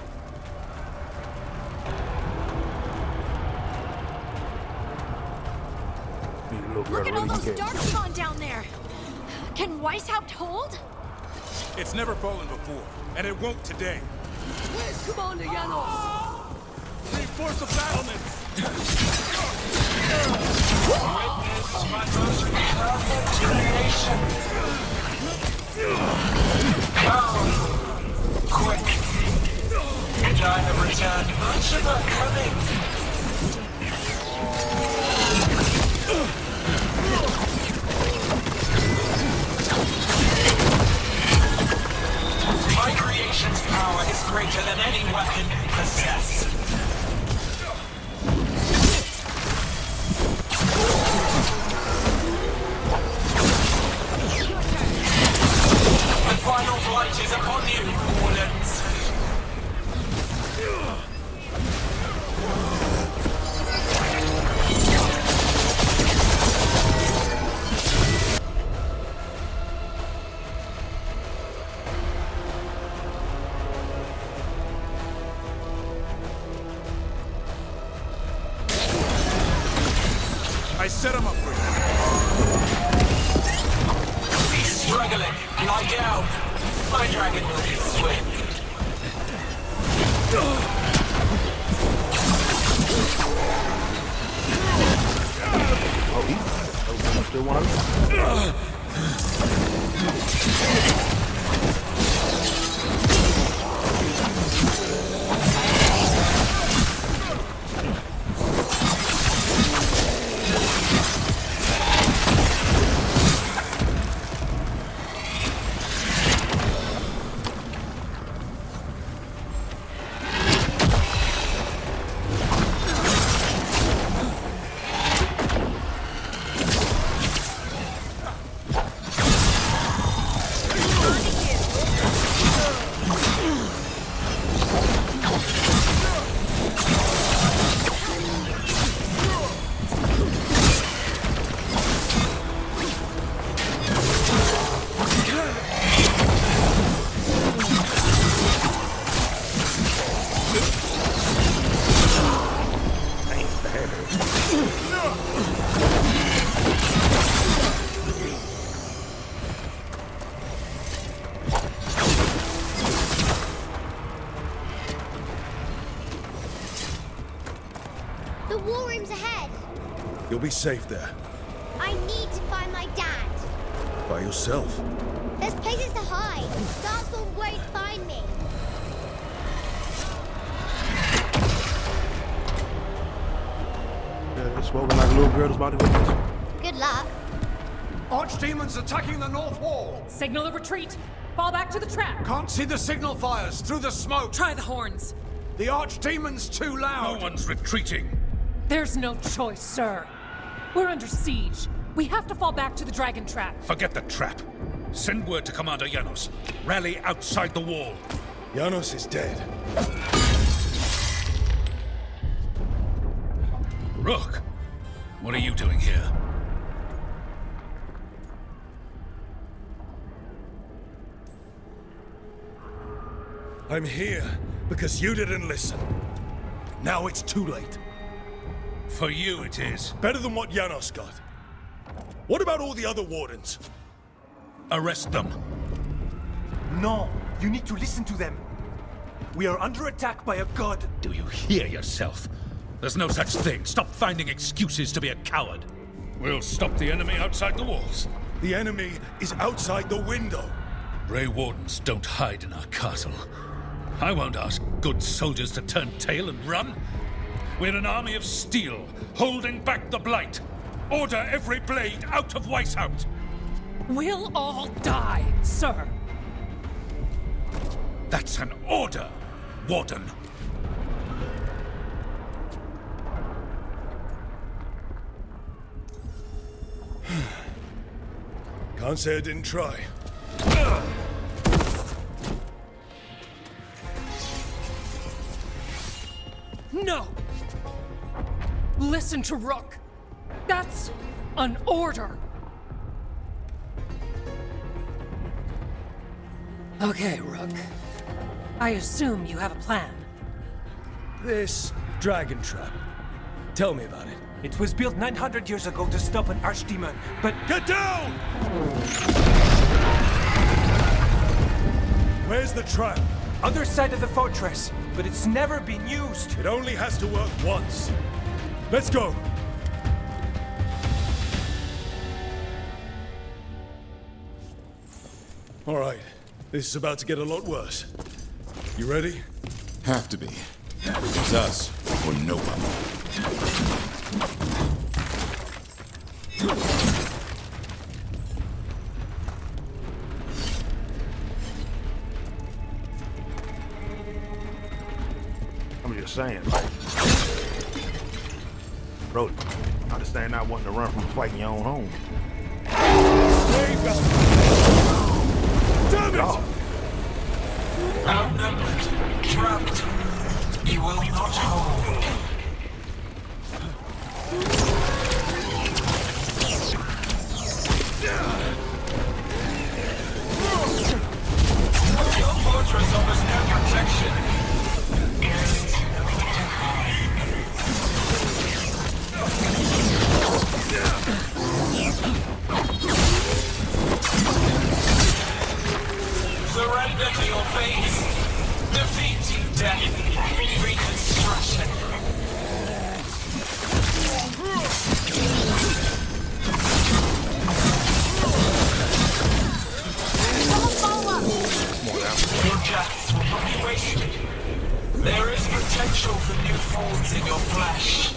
Speaker 3: Look at all those darkspawn down there! Can Weisshaupt hold?
Speaker 1: It's never fallen before, and it won't today.
Speaker 17: Where's Commander Janos?
Speaker 1: Reinforce the battlements!
Speaker 16: Witness my most perfect creation. Come, quick. And I have returned much of our coming. My creation's power is greater than any weapon you possess. The final flight is upon you, Wardens.
Speaker 1: I set him up for you.
Speaker 16: He's struggling. Lie down. My dragon will be swift.
Speaker 1: Oh, he still want him?
Speaker 22: war room's ahead.
Speaker 9: You'll be safe there.
Speaker 22: I need to find my dad.
Speaker 9: By yourself.
Speaker 22: There's places to hide. Darkspawn won't find me.
Speaker 1: Yeah, they're smoking like a little girl that's about to witness.
Speaker 22: Good luck.
Speaker 13: Archdemons attacking the north wall!
Speaker 17: Signal a retreat! Fall back to the trap!
Speaker 13: Can't see the signal fires through the smoke!
Speaker 17: Try the horns!
Speaker 13: The Archdemon's too loud!
Speaker 12: No one's retreating!
Speaker 17: There's no choice, sir. We're under siege. We have to fall back to the dragon trap.
Speaker 12: Forget the trap. Send word to Commander Janos. Rally outside the wall.
Speaker 9: Janos is dead.
Speaker 12: Rook, what are you doing here?
Speaker 9: I'm here because you didn't listen. Now it's too late.
Speaker 12: For you it is.
Speaker 9: Better than what Janos got. What about all the other wardens?
Speaker 12: Arrest them.
Speaker 13: No, you need to listen to them. We are under attack by a god.
Speaker 12: Do you hear yourself? There's no such thing. Stop finding excuses to be a coward. We'll stop the enemy outside the walls.
Speaker 9: The enemy is outside the window.
Speaker 12: Grey Wardens don't hide in our castle. I won't ask good soldiers to turn tail and run. We're an army of steel, holding back the blight. Order every blade out of Weisshaupt.
Speaker 17: We'll all die, sir.
Speaker 12: That's an order, Warden.
Speaker 9: Can't say I didn't try.
Speaker 17: No! Listen to Rook. That's an order. Okay, Rook. I assume you have a plan.
Speaker 13: This dragon trap. Tell me about it. It was built 900 years ago to stop an archdemon, but...
Speaker 9: Get down! Where's the trap?
Speaker 13: Other side of the fortress, but it's never been used.
Speaker 9: It only has to work once. Let's go! All right, this is about to get a lot worse. You ready?
Speaker 14: Have to be. It's us, or no one.
Speaker 1: I'm just saying, Brody, I understand not wanting to run from a fight in your own home.
Speaker 9: There you go! Damn it!
Speaker 16: Outnumbered, trapped, you will not hold. Your fortress offers no protection. Surrender to your fate. Defeating death. Reconstruction. Your deaths will not be wasted. There is potential for new forms in your flesh.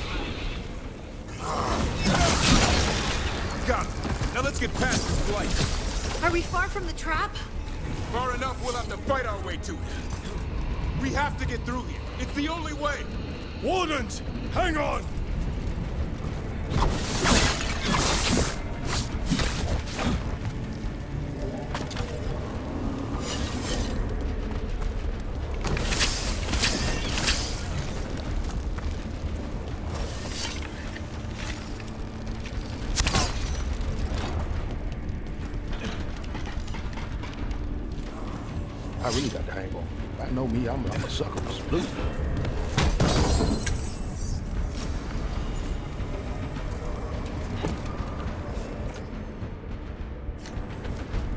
Speaker 14: Got it. Now let's get past this blight.
Speaker 3: Are we far from the trap?
Speaker 14: Far enough, we'll have to fight our way to it. We have to get through here. It's the only way.
Speaker 9: Wardens, hang on!
Speaker 1: I really got the hang on. I know me, I'm a sucker for split.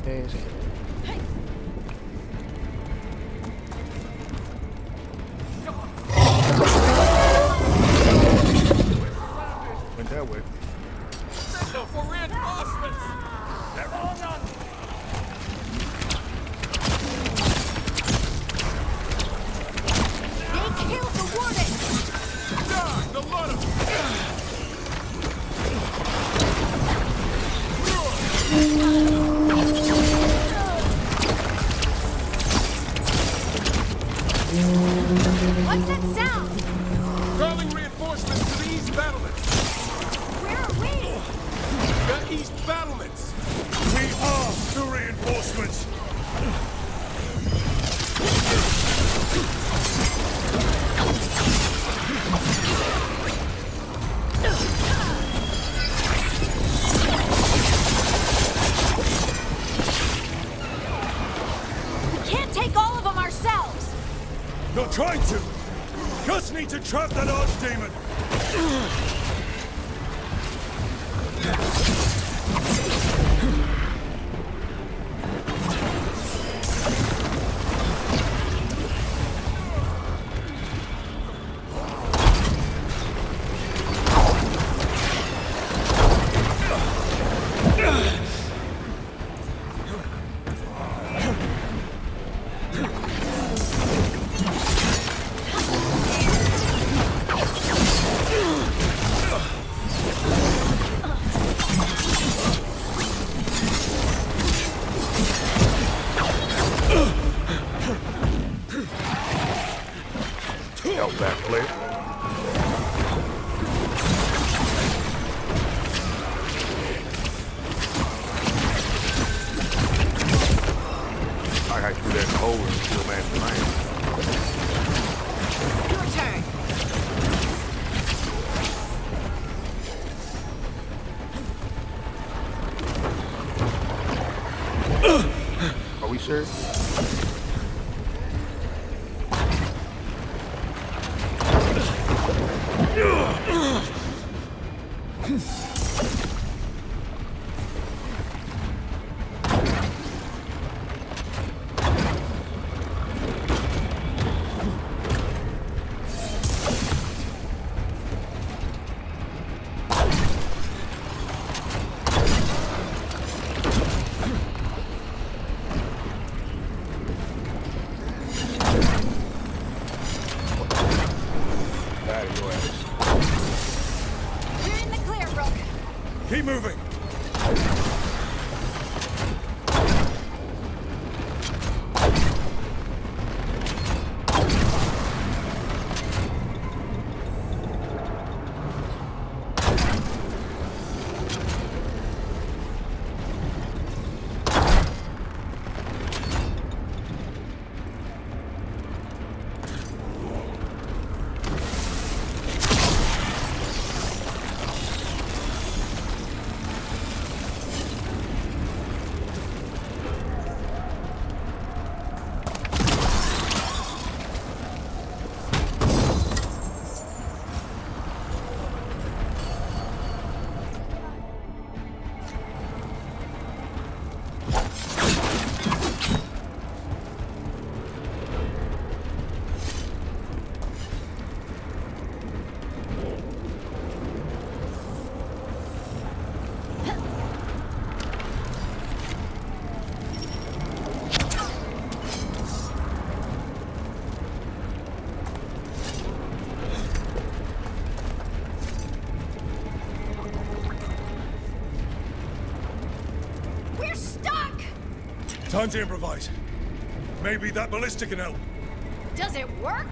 Speaker 1: There's it.
Speaker 12: reinforcements!
Speaker 3: We can't take all of them ourselves!
Speaker 12: Not trying to! Just need to trap that archdemon!
Speaker 1: Help that player. I got through that hole and kill man's man.
Speaker 3: Your turn.
Speaker 1: Are we sure?
Speaker 3: We're in the clear, Rook.
Speaker 12: Keep moving!
Speaker 3: We're stuck!
Speaker 12: Time to improvise. Maybe that ballista can help.
Speaker 3: Does it work?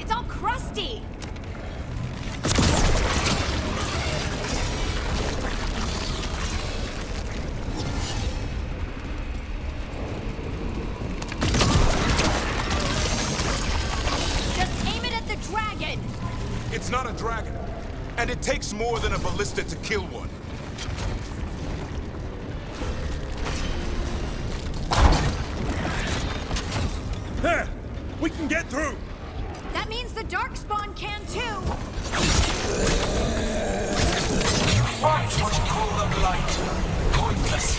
Speaker 3: It's all crusty. Just aim it at the dragon.
Speaker 14: It's not a dragon, and it takes more than a ballista to kill one.
Speaker 12: There! We can get through!
Speaker 3: That means the Darkspawn can too.
Speaker 16: Fight what you call the blight. Pointless.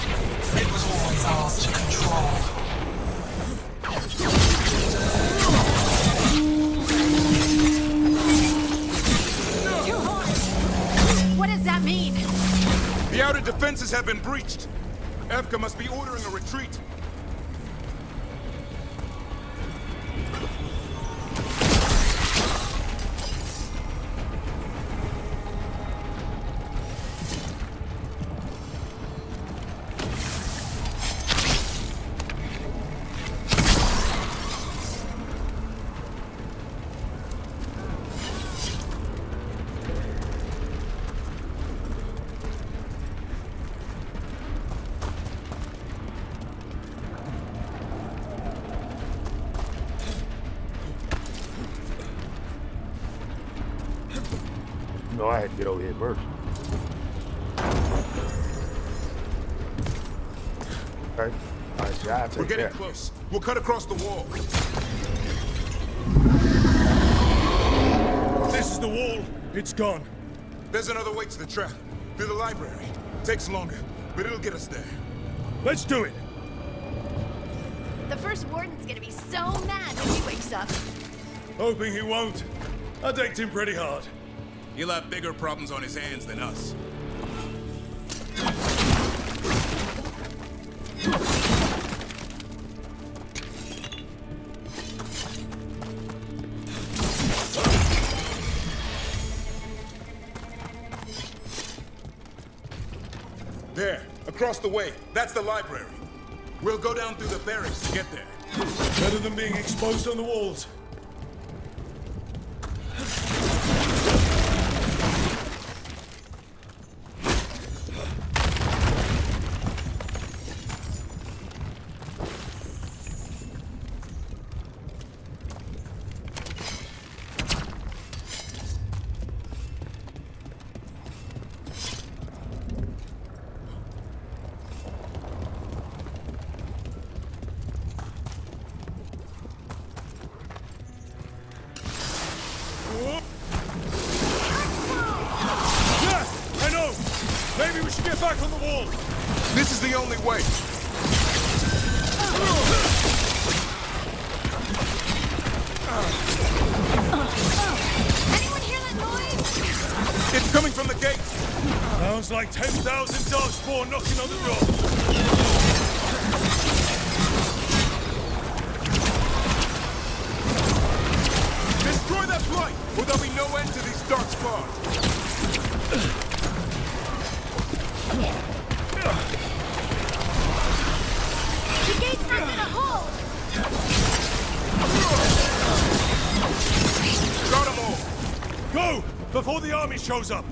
Speaker 16: It was always ours to control.
Speaker 3: Too hard. What does that mean?
Speaker 14: The outer defenses have been breached. Evka must be ordering a retreat.
Speaker 1: You know I had to get over here first. Okay. All right, see, I'll take
Speaker 14: We're getting
Speaker 1: that.
Speaker 14: close. We'll cut across the wall.
Speaker 4: This is the wall. It's gone.
Speaker 14: There's another way to the trap. Through the library. Takes longer, but it'll get us there.
Speaker 4: Let's do it.
Speaker 22: The first warden's gonna be so mad when he wakes up.
Speaker 4: Hoping he won't. I decked him pretty hard.
Speaker 14: He'll have bigger problems on his hands than us. There, across the way. That's the library. We'll go down through the barracks to get there.
Speaker 4: Better than being exposed on the walls. Maybe we should get back on the wall.
Speaker 14: This is the only way.
Speaker 22: Anyone hear that noise?
Speaker 14: It's coming from the gate.
Speaker 4: Sounds like 10,000 darkspawn knocking on the door.
Speaker 14: Destroy that blight, or there'll be no end to these darkspawn.
Speaker 22: The gate's not gonna hold!
Speaker 14: Got 'em all!
Speaker 4: Go! Before the army shows up!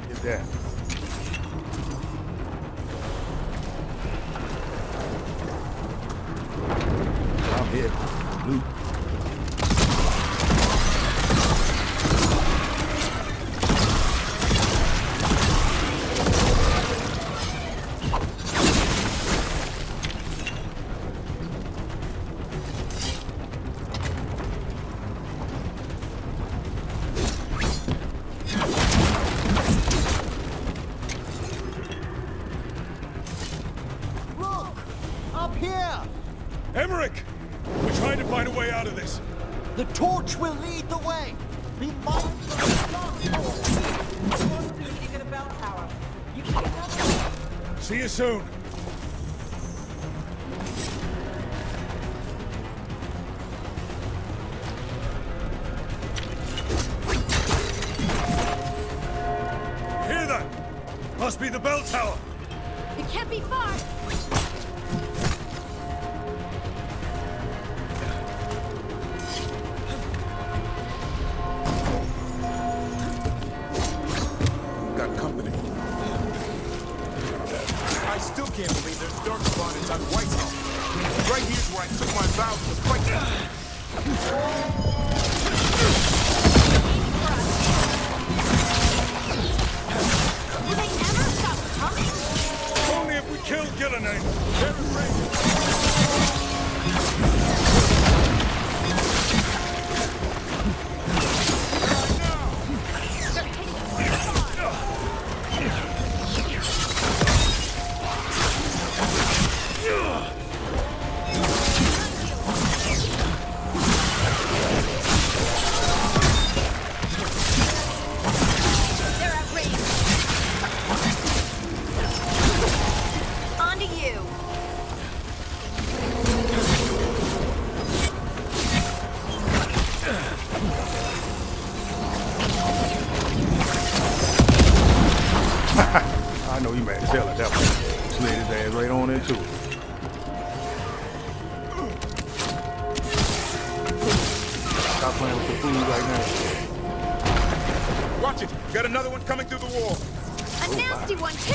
Speaker 1: Get that. I'm here. Loot.
Speaker 15: Look! Up here!
Speaker 4: Emmerich! We're trying to find a way out of this.
Speaker 15: The torch will lead the way! Be mindful of the dark.
Speaker 11: We need to get a bell tower. You can't help.
Speaker 4: See you soon. Hear that? Must be the bell tower.
Speaker 22: It can't be far!
Speaker 14: Got company. I still can't believe there's darkspawn inside Weisshaupt. Right here's where I took my vows to fight them.
Speaker 22: Will they never stop coming?
Speaker 4: Only if we kill Gillenay. They're afraid.
Speaker 22: They're at range. On to you.
Speaker 1: I know you mad as hell at that one. Slid his ass right on into it. Stop playing with the food right now.
Speaker 14: Watch it! Got another one coming through the wall!
Speaker 22: A nasty one, too!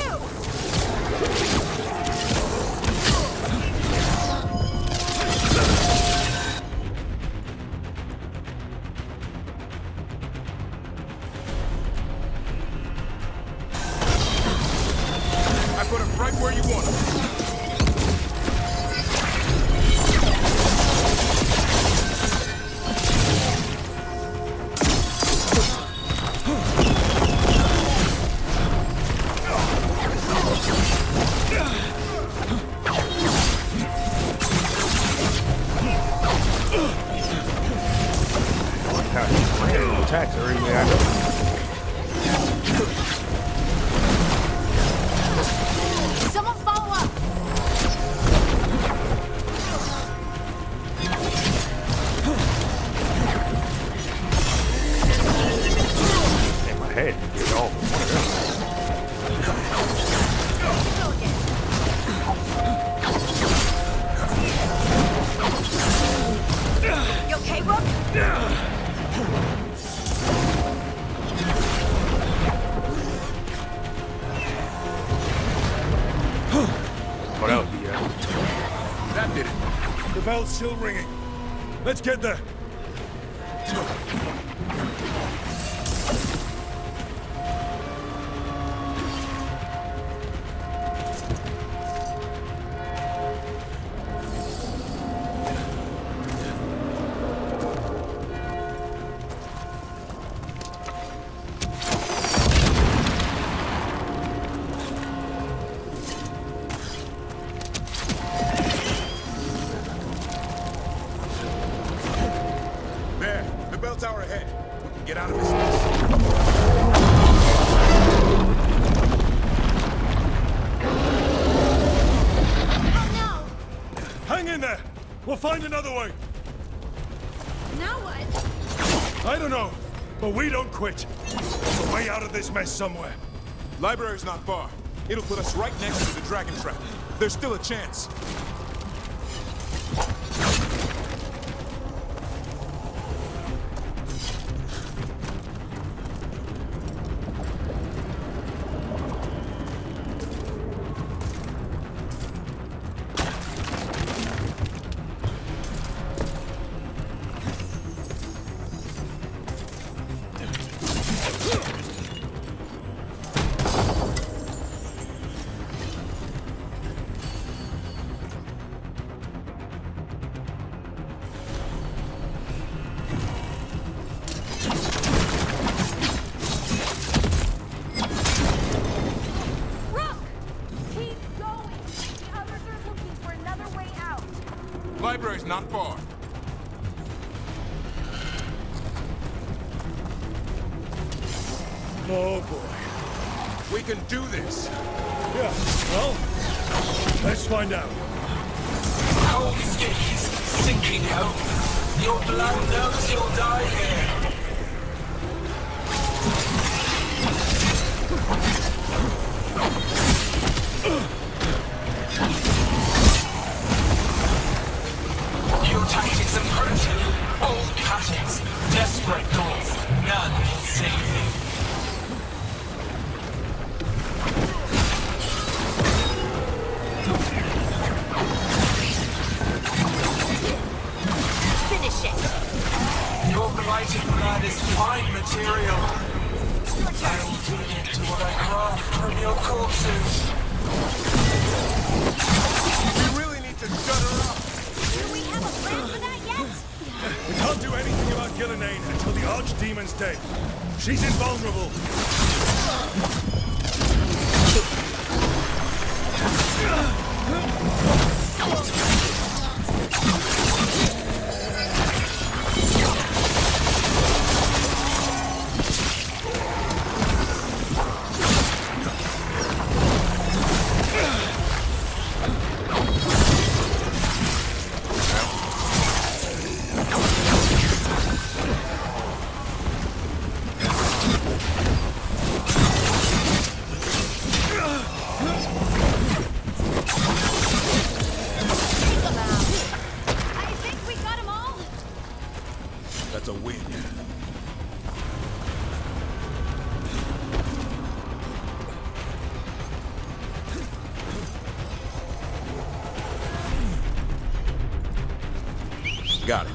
Speaker 14: I put him right where you want him.
Speaker 1: Attacks are really I know.
Speaker 22: Someone follow up!
Speaker 1: In my head, get all
Speaker 22: You okay, Rook?
Speaker 1: What else?
Speaker 14: That did it.
Speaker 9: The bell's still ringing. Let's get there.
Speaker 14: Tower ahead. We can get out of this mess.
Speaker 22: Oh
Speaker 9: Hang in there! We'll find another way!
Speaker 22: no! Now what?
Speaker 9: I don't know, but we don't quit. There's a way out of this mess somewhere.
Speaker 14: Library's not far. It'll put us right next to the dragon trap. There's still a chance. Library's not far.
Speaker 9: Oh boy.
Speaker 14: We can do this.
Speaker 9: Yeah, well, let's find out.
Speaker 6: Cold stick is sinking home. Your blood knows you'll die here. Your tactics are primitive. Old patterns, desperate goals. None can save you.
Speaker 22: Finish it!
Speaker 6: Your blighted blood is fine material. I will dig into what I craft from your corpses.
Speaker 14: We really need to shut her up.
Speaker 22: Do we have a plan for that yet?
Speaker 9: We can't do anything about Gillenane until the Archdemon's dead. She's invulnerable.
Speaker 14: Got it.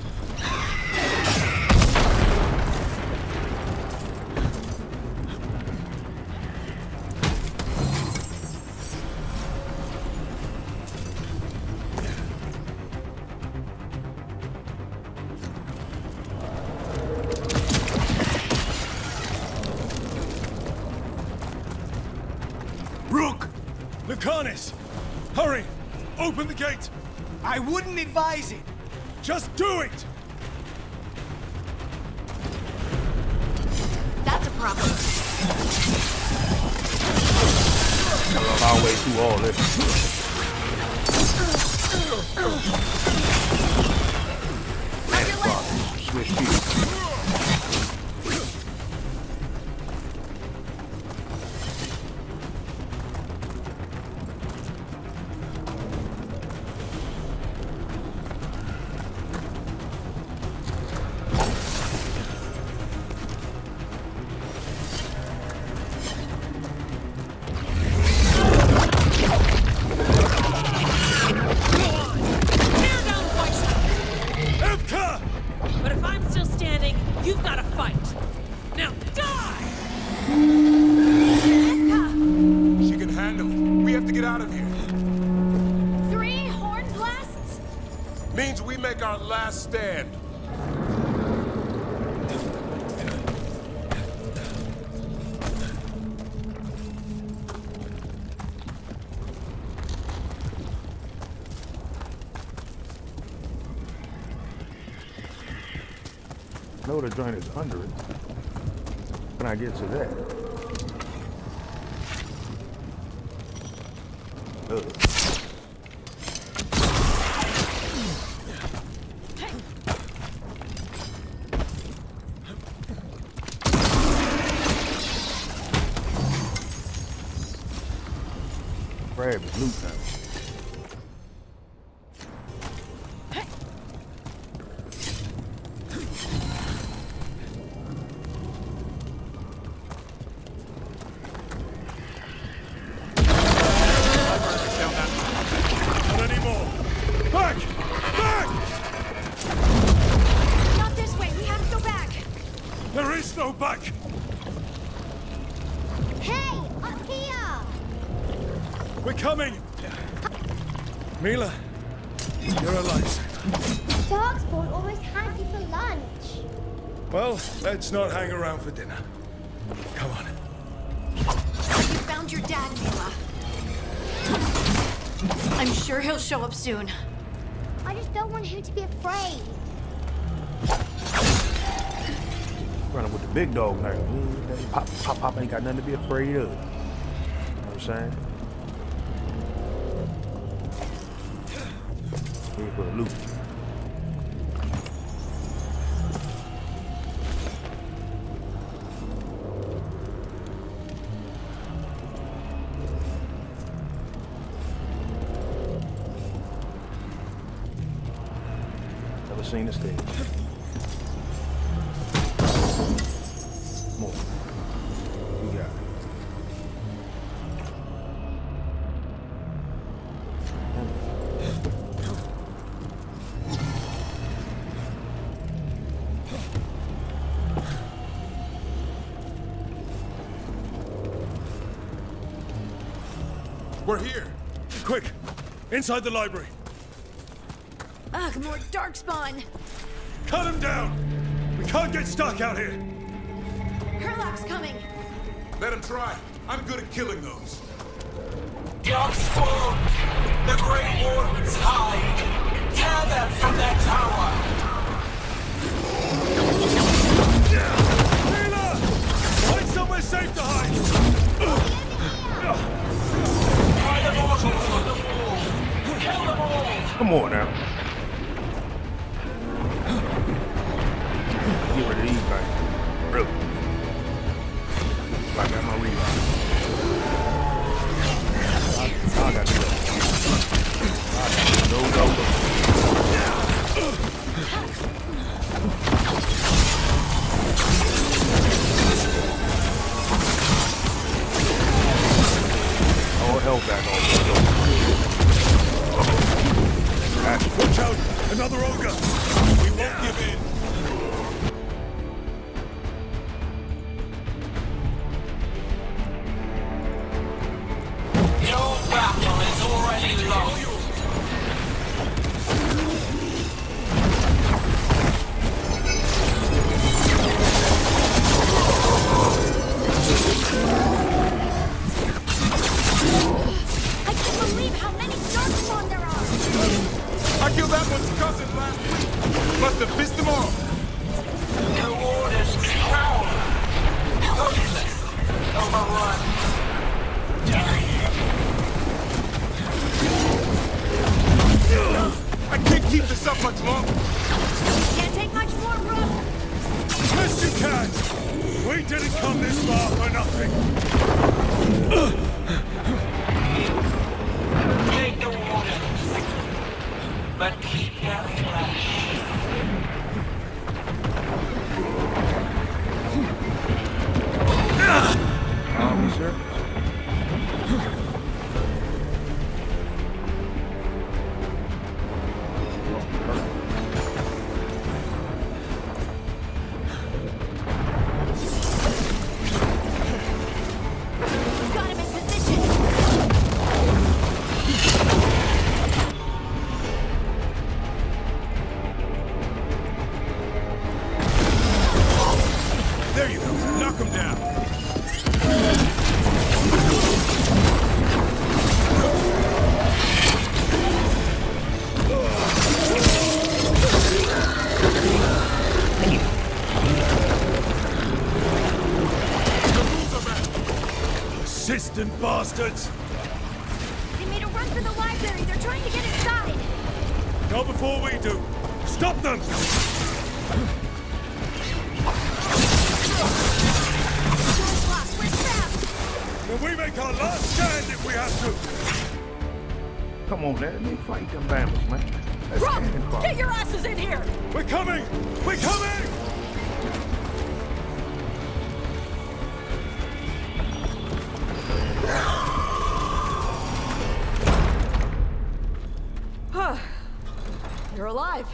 Speaker 9: Rook! Lucanus! Hurry! Open the gate!
Speaker 15: I wouldn't advise it.
Speaker 9: Just do it!
Speaker 3: That's a problem.
Speaker 1: Gotta run our way through all this. Last problem. Switch gears.
Speaker 17: But if I'm still standing, you've got to fight. Now die!
Speaker 14: She can handle it. We have to get out of here.
Speaker 3: 3 horn blasts?
Speaker 14: Means we make our last stand.
Speaker 1: Know the joint is under it. When I get to that. Grab his loot now.
Speaker 9: Not anymore! Back! Back!
Speaker 3: Not this way. We have to go back.
Speaker 9: There is no back!
Speaker 22: Hey, up here!
Speaker 9: We're coming! Mila, you're a lifesaver.
Speaker 22: Darkspawn almost had you for lunch.
Speaker 9: Well, let's not hang around for dinner. Come on.
Speaker 3: You found your dad, Mila. I'm sure he'll show up soon.
Speaker 22: I just don't want him to be afraid.
Speaker 1: Running with the big dog now. Pop ain't got nothing to be afraid of. You know what I'm saying? Here for the loot. Never seen the stage. More. We got it.
Speaker 14: We're here.
Speaker 9: Quick! Inside the library!
Speaker 3: Ugh, more darkspawn.
Speaker 9: Cut him down! We can't get stuck out here!
Speaker 3: Herlock's coming.
Speaker 14: Let him try. I'm good at killing those.
Speaker 6: Darkspawn! The Grey Wardens hide! Tear them from their tower!
Speaker 9: Mila! Find somewhere safe to hide!
Speaker 6: By the mortals on the wall! Kill them all!
Speaker 1: Come on now. Get rid of these guys. Really. I got my reload. I got to go. Go. All hell back on.
Speaker 9: Watch out! An another ogre! We won't give in!
Speaker 6: Your battle is already lost.
Speaker 22: I can't believe how many Darkspawn there are!
Speaker 18: I killed that one's cousin last week. Must have pissed him off.
Speaker 6: The Order's power. Hopeless. Overrun.
Speaker 18: I can't keep this up much longer.
Speaker 22: Can't take much more, bro!
Speaker 9: Yes, you can! We didn't come this far for nothing!
Speaker 6: Take the water. But keep your flesh.
Speaker 1: Officer?
Speaker 22: Got him in position!
Speaker 18: There you go. Knock him down.
Speaker 9: Persistent bastards!
Speaker 22: They made a run for the library. They're trying to get inside.
Speaker 9: Not before we do! Stop them!
Speaker 22: Door's locked. We're trapped.
Speaker 9: Then we make our last stand if we have to!
Speaker 1: Come on, let me fight them bandits, man. Let's
Speaker 17: Rob,
Speaker 1: stand and fight.
Speaker 17: get your asses in here!
Speaker 9: We're coming! We're coming!
Speaker 10: You're alive.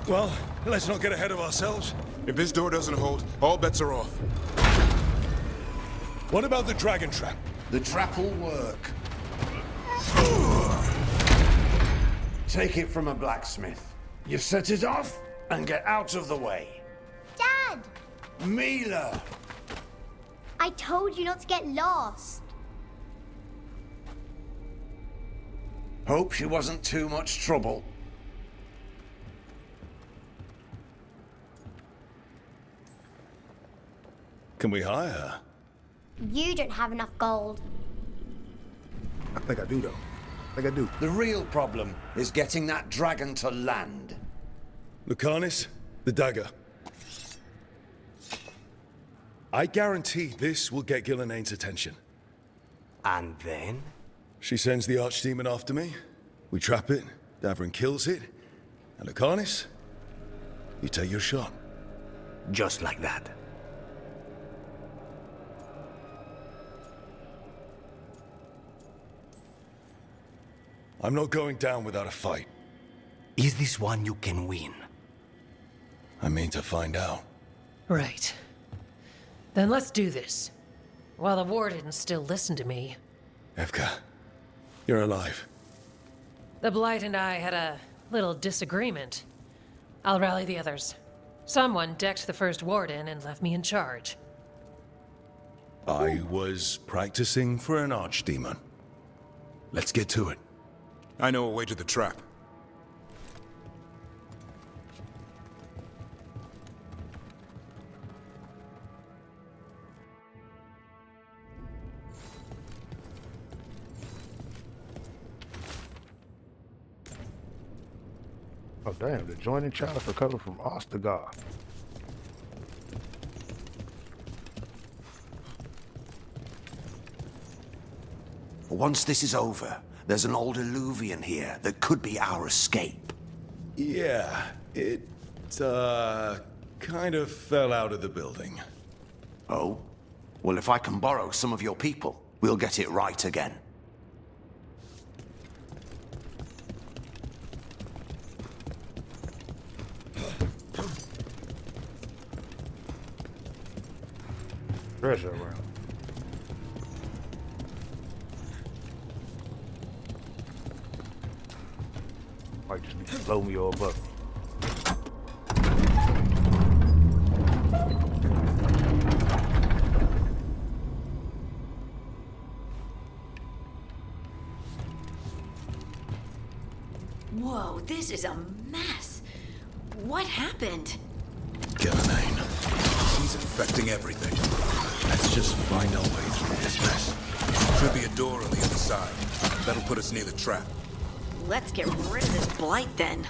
Speaker 9: Well, let's not get ahead of ourselves.
Speaker 18: If this door doesn't hold, all bets are off.
Speaker 9: What about the dragon trap?
Speaker 20: The trap will work. Take it from a blacksmith. You set it off and get out of the way.
Speaker 22: Dad!
Speaker 20: Mila!
Speaker 22: I told you not to get lost.
Speaker 20: Hope she wasn't too much trouble.
Speaker 9: Can we hire her?
Speaker 22: You don't have enough gold.
Speaker 1: I think I do, though. I think I do.
Speaker 20: The real problem is getting that dragon to land.
Speaker 9: Lucanis, the dagger. I guarantee this will get Gillenane's attention.
Speaker 20: And then?
Speaker 9: She sends the archdemon after me. We trap it, Davrin kills it. And Lucanis, you take your shot.
Speaker 20: Just like that.
Speaker 9: I'm not going down without a fight.
Speaker 20: Is this one you can win?
Speaker 9: I mean to find out.
Speaker 5: Right. Then let's do this. While the warden still listened to me.
Speaker 9: Evka, you're alive.
Speaker 5: The Blight and I had a little disagreement. I'll rally the others. Someone decked the first warden and left me in charge.
Speaker 9: I was practicing for an archdemon. Let's get to it.
Speaker 18: I know a way to the trap.
Speaker 1: Oh, damn. The joining child recovered from Ostergard.
Speaker 20: Once this is over, there's an old illuvian here that could be our escape.
Speaker 9: Yeah, it, kind of fell out of the building.
Speaker 20: Oh? Well, if I can borrow some of your people, we'll get it right again.
Speaker 1: treasure around. Might just need to blow me all up.
Speaker 3: Whoa, this is a mess. What happened?
Speaker 14: Gelanain. She's infecting everything.
Speaker 9: Let's just find our way through this mess.
Speaker 14: Should be a door on the other side. That'll put us near the trap.
Speaker 3: Let's get rid of this blight then.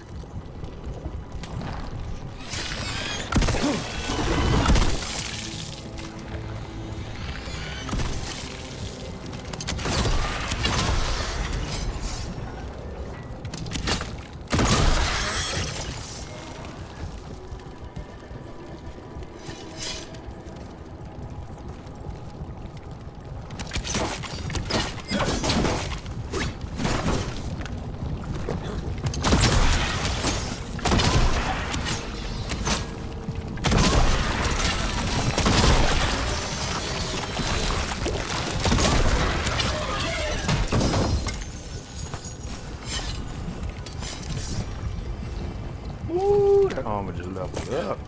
Speaker 1: Ooh, that armor just leveled up.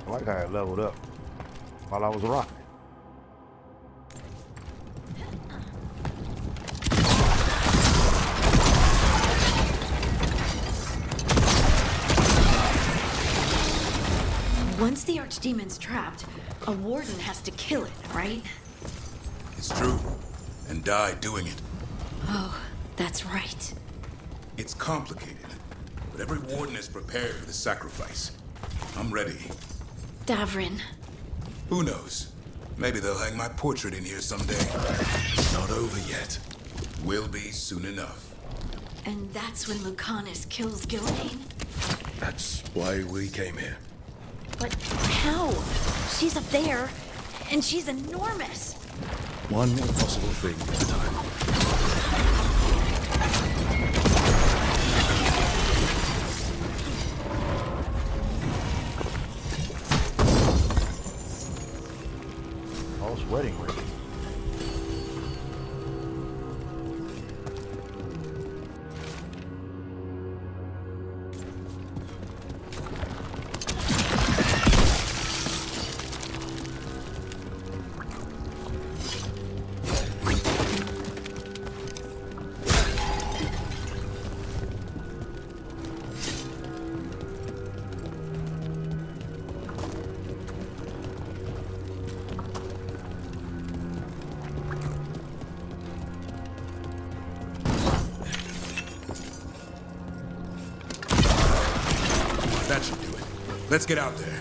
Speaker 1: I like how it leveled up while I was rocking.
Speaker 3: Once the Archdemon's trapped, a warden has to kill it, right?
Speaker 14: It's true. And die doing it.
Speaker 3: Oh, that's right.
Speaker 14: It's complicated, but every warden is prepared for the sacrifice. I'm ready.
Speaker 3: Davrin.
Speaker 14: Who knows? Maybe they'll hang my portrait in here someday. It's not over yet. Will be soon enough.
Speaker 3: And that's when Lucanus kills Gilvain?
Speaker 9: That's why we came here.
Speaker 3: But how? She's up there, and she's enormous.
Speaker 9: One impossible thing at a time.
Speaker 1: All sweating ready.
Speaker 14: That should do it. Let's get out there.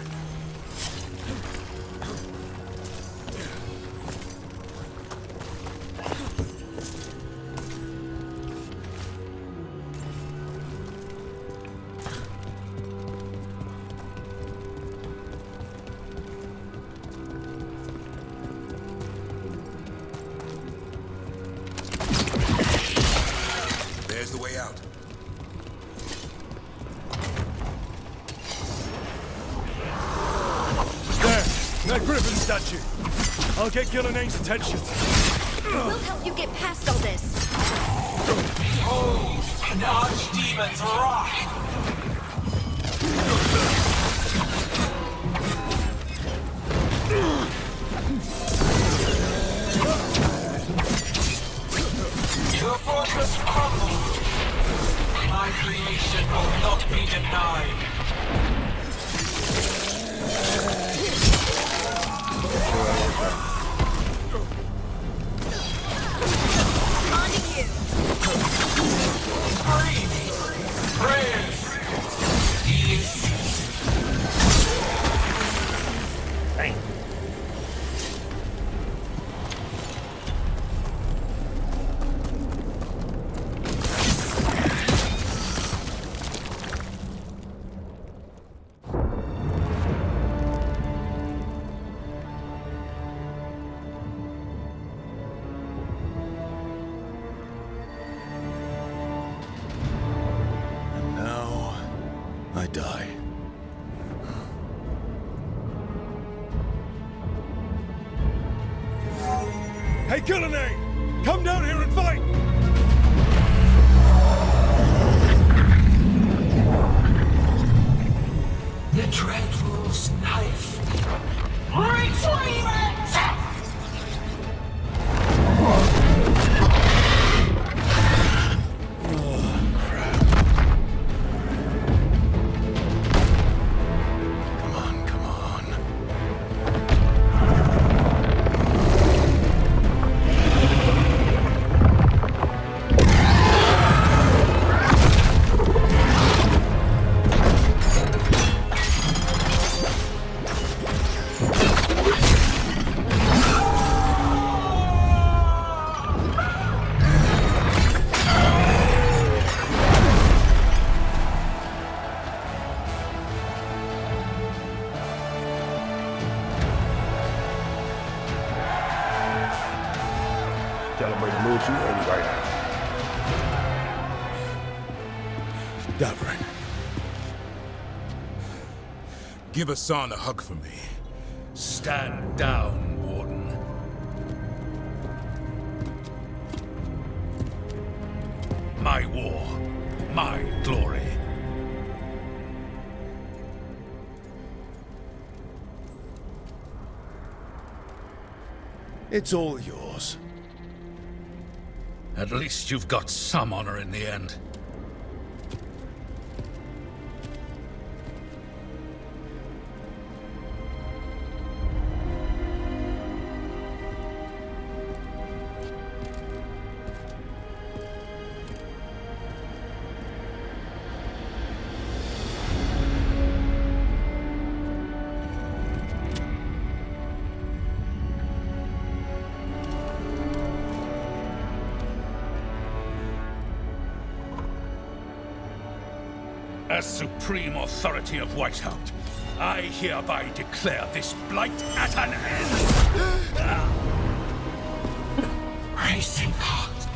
Speaker 14: There's the way out.
Speaker 13: That griffin statue. I'll get Gilanain's attention.
Speaker 3: We'll help you get past all this.
Speaker 6: Behold, an archdemon's wrath! Your fortress crumbles. My creation will not be denied.
Speaker 9: I die. Hey, Gillenade! Come down here and fight!
Speaker 16: The Dreadful's knife. Retrieve it!
Speaker 1: Celebrating a little too early right now.
Speaker 9: Davrin.
Speaker 14: Give Hassan a hug for me.
Speaker 12: Stand down, Warden. My war, my glory.
Speaker 9: It's all yours.
Speaker 12: At least you've got some honor in the end. As supreme authority of Weisshaupt, I hereby declare this blight at an end.
Speaker 16: Racing heart,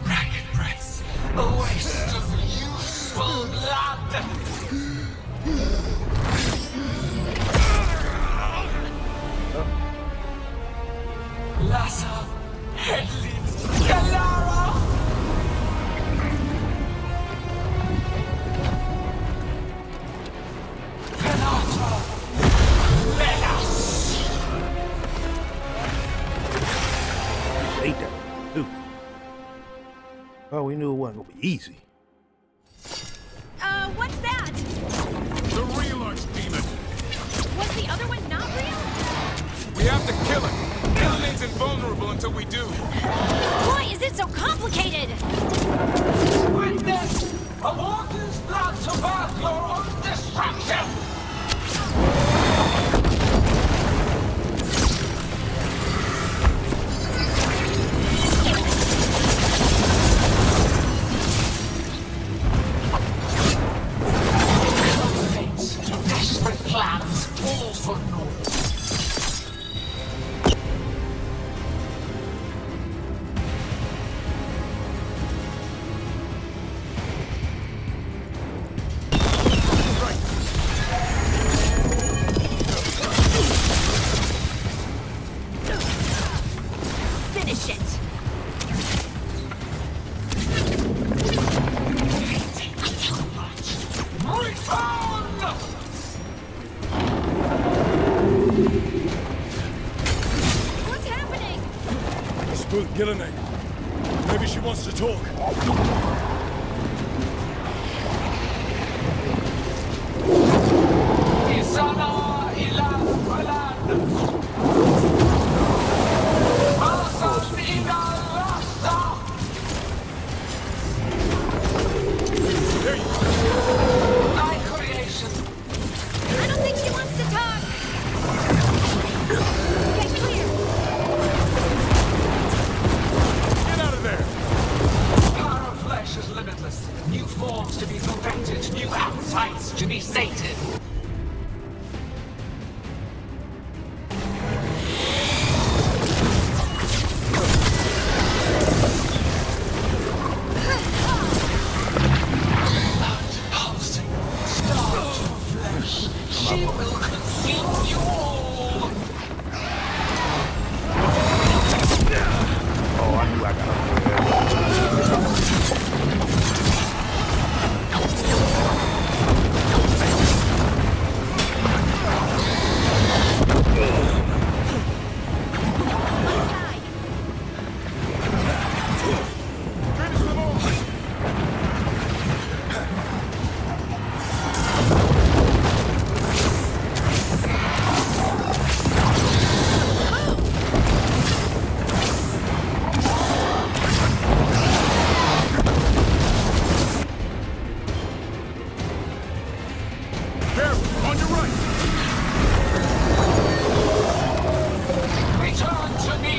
Speaker 16: ragged breath, a waste of useful blood. Lassa, Hedlin, Galara.
Speaker 1: Ate that too. Oh, we knew it wasn't gonna be easy.
Speaker 17: What's that?
Speaker 18: The real archdemon.
Speaker 17: Was the other one not real?
Speaker 18: We have to kill it. Gilnenade's invulnerable until we do.
Speaker 17: Why is it so complicated?
Speaker 16: Witness a warden's blood to birth your own destruction. Desperate plans, all for naught.
Speaker 17: Finish it. What's happening?
Speaker 9: I spooked Gillenade. Maybe she wants to talk.
Speaker 16: Isana ila falan. Asan ila rasta. My creation.
Speaker 17: I don't think she wants to talk. Get clear.
Speaker 18: Get out of there.
Speaker 16: Power of flesh is limitless. New forms to be perfected, new appetites to be sated. Blood pulsing, starved of flesh. She will consume you all.
Speaker 18: Careful, on your right!
Speaker 6: Return to me!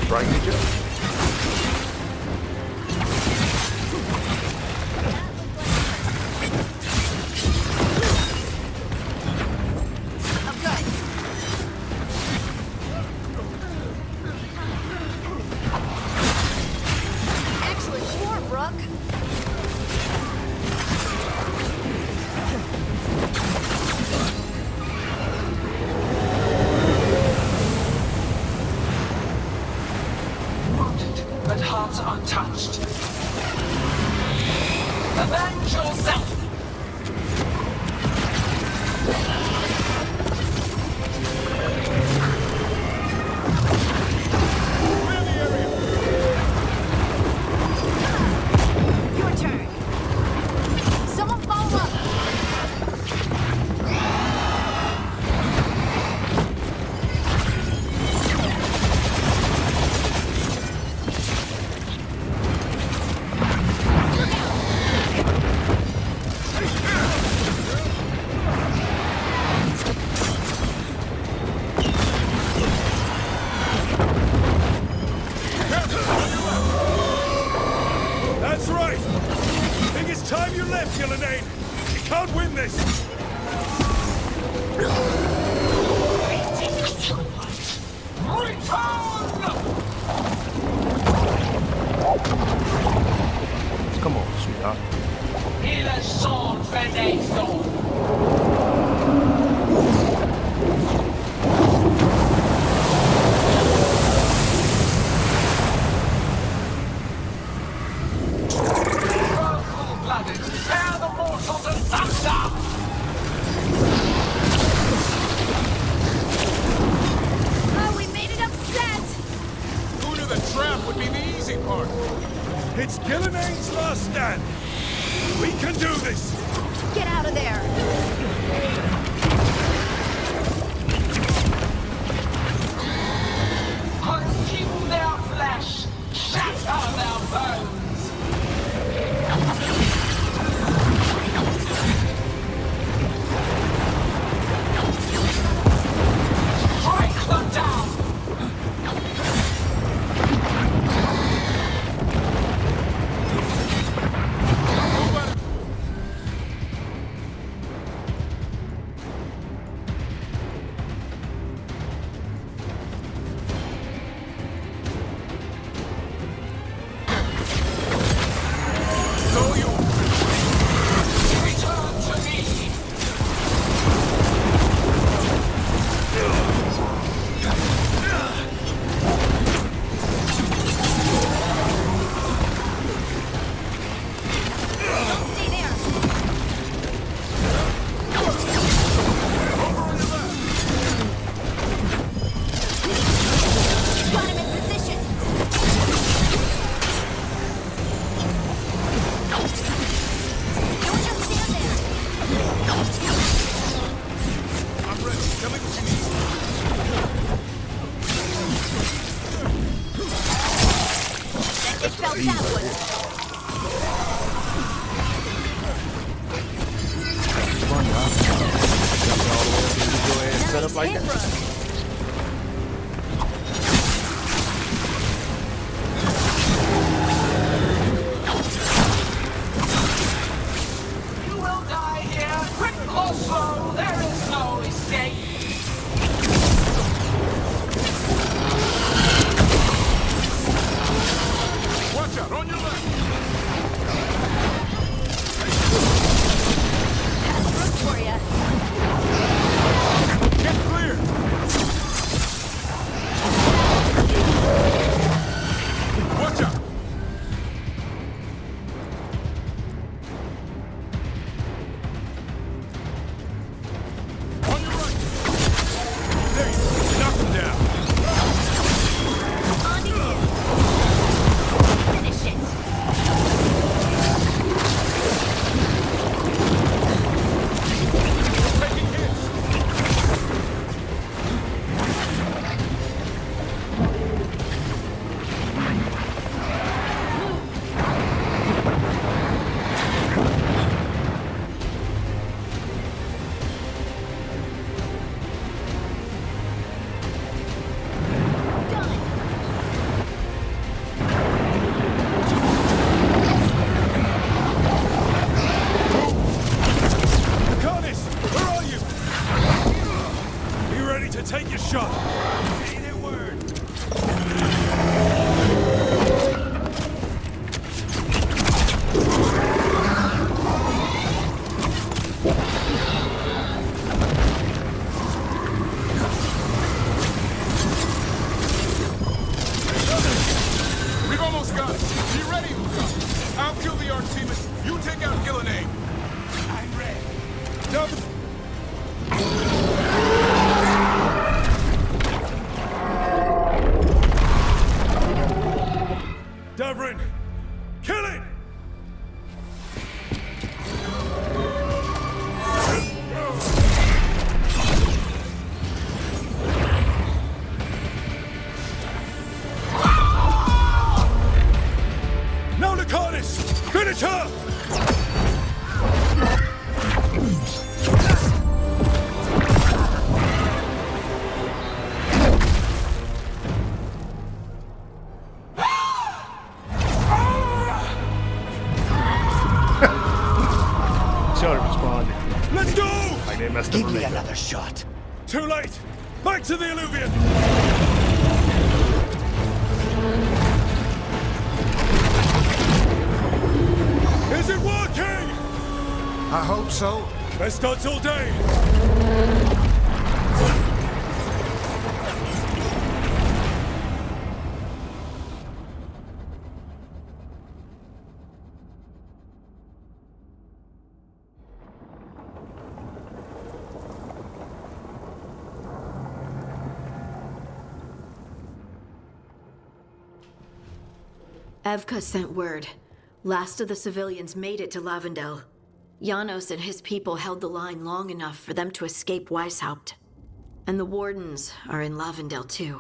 Speaker 1: Right, Ninja?
Speaker 3: Excellent form, Rook.
Speaker 6: But heart untouched. Avenge yourself!
Speaker 3: Your turn. Someone follow up.
Speaker 18: That's right! Think it's time you left, Gillenane! You can't win this!
Speaker 1: Come on, sweetheart.
Speaker 6: Il est son fedezzo! Cold-blooded, tear the mortals asunder!
Speaker 3: Oh, we made it upset.
Speaker 18: Who knew the trap would be the easy part? It's Gillenane's last stand! We can do this!
Speaker 3: Get out of there.
Speaker 6: Consume their flesh! Shatter their bones! Strike them down! Return to me!
Speaker 3: Stay there. Got him in position. Don't just stand there.
Speaker 18: I'm ready. Tell me what you need.
Speaker 3: It felt that one.
Speaker 1: Funny, huh? Jumping all the way up and get your ass set up like that.
Speaker 6: You will die here, quick or slow, there is no escape!
Speaker 18: Watch out, on your left!
Speaker 3: That's Rook for ya.
Speaker 18: Get clear! Watch out! On your right! There you go, knock him down! Say their word. We've almost got it. Be ready, Luca. I'll kill the Artemis. You take out Gillenane. I'm ready.
Speaker 9: Davrin! Kill it! Now, Lucanus! Finish her!
Speaker 1: Sorry, respond.
Speaker 9: Let's go!
Speaker 1: Like they messed up.
Speaker 15: Give me another shot.
Speaker 9: Too late! Back to the Illuvian! Is it working?
Speaker 18: I hope so.
Speaker 9: Best odds all day!
Speaker 3: Evka sent word. Last of the civilians made it to Lavendel. Janos and his people held the line long enough for them to escape Weisshaupt. And the Wardens are in Lavendel too.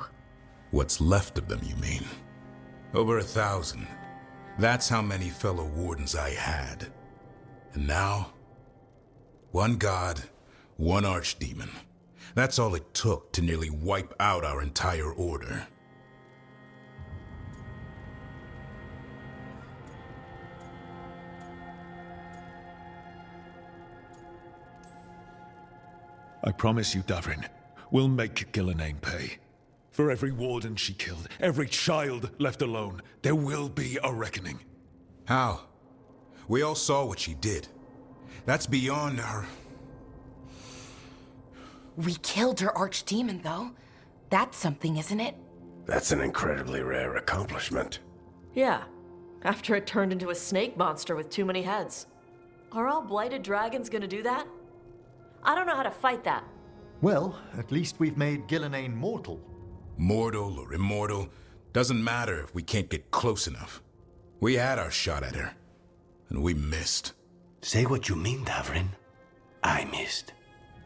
Speaker 14: What's left of them, you mean? Over 1,000. That's how many fellow Wardens I had. And now, one god, one archdemon. That's all it took to nearly wipe out our entire order.
Speaker 9: I promise you, Davrin, we'll make Gillenane pay. For every warden she killed, every child left alone, there will be a reckoning.
Speaker 14: How? We all saw what she did. That's beyond our...
Speaker 8: We killed her archdemon, though. That's something, isn't it?
Speaker 20: That's an incredibly rare accomplishment.
Speaker 10: Yeah, after it turned into a snake monster with too many heads. Are all blighted dragons gonna do that? I don't know how to fight that.
Speaker 15: Well, at least we've made Gillenane mortal.
Speaker 14: Mortal or immortal, doesn't matter if we can't get close enough. We had our shot at her, and we missed.
Speaker 20: Say what you mean, Davrin. I missed.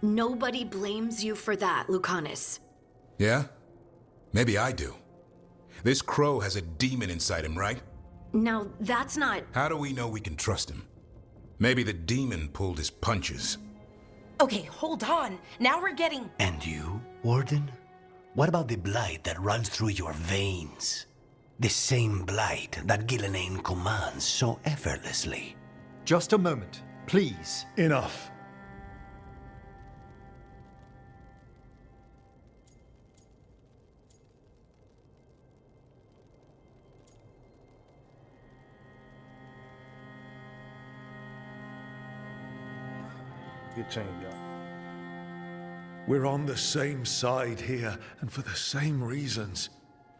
Speaker 3: Nobody blames you for that, Lucanus.
Speaker 14: Yeah? Maybe I do. This crow has a demon inside him, right?
Speaker 3: Now, that's not...
Speaker 14: How do we know we can trust him? Maybe the demon pulled his punches.
Speaker 8: Okay, hold on. Now we're getting...
Speaker 20: And you, Warden? What about the blight that runs through your veins? The same blight that Gillenane commands so effortlessly.
Speaker 15: Just a moment, please.
Speaker 9: Enough.
Speaker 1: Good change, y'all.
Speaker 9: We're on the same side here, and for the same reasons.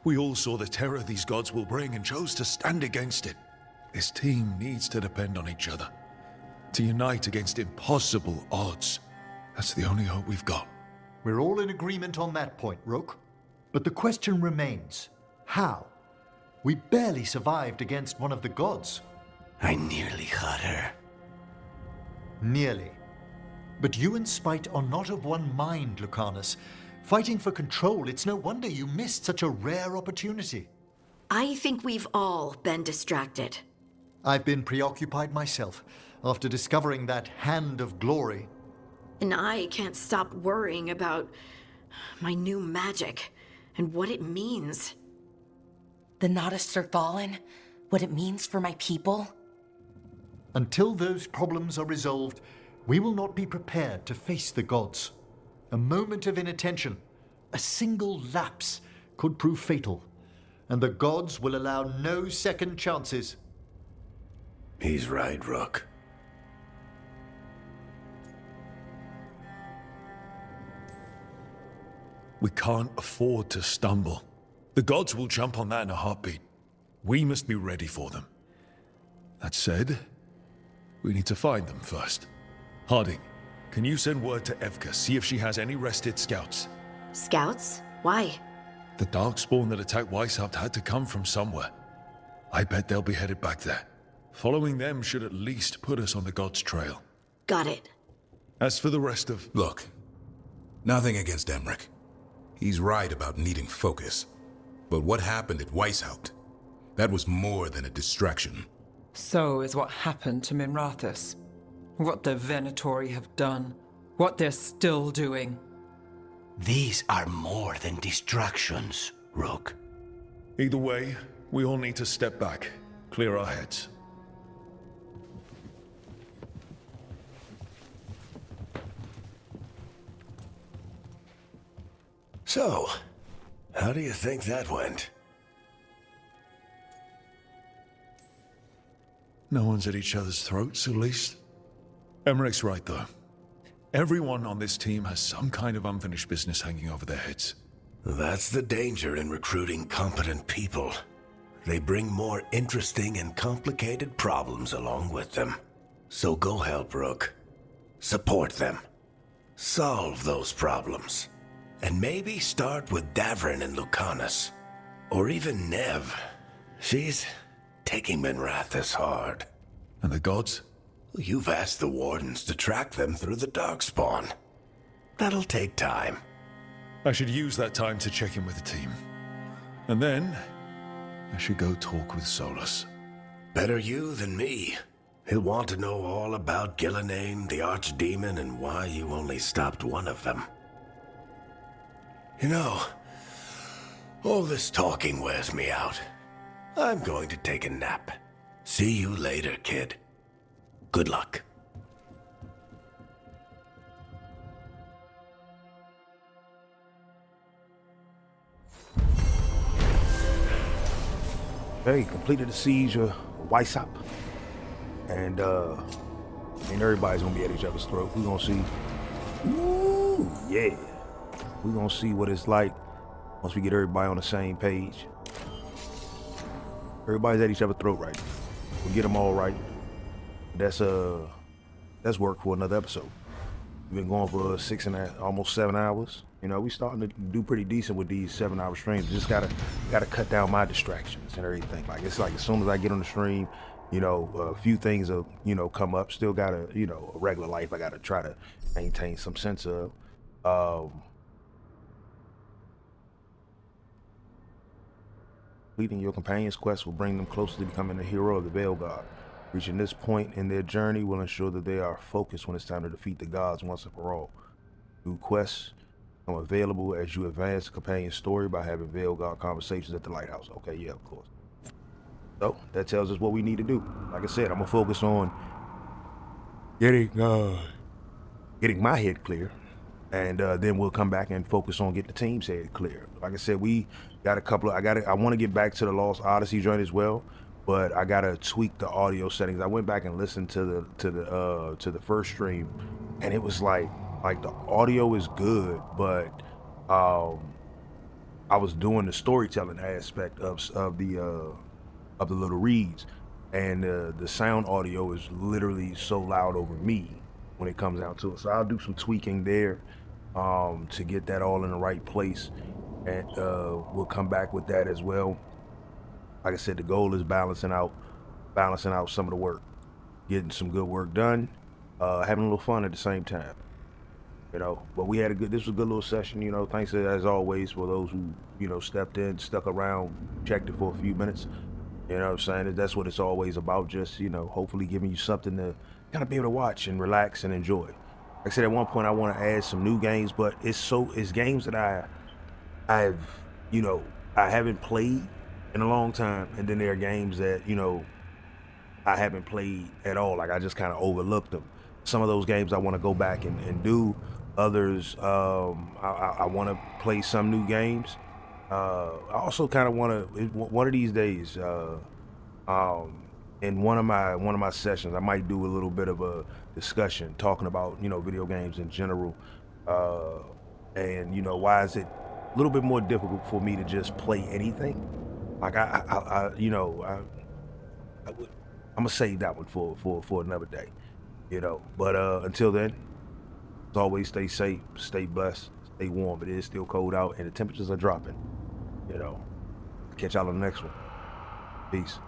Speaker 9: We all saw the terror these gods will bring and chose to stand against it. This team needs to depend on each other. To unite against impossible odds. That's the only hope we've got.
Speaker 15: We're all in agreement on that point, Roke. But the question remains, how? We barely survived against one of the gods.
Speaker 20: I nearly had her.
Speaker 15: Nearly. But you and Spite are not of one mind, Lucanus. Fighting for control, it's no wonder you missed such a rare opportunity.
Speaker 3: I think we've all been distracted.
Speaker 15: I've been preoccupied myself after discovering that hand of glory.
Speaker 3: And I can't stop worrying about my new magic and what it means.
Speaker 8: The Nodists are fallen? What it means for my people?
Speaker 15: Until those problems are resolved, we will not be prepared to face the gods. A moment of inattention, A single lapse could prove fatal, and the gods will allow no second chances.
Speaker 20: He's right, Rook.
Speaker 9: We can't afford to stumble. The gods will jump on that in a heartbeat. We must be ready for them. That said, we need to find them first. Harding, can you send word to Evka, see if she has any rested scouts?
Speaker 3: Scouts? Why?
Speaker 9: The Darkspawn that attacked Weisshaupt had to come from somewhere. I bet they'll be headed back there. Following them should at least put us on the gods' trail.
Speaker 3: Got it.
Speaker 9: As for the rest of...
Speaker 14: Look, nothing against Emmerich. He's right about needing focus. But what happened at Weisshaupt? That was more than a distraction.
Speaker 11: So is what happened to Minrathous. What the Venatori have done. What they're still doing.
Speaker 20: These are more than distractions, Rook.
Speaker 9: Either way, we all need to step back, clear our heads.
Speaker 20: So, how do you think that went?
Speaker 9: No one's at each other's throats, at least. Emmerich's right, though. Everyone on this team has some kind of unfinished business hanging over their heads.
Speaker 20: That's the danger in recruiting competent people. They bring more interesting and complicated problems along with them. So go help Rook. Support them. Solve those problems. And maybe start with Davrin and Lucanus. Or even Nev. She's taking Minrathous hard.
Speaker 9: And the gods?
Speaker 20: You've asked the Wardens to track them through the Darkspawn. That'll take time.
Speaker 9: I should use that time to check in with the team. And then, I should go talk with Solus.
Speaker 20: Better you than me. He'll want to know all about Gillenane, the Archdemon, and why you only stopped one of them. You know, all this talking wears me out. I'm going to take a nap. See you later, kid. Good luck.
Speaker 1: Hey, completed the siege of Weisshaupt. And everybody's gonna be at each other's throat. We're gonna see. Ooh, yeah. We're gonna see what it's like once we get everybody on the same page. Everybody's at each other's throat right now. We'll get them all right. That's work for another episode. We've been going for almost 7 hours. You know, we starting to do pretty decent with these 7-hour streams. Just gotta cut down my distractions and everything. Like, it's like as soon as I get on the stream, you know, a few things will, you know, come up. Still got a regular life I gotta try to maintain some sense of. Completing your companion's quest will bring them closer to becoming a hero of the Veilguard. Reaching this point in their journey will ensure that they are focused when it's time to defeat the gods once and for all. New quests become available as you advance the companion's story by having Veilguard conversations at the lighthouse. Okay, yeah, of course. So that tells us what we need to do. Like I said, I'm gonna focus on getting my head clear, and then we'll come back and focus on getting the team's head clear. Like I said, we got a couple of. I want to get back to the Lost Odyssey joint as well, but I gotta tweak the audio settings. I went back and listened to the first stream, and it was like the audio is good, but I was doing the storytelling aspect of the little reads, and the sound audio is literally so loud over me when it comes down to it. So I'll do some tweaking there to get that all in the right place, and we'll come back with that as well. Like I said, the goal is balancing out some of the work, getting some good work done, having a little fun at the same time. You know, but this was a good little session, you know. Thanks as always for those who, you know, stepped in, stuck around, checked it for a few minutes. You know what I'm saying? That's what it's always about, just, you know, hopefully giving you something to kind of be able to watch and relax and enjoy. Like I said, at one point I want to add some new games, but it's games that I haven't played in a long time, and then there are games that, you know, I haven't played at all. Like, I just kind of overlooked them. Some of those games I want to go back and do, Others, I want to play some new games. I also kind of want to one of these days. In one of my sessions, I might do a little bit of a discussion talking about video games in general, and why is it a little bit more difficult for me to just play anything. Like I'm gonna save that one for another day, But until then, as always, stay safe, stay blessed, stay warm. It is still cold out, and the temperatures are dropping. Catch y'all on the next one. Peace.